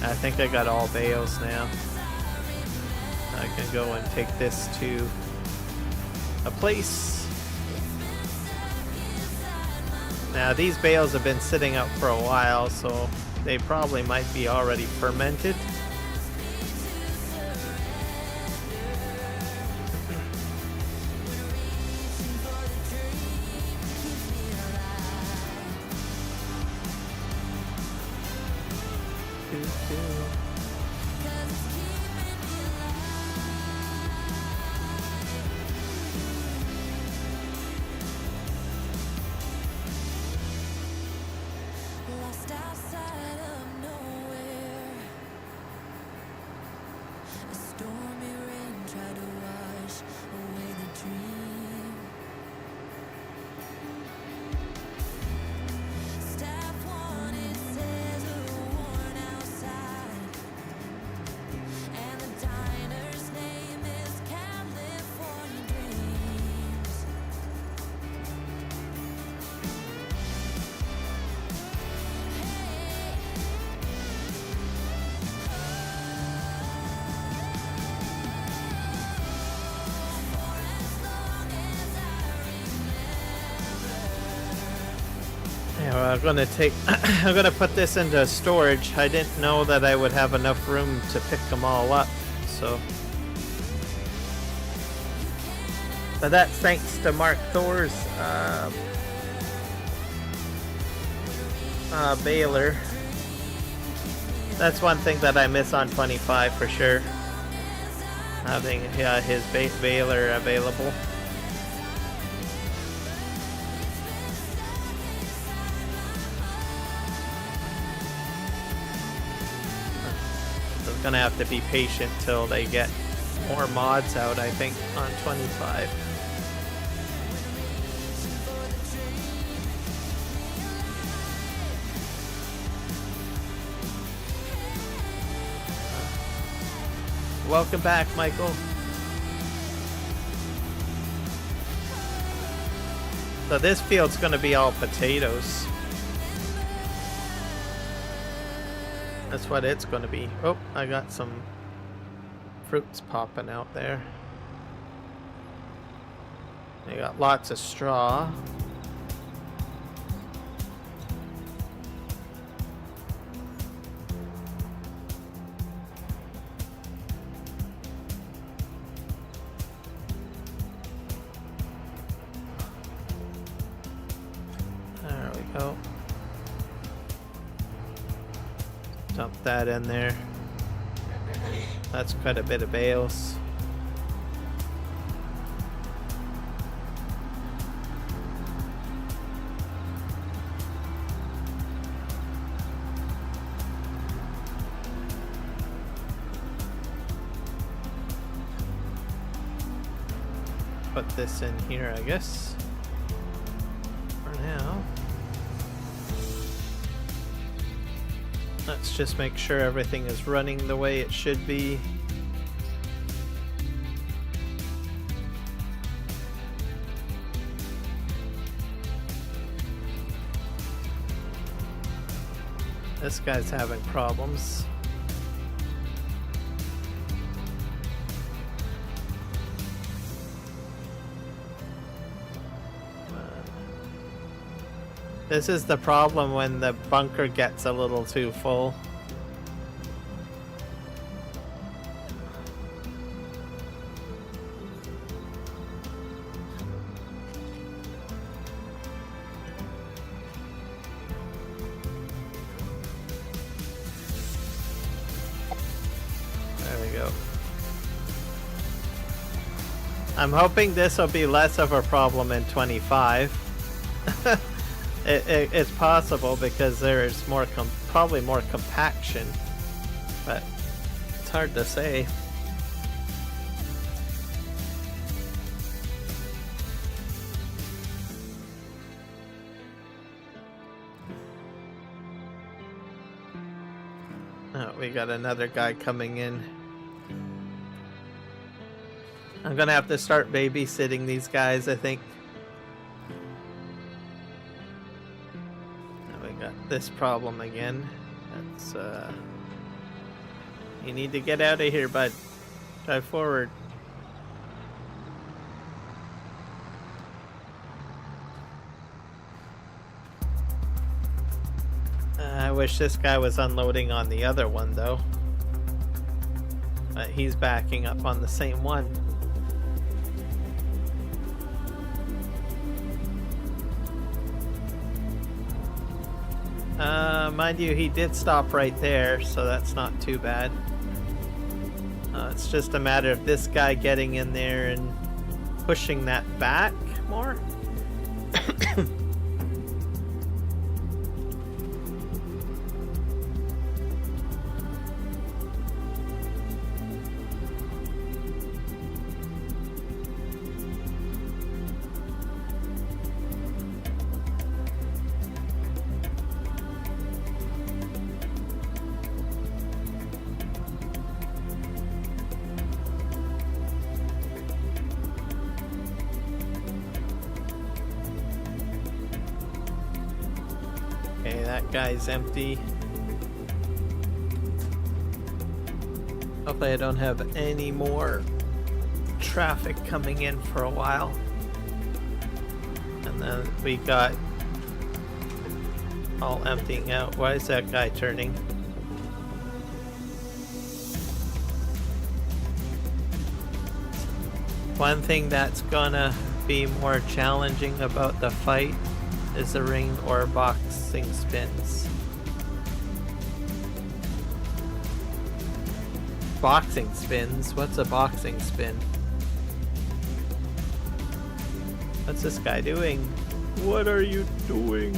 A: I think I got all bales now. I can go and take this to a place. Now these bales have been sitting out for a while, so they probably might be already fermented.
C: Lost
B: A stormy rain tried to wash away the dream. Staff one, it says we're worn outside, and the diner's name is California Dreams.
A: Yeah, I'm gonna put this into storage. I didn't know that I would have enough room to pick them all up, so. But that's thanks to Mark Thor's baler. That's one thing that I miss on 25 for sure. Having his baler available. Gonna have to be patient till they get more mods out, I think, on 25. Welcome back, Michael. So this field's gonna be all potatoes. That's what it's going to be. Oh, I got some fruits popping out there. I got lots of straw. There we go. Dump that in there. That's quite a bit of bales. Put this in here, I guess, for now. Let's just make sure everything is running the way it should be. This guy's having problems. This is the problem when the bunker gets a little too full. There we go. I'm hoping this will be less of a problem in 25. It's possible because there is probably more compaction, but it's hard to say. Oh, we got another guy coming in. I'm gonna have to start babysitting these guys, I think. This problem again. That's you need to get out of here, bud. Drive forward. I wish this guy was unloading on the other one though, but he's backing up on the same one. Mind you, he did stop right there, so that's not too bad. It's just a matter of this guy getting in there and pushing that back more. Okay, that guy's empty. Hopefully I don't have any more traffic coming in for a while. And then we got all emptying out. Why is that guy turning? One thing that's gonna be more challenging about the fight is the ring or boxing spins. Boxing spins? What's a boxing spin? What's this guy doing? What are you doing?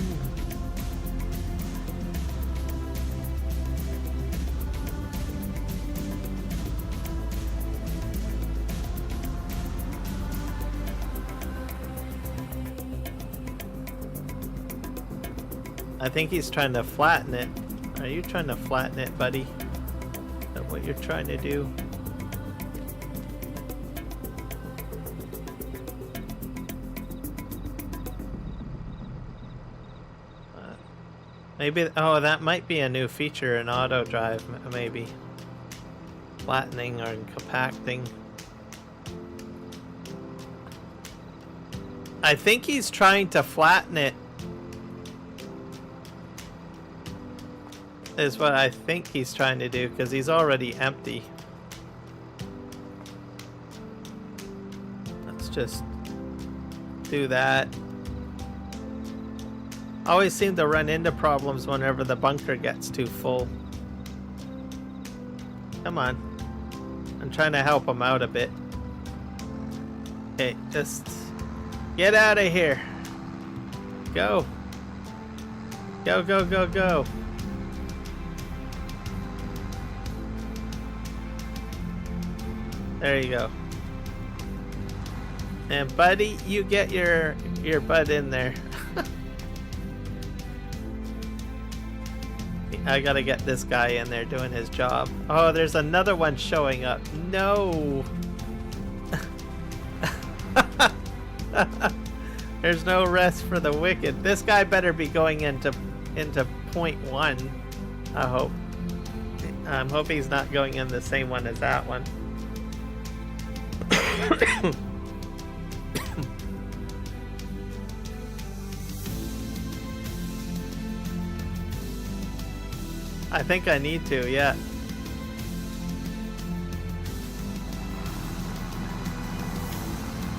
A: I think he's trying to flatten it. Are you trying to flatten it, buddy? Is that what you're trying to do? Maybe, oh, that might be a new feature in auto drive, maybe. Flattening or compacting. I think he's trying to flatten it. Is what I think he's trying to do, because he's already empty. Let's just do that. Always seem to run into problems whenever the bunker gets too full. Come on. I'm trying to help him out a bit. Okay, just get out of here. Go. Go, go, go, go. There you go. And buddy, you get your butt in there. I gotta get this guy in there doing his job. Oh, there's another one showing up. No. There's no rest for the wicked. This guy better be going into point one. I hope. I'm hoping he's not going in the same one as that one. I think I need to, yeah.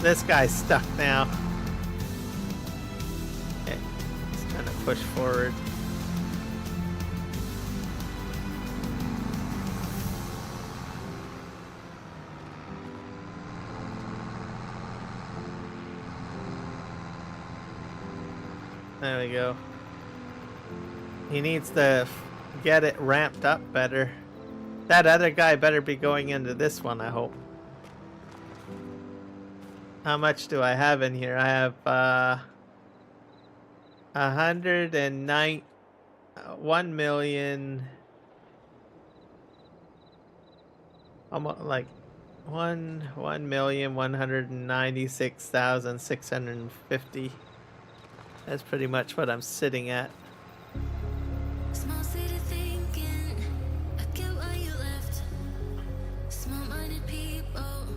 A: This guy's stuck now. Okay, just trying to push forward. There we go. He needs to get it ramped up better. That other guy better be going into this one, I hope. How much do I have in here? I have 1,000,000, almost like 1,196,650. That's pretty much what I'm sitting at.
C: Small city thinking, I get why you left. Small-minded people,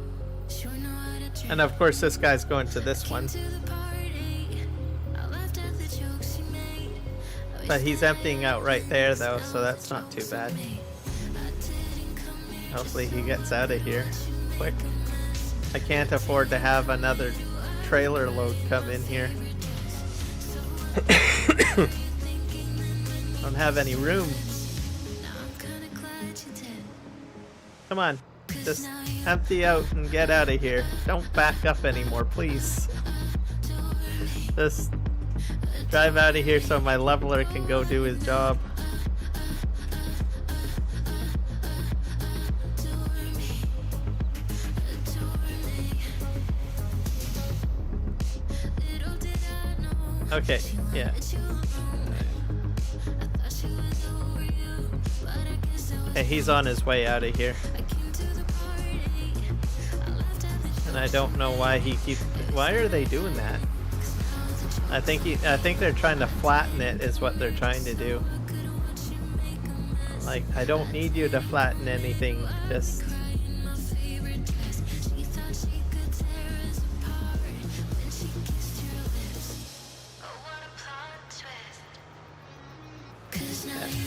C: sure know how to treat.
A: And of course this guy's going to this one.
C: To the party, I laughed at the jokes you made. I
A: But
C: wish
A: he's
C: that
A: emptying out right there though, so that's not too bad.
C: I didn't come here
A: Hopefully he gets out of here quick. I can't afford to have another trailer load come in here. Don't have any room.
C: now I'm kinda glad you did.
A: Come on, just empty out and get out of here. Don't back up anymore, please. Just drive out of here so my leveler can go do his job. Okay, yeah. Okay, he's on his way out of here. And I don't know why he keeps... Why are they doing that? I think they're trying to flatten it is what they're trying to do. Like, I don't need you to flatten anything, just...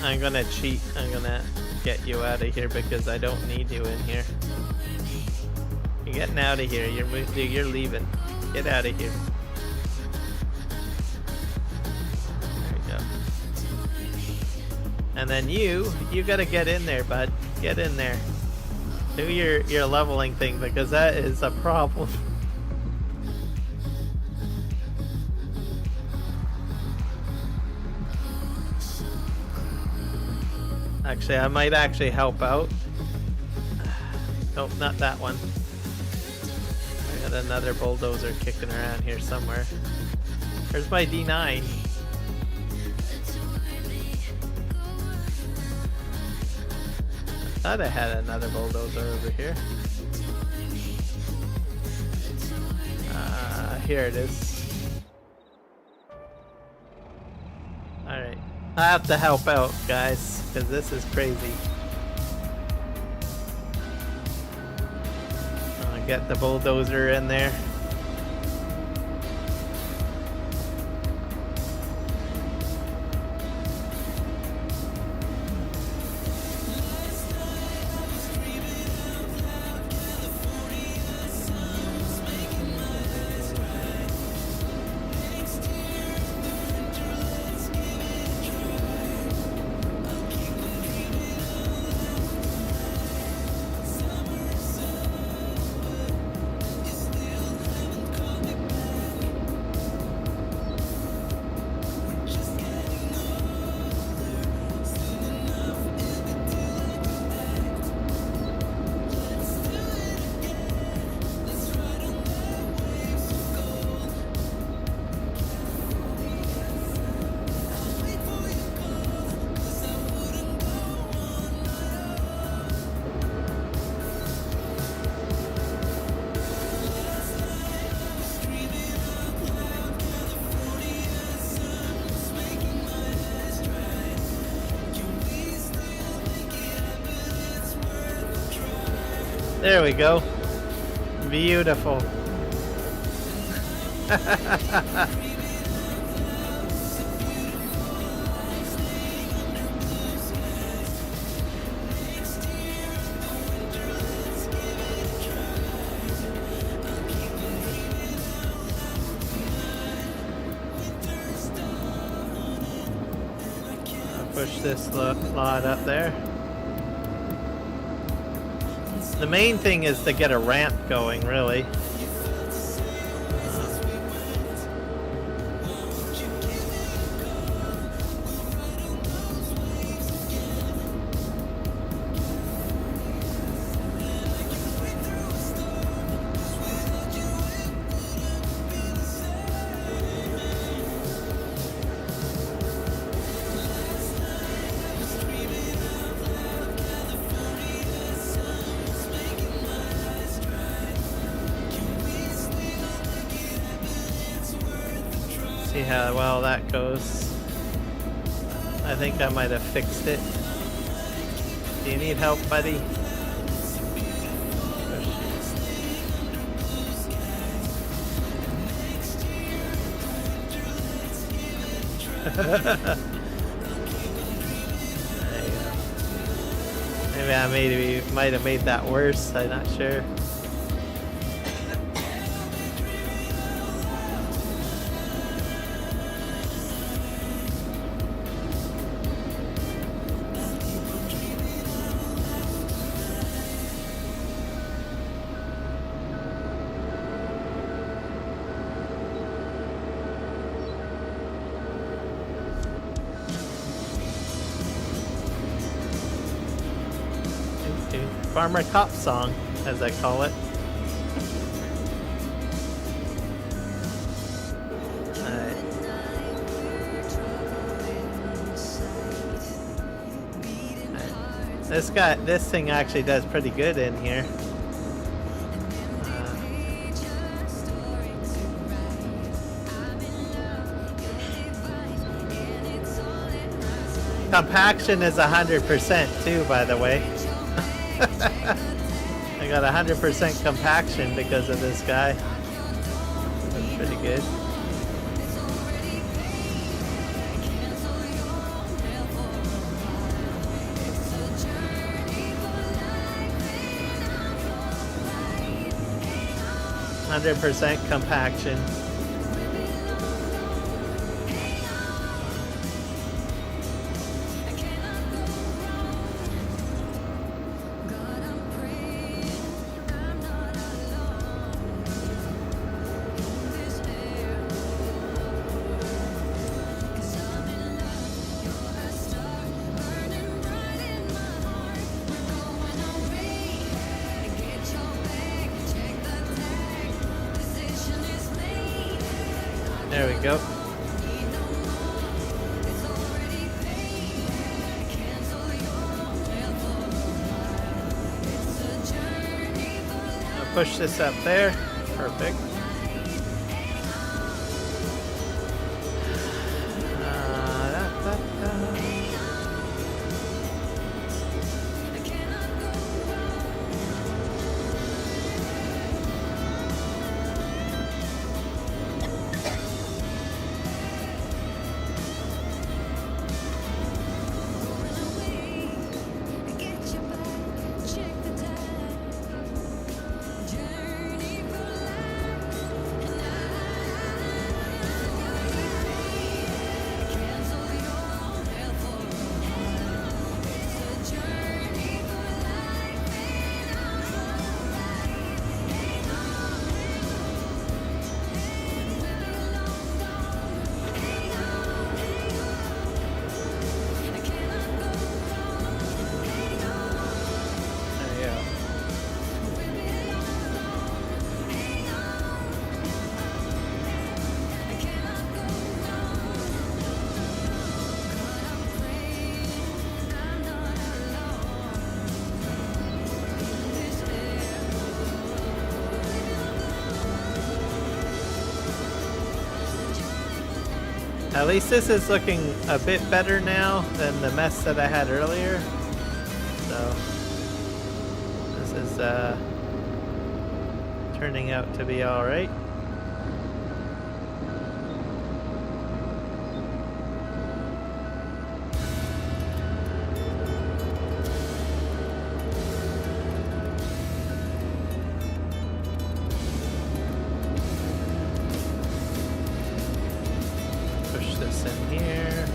A: I'm gonna cheat. I'm gonna get you out of here because I don't need you in here. You're getting out of here. You're leaving. Get out of here. There we go. And then you gotta get in there, bud. Get in there. Do your leveling thing because that is a problem. Actually, I might actually help out. Nope, not that one. I got another bulldozer kicking around here somewhere. Where's my D9? I thought I had another bulldozer over here. Here it is. Alright. I have to help out, guys, because this is crazy. Get the bulldozer in there. There we go. Beautiful. I'll push this lot up there. The main thing is to get a ramp going, really. See how well that goes. I think I might have fixed it. Do you need help, buddy? Maybe I might have made that worse. I'm not sure. Farmer Cop song, as I call it. This thing actually does pretty good in here. Compaction is 100% too, by the way. I got 100% compaction because of this guy. That's pretty good. %, compaction. There we go. I'll push this up there. Perfect. At least this is looking a bit better now than the mess that I had earlier. So this is turning out to be all right. This in here.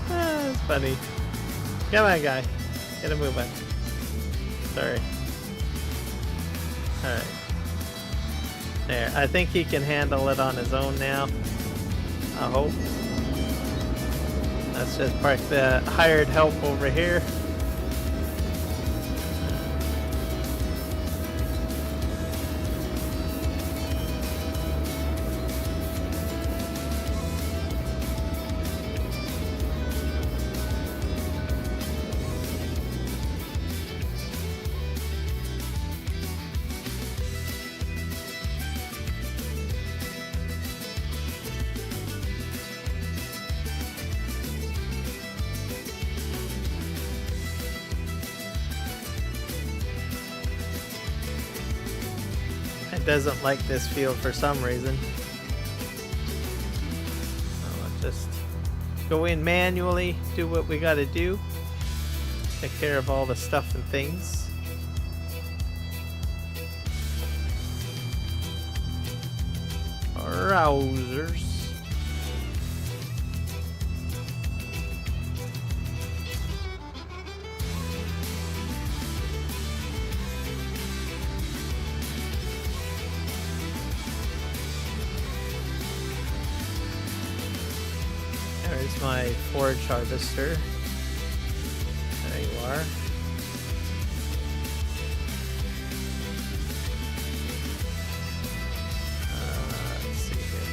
A: That's funny. Come on, guy. Get a move on. Sorry. All right. There, I think he can handle it on his own now. I hope. Let's just park the hired help over here. It doesn't like this field for some reason. So let's just go in manually, do what we gotta do. Take care of all the stuff and things. Rousers. There's my forage harvester. There you are. Let's see here.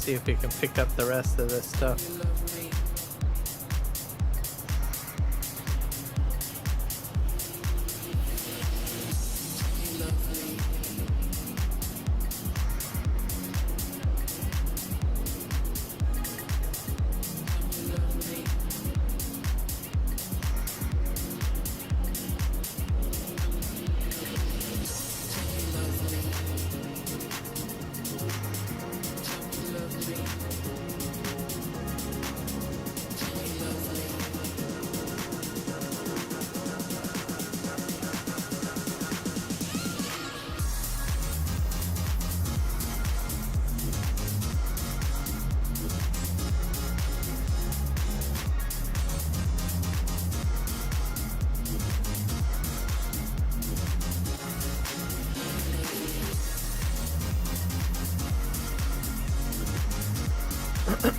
A: see if we can pick up the rest of this stuff.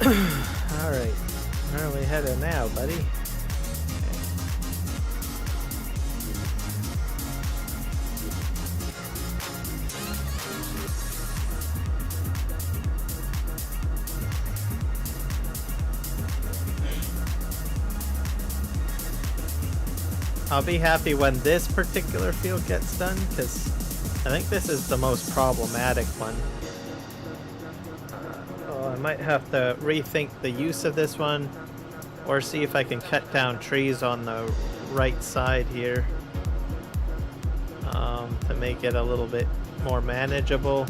A: Alright, where are we headed now, buddy? I'll be happy when this particular field gets done, because I think this is the most problematic one. I might have to rethink the use of this one, or see if I can cut down trees on the right side here to make it a little bit more manageable.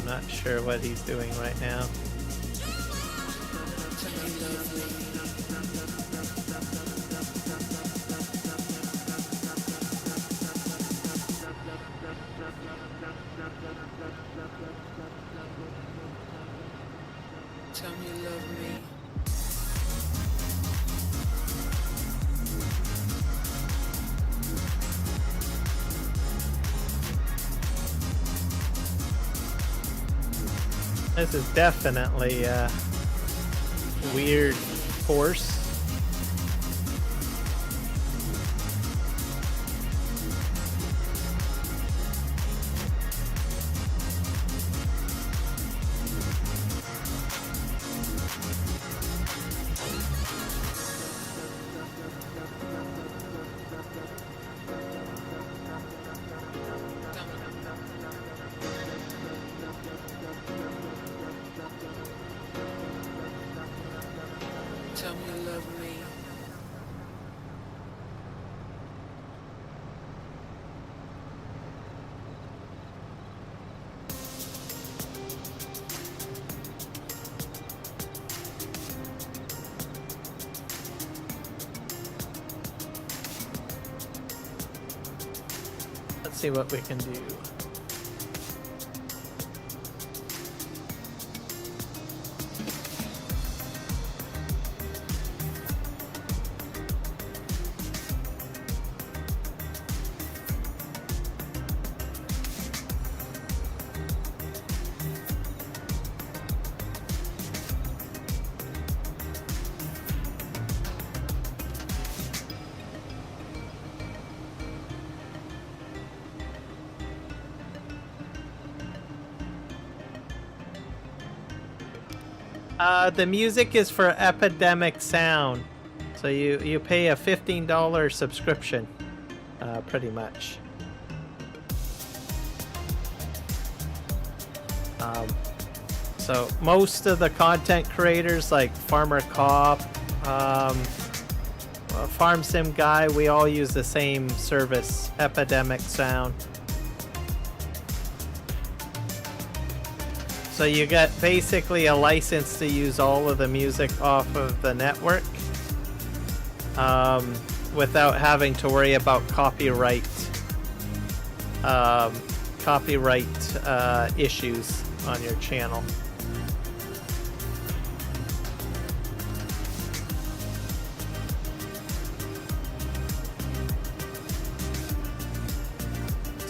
A: Not sure what he's doing right now.
B: Tell me you love me.
A: This is definitely a weird force.
B: Tell me you love me.
A: Let's see what we can do. The music is for Epidemic Sound, so you pay a $15 subscription, pretty much. So most of the content creators like Farmer Cop, Farm Sim Guy, we all use the same service, Epidemic Sound. So you get basically a license to use all of the music off of the network without having to worry about copyright issues on your channel.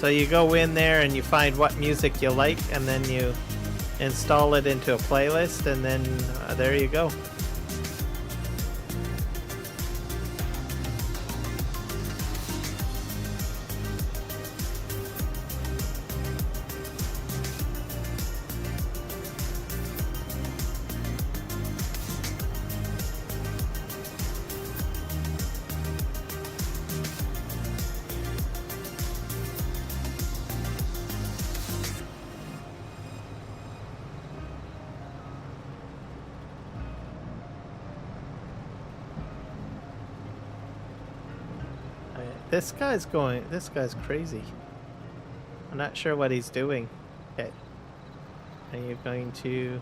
A: So you go in there and you find what music you like, and then you install it into a playlist, and then there you go. This guy's crazy. I'm not sure what he's doing. Okay. Are you going to...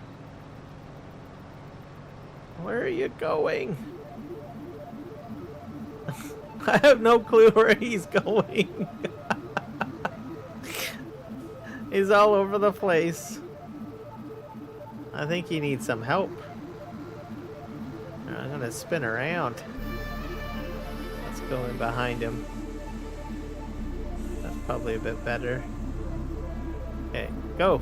A: Where are you going? I have no clue where he's going. He's all over the place. I think he needs some help. I'm gonna spin around. Let's go in behind him. That's probably a bit better. Okay, go.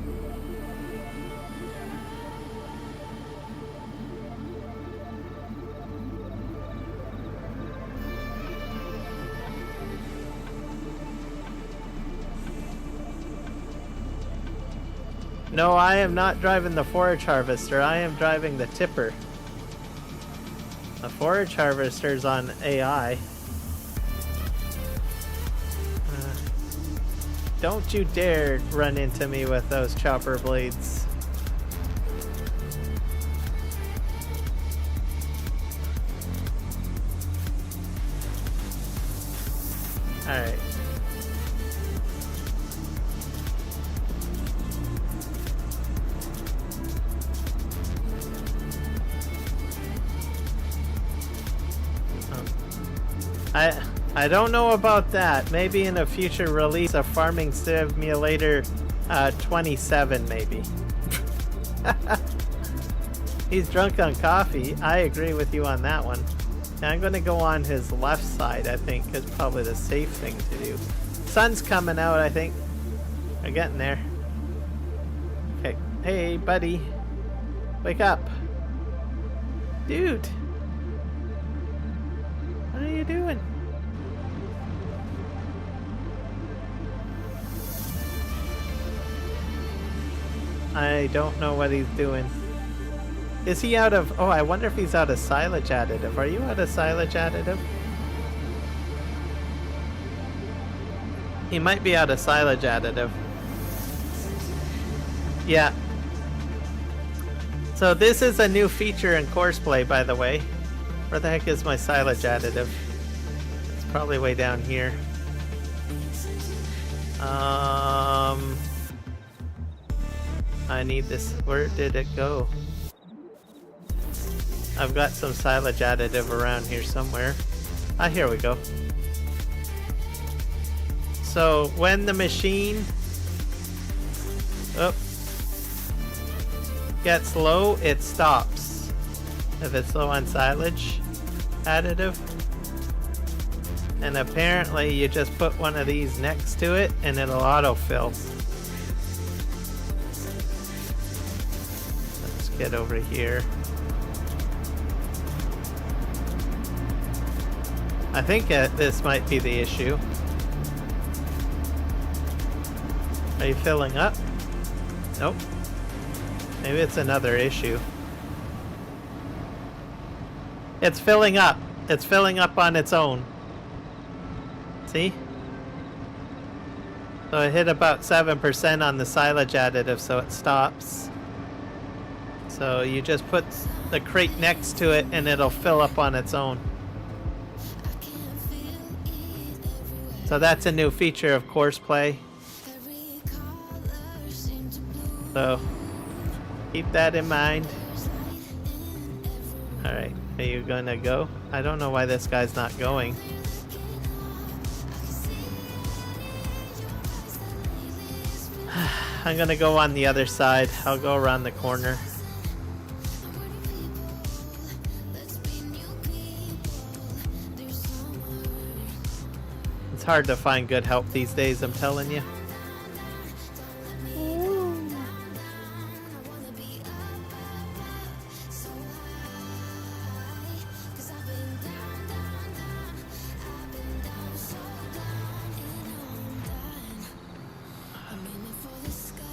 A: No, I am not driving the forage harvester. I am driving the tipper. The forage harvester's on AI. Don't you dare run into me with those chopper blades. Alright. I don't know about that. Maybe in a future release of Farming Simulator 27, maybe. He's drunk on coffee. I agree with you on that one. I'm going to go on his left side, I think, is probably the safe thing to do. Sun's coming out, I think. We're getting there. Okay. Hey, buddy. Wake up. Dude. What are you doing? I don't know what he's doing. Is he out of... Oh, I wonder if he's out of silage additive. Are you out of silage additive? He might be out of silage additive. Yeah. So this is a new feature in Courseplay, by the way. Where the heck is my silage additive? It's probably way down here. I need this. Where did it go? I've got some silage additive around here somewhere. Ah, here we go. So when the machine gets low, it stops. If it's low on silage additive. And apparently you just put one of these next to it and it'll autofill. Let's get over here. I think this might be the issue. Are you filling up? Nope. Maybe it's another issue. It's filling up. It's filling up on its own. See? So it hit about 7% on the silage additive, so it stops. So you just put the crate next to it and it'll fill up on its own. So that's a new feature of Courseplay. So keep that in mind. Alright, are you gonna go? I don't know why this guy's not going. I'm gonna go on the other side. I'll go around the corner. It's hard to find good help these days, I'm telling you.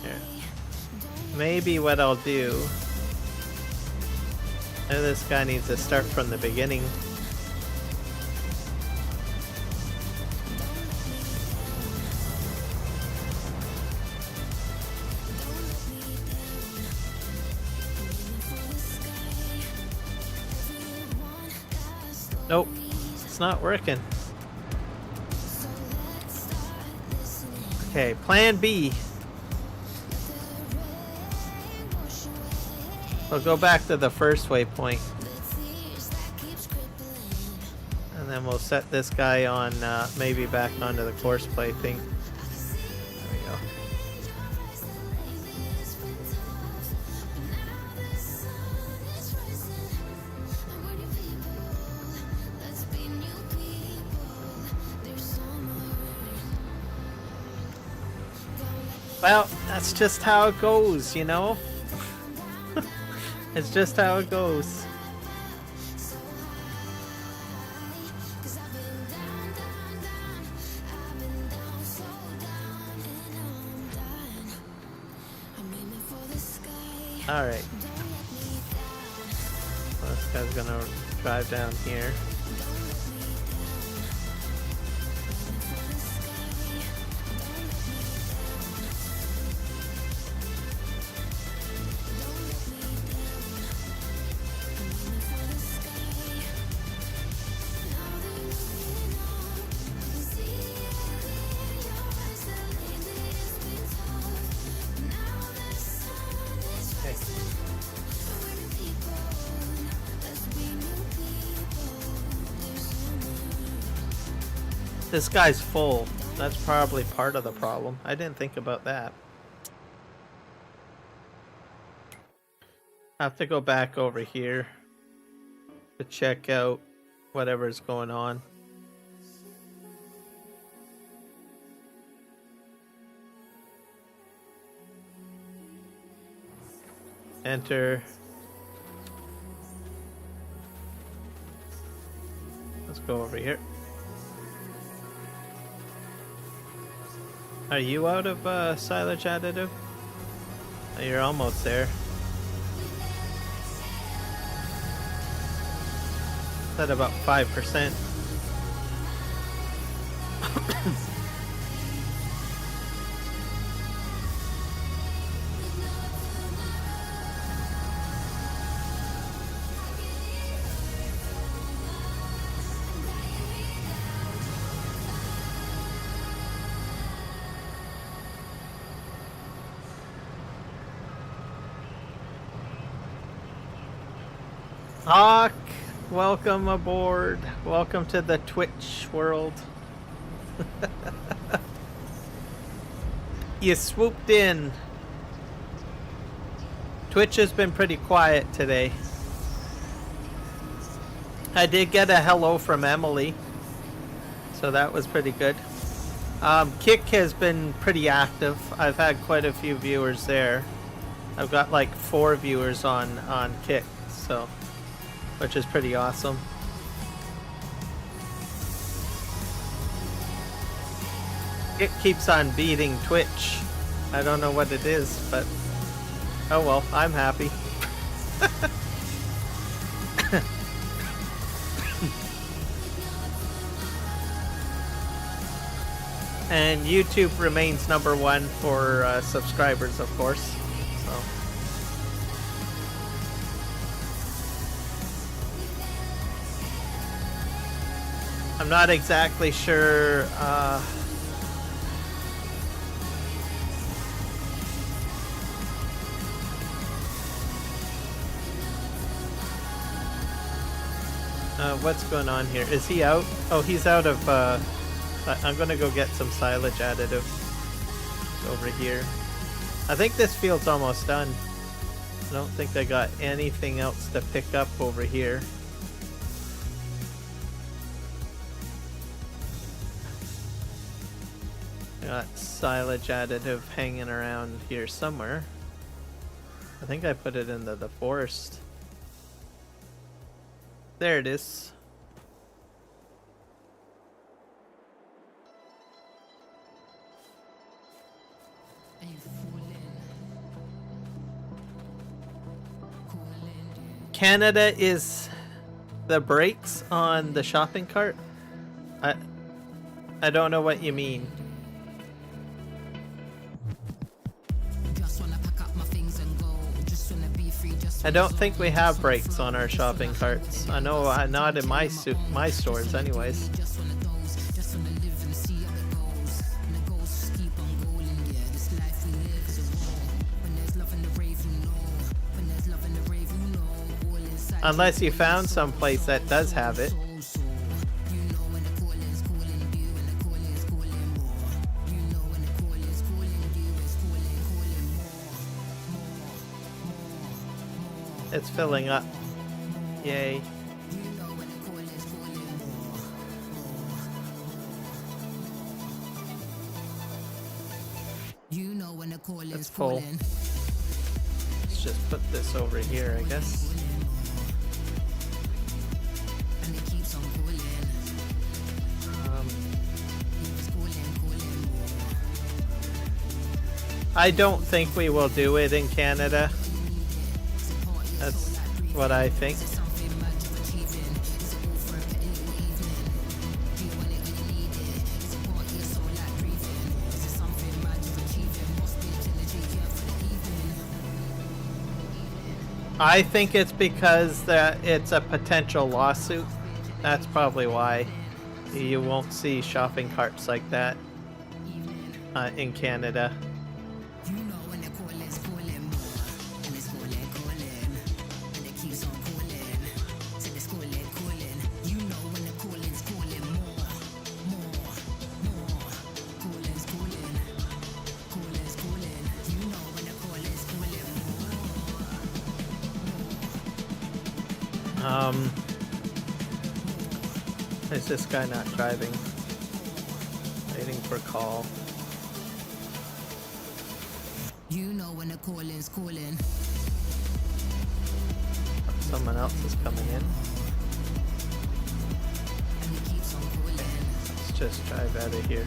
A: Here. Maybe what I'll do... Maybe this guy needs to start from the beginning. Nope, it's not working. Okay, plan B. We'll go back to the first waypoint. And then we'll set this guy on, maybe back onto the course play thing. There we go. Well, that's just how it goes, you know? It's just how it goes. Alright. Well, this guy's gonna drive down here. This guy's full. That's probably part of the problem. I didn't think about that. I have to go back over here to check out whatever's going on. Enter. Let's go over here. Are you out of silage additive? Oh, you're almost there. It's at about 5%. Hawk, welcome aboard. Welcome to the Twitch world. You swooped in. Twitch has been pretty quiet today. I did get a hello from Emily, so that was pretty good. Kick has been pretty active. I've had quite a few viewers there. I've got like 4 viewers on Kick, so which is pretty awesome. It keeps on beating Twitch. I don't know what it is, but oh well, I'm happy. And YouTube remains #1 for subscribers, of course. So. I'm not exactly sure what's going on here. Is he out? Oh, he's out of I'm gonna go get some silage additive over here. I think this field's almost done. I don't think I got anything else to pick up over here. Got silage additive hanging around here somewhere. I think I put it into the forest. There it is. Canada is the brakes on the shopping cart? I don't know what you mean. I don't think we have brakes on our shopping carts. I know not in my stores anyways. Unless you found some place that does have it. It's filling up. Yay. It's full. Let's just put this over here, I guess. I don't think we will do it in Canada. That's what I think. I think it's because it's a potential lawsuit. That's probably why you won't see shopping carts like that in Canada. Is this guy not driving? Waiting for call.
B: You know when the calling's calling.
A: Someone else is coming in. Let's just drive out of here.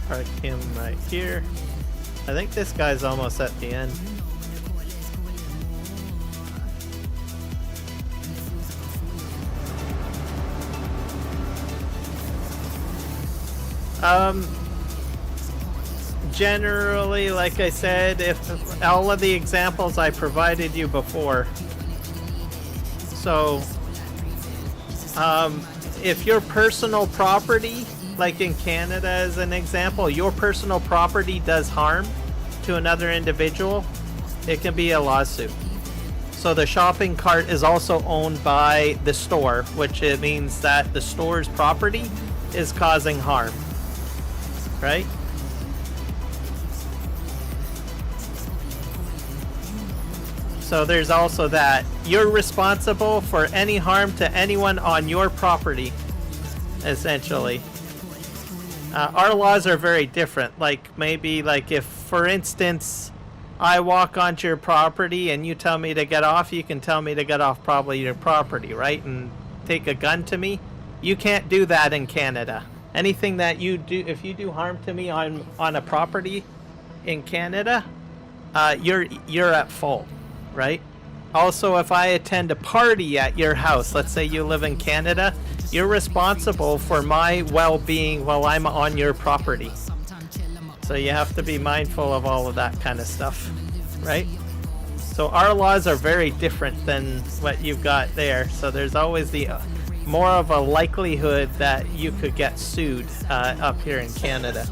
A: Park him right here. I think this guy's almost at the end. Generally, like I said, if all of the examples I provided you before. So, if your personal property, like in Canada as an example, your personal property does harm to another individual, it can be a lawsuit. So the shopping cart is also owned by the store, which it means that the store's property is causing harm, right? So there's also that. You're responsible for any harm to anyone on your property, essentially. Our laws are very different. Like, maybe, like, if, for instance, I walk onto your property and you tell me to get off, you can tell me to get off probably your property, right? And take a gun to me. You can't do that in Canada. Anything that you do, if you do harm to me on a property in Canada, you're at fault, right? Also, if I attend a party at your house, let's say you live in Canada, you're responsible for my well-being while I'm on your property. So you have to be mindful of all of that kind of stuff, right? So our laws are very different than what you've got there. So there's always the more of a likelihood that you could get sued up here in Canada.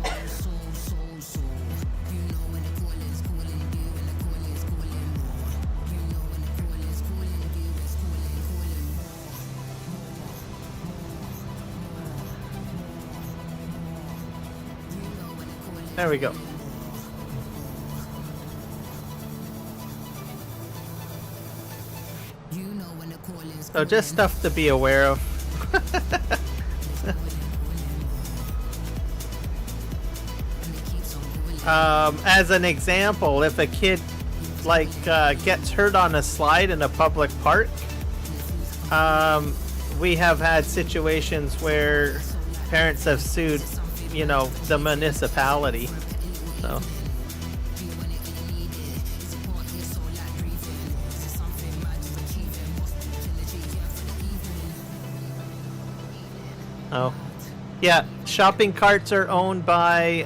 A: There we go.
B: You know when the
A: So just stuff to be aware of. As an example, if a kid like gets hurt on a slide in a public park, we have had situations where parents have sued, you know, the municipality. So. Oh. Yeah, shopping carts are owned by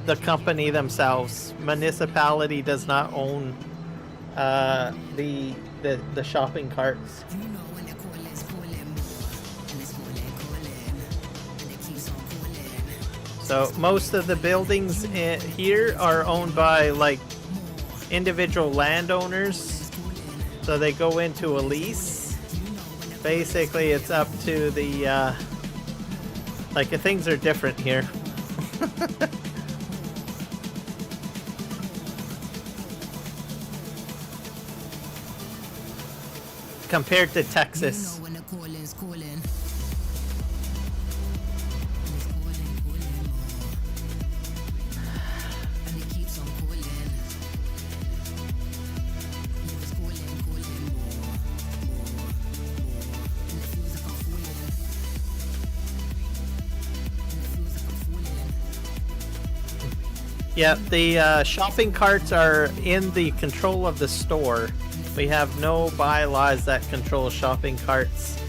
A: the company themselves. Municipality does not own the shopping carts. So most of the buildings here are owned by like individual landowners. So they go into a lease. Basically, it's up to the like things are different here. Compared to Texas. Yeah, the shopping carts are in the control of the store. We have no bylaws that control shopping carts.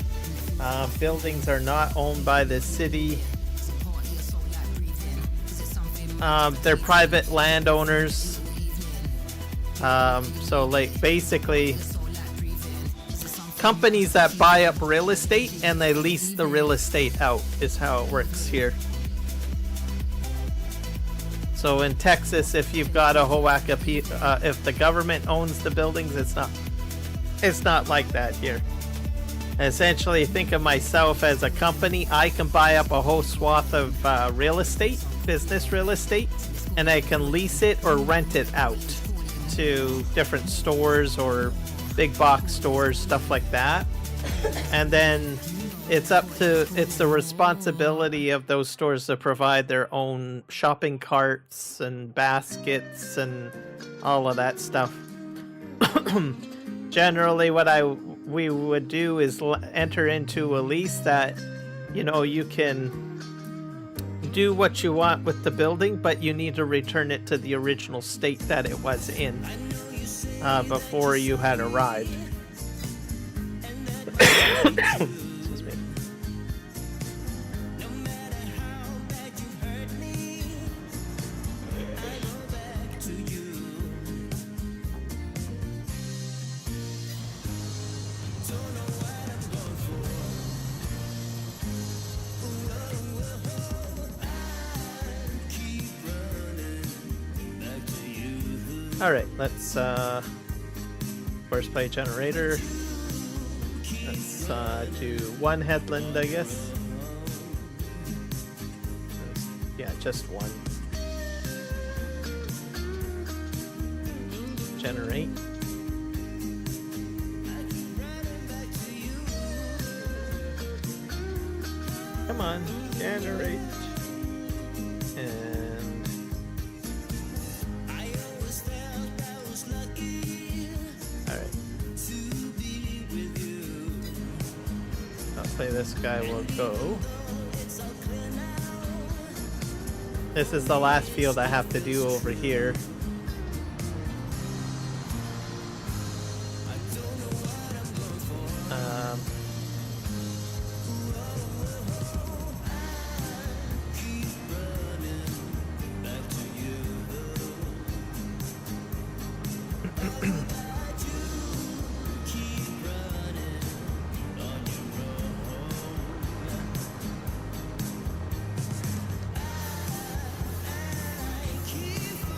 A: Buildings are not owned by the city. They're private landowners. So like basically companies that buy up real estate and they lease the real estate out is how it works here. So in Texas, if you've got a if the government owns the buildings, it's not like that here. Essentially, think of myself as a company. I can buy up a whole swath of real estate, business real estate, and I can lease it or rent it out to different stores or big box stores, stuff like that. And then it's the responsibility of those stores to provide their own shopping carts and baskets and all of that stuff. Generally, what we would do is enter into a lease that, you know, you can do what you want with the building, but you need to return it to the original state that it was in before you had arrived. Excuse me. All right, let's first play generator. Let's do one headland, I guess. Yeah, just one. Generate. Come on, generate. And play this guy will go. This is the last field I have to do over here.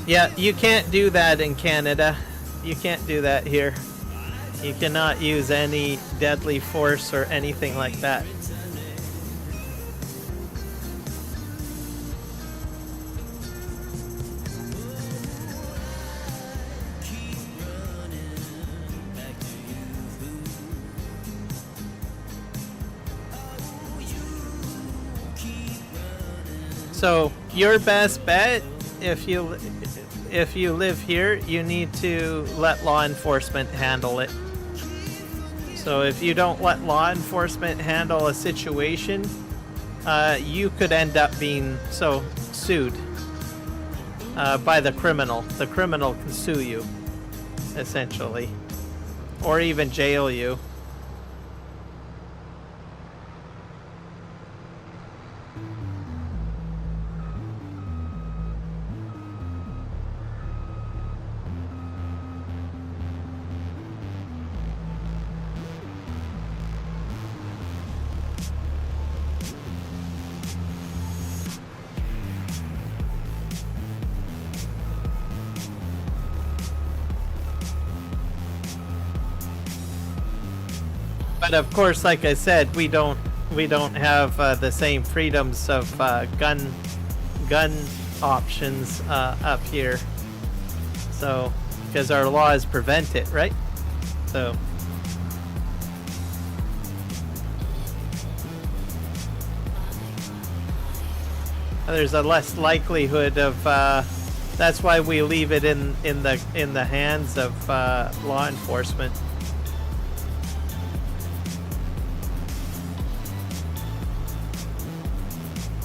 A: Yeah, you can't do that in Canada. You can't do that here. You cannot use any deadly force or anything like that. So your best bet, if you live here, you need to let law enforcement handle it. So if you don't let law enforcement handle a situation, you could end up being sued by the criminal. The criminal can sue you, essentially, or even jail you. But of course, like I said, we don't have the same freedoms of gun options up here. So because our laws prevent it, right? So there's a less likelihood of. That's why we leave it in the hands of law enforcement.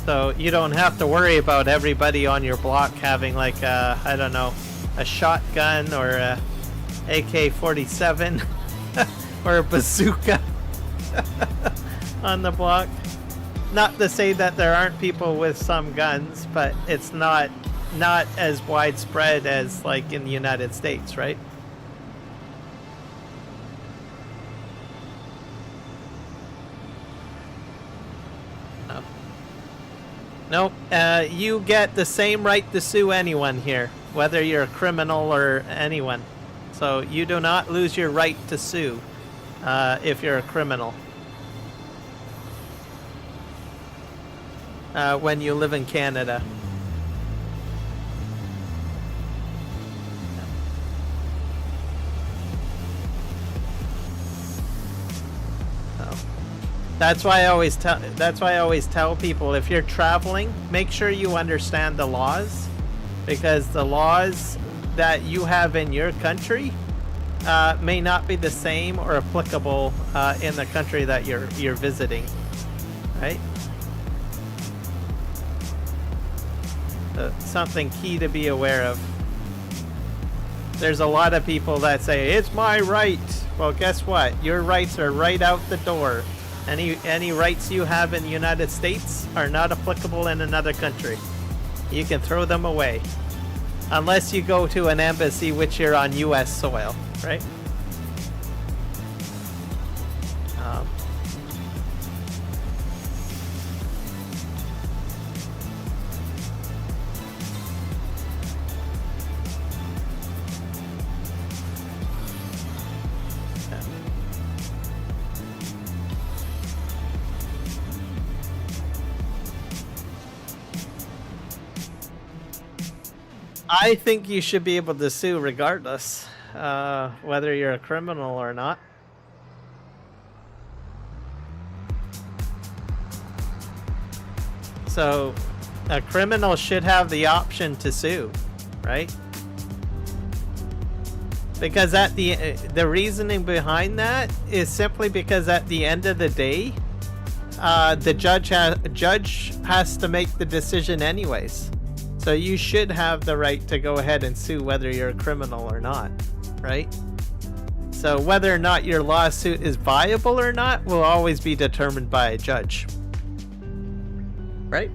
A: So you don't have to worry about everybody on your block having like I don't know, a shotgun or a AK-47 or a bazooka on the block. Not to say that there aren't people with some guns, but it's not as widespread as like in the United States, right? Nope. You get the same right to sue anyone here, whether you're a criminal or anyone. So you do not lose your right to sue if you're a criminal when you live in Canada. That's why I always tell people, if you're traveling, make sure you understand the laws, because the laws that you have in your country may not be the same or applicable in the country that you're visiting, right? Something key to be aware of. There's a lot of people that say it's my right. Well, guess what? Your rights are right out the door. Any rights you have in the United States are not applicable in another country. You can throw them away. Unless you go to an embassy, which you're on US soil, right? I think you should be able to sue regardless, whether you're a criminal or not. So, a criminal should have the option to sue, right? Because at the reasoning behind that is simply because at the end of the day, the judge has to make the decision anyways. So you should have the right to go ahead and sue whether you're a criminal or not, right? So whether or not your lawsuit is viable or not will always be determined by a judge, right?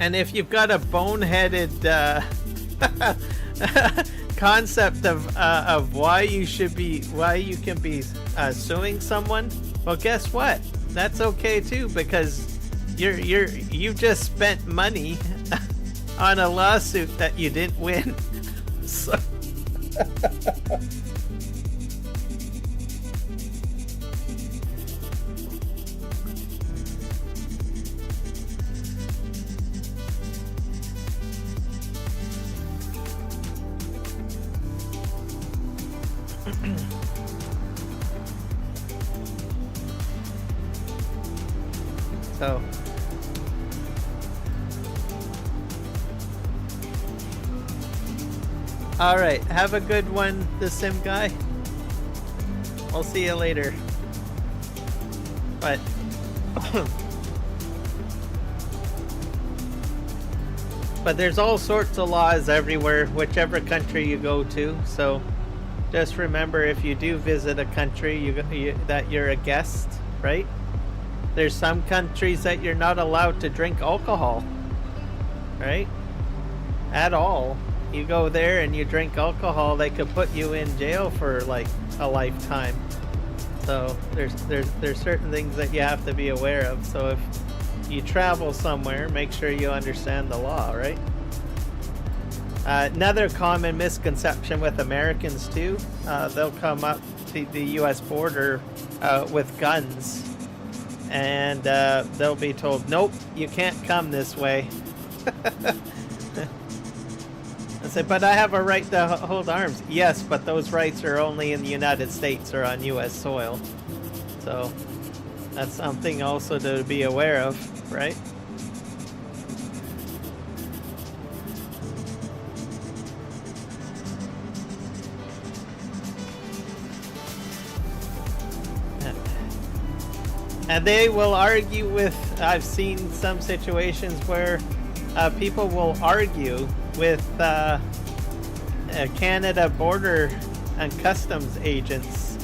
A: And if you've got a boneheaded concept of why you can be suing someone, well, guess what? That's okay too, because you just spent money on a lawsuit that you didn't win. So So. Alright, have a good one, the sim guy. I'll see you later. But but there's all sorts of laws everywhere, whichever country you go to. So just remember, if you do visit a country, that you're a guest, right? There's some countries that you're not allowed to drink alcohol, right? At all. You go there and you drink alcohol, they could put you in jail for like a lifetime. So there's certain things that you have to be aware of. So if you travel somewhere, make sure you understand the law, right? Another common misconception with Americans too, they'll come up to the US border with guns, and they'll be told, nope, you can't come this way. I said, but I have a right to hold arms. Yes, but those rights are only in the United States or on US soil. So that's something also to be aware of, right? And they will argue with, I've seen some situations where people will argue with Canada border and customs agents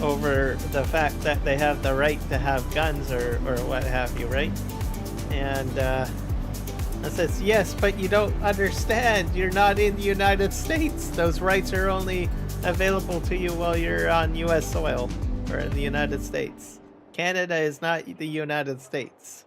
A: over the fact that they have the right to have guns or what have you, right? And I says, yes, but you don't understand. You're not in the United States. Those rights are only available to you while you're on US soil or in the United States. Canada is not the United States.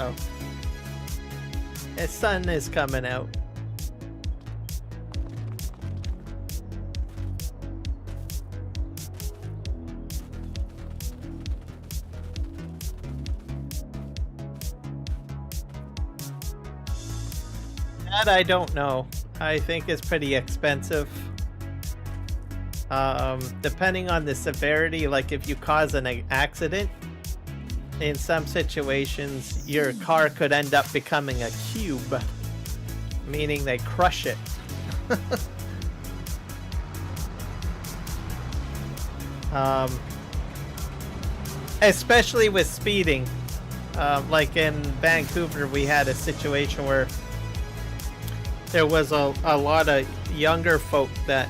A: Oh. The sun is coming out. That I don't know. I think it's pretty expensive. Depending on the severity, like if you cause an accident, in some situations, your car could end up becoming a cube, meaning they crush it. Especially with speeding. Like in Vancouver, we had a situation where there was a lot of younger folk that,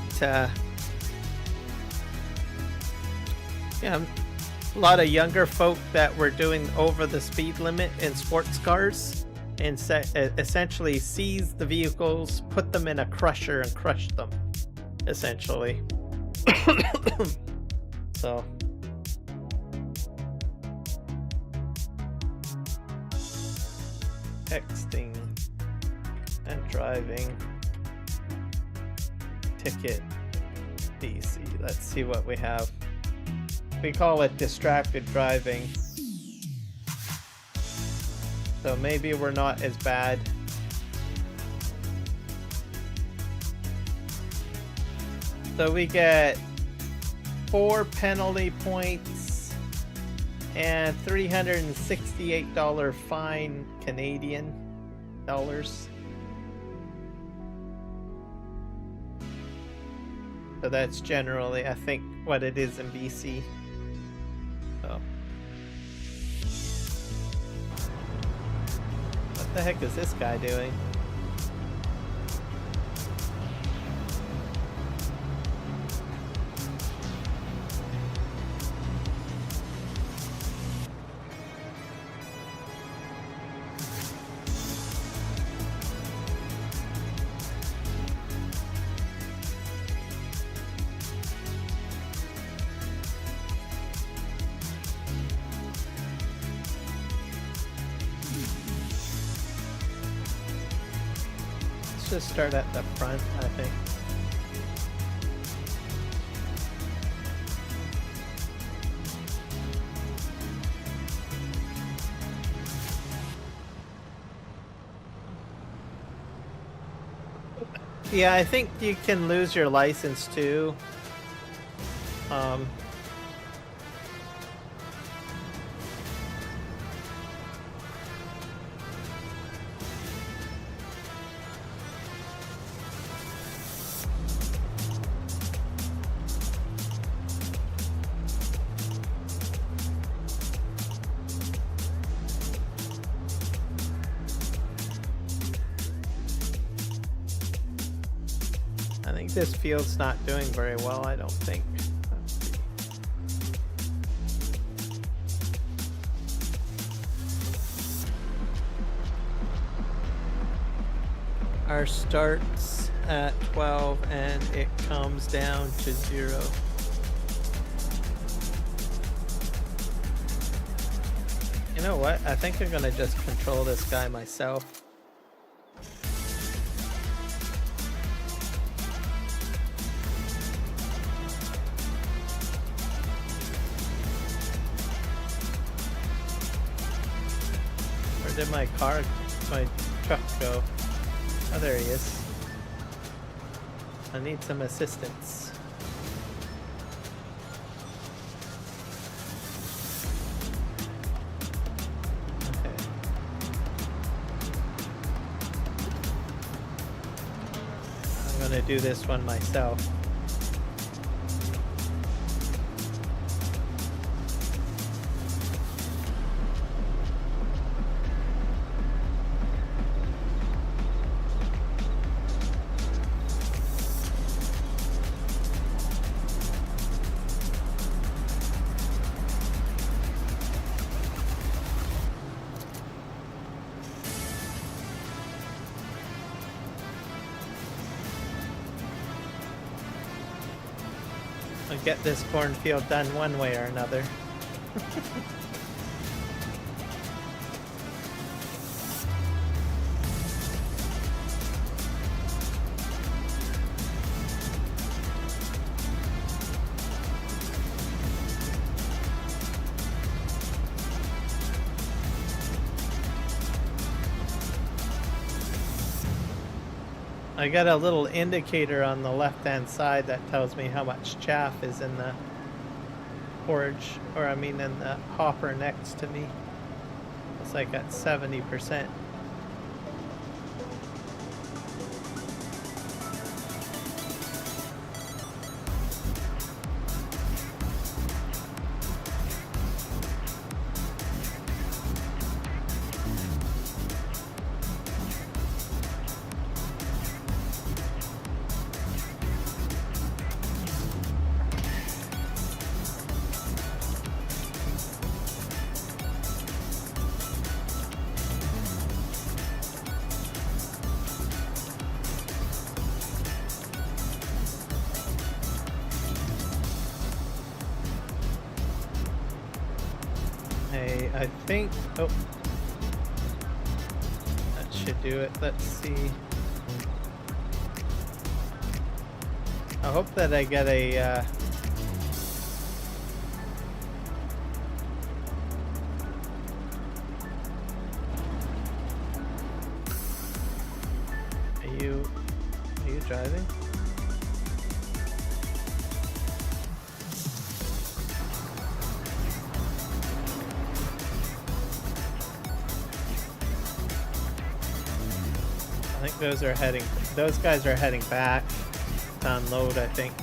A: a lot of younger folk that were doing over the speed limit in sports cars and essentially seized the vehicles, put them in a crusher and crushed them, essentially. So texting and driving ticket DC. Let's see what we have. We call it distracted driving. So maybe we're not as bad. So we get 4 penalty points and $368 fine Canadian dollars. So that's generally, I think, what it is in BC. So. What the heck is this guy doing? just start at the front, I think. Yeah, I think you can lose your license too. I think this field's not doing very well, I don't think. Let's see. Our starts at 12 and it comes down to 0. You know what? I think I'm gonna just control this guy myself. Where did my truck go? Oh, there he is. I need some assistance. Okay. I'm gonna do this one myself. I'll get this cornfield done one way or another. I got a little indicator on the left-hand side that tells me how much chaff is in the forage, or I mean in the hopper next to me. It's like at 70%. I think, oh, that should do it. Let's see. I hope that I get a, are you driving? I think those guys are heading back to unload, I think.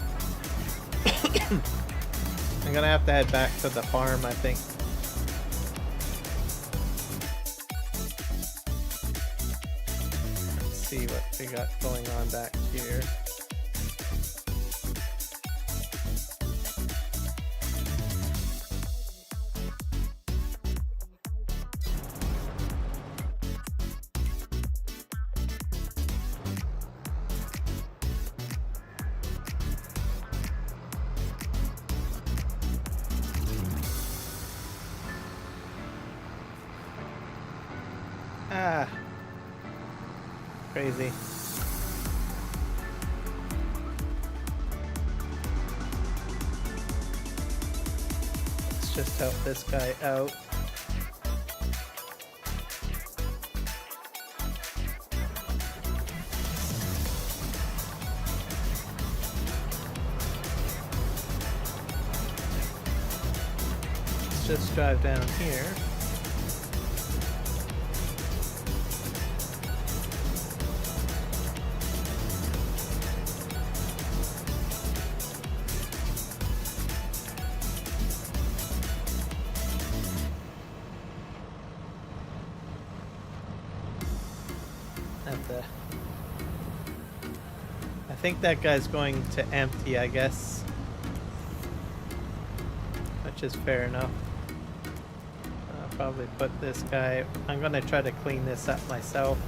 A: I'm gonna have to head back to the farm, I think. Let's see what we got going on back here. Ah, crazy. just help this guy out. Let's just drive down here. I think that guy's going to empty, I guess. Which is fair enough. I'll probably put this guy... I'm gonna try to clean this up myself.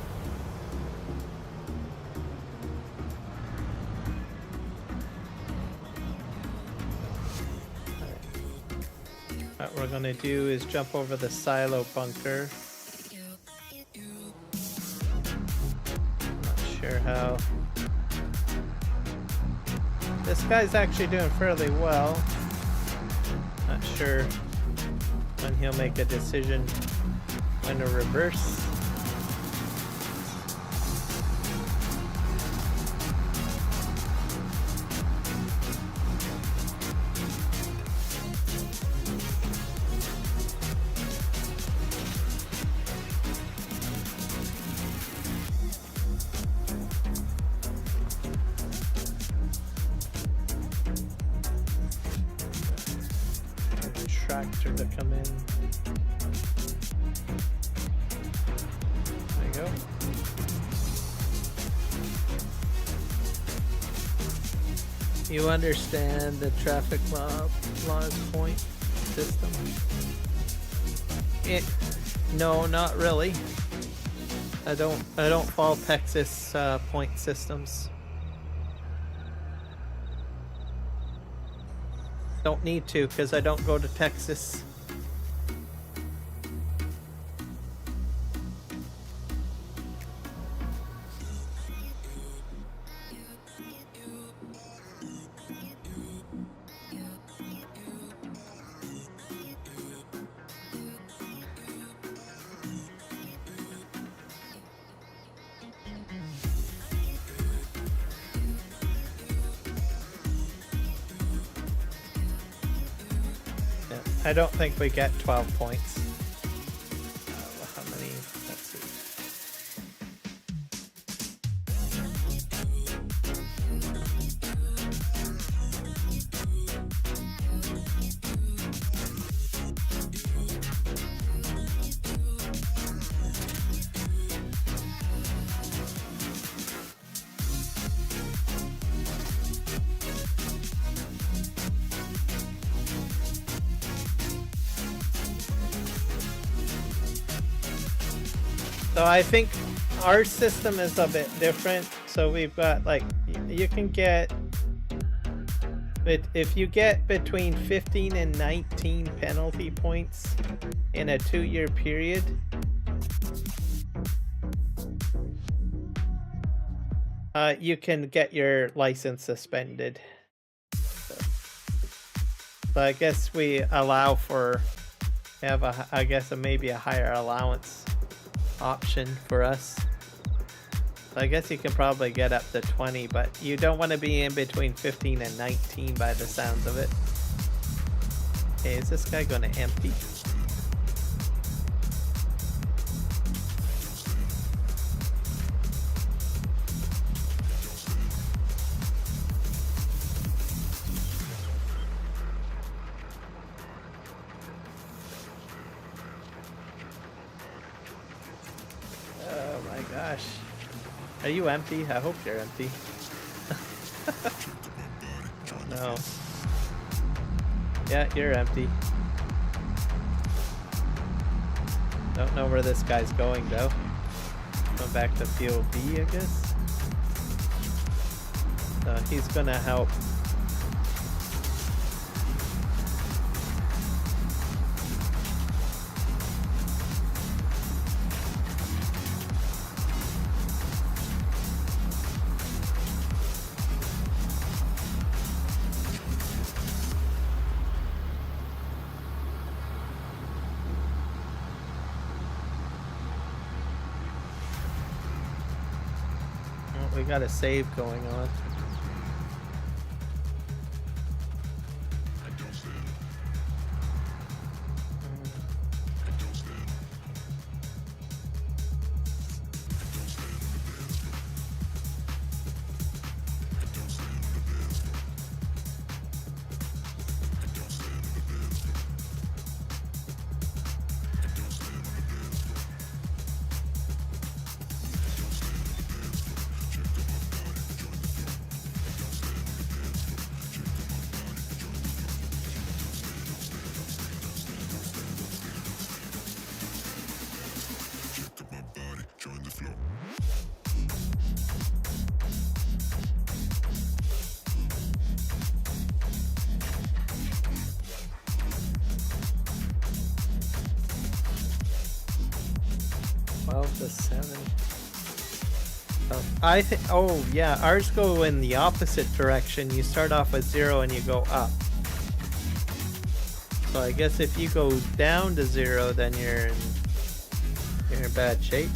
A: What we're gonna do is jump over the silo bunker. Not sure how. This guy's actually doing fairly well. Not sure when he'll make a decision when to reverse. Tractor to come in. There you go. You understand the traffic laws point system? No, not really. I don't follow Texas point systems. Don't need to, because I don't go to Texas. I don't think we get 12 points. How many? Let's see. So I think our system is a bit different. So we've got like, you can get, if you get between 15 and 19 penalty points in a 2-year period, you can get your license suspended. So I guess we allow for, have a, I guess maybe a higher allowance option for us. So I guess you can probably get up to 20, but you don't want to be in between 15 and 19 by the sounds of it. Okay, is this guy going to empty? Gosh. Are you empty? I hope you're empty. Oh no. Yeah, you're empty. Don't know where this guy's going though. Going back to field B, I guess. So he's gonna help. we got a save going on. To 7. I think. Oh yeah, ours go in the opposite direction. You start off with 0 and you go up. So I guess if you go down to 0, then you're in bad shape.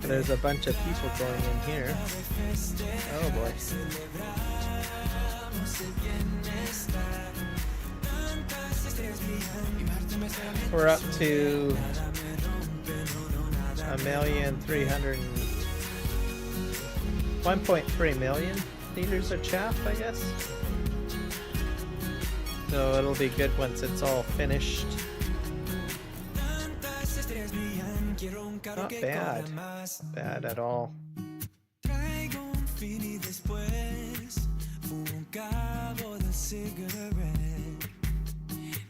A: There's a bunch of people going in here. Oh boy. We're up to 1.3 million liters of chaff, I guess. So it'll be good once it's all finished. Not bad. Bad at all.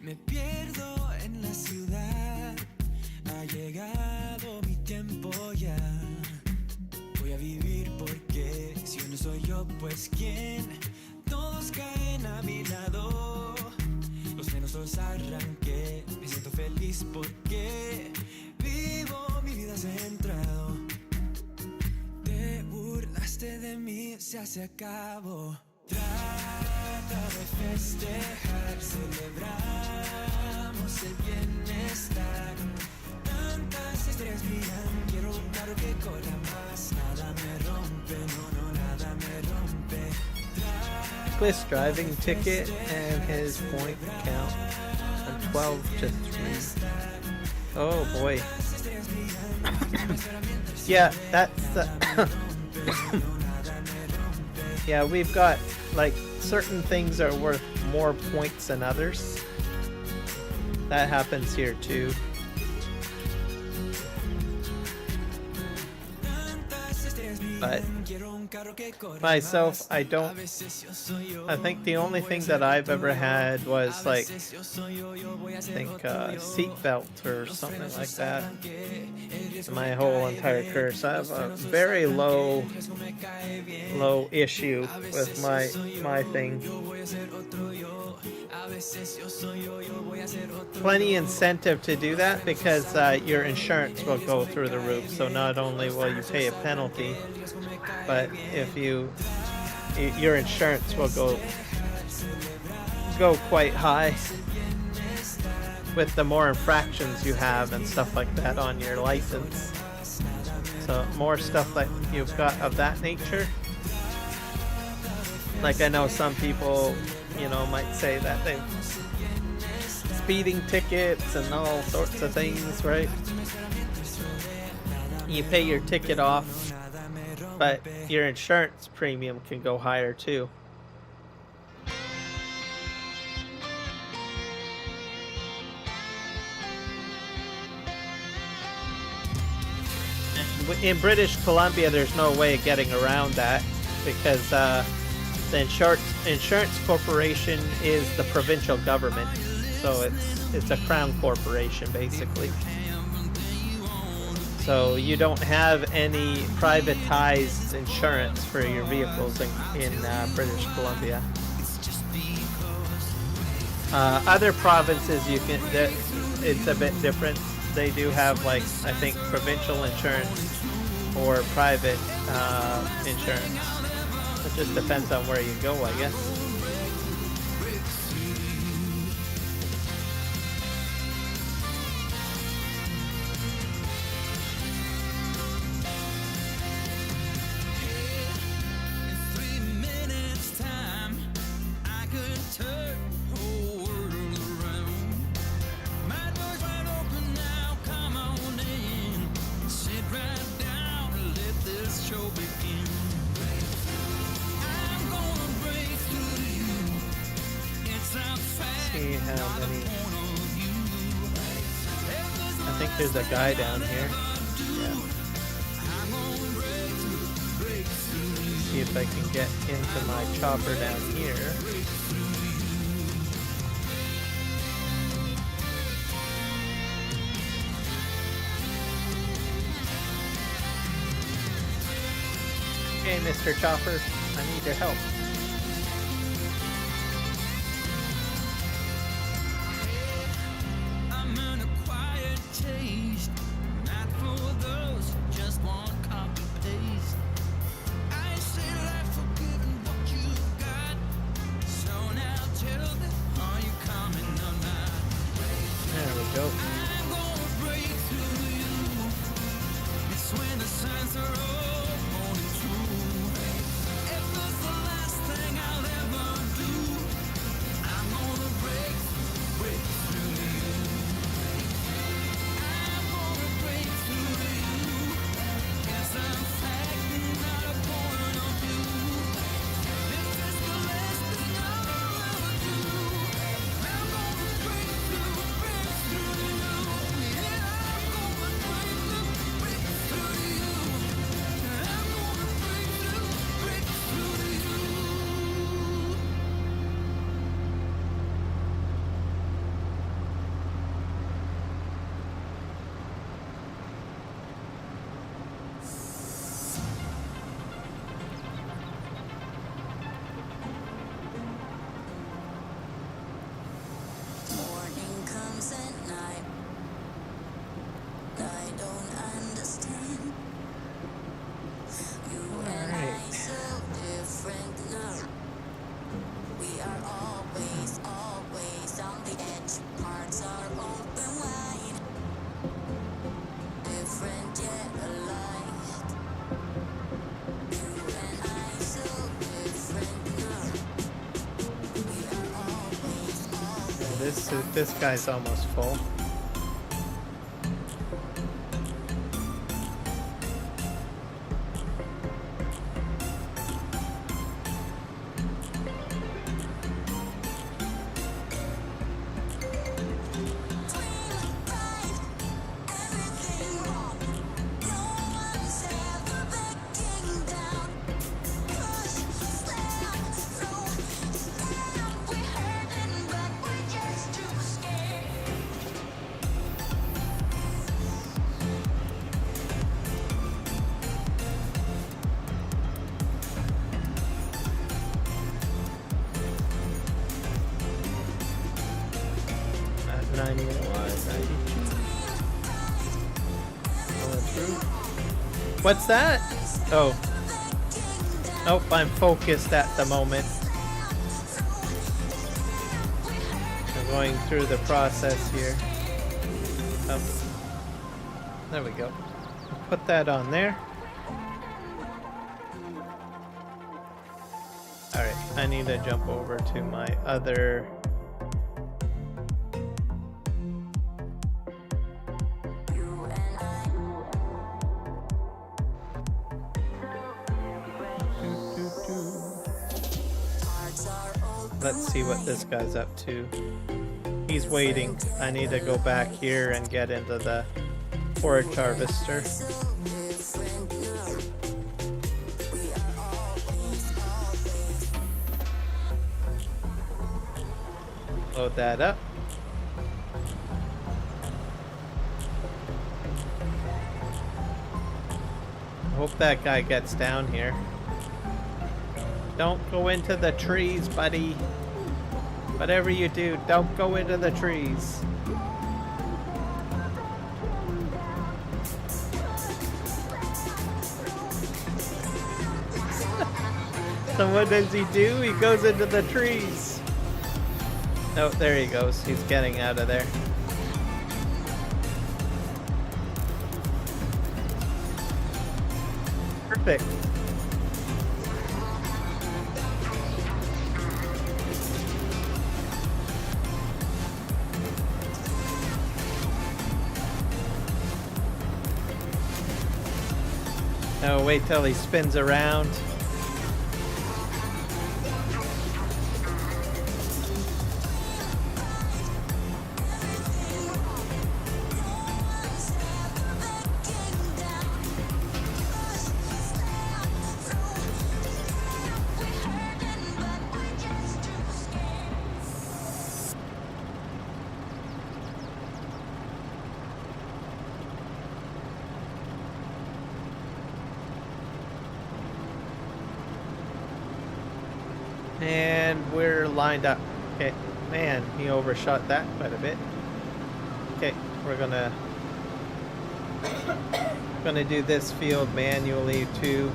B: Me pierdo en la ciudad, ha llegado mi tiempo ya. Voy a vivir porque si yo no soy yo, pues quién. Todos caen a mi lado, los menos los arranqué. Me siento feliz porque vivo mi vida centrado. Te burlaste de mí, se acabó. Trata de festejar, celebramos el bienestar. Tantas estrellas brillan, quiero un carro que corra más. Nada me rompe, no, nada me rompe.
A: Chris driving ticket and his point count from 12 to 3. Oh boy. Yeah, that's the yeah, we've got like certain things are worth more points than others. That happens here too. But myself, I think the only thing that I've ever had was like, I think seat belt or something like that. My whole entire career. So I have a very low issue with my thing. Plenty incentive to do that because your insurance will go through the roof. So not only will you pay a penalty, but if your insurance will go quite high with the more infractions you have and stuff like that on your license. So more stuff like you've got of that nature. Like I know some people, might say that they've speeding tickets and all sorts of things, right? You pay your ticket off, but your insurance premium can go higher too. In British Columbia, there's no way of getting around that because the insurance corporation is the provincial government, so it's a crown corporation basically. So you don't have any privatized insurance for your vehicles in British Columbia. Other provinces it's a bit different. They do have, like, I think provincial insurance or private insurance. It just depends on where you go, I guess. I think there's a guy down here. Yeah. See if I can get into my chopper down here. Okay, Mr. Chopper, I need your help. This guy's almost full. What's that? Oh. Nope, I'm focused at the moment. I'm going through the process here. Oh. There we go. Put that on there. Alright, I need to jump over to my other... Let's see what this guy's up to. He's waiting. I need to go back here and get into the forage harvester. Load that up. Hope that guy gets down here. Don't go into the trees, buddy. Whatever you do, don't go into the trees. So what does he do? He goes into the trees. Oh, there he goes. He's getting out of there. Perfect. Oh, wait till he spins around. And we're lined up. Okay, man, he overshot that quite a bit. Okay, we're gonna do this field manually too.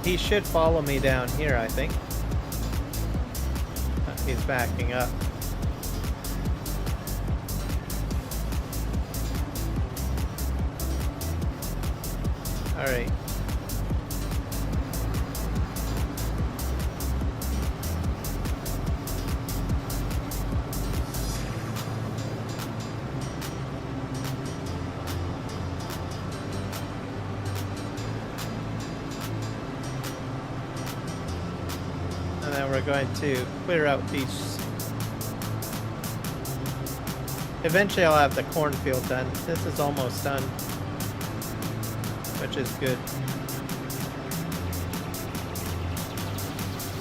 A: He should follow me down here, I think. He's backing up. All right. And then we're going to clear out these. Eventually I'll have the cornfield done. This is almost done, which is good.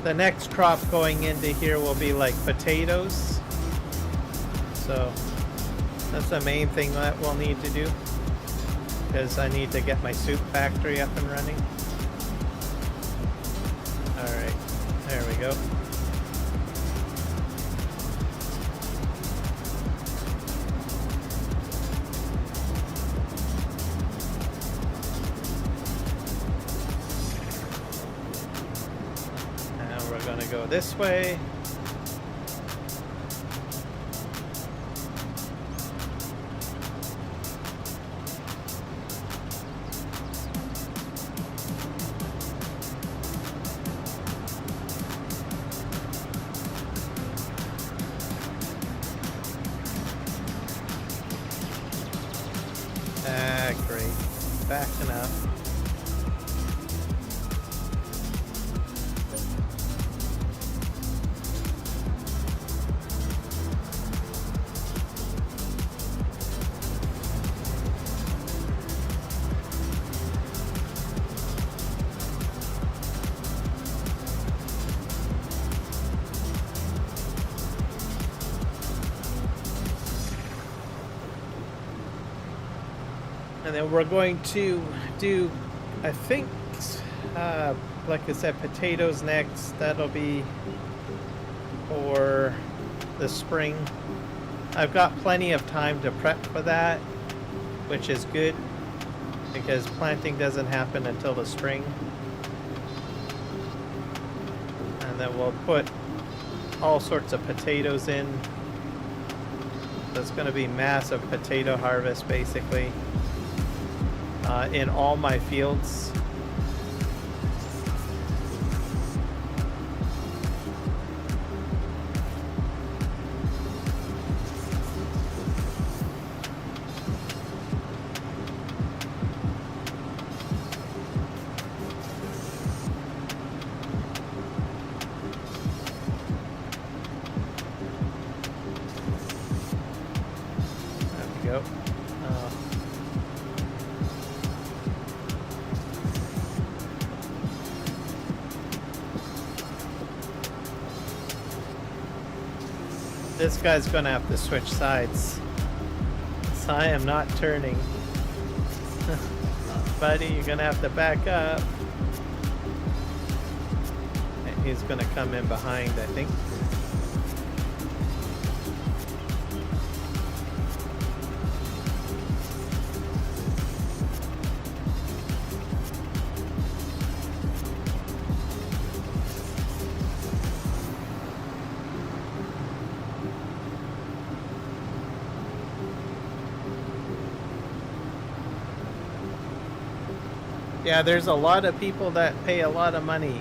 A: The next crop going into here will be like potatoes. So that's the main thing that we'll need to do, because I need to get my soup factory up and running. Alright, there we go. Now we're gonna go this way. Great. Backing up. And then we're going to do, I think, like I said, potatoes next. That'll be for the spring. I've got plenty of time to prep for that, which is good, because planting doesn't happen until the spring. And then we'll put all sorts of potatoes in. That's going to be massive potato harvest, basically. In all my fields. go. Oh. This guy's gonna have to switch sides. So I am not turning. Buddy, you're gonna have to back up. He's gonna come in behind, I think. Yeah, there's a lot of people that pay a lot of money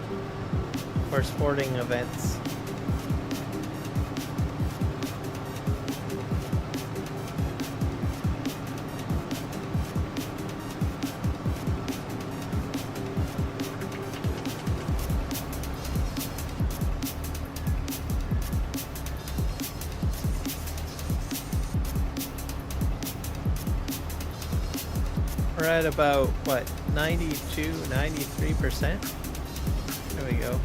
A: for sporting events. We're at about, what, 92, 93%? There we go.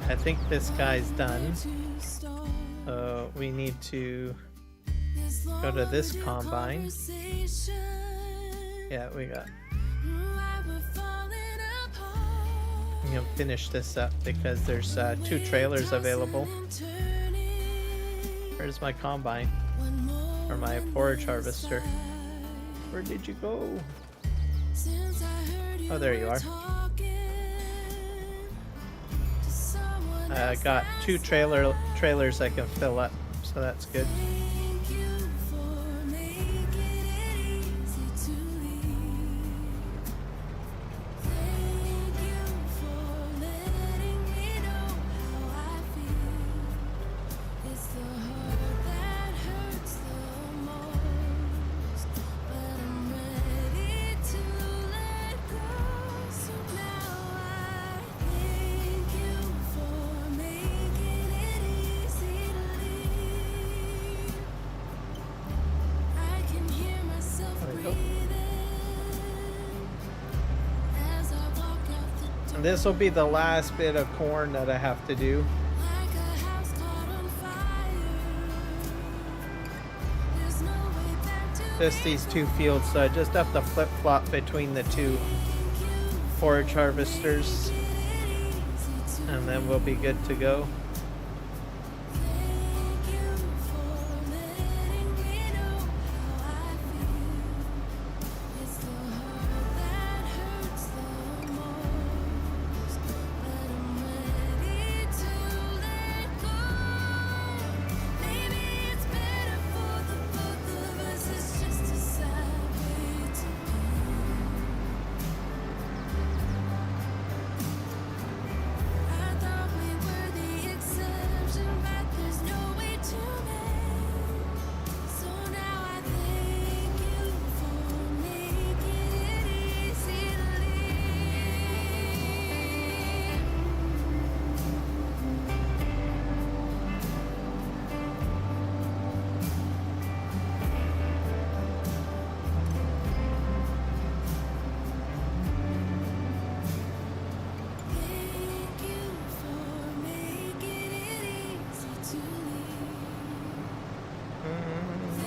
A: I think this guy's done. So we need to go to this combine. Yeah, we got. I'm gonna finish this up because there's 2 trailers available. Where's my combine? Or my forage harvester? Where did you go? Oh, there you are. I got 2 trailers I can fill up, so that's good. This will be the last bit of corn that I have to do. Just these 2 fields, so I just have to flip-flop between the 2 forage harvesters, and then we'll be good to go.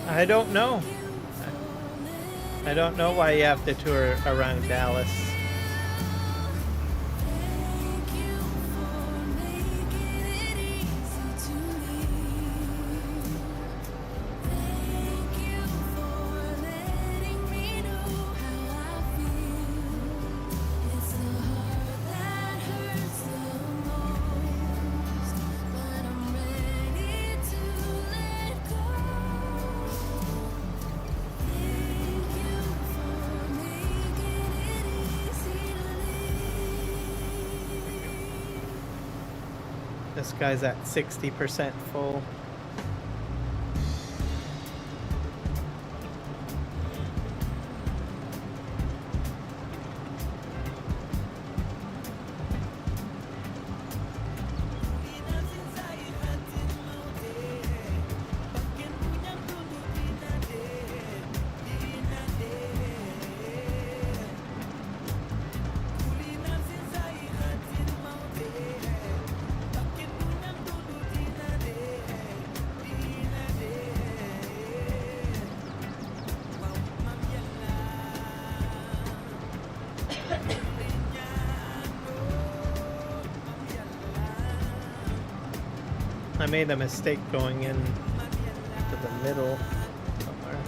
A: I don't know. I don't know why you have to tour around Dallas. This guy's at 60% full. I made a mistake going in to the middle somewhere.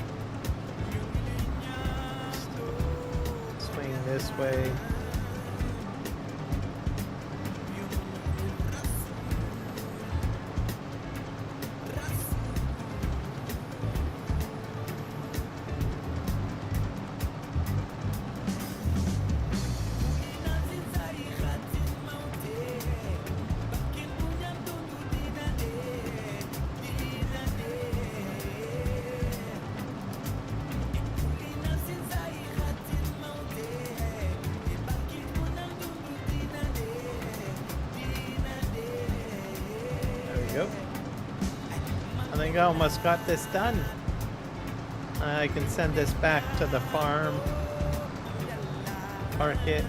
A: Swing this way. Go. I think I almost got this done. I can send this back to the farm, park it.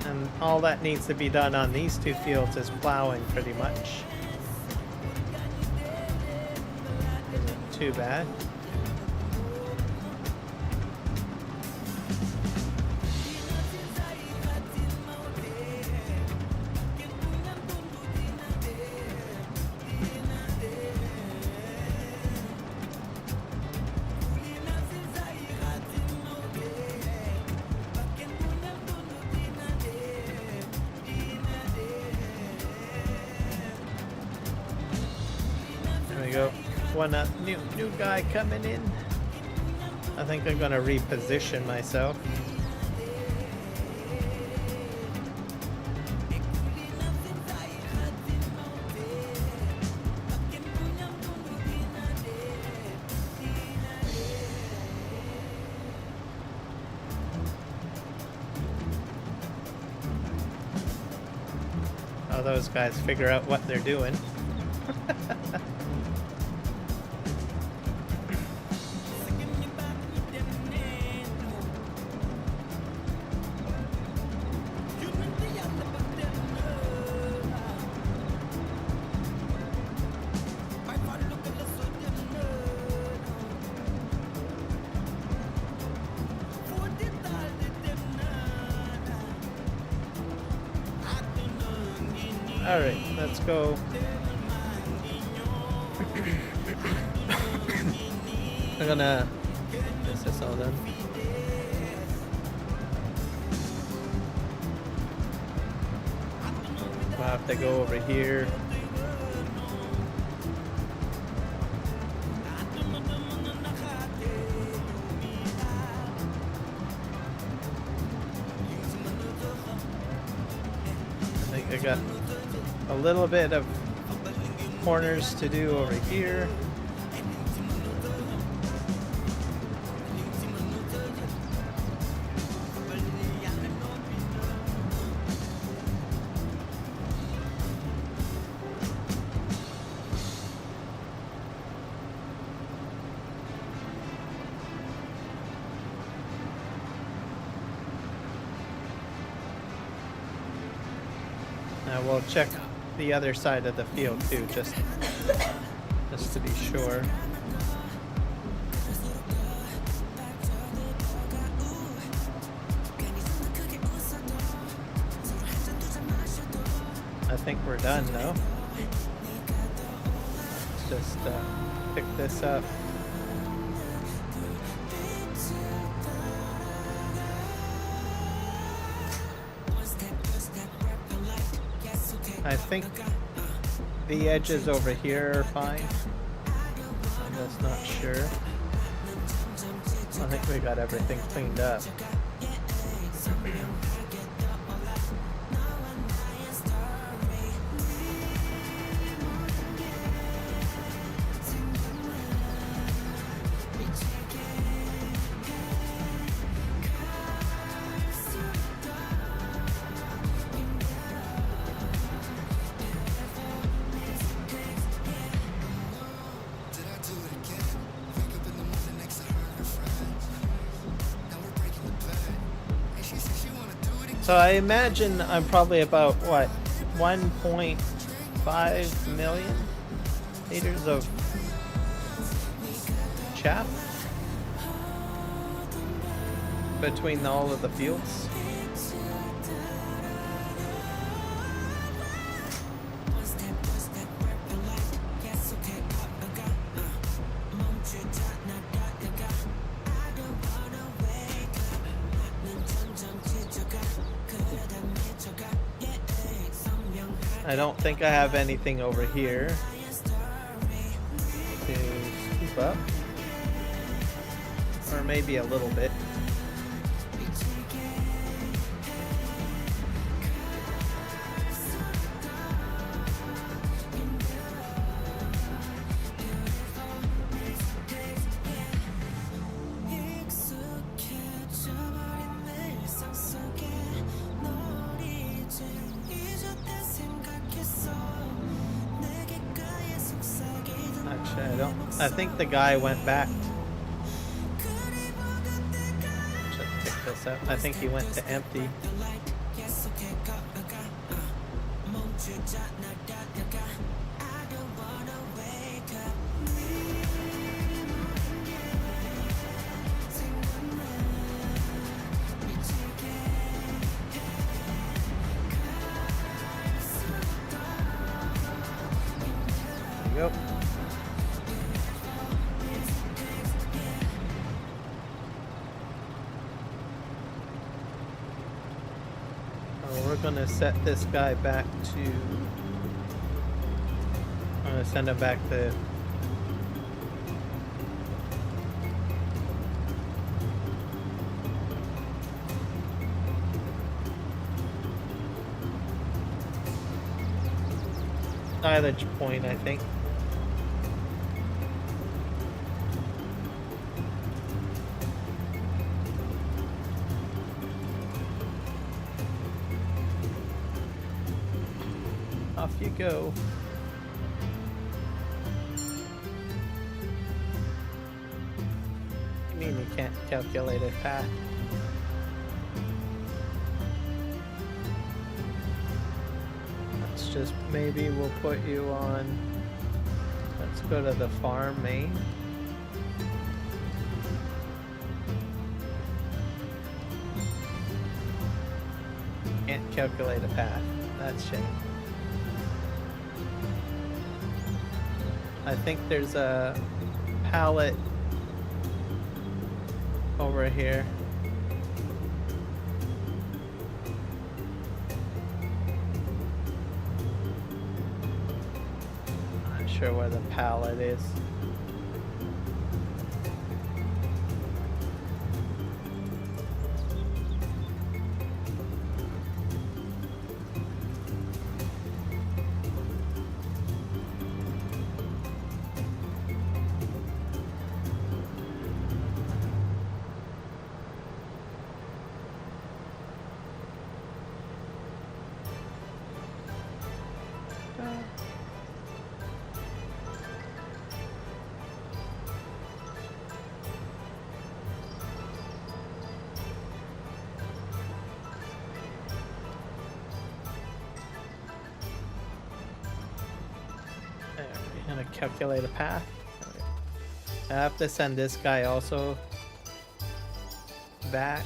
A: And all that needs to be done on these two fields is plowing pretty much. Too bad. There we go. One new guy coming in. I think I'm gonna reposition myself. Oh, those guys figure out what they're doing. All right, let's go. I'm gonna. Is this all done? I'll have to go over here. I think I got a little bit of corners to do over here. Now we'll check the other side of the field too, just to be sure. I think we're done though. Let's just pick this up. I think the edges over here are fine. Just not sure. I think we got everything cleaned up. So I imagine I'm probably about, what, 1.5 million liters of chaff between all of the fields. I don't think I have anything over here to scoop up, or maybe a little bit. I think the guy went back. Should pick this up. I think he went to empty. There you go. We're gonna set this guy back to. I'm gonna send him back to. Silage point, I think. Off you go. You mean you can't calculate a path? Let's just, maybe we'll put you on. Let's go to the farm main. Can't calculate a path. That's a shame. I think there's a pallet over here. Not sure where the pallet is. Calculate a path. I have to send this guy also back.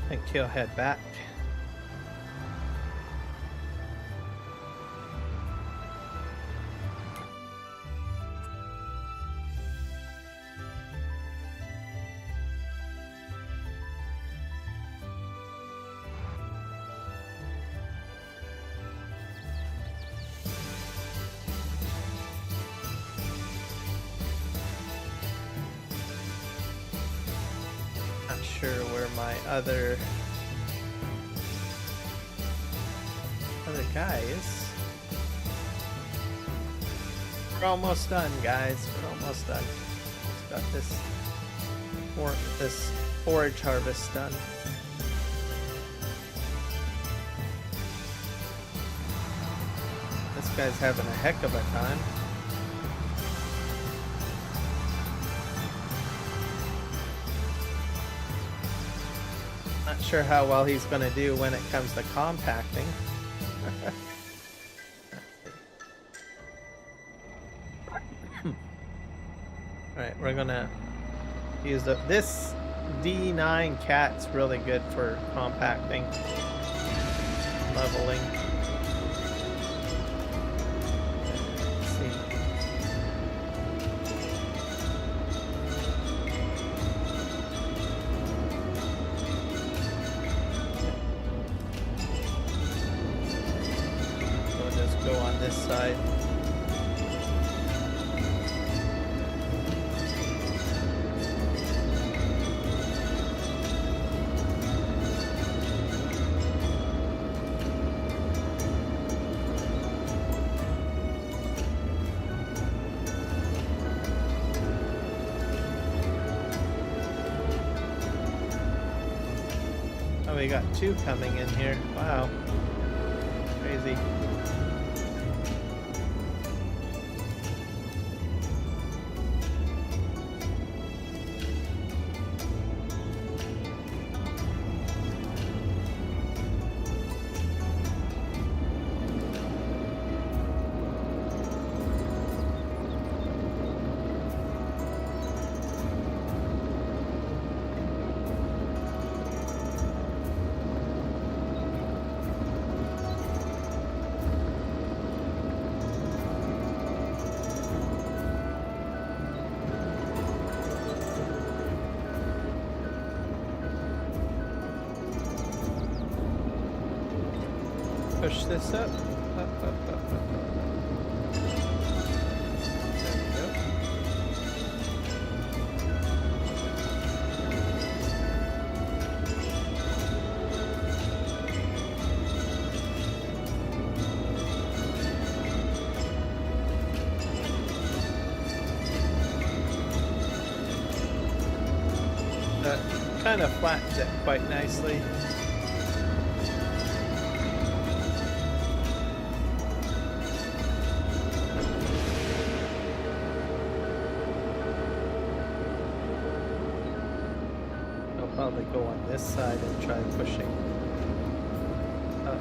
A: I think he'll head back. sure where my other guy is. We're almost done, guys. We're almost done. Just got this forage harvest done. This guy's having a heck of a time. Not sure how well he's going to do when it comes to compacting. Alright, we're gonna use this D9 cat's really good for compacting, leveling. Let's see. We'll just go on this side. Oh, we got two coming in here. Wow. Crazy. Push this up. Up, up, up, up, up. There we go. That kind of flattens it quite nicely. Probably go on this side and try pushing up.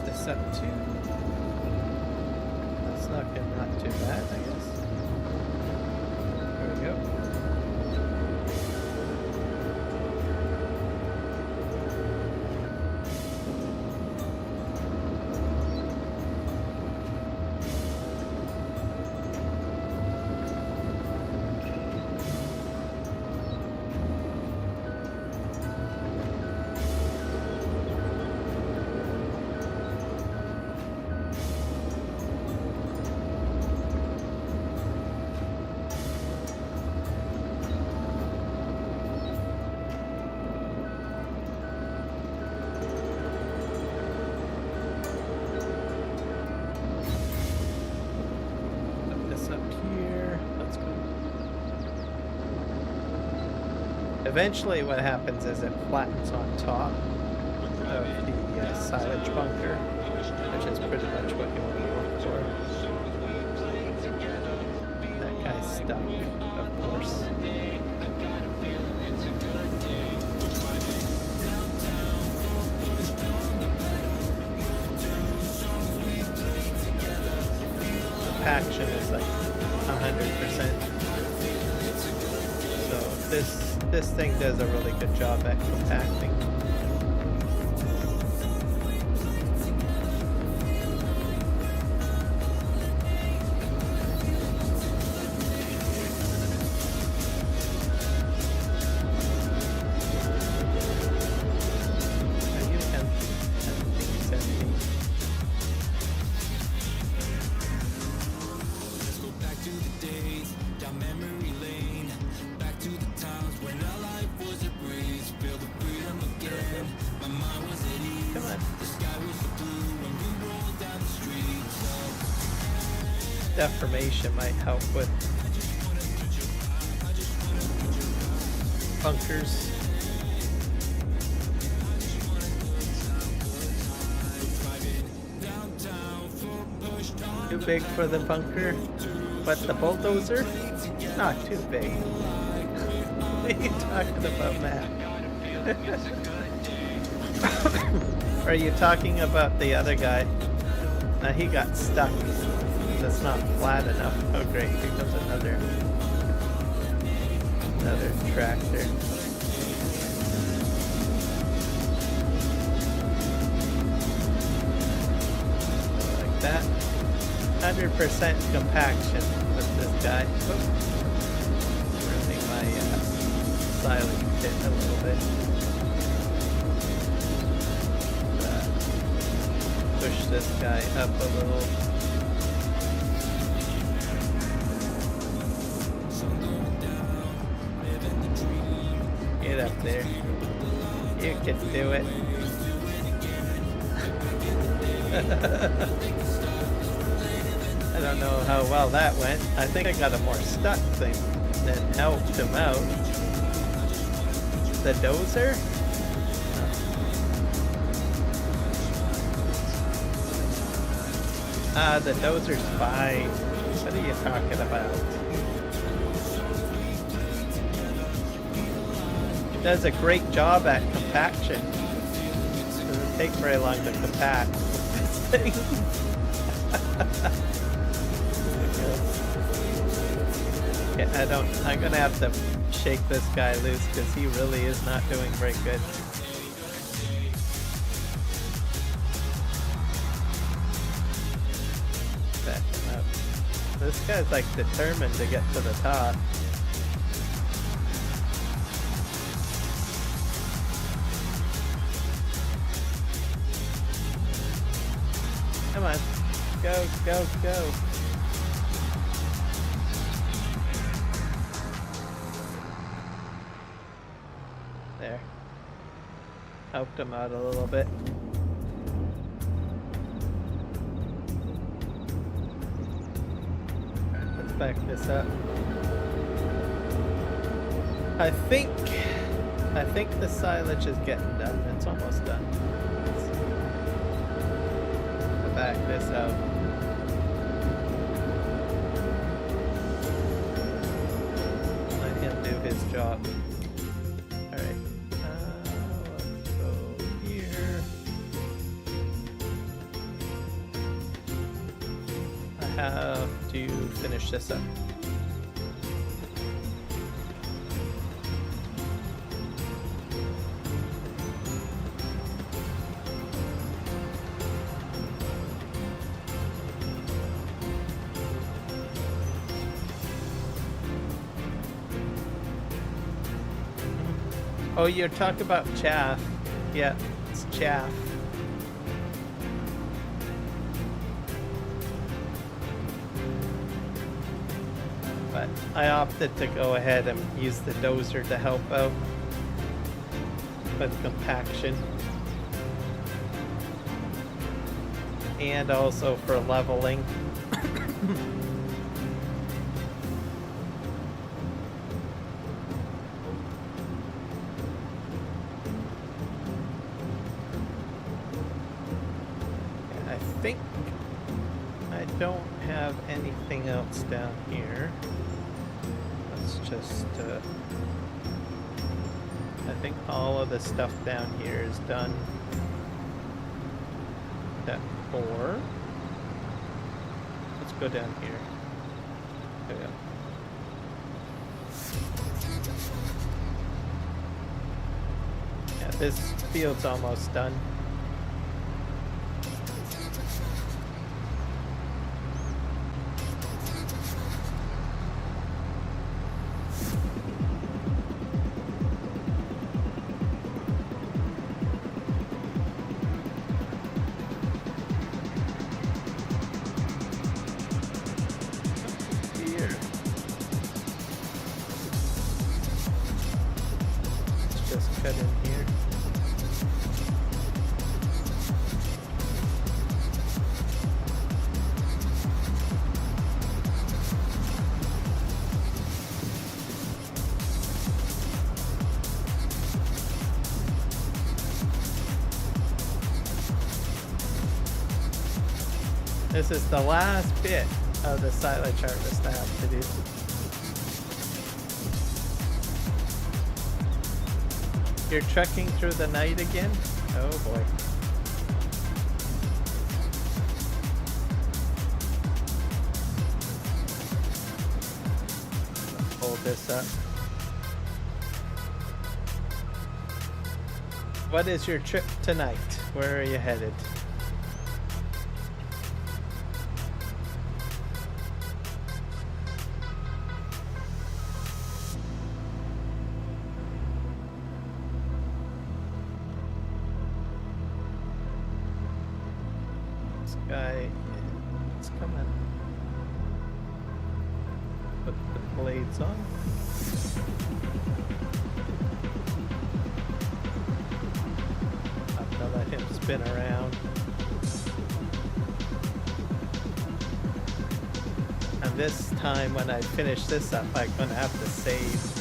A: This up too. That's not good, not too bad, I guess. There we go. Eventually what happens is it flattens on top of the silage bunker, which is pretty much what you want to look for. That guy's stuck, of course. Compaction is like 100%. So this thing does a really good job at compacting. Deformation might help with bunkers. Too big for the bunker, but the bulldozer, not too big. What are you talking about, Matt? Or are you talking about the other guy? Now he got stuck. That's not flat enough. Oh great, here comes another tractor. Like that. 100% compaction with this guy. Ruining my silage pit a little bit. Push this guy up a little. Get up there. You can do it. I don't know how well that went. I think I got a more stuck thing that helped him out. The dozer? The dozer's fine. What are you talking about? It does a great job at compaction. It doesn't take very long to compact this thing. Yeah, I'm gonna have to shake this guy loose because he really is not doing very good. Back him up. This guy's like determined to get to the top. Come on. Go, go, go. There. Helped him out a little bit. Let's back this up. I think the silage is getting done. It's almost done. Back this up. Let him do his job. Alright. Let's go here. I have to finish this up. Oh, you're talking about chaff. Yeah, it's chaff. But I opted to go ahead and use the dozer to help out with compaction. And also for leveling. think I don't have anything else down here. Let's just, I think all of the stuff down here is done. Step 4. Let's go down here. There we go. Yeah, this field's almost done. Here. Let's just cut in here. This is the last bit of the silage harvest I have to do. You're trekking through the night again? Oh boy. Hold this up. What is your trip tonight? Where are you headed? Guy, it's coming. Put the blades on. I'm gonna let him spin around. And this time when I finish this up, I'm gonna have to save.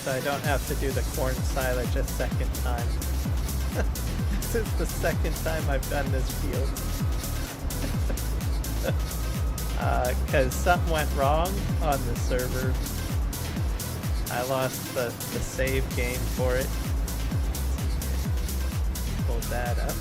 A: So I don't have to do the corn silage a second time. This is the second time I've done this field. Because something went wrong on the server. I lost the save game for it. Pull that up.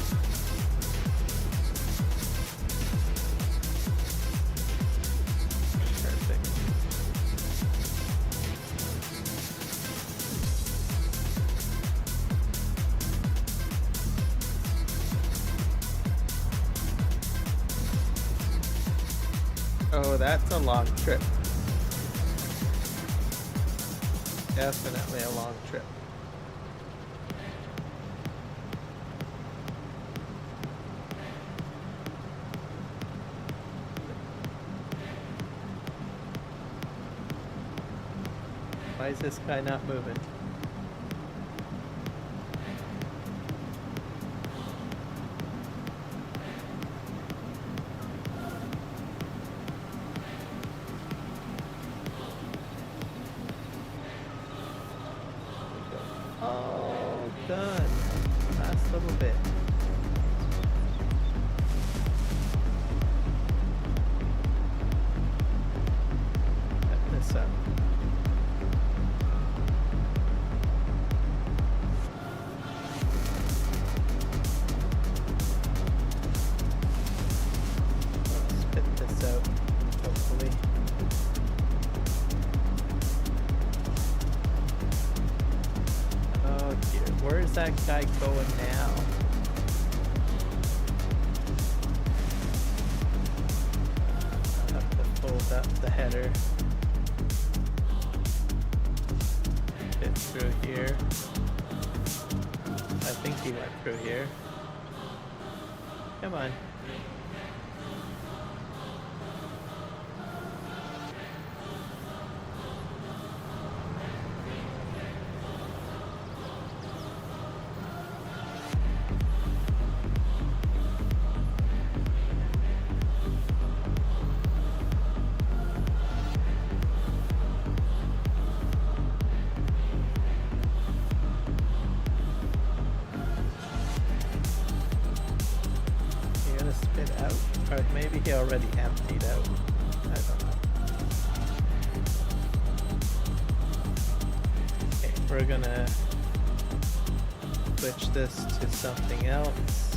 A: Oh, that's a long trip. Definitely a long trip. Why is this guy not moving? All done. Last little bit. Set this up. I'll spit this out, hopefully. Oh dear, where is that guy going now? I'll have to fold up the header. Fit through here. I think he went through here. Come on. out. Or maybe he already emptied out. I don't know. Okay, we're gonna switch this to something else.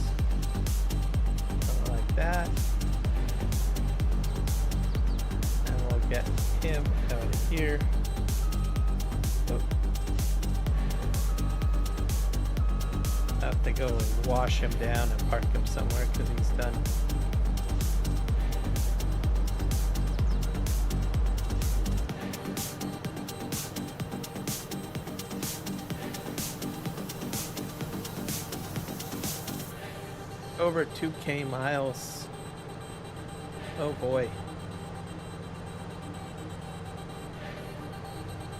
A: Something like that. And we'll get him out of here. Oh. I have to go and wash him down and park him somewhere because he's done. Over 2K miles. Oh boy.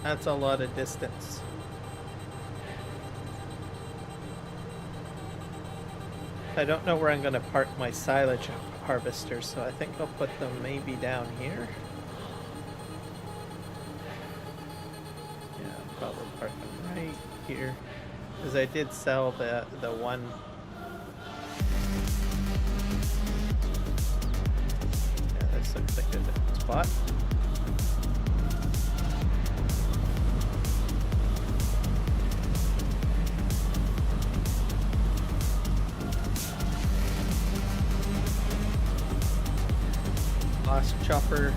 A: That's a lot of distance. I don't know where I'm going to park my silage harvester, so I think I'll put them maybe down here. Yeah, I'll probably park them right here. Because I did sell the one. Yeah, this looks like a good spot. Chopper.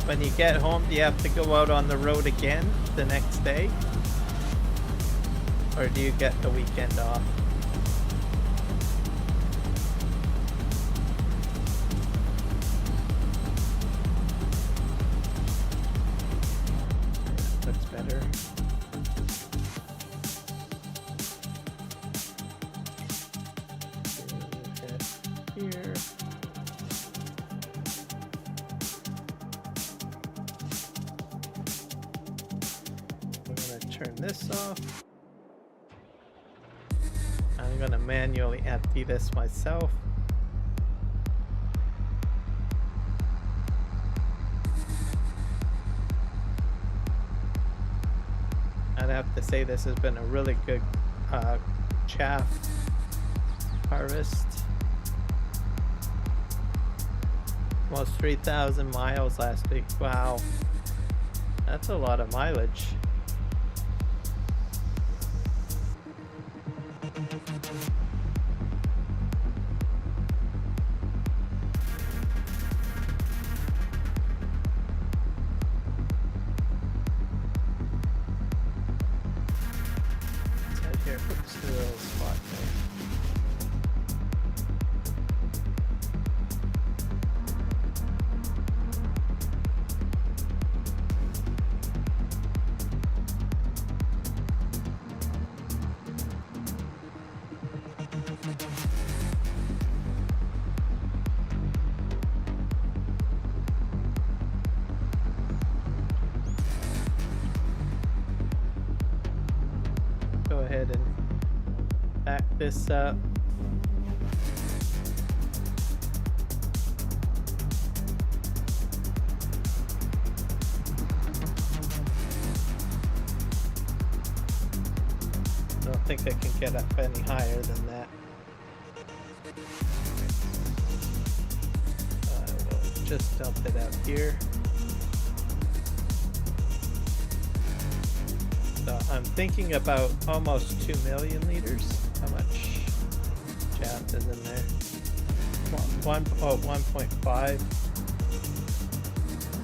A: When you get home, do you have to go out on the road again the next day? Or do you get the weekend off? Looks better. Here. I'm going to turn this off. I'm going to manually empty this myself. I'd have to say this has been a really good chaff harvest. Almost 3,000 miles last week. Wow. That's a lot of mileage. Let's head here. Oops, a little spot there. Go ahead and back this up. I don't think I can get up any higher than that. We'll just dump it out here. So I'm thinking about almost 2 million liters. How much chaff is in there? 1.5.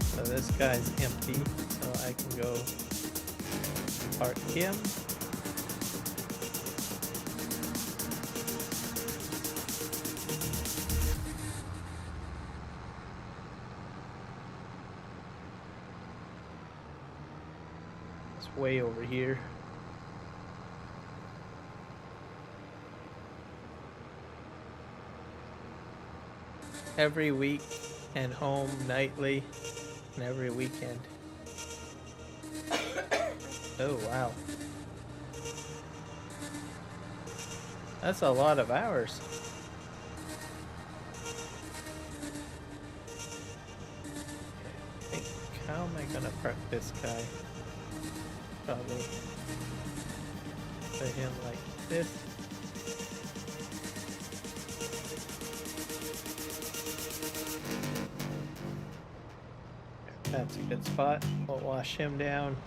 A: So this guy's empty, so I can go park him. Way over here. Every week and home nightly and every weekend. Oh wow. That's a lot of hours. How am I gonna park this guy? Probably Put him like this. That's a good spot. We'll wash him down.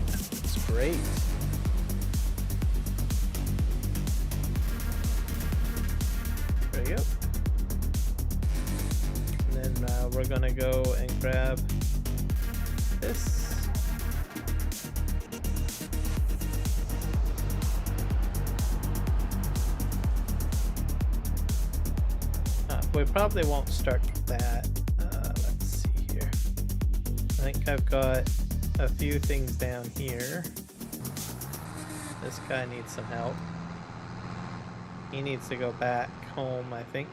A: That's great. There you go. We're gonna go and grab this. We probably won't start that. Let's see here. I think I've got a few things down here. This guy needs some help. He needs to go back home, I think.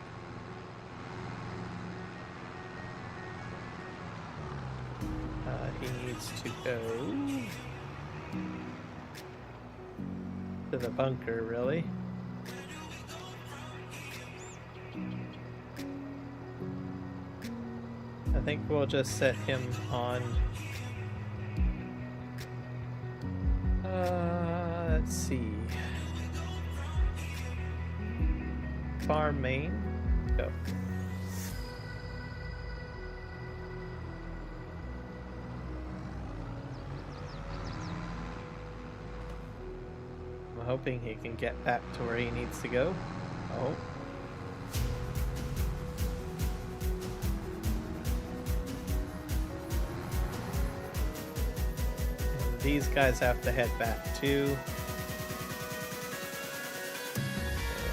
A: He needs to go to the bunker, really. I think we'll just set him on. Let's see. Farm main. Go. I'm hoping he can get back to where he needs to go. Oh. And these guys have to head back too. So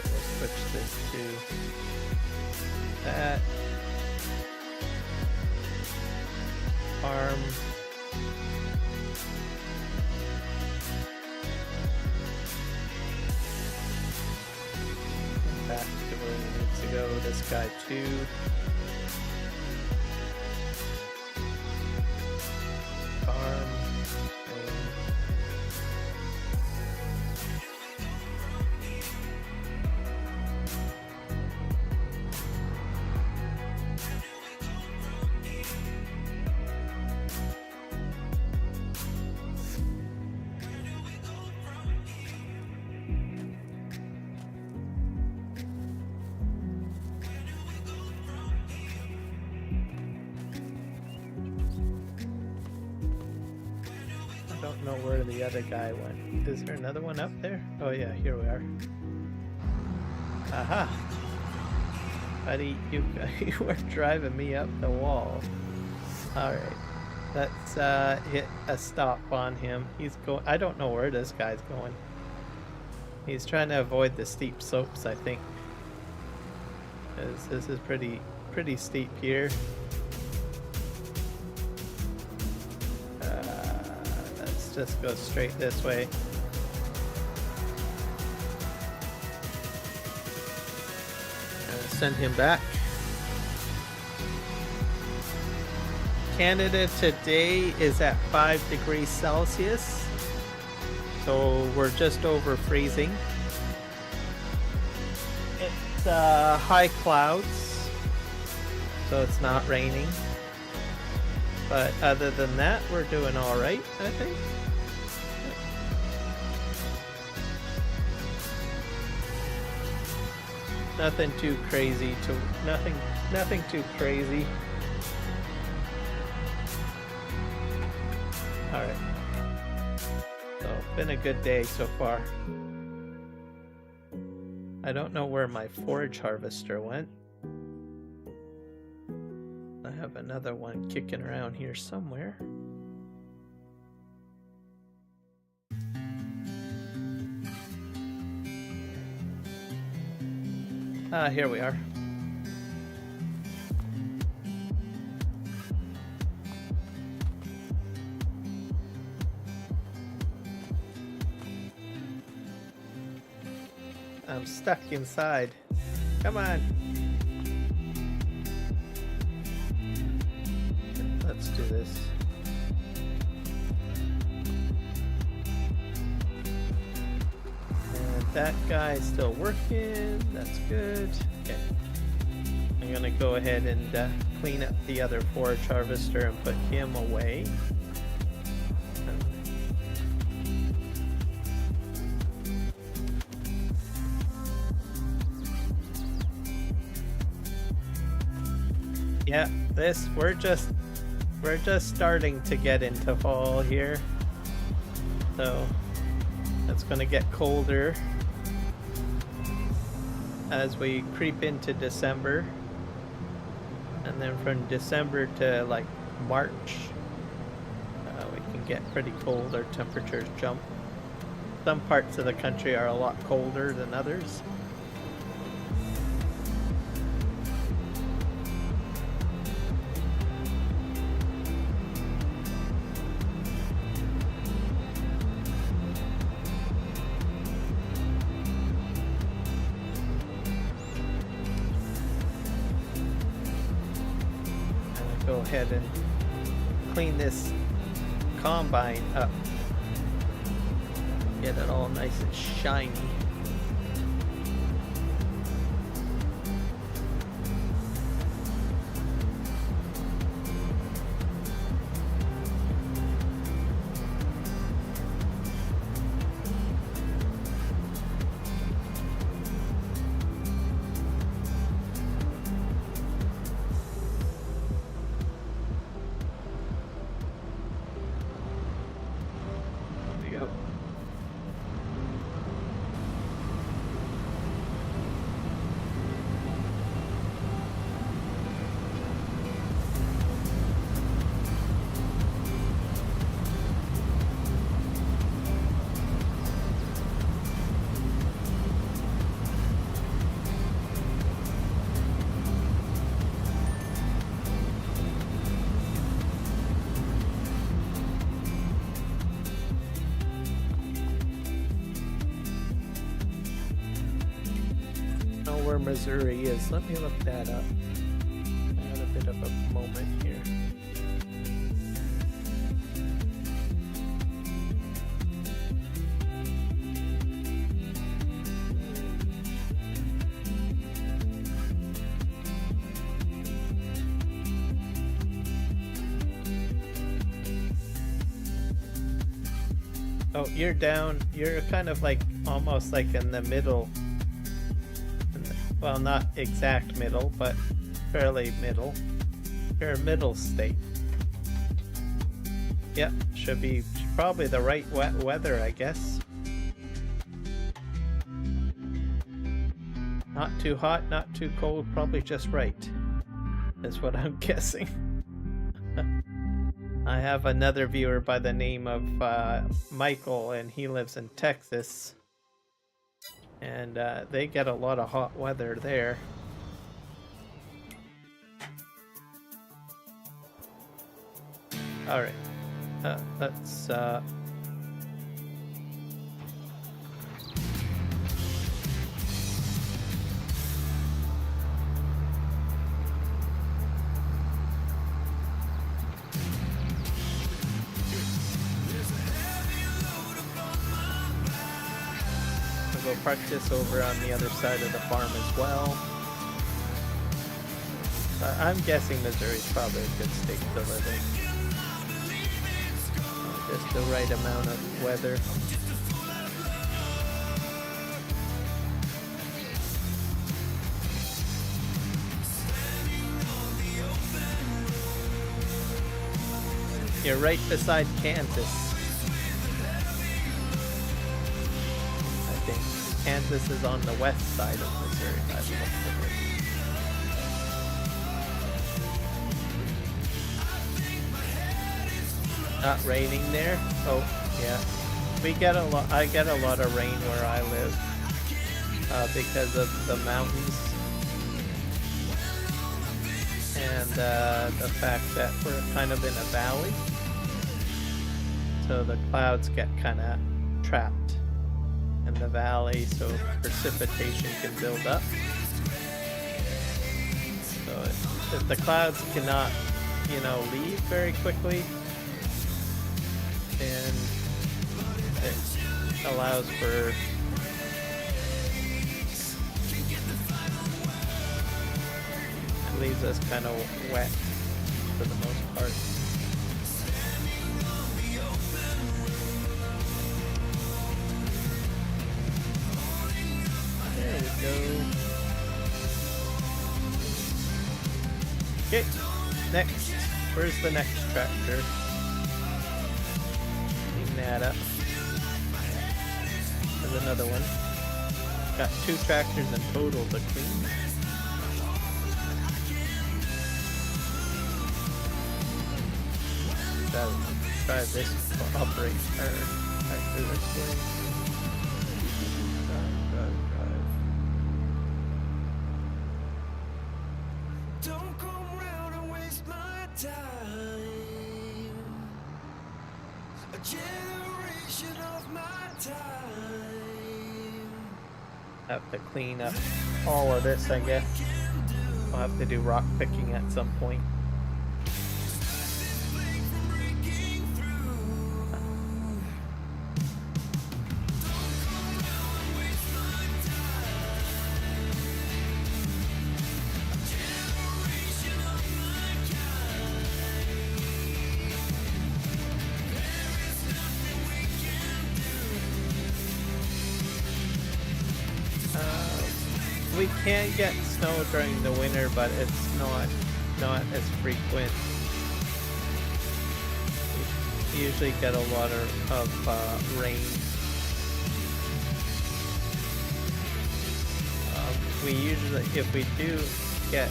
A: we'll switch this to that. Farm. Back to where he needs to go. This guy too. Farm. I don't know where the other guy went. Is there another one up there? Oh yeah, here we are. Aha! Buddy, you were driving me up the wall. Alright. Let's hit a stop on him. He's going. I don't know where this guy's going. He's trying to avoid the steep slopes, I think. 'Cause this is pretty steep here. Just go straight this way. And send him back. Canada today is at 5 degrees Celsius. So we're just over freezing. It's high clouds, so it's not raining. But other than that, we're doing all right, I think. Nothing too crazy nothing too crazy. All right. So, been a good day so far. I don't know where my forage harvester went. I have another one kicking around here somewhere. Ah, here we are. I'm stuck inside. Come on. Let's do this. that guy's still working. That's good. Okay. I'm gonna go ahead and clean up the other forage harvester and put him away. Yeah, we're just starting to get into fall here. So it's gonna get colder as we creep into December. And then from December to like March, we can get pretty cold. Our temperatures jump. Some parts of the country are a lot colder than others. Go ahead and clean this combine up. Get it all nice and shiny. Where Missouri is. Let me look that up. I had a bit of a moment here. Oh, you're down. You're kind of like almost like in the middle. Well, not exact middle, but fairly middle. You're a middle state. Yep, should be probably the right wet weather, I guess. Not too hot, not too cold, probably just right. Is what I'm guessing. I have another viewer by the name of Michael, and he lives in Texas. And they get a lot of hot weather there. Alright, let's go park this over on the other side of the farm as well. I'm guessing Missouri's probably a good state to live in. Just the right amount of weather. You're right beside Kansas. Kansas is on the west side of Missouri. I've looked at it. Not raining there? Oh, yeah. We get a lot. I get a lot of rain where I live because of the mountains and the fact that we're kind of in a valley, so the clouds get kind of trapped in the valley, so precipitation can build up. So if the clouds cannot, leave very quickly, then it allows for leaves us kind of wet for the most part. There we go. Okay, next. Where's the next tractor? Clean that up. There's another one. Got 2 tractors in total to clean. Try this to operate our tractor this way. Drive.
B: Don't come round and waste my time. A generation of my time.
A: Have to clean up all of this, I guess. I'll have to do rock picking at some point. We can get snow during the winter, but it's not as frequent. We usually get a lot of rain. We usually, if we do get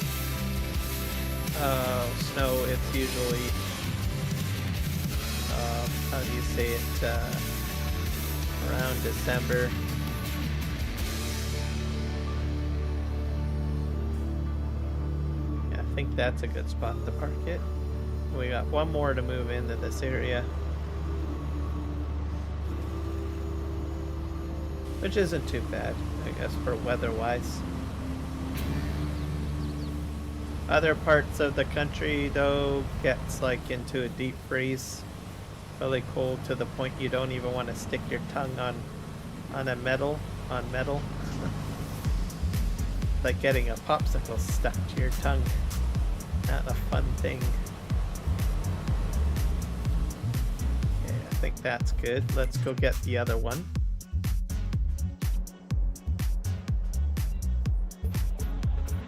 A: snow, it's usually how do you say it? Around December. I think that's a good spot to park it. We got one more to move into this area, which isn't too bad, I guess, for weather-wise. Other parts of the country, though, gets like into a deep freeze, really cold to the point you don't even want to stick your tongue on metal. Like getting a popsicle stuck to your tongue. Not a fun thing. Okay, I think that's good. Let's go get the other one.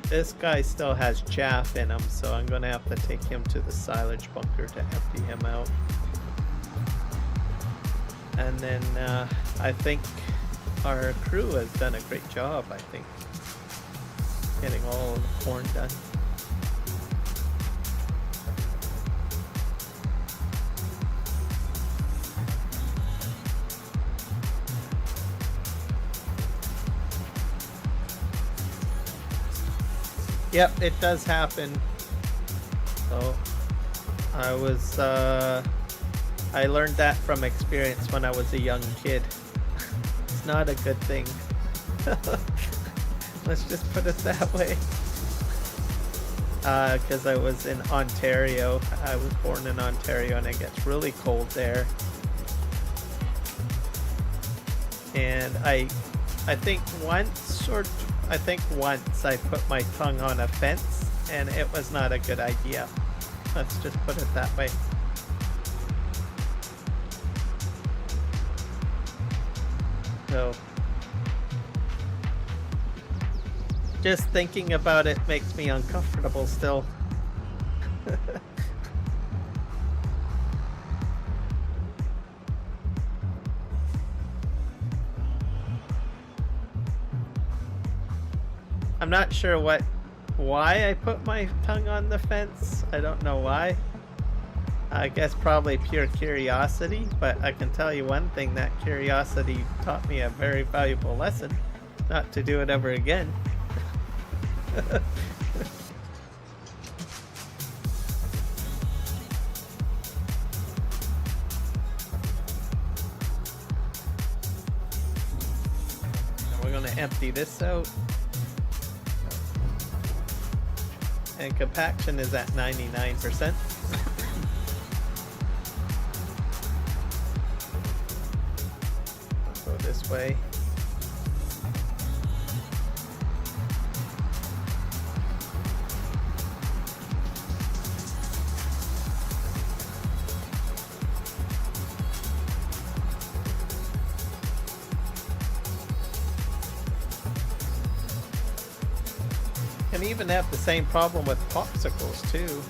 A: This guy still has chaff in him, so I'm gonna have to take him to the silage bunker to empty him out. And then I think our crew has done a great job, I think, getting all of the corn done. Yep, it does happen. So I learned that from experience when I was a young kid. It's not a good thing. Let's just put it that way. Because I was in Ontario. I was born in Ontario, and it gets really cold there. And I think once I put my tongue on a fence, and it was not a good idea. Let's just put it that way. So, just thinking about it makes me uncomfortable still. I'm not sure why I put my tongue on the fence. I don't know why. I guess probably pure curiosity, but I can tell you one thing, that curiosity taught me a very valuable lesson, not to do it ever again. And we're gonna empty this out. And compaction is at 99%. Go this way. can even have the same problem with popsicles too.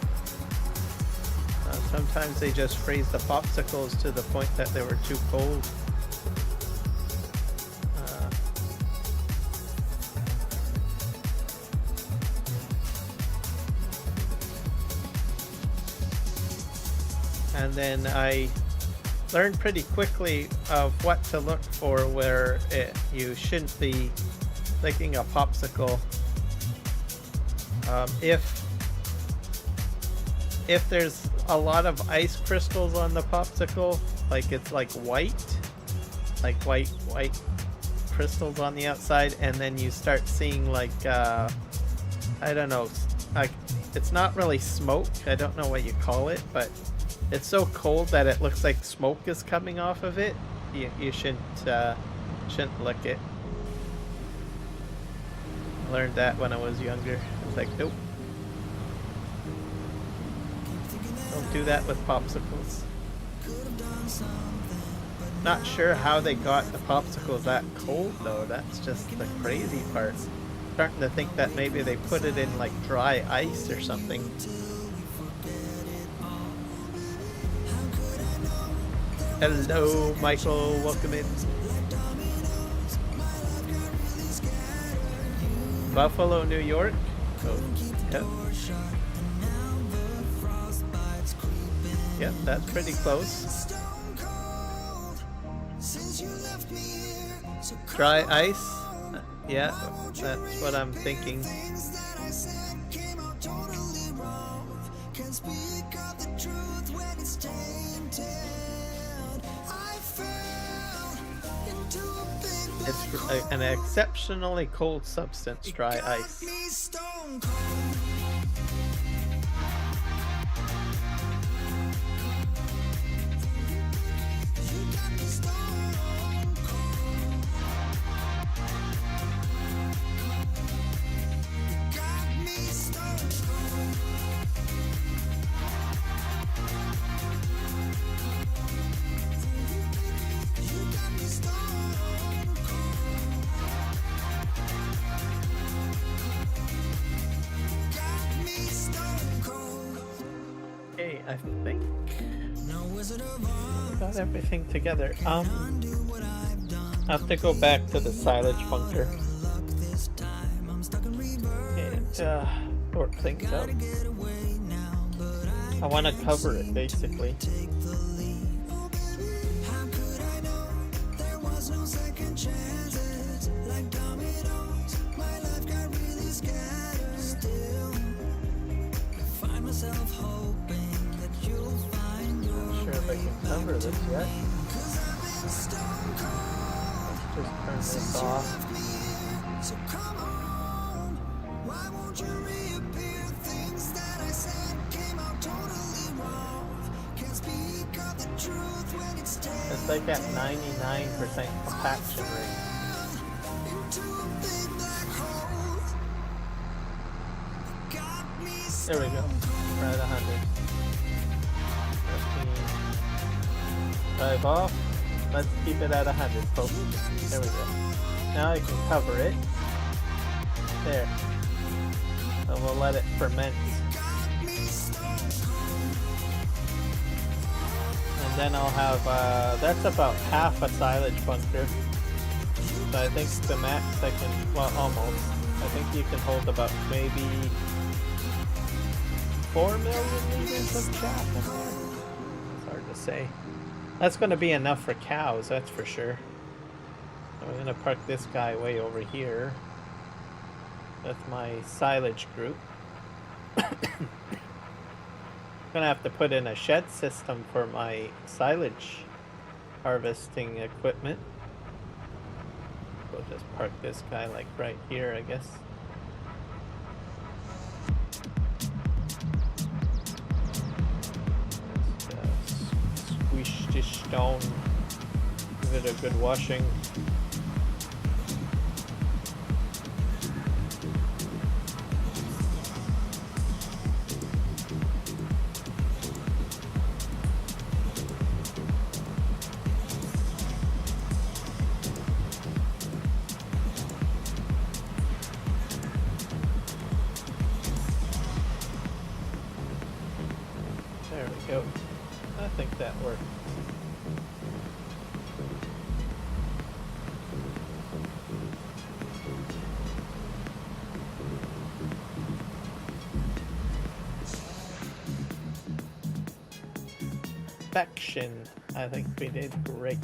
A: Sometimes they just freeze the popsicles to the point that they were too cold. And then I learned pretty quickly of what to look for where you shouldn't be licking a popsicle. If there's a lot of ice crystals on the popsicle, like it's like white crystals on the outside, and then you start seeing like I don't know, like it's not really smoke, I don't know what you call it, but it's so cold that it looks like smoke is coming off of it. You shouldn't lick it. I learned that when I was younger. I was like, nope. Don't do that with popsicles. Not sure how they got the popsicles that cold though. That's just the crazy part. Starting to think that maybe they put it in like dry ice or something. Hello, Michael. Welcome in. Buffalo, New York. Oh, yep. Yep, that's pretty close. Dry ice? Yeah, that's what I'm thinking. It's an exceptionally cold substance, dry ice. I think I got everything together. I have to go back to the silage bunker and sort things out. I want to cover it basically. If I can cover this yet. Let's just turn this off. It's like at 99% compaction rate. There we go. We're at 100. Drive off. Let's keep it at 100, folks. There we go. Now I can cover it. There. And we'll let it ferment. And then I'll have, that's about half a silage bunker. So I think the max I can, well, almost. I think you can hold about maybe 4 million liters of chaff in there. It's hard to say. That's going to be enough for cows, that's for sure. I'm going to park this guy way over here. That's my silage group. I'm going to have to put in a shed system for my silage harvesting equipment. We'll just park this guy like right here, I guess. Squish this stone, give it a good washing. work. Perfection. I think we did great.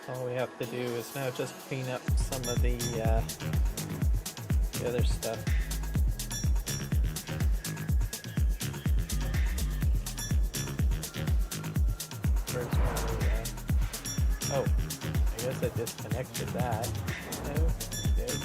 A: All we have to do is now just clean up some of the other stuff. Where's my, oh, I guess I disconnected that. No, good.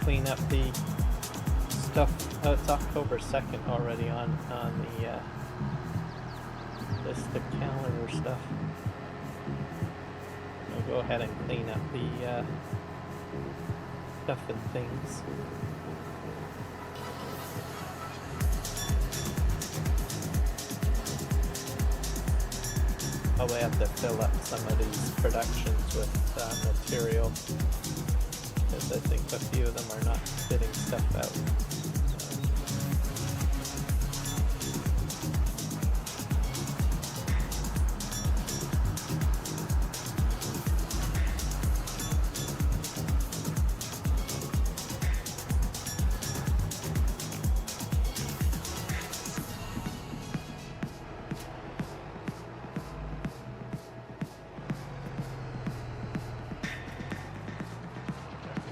A: Clean up the stuff. Oh, it's October 2nd already on the the calendar stuff. I'll go ahead and clean up the stuff and things. Probably have to fill up some of these productions with material. I think a few of them are not fitting stuff out.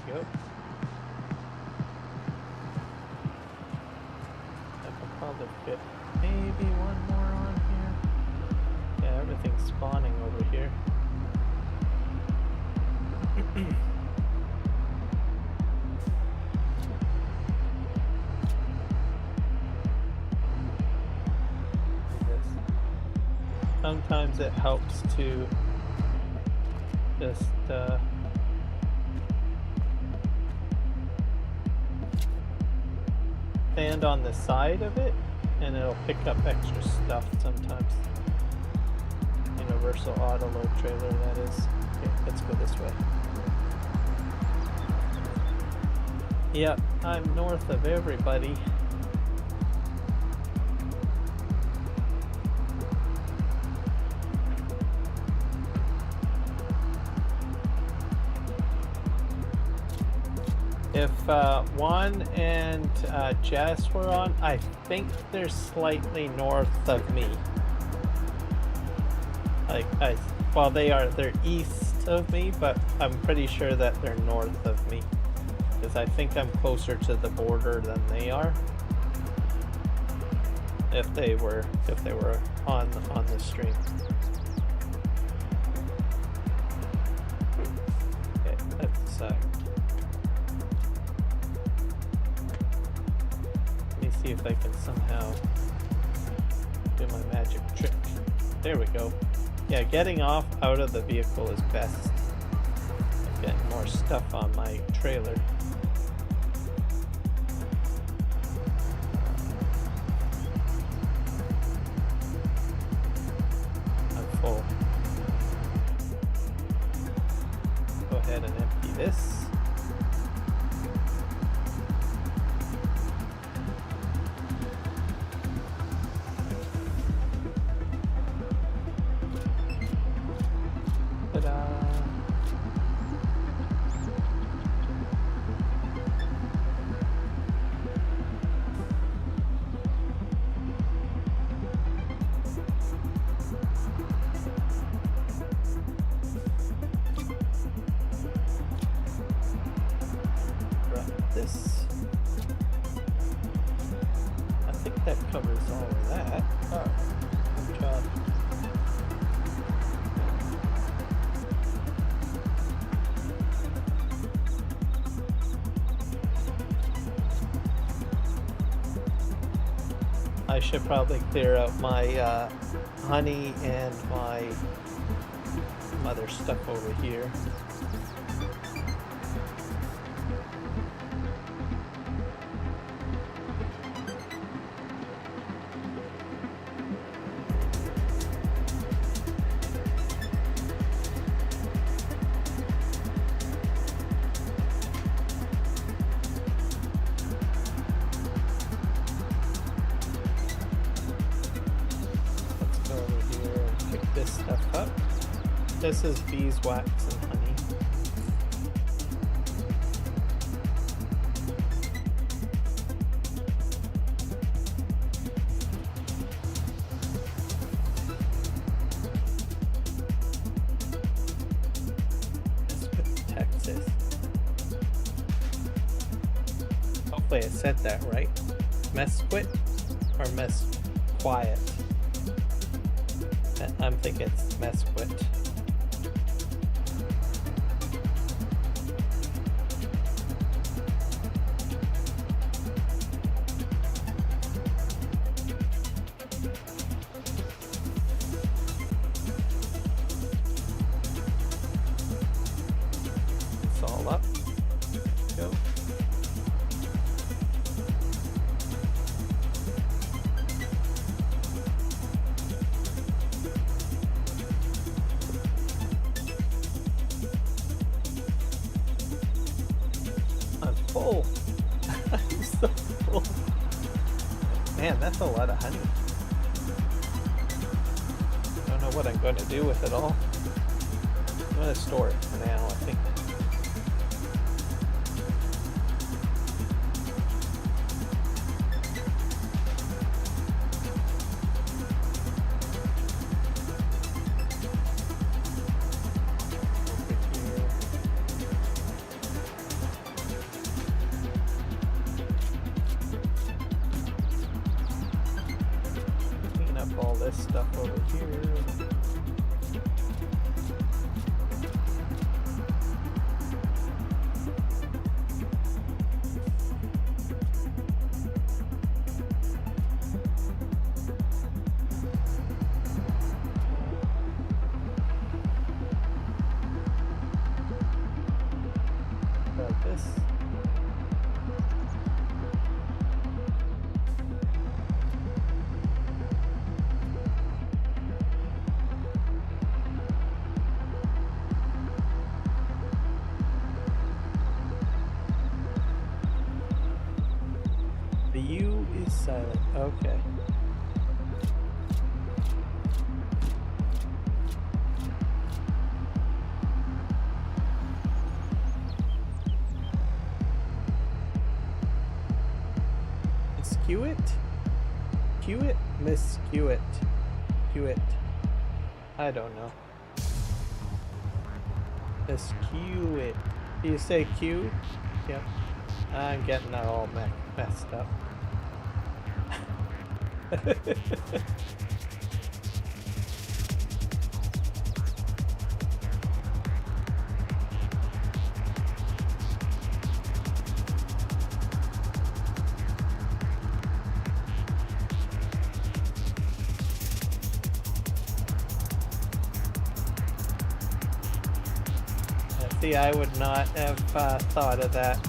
A: Go. I could probably fit maybe one more on here. Yeah, everything's spawning over here. Sometimes it helps to just stand on the side of it and it'll pick up extra stuff sometimes. Universal auto load trailer, that is. Okay, let's go this way. Yep, I'm north of everybody. If Juan and Jess were on, I think they're slightly north of me. Well, they're east of me, but I'm pretty sure that they're north of me. Because I think I'm closer to the border than they are. If they were on the stream. Okay, let's see if I can somehow do my magic trick. There we go. Yeah, getting off out of the vehicle is best. I'm getting more stuff on my trailer. I'm full. Go ahead and empty this. I should probably clear out my honey and my other stuff over here. This is beeswax and honey. Let's put Texas. Hopefully I said that right. Mesquite or Mesquiet? I'm thinking it's Mesquite. Man, that's a lot of honey. I don't know what I'm going to do with it all. I'm going to store it for now, I think. Stuff over here. About this. Silent. Okay. Miscue it? Cue it? Miscue it. Cue it. I don't know. Miscue it. Do you say Q? Yep. I'm getting that all messed up. See, I would not have thought of that.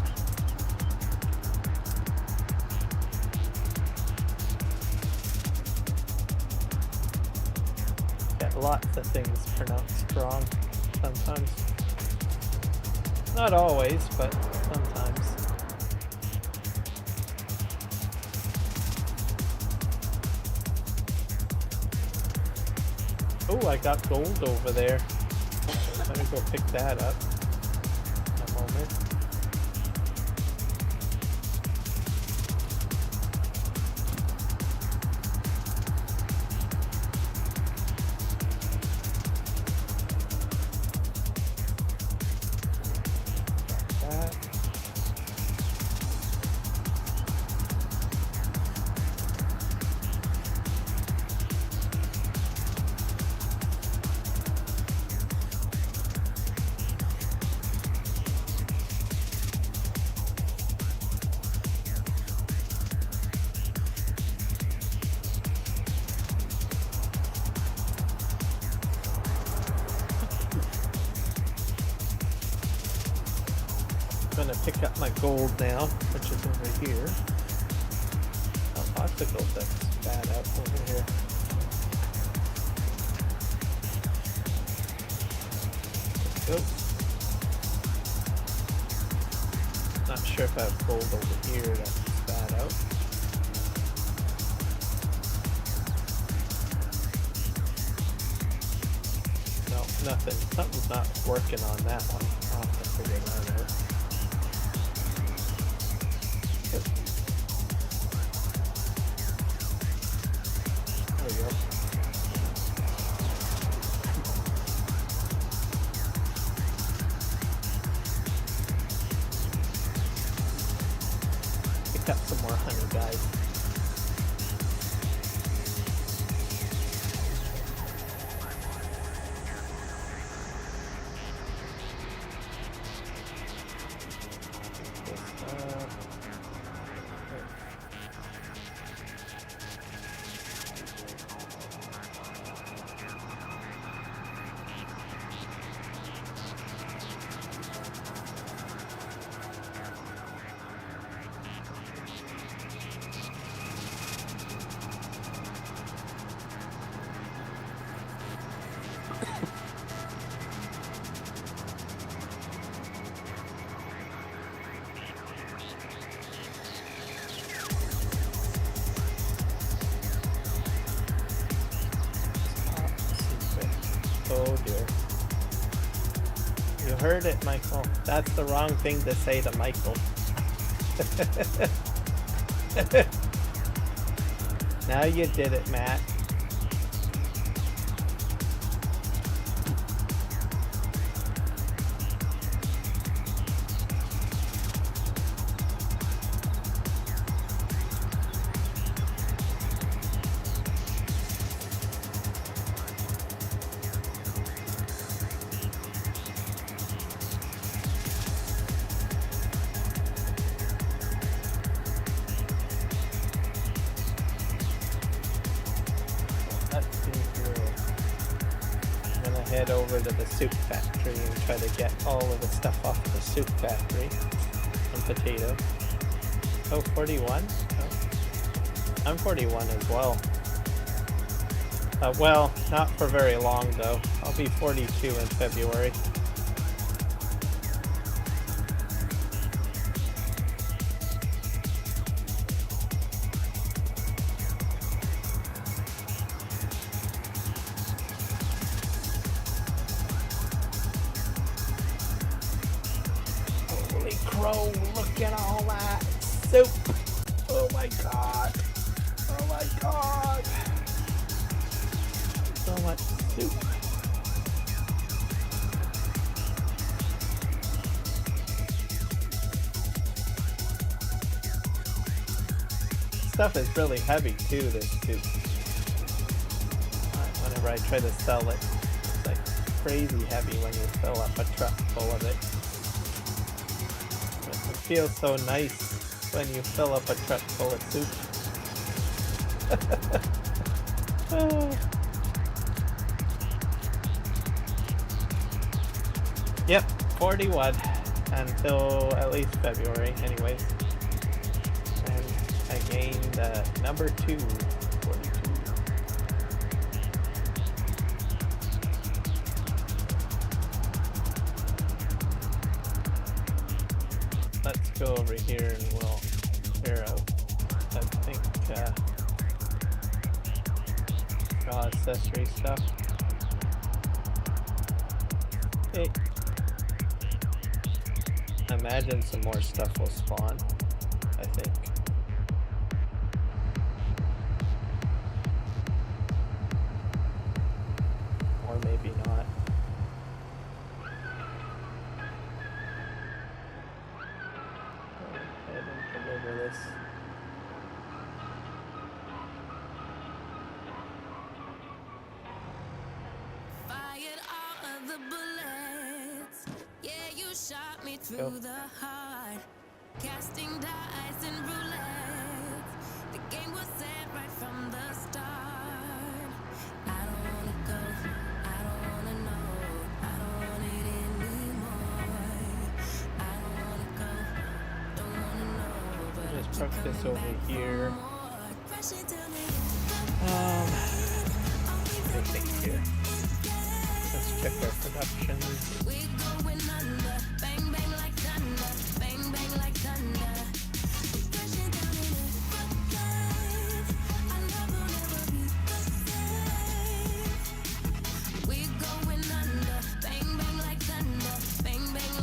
A: Lots of things pronounced wrong sometimes. Not always, but sometimes. Oh, I got gold over there. I'm gonna go pick that up in a moment. gonna pick up my gold now, which is over here. Oh, popsicle that's bad out over here. Let's go. Not sure if I have gold over here that's bad out. No, nothing. Something's not working on that one. I'll have to figure that out. Yep. There we go. Pick up some more honey, guys. Oh dear. You heard it, Michael. That's the wrong thing to say to Michael. Now you did it, Matt. Head over to the soup factory and try to get all of the stuff off the soup factory. Some potato. Oh, 41? Oh. I'm 41 as well. Well, not for very long though. I'll be 42 in February. Crow, look at all that soup. Oh my god. Oh my god. So much soup. Stuff is really heavy too, this soup. Whenever I try to sell it, it's like crazy heavy when you fill up a truck full of it. It feels so nice when you fill up a truck full of soup. Yep, 41 until at least February anyways. And I gained number 2, 42. Let's go over here and we'll clear out, I think, raw accessory stuff. Hey. I imagine some more stuff will spawn, I think. Or maybe not. Deliver this.
C: Fired all of the bullets. Yeah, you shot me through the heart. Casting dice and roulette. The game was set right from the start. I don't wanna go. I don't wanna know. I don't want it anymore. I don't wanna go.
A: truck this over here. Let me think here. Let's check our production.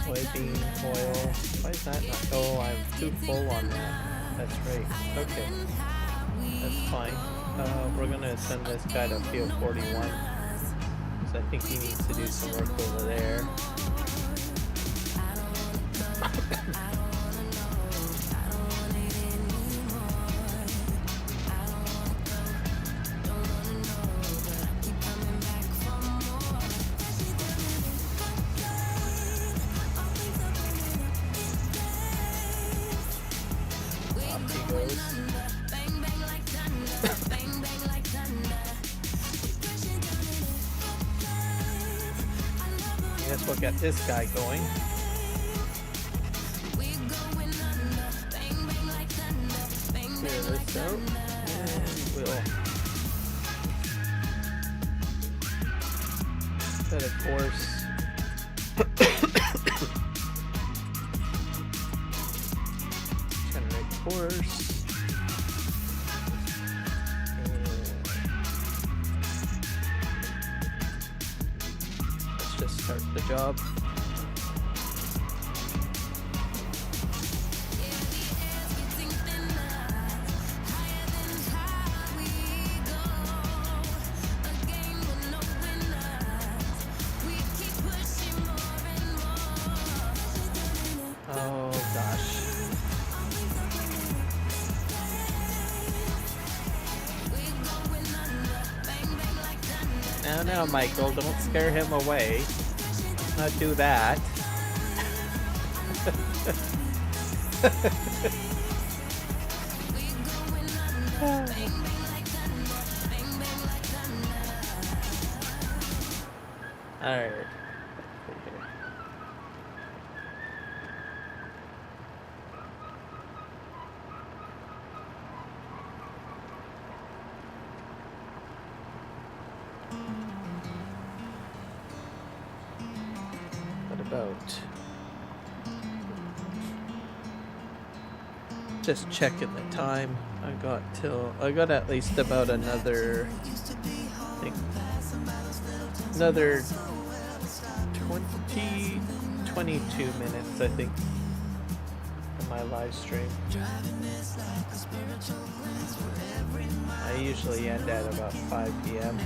A: Soybean oil. Why is that not? Oh, I'm too full on that. That's right. Okay. That's fine. We're gonna send this guy to field 41. Because I think he needs to do some work over there. Guess we'll get this guy going. Clear this out, and we'll set a course. Generate course. Start the job. Oh gosh. Now, Michael, don't scare him away. Not do that. All right. Just checking the time. I got at least about another, I think, another 22 minutes, I think, in my live stream. I usually end at about 5 p.m.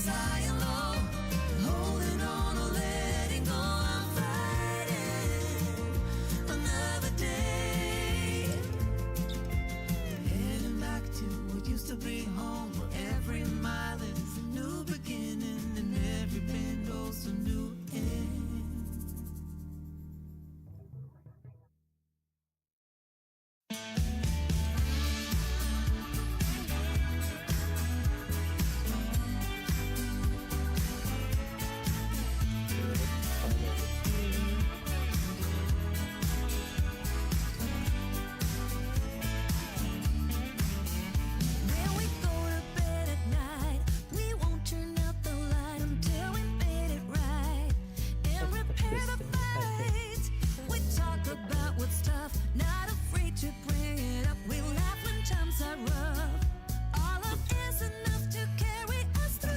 B: feels high and low, holding on or letting go. I'm fighting another day, heading back to what used to be home, where every mile is a new beginning and every bend goes a new end. When we go to bed at night, we won't turn out the light until we made it right and repair the fight. We talk about what's tough, not afraid to bring it up. We laugh when times are rough. All of is enough to carry us through.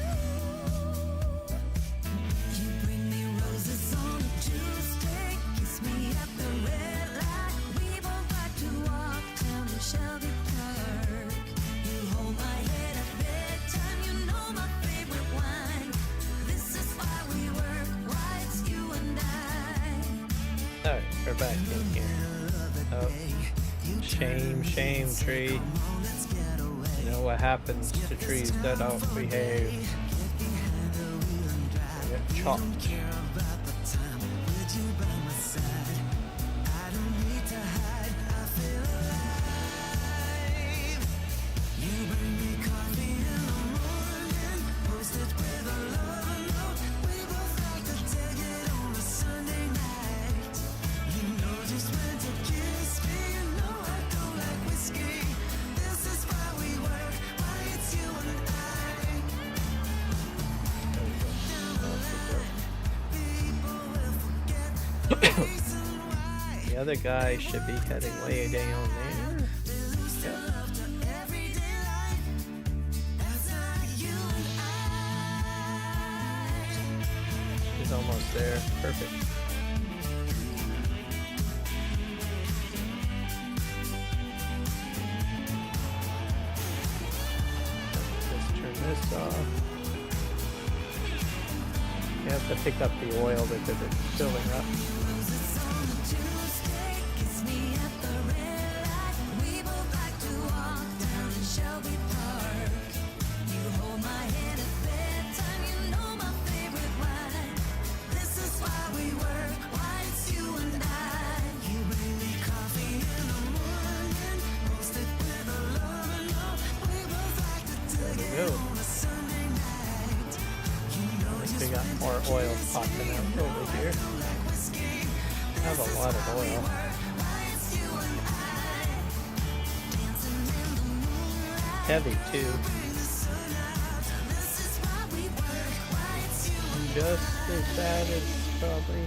B: You bring me roses on a Tuesday, kiss me at the red light. We both like to walk down to Shelby Park. You hold my head at bedtime, you know my favorite wine. This is why we work, why it's you and I.
A: Alright, we're back in here. Oh, shame, tree. You know what happens to trees that don't behave. They get chopped. The other guy should be heading way down there. Yep. He's almost there. Perfect. Just turn this off. You have to pick up the oil because it's filling up. We got more oil popping out over here. I have a lot of oil. Heavy too. Just as bad as probably.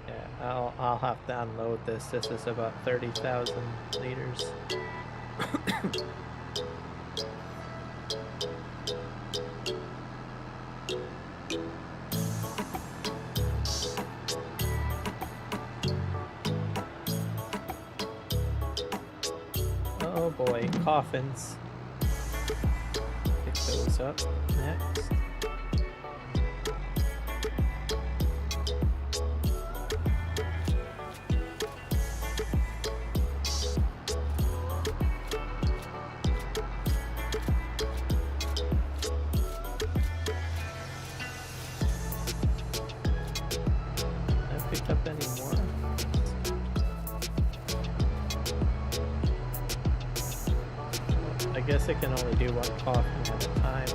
A: Yeah, I'll have to unload this. This is about 30,000 liters. Oh boy, coffins. Pick those up next. Pick up any more? I guess I can only do one coffin at a time.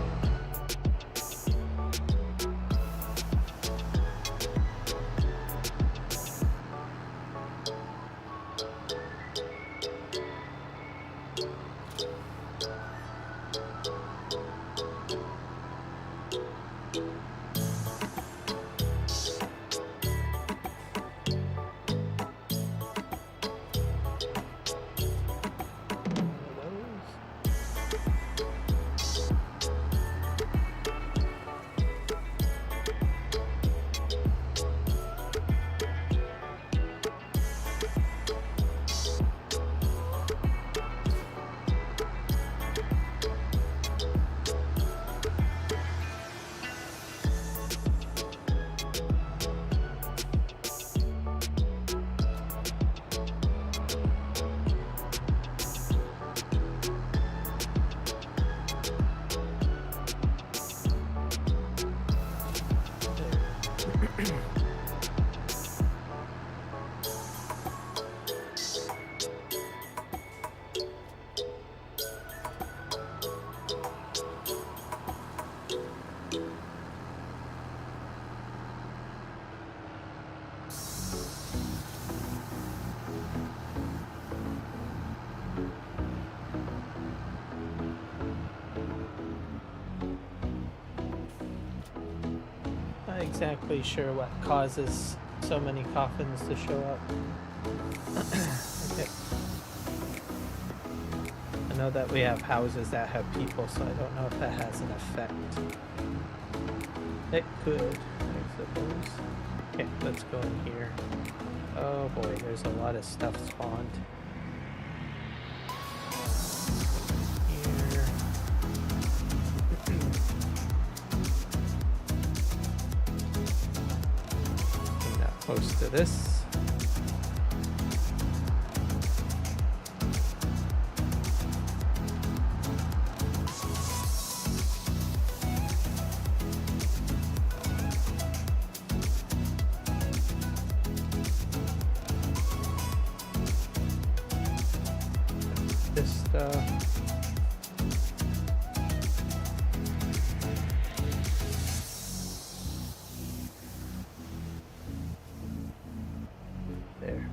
A: exactly sure what causes so many coffins to show up. Okay. I know that we have houses that have people, so I don't know if that has an effect. It could, I suppose. Okay, let's go in here. Oh boy, there's a lot of stuff spawned. Here. Bring that close to this. This stuff. There.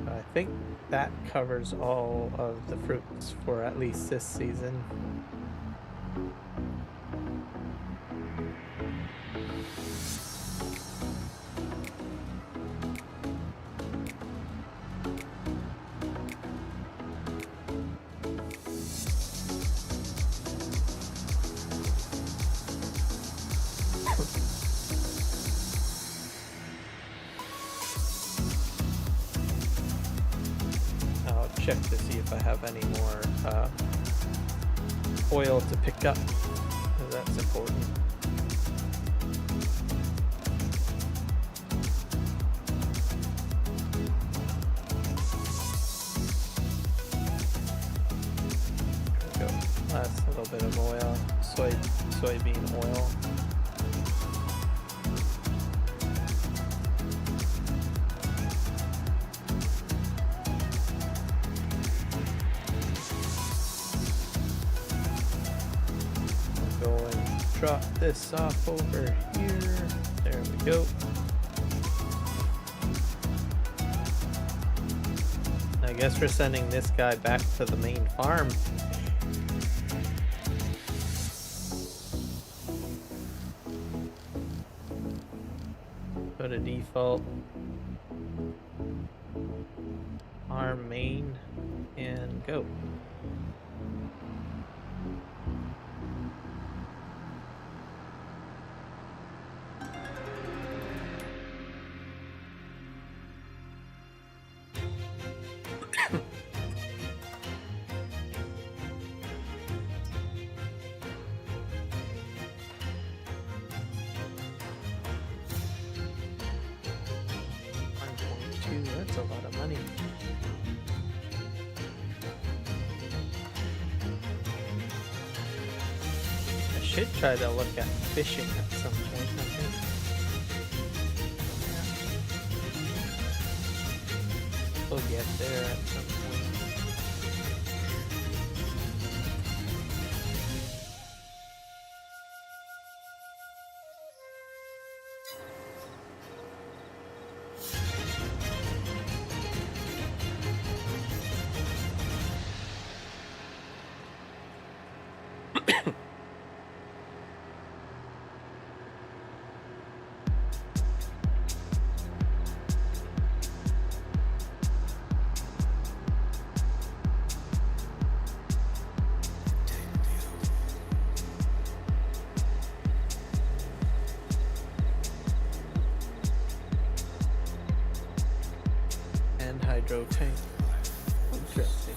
A: I think that covers all of the fruits for at least this season. I'll check to see if I have any more oil to pick up, 'cause that's important. There we go. Last little bit of oil, soybean oil. Go and drop this off over here. There we go. I guess we're sending this guy back to the main farm. Go to default. Farm main and go. That's a lot of money. I should try to look at fishing at some point, I think. We'll get there at some point. Hydro tank. Interesting.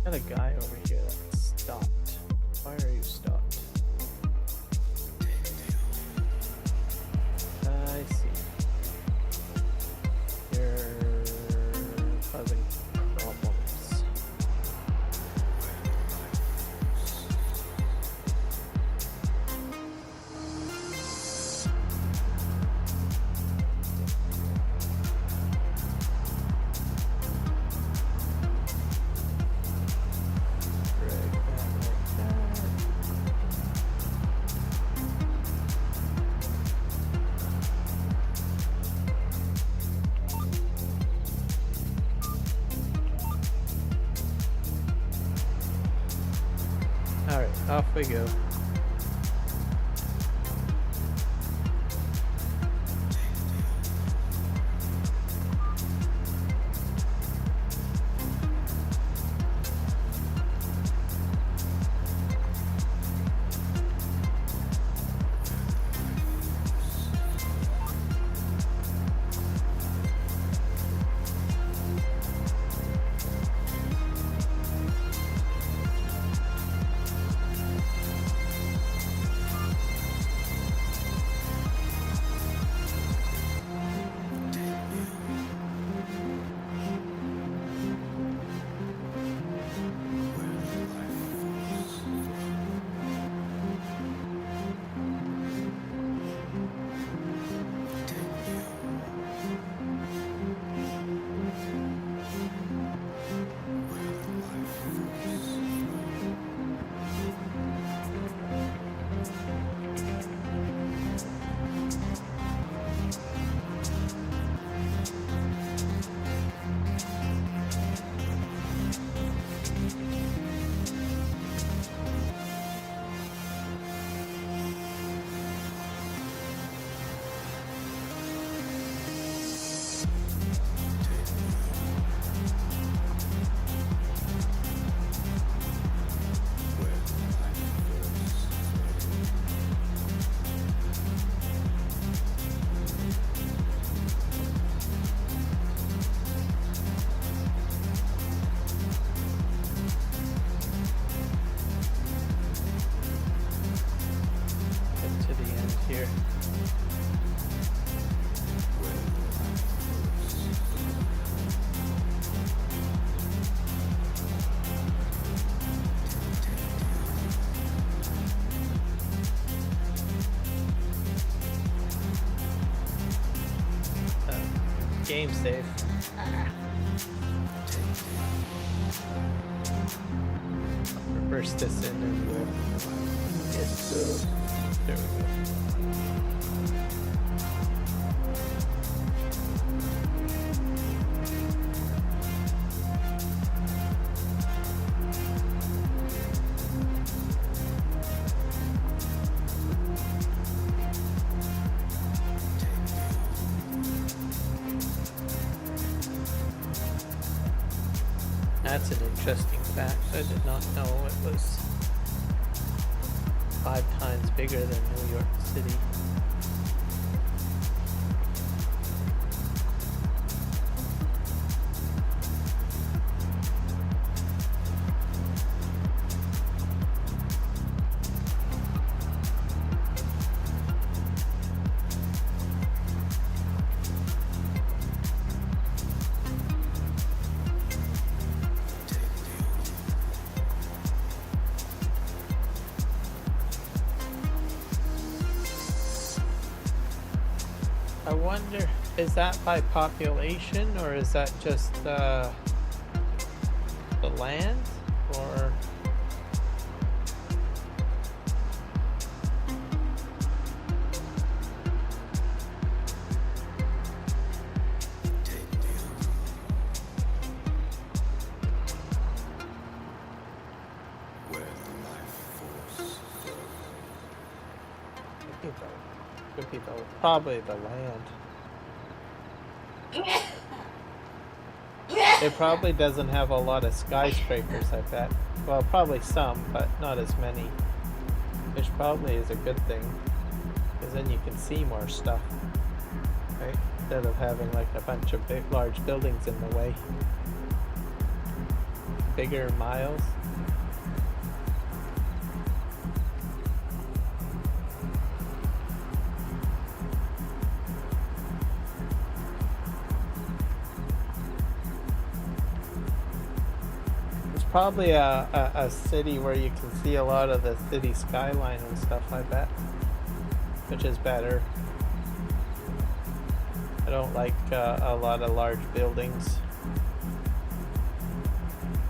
A: Got a guy over here that stopped. Why are you stopped? I see. Causing problems. Drag that like that. Alright, off we go. Here. Game safe. Reverse this in and we'll get through. There we go. That's an interesting fact. I did not know it was 5 times bigger than New York City. I wonder, is that by population or is that just the land, or could be probably the land. It probably doesn't have a lot of skyscrapers, I bet. Well, probably some, but not as many. Which probably is a good thing, because then you can see more stuff, right? Instead of having like a bunch of big, large buildings in the way. Bigger miles. Probably a city where you can see a lot of the city skyline and stuff, I bet, which is better. I don't like a lot of large buildings,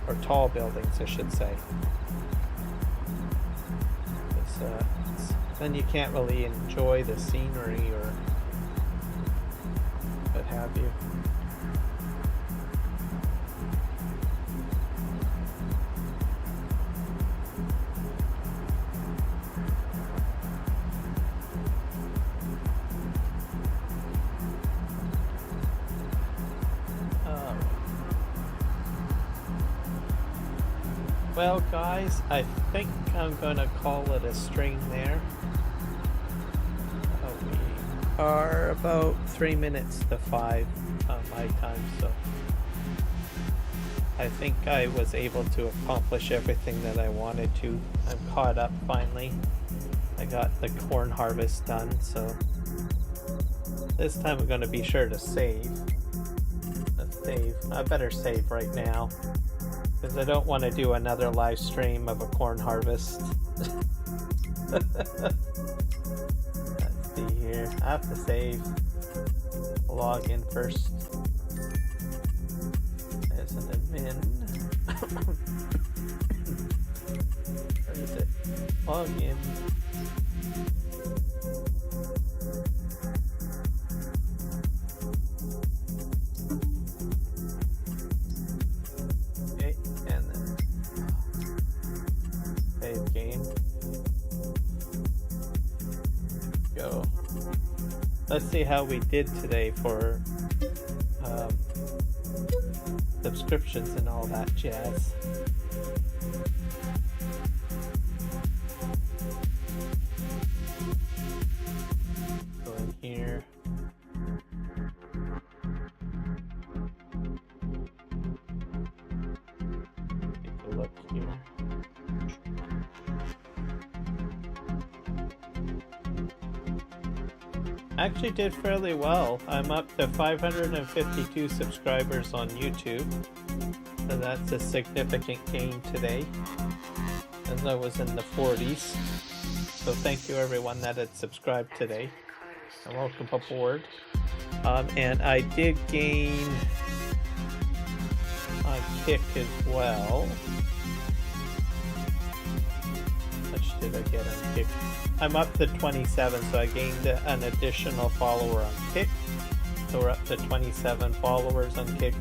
A: or tall buildings, I should say. Then you can't really enjoy the scenery or what have you. Well, guys, I think I'm gonna call it a stream there. We are about 3 minutes to 5 my time, so I think I was able to accomplish everything that I wanted to. I'm caught up finally. I got the corn harvest done, so this time I'm gonna be sure to save. Let's save. I better save right now, because I don't want to do another live stream of a corn harvest. Let's see here. I have to save. Log in first. As an admin. Where is it? Log in. Let's see how we did today for subscriptions and all that jazz. Go in here. Take a look here. Actually did fairly well. I'm up to 552 subscribers on YouTube, so that's a significant gain today, as I was in the 40s. So thank you everyone that had subscribed today, and welcome aboard. And I did gain a kick as well. How much did I get on kick? I'm up to 27, so I gained an additional follower on Kick. So we're up to 27 followers on Kick.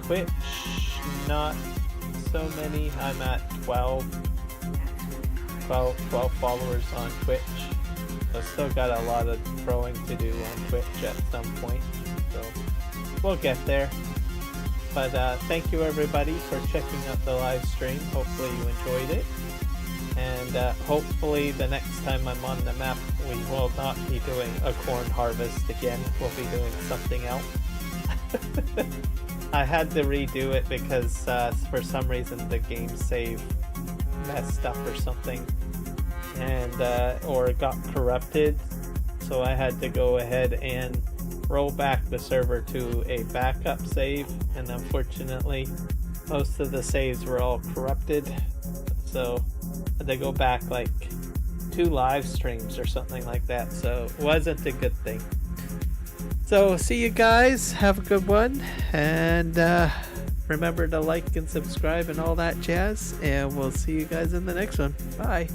A: Twitch, not so many. I'm at 12 followers on Twitch. So still got a lot of growing to do on Twitch at some point. So we'll get there. But thank you everybody for checking out the live stream. Hopefully you enjoyed it. And hopefully the next time I'm on the map, we will not be doing a corn harvest again. We'll be doing something else. I had to redo it because for some reason the game save messed up or something, and or it got corrupted. So I had to go ahead and roll back the server to a backup save, and unfortunately most of the saves were all corrupted. So they go back like 2 live streams or something like that, so it wasn't a good thing. So see you guys, have a good one, and remember to like and subscribe and all that jazz, and we'll see you guys in the next one. Bye.